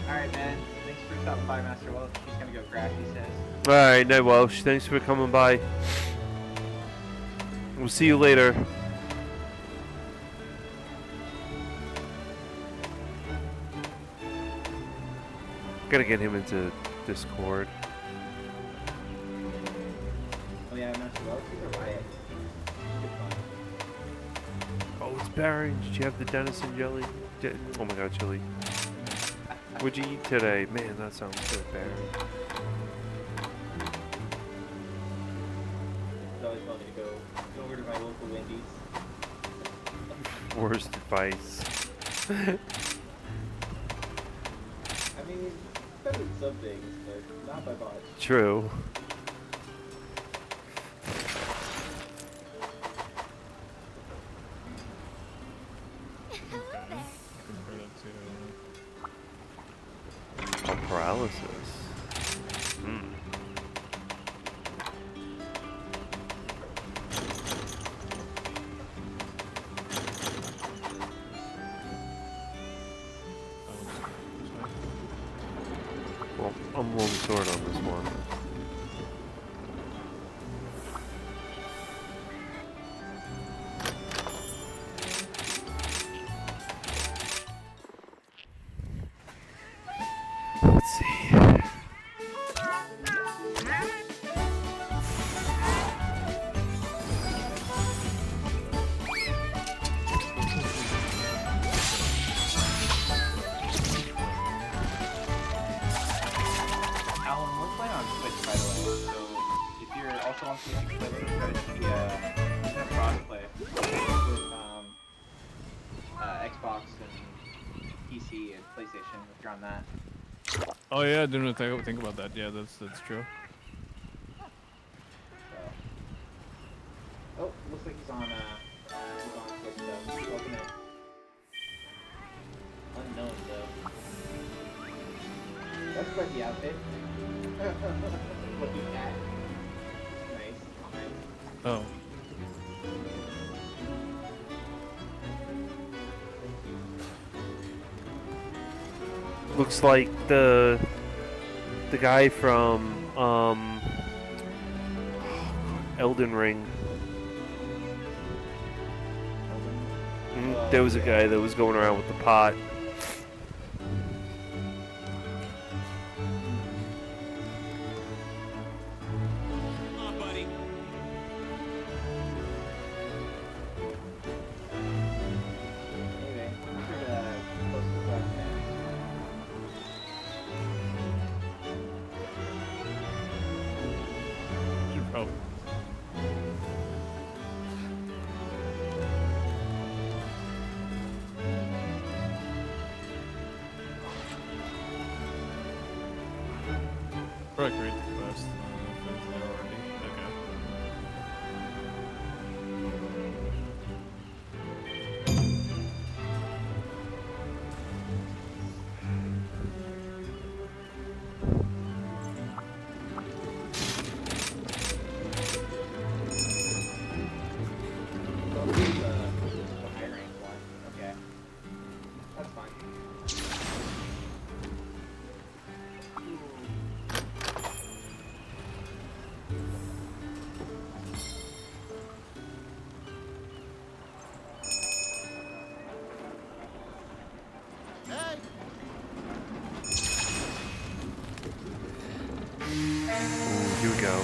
K: Alright, man. Thanks for stopping by, Master Welch. She's gonna go crash, he says.
B: Alright, no Welsh. Thanks for coming by. We'll see you later. Gotta get him into Discord.
K: Oh yeah, Master Welch, he's a riot. Good fun.
B: Oh, it's Baron. Did you have the Denison jelly? Oh my god, chili. What'd you eat today? Man, that sounds good, Baron.
K: He's always telling me to go over to my local Wendy's.
B: Worst advice.
K: I mean, better than some things, but not by much.
B: True. Oh, paralysis. Hmm. Well, I'm long sword on this one. Let's see.
K: Alan, we're playing on Switch, by the way, so if you're also on Switch, you can play with us, but it's gonna cross-play with Xbox and PC and PlayStation if you're on that.
H: Oh yeah, I didn't think about that. Yeah, that's true.
K: So. Oh, looks like he's on Switch though. He's open it. Unknown though. That's quite the outfit. Looking cat. Nice.
H: Oh.
B: Looks like the guy from Elden Ring. There was a guy that was going around with the pot.
I: Come on, buddy.
K: Anyway, I'm sure to post the question.
H: Should probably. Probably create the quest if it's there already. Okay.
K: So this is the high rank one. Okay. That's fine.
B: Ooh, here we go.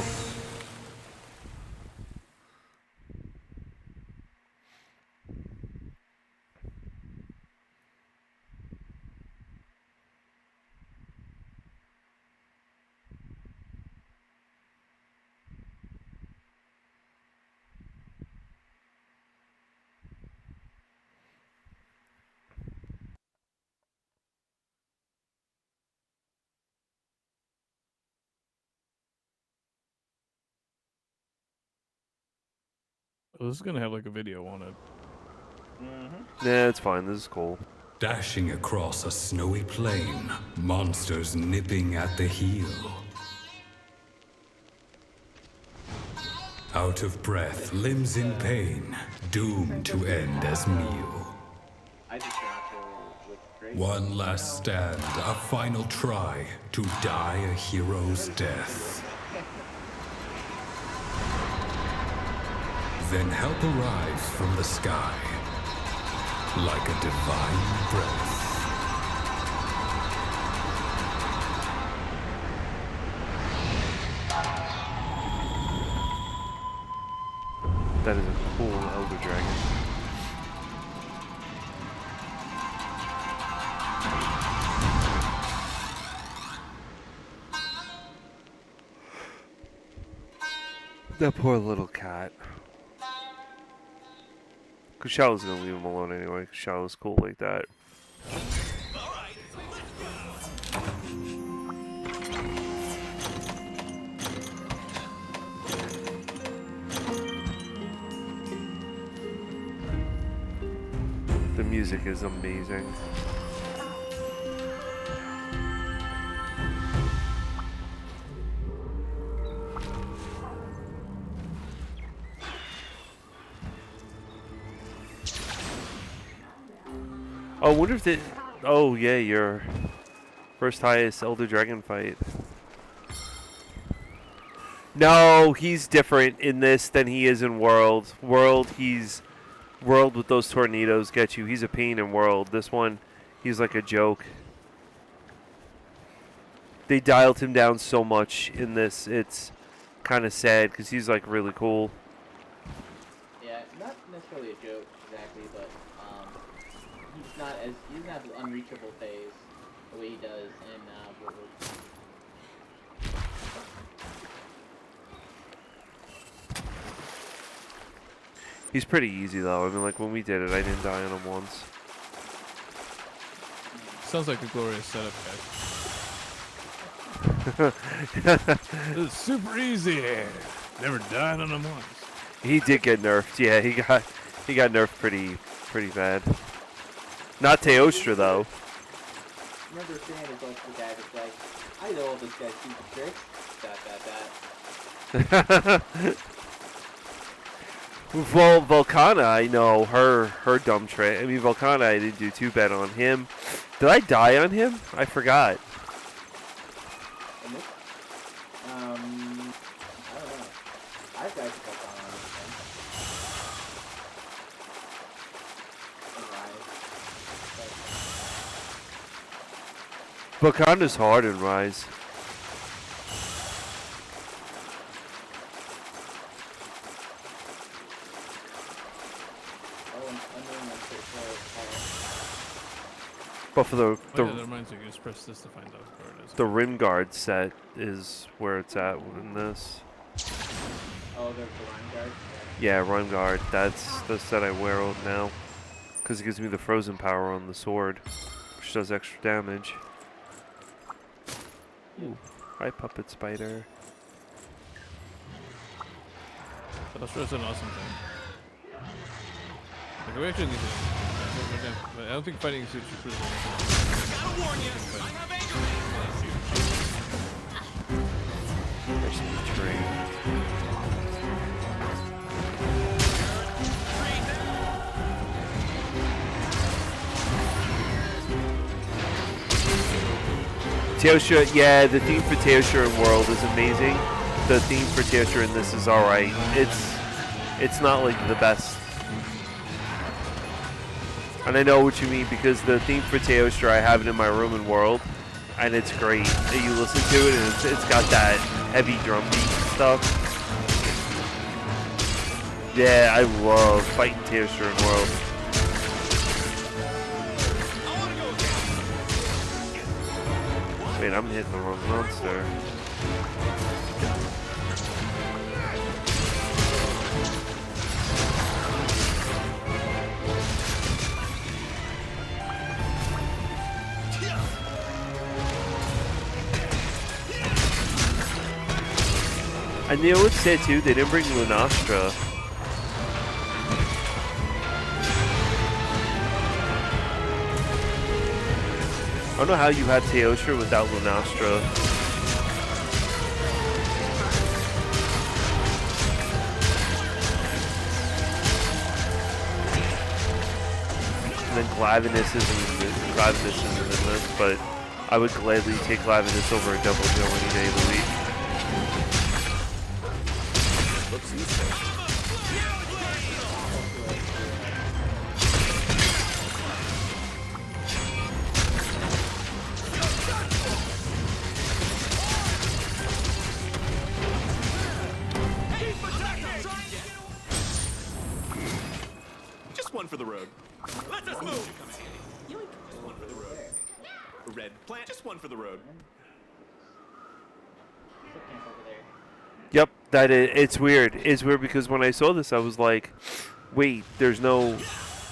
H: Oh, this is gonna have like a video on it.
B: Yeah, it's fine. This is cool.
E: Dashing across a snowy plain, monsters nipping at the heel. Out of breath, limbs in pain, doomed to end as meal.
K: I just got to with Drake.
E: One last stand, a final try to die a hero's death. Then help arrives from the sky, like a divine breath.
B: That is a cool Elder Dragon. That poor little cat. Kushao's gonna leave him alone anyway. Kushao's cool like that. The music is amazing. Oh, I wonder if they... Oh, yeah, your first highest Elder Dragon fight. No, he's different in this than he is in World. World with those tornadoes get you. He's a pain in World. This one, he's like a joke. They dialed him down so much in this. It's kind of sad because he's like really cool.
K: Yeah, not necessarily a joke exactly, but he doesn't have the unreachable phase the way he does in World War II.
B: He's pretty easy though. I mean, like when we did it, I didn't die on him once.
H: Sounds like a glorious setup, guys. This is super easy. Never died on him once.
B: He did get nerfed. Yeah, he got nerfed pretty bad. Not Teostra though.
K: Remember Sand is also the guy that's like, I know all this guy's stupid tricks.
B: Well, Volcana, I know her dumb trick. I mean, Volcana, I didn't do too bad on him. Did I die on him? I forgot.
K: And this, I don't know. I've died to Volcana on this one.
B: Volcana's hard in Rise. But for
H: Oh, yeah, that reminds me, you just press this to find out where it is.
B: the Rim Guard set is where it's at in this.
K: Oh, there's the Line Guard?
B: Yeah, Rim Guard. That's the set I wear now. Because it gives me the frozen power on the sword, which does extra damage. Ooh. Hi, Puppet Spider.
H: But that's an awesome thing. Like, we actually need to. But I don't think fighting suits you cruisers.
I: Gotta warn you, I have anger management.
B: There's some terrain. Teosha, yeah, the theme for Teosha in World is amazing. The theme for Teosha in this is alright. It's not like the best. And I know what you mean because the theme for Teosha, I have it in my room in World, and it's great. You listen to it and it's got that heavy drum beat stuff. Yeah, I love fighting Teosha in World. Wait, I'm hitting the wrong monster. And you know what's sad too? They didn't bring Lunastra. I don't know how you had Teosha without Lunastra. And then Glavenus isn't in this, but I would gladly take Glavenus over a Double Hill any day of the week.
I: Just one for the road. Let us move. Just one for the road. Red plant. Just one for the road.
B: Yep, it's weird. It's weird because when I saw this, I was like, wait, there's no...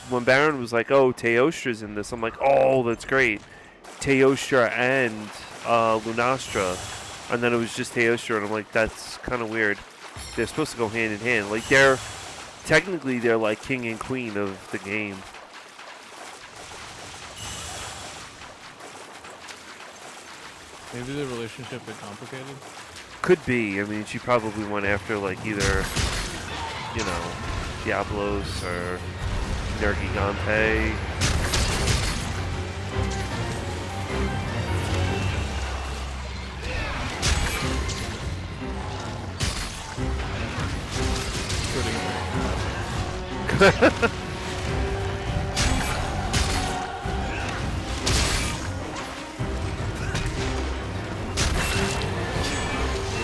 B: When Baron was like, oh, Teostra's in this, I'm like, oh, that's great. Teostra and Lunastra. And then it was just Teostra, and I'm like, that's kind of weird. They're supposed to go hand in hand. Like, technically, they're like king and queen of the game.
H: Maybe the relationship is complicated.
B: Could be. I mean, she probably went after, like, either, you know, Diablos or Nergigante.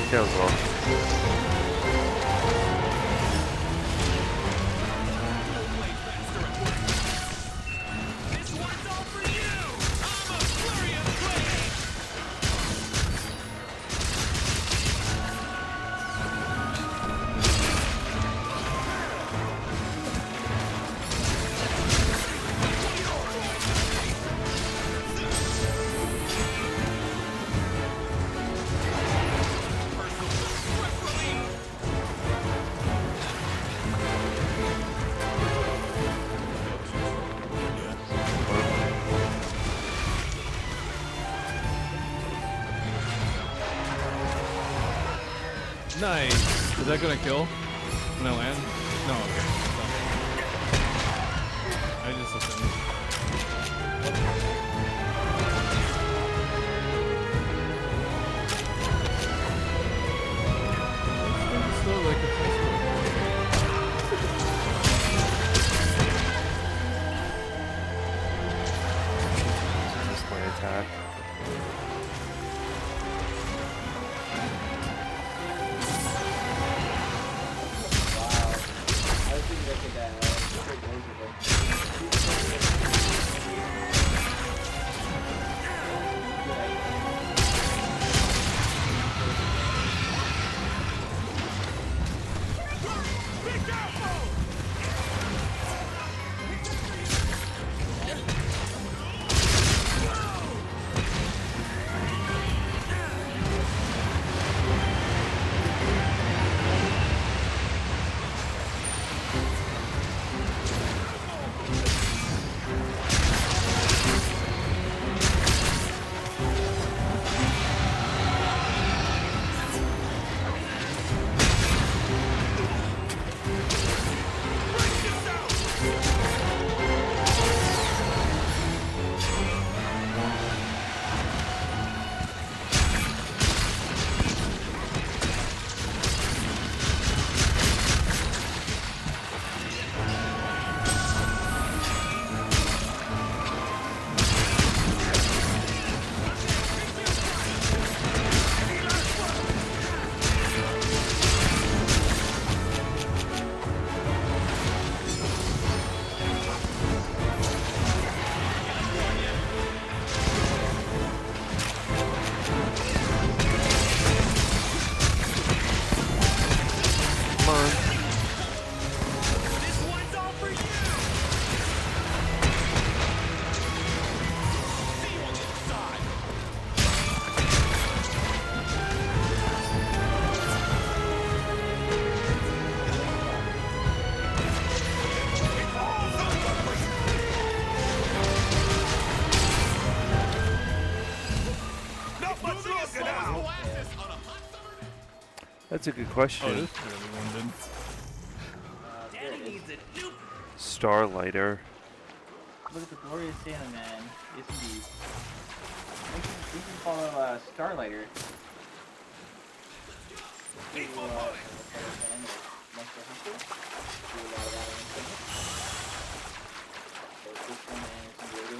B: Sounds well.
H: Nice. Is that gonna kill when I land? No, okay. I just assumed. It's still like a test.
B: That's my attack. That's a good question.
H: Oh, this really one did.
B: Starlighter.
K: Look at the glorious Santa Man. Yes, indeed. You can follow Starlighter. To, Monster Hunter. Do a lot of that on Instagram. So this one and some other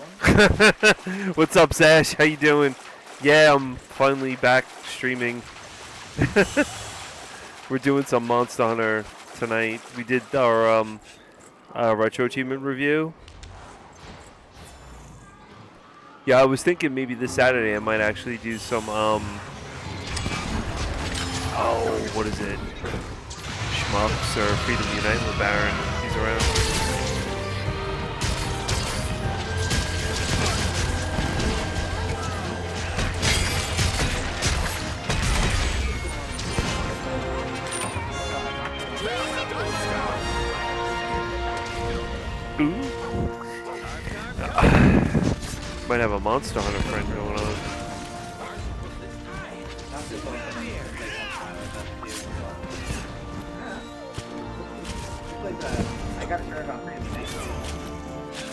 K: one.
B: What's up, Zash? How you doing? Yeah, I'm finally back streaming. We're doing some Monster Hunter tonight. We did our retro achievement review. Yeah, I was thinking maybe this Saturday I might actually do some oh, what is it? Shmups or Freedom Unite with Baron. He's around. Ooh. Might have a Monster Hunter friend going on.
K: I got started on Freedom Unite.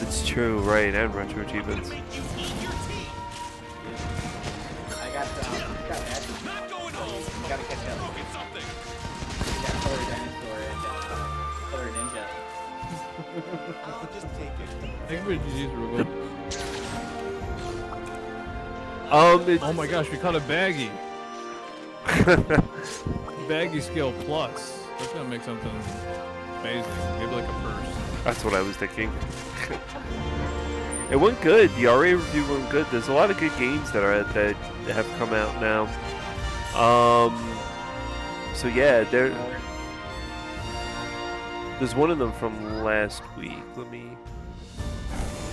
B: It's true, right? And retro achievements.
K: I got magic.
I: Not going home.
K: You gotta catch up.
I: Go get something.
K: Yeah, Color Dinosaur and Color Ninja.
I: I'll just take it.
H: I think GG's were good. Oh my gosh, we caught a baggy. Baggy skill plus. That's gonna make something amazing. Maybe like a purse.
B: That's what I was thinking. It went good. The RA review went good. There's a lot of good games that have come out now. So yeah, there's one of them from last week. Let me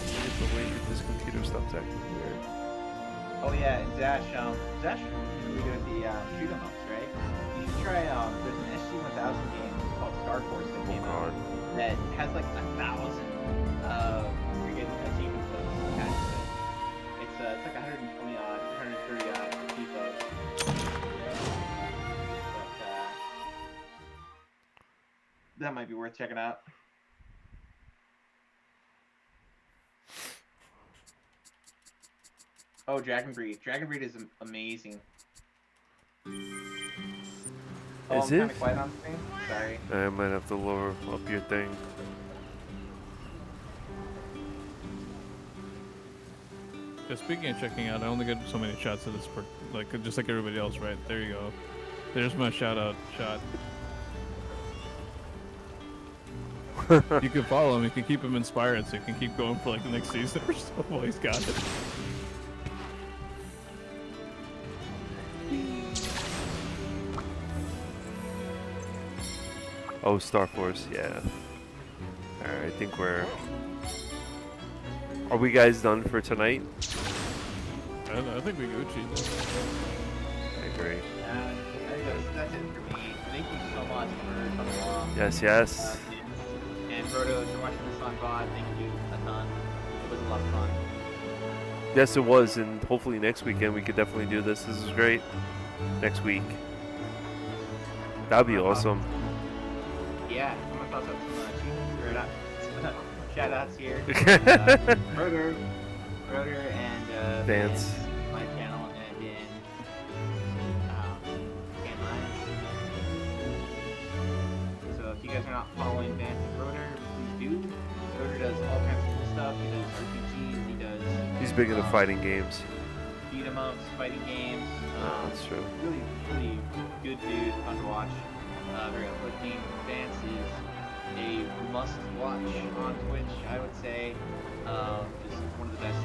B: get the link if this computer stops acting weird.
K: Oh yeah, and Zash, Zash is really good at the shoot 'em ups, right? You should try, there's an SG-1000 game called Star Force that came out that has like 1,000 freaking achievement codes attached to it. It's like 120 odd, 130 odd depots. But
G: that might be worth checking out. Oh, Dragon Breed. Dragon Breed is amazing. Oh,
B: Is
G: I'm
B: it?
G: kind of quiet on stream. Sorry.
B: I might have to lower up your thing.
H: Yeah, speaking of checking out, I only get so many shots of this, like just like everybody else, right? There you go. There's my shout out shot. You can follow him. You can keep him inspired, so you can keep going for like the next season or so while he's got it.
B: Oh, Star Force, yeah. Alright, I think we're... Are we guys done for tonight?
H: I think we Gucci.
B: I agree.
G: That's it for me. Thank you so much for coming along.
B: Yes, yes.
G: And Roto, if you're watching this on VOD, thank you a ton. It was a lot of fun.
B: Yes, it was, and hopefully next weekend we could definitely do this. This is great. Next week. That'd be awesome.
G: Yeah, I'm gonna toss up some shout outs here. Rotor and
B: Vance.
G: my channel, and again, so if you guys are not following Vance and Rotor, please do. Rotor does all kinds of cool stuff. He does RPGs, he does...
B: He's big into fighting games.
G: Beat 'em ups, fighting games.
B: That's true.
G: Really, really good dude, fun to watch. Very uplifting. Vance is a must-watch on Twitch, I would say. Just one of the best,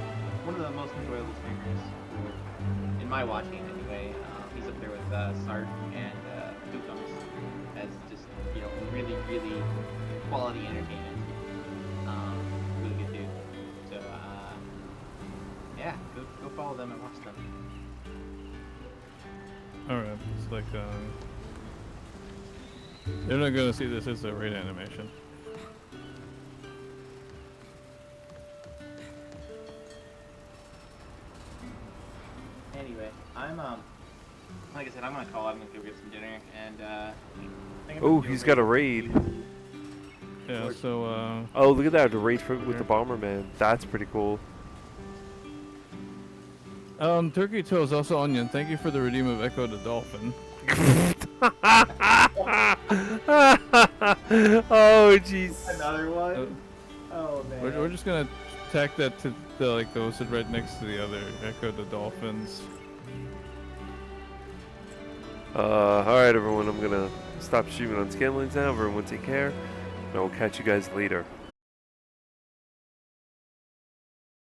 G: one of the most enjoyable streamers in my watching, anyway. He's up there with Sart and Dukums as just, you know, really, really quality entertainment. Really good dude. So, yeah, go follow them and watch them.
H: Alright, it's like, they're not gonna see this as a raid animation.
G: Anyway, I'm like I said, I'm gonna call. I'm gonna go get some dinner, and I think I'm
B: Oh,
G: gonna do
B: he's got a raid.
H: Yeah, so
B: Oh, look at that, the raid with the Bomberman. That's pretty cool.
H: Turkey Toes, also Onion, thank you for the redeem of Echo the Dolphin.
B: Oh, jeez.
G: Another one? Oh, man.
H: We're just gonna tack that to the, like, goes right next to the other Echo the Dolphins.
B: Alright everyone, I'm gonna stop streaming on Scanlines now. Everyone take care, and I will catch you guys later.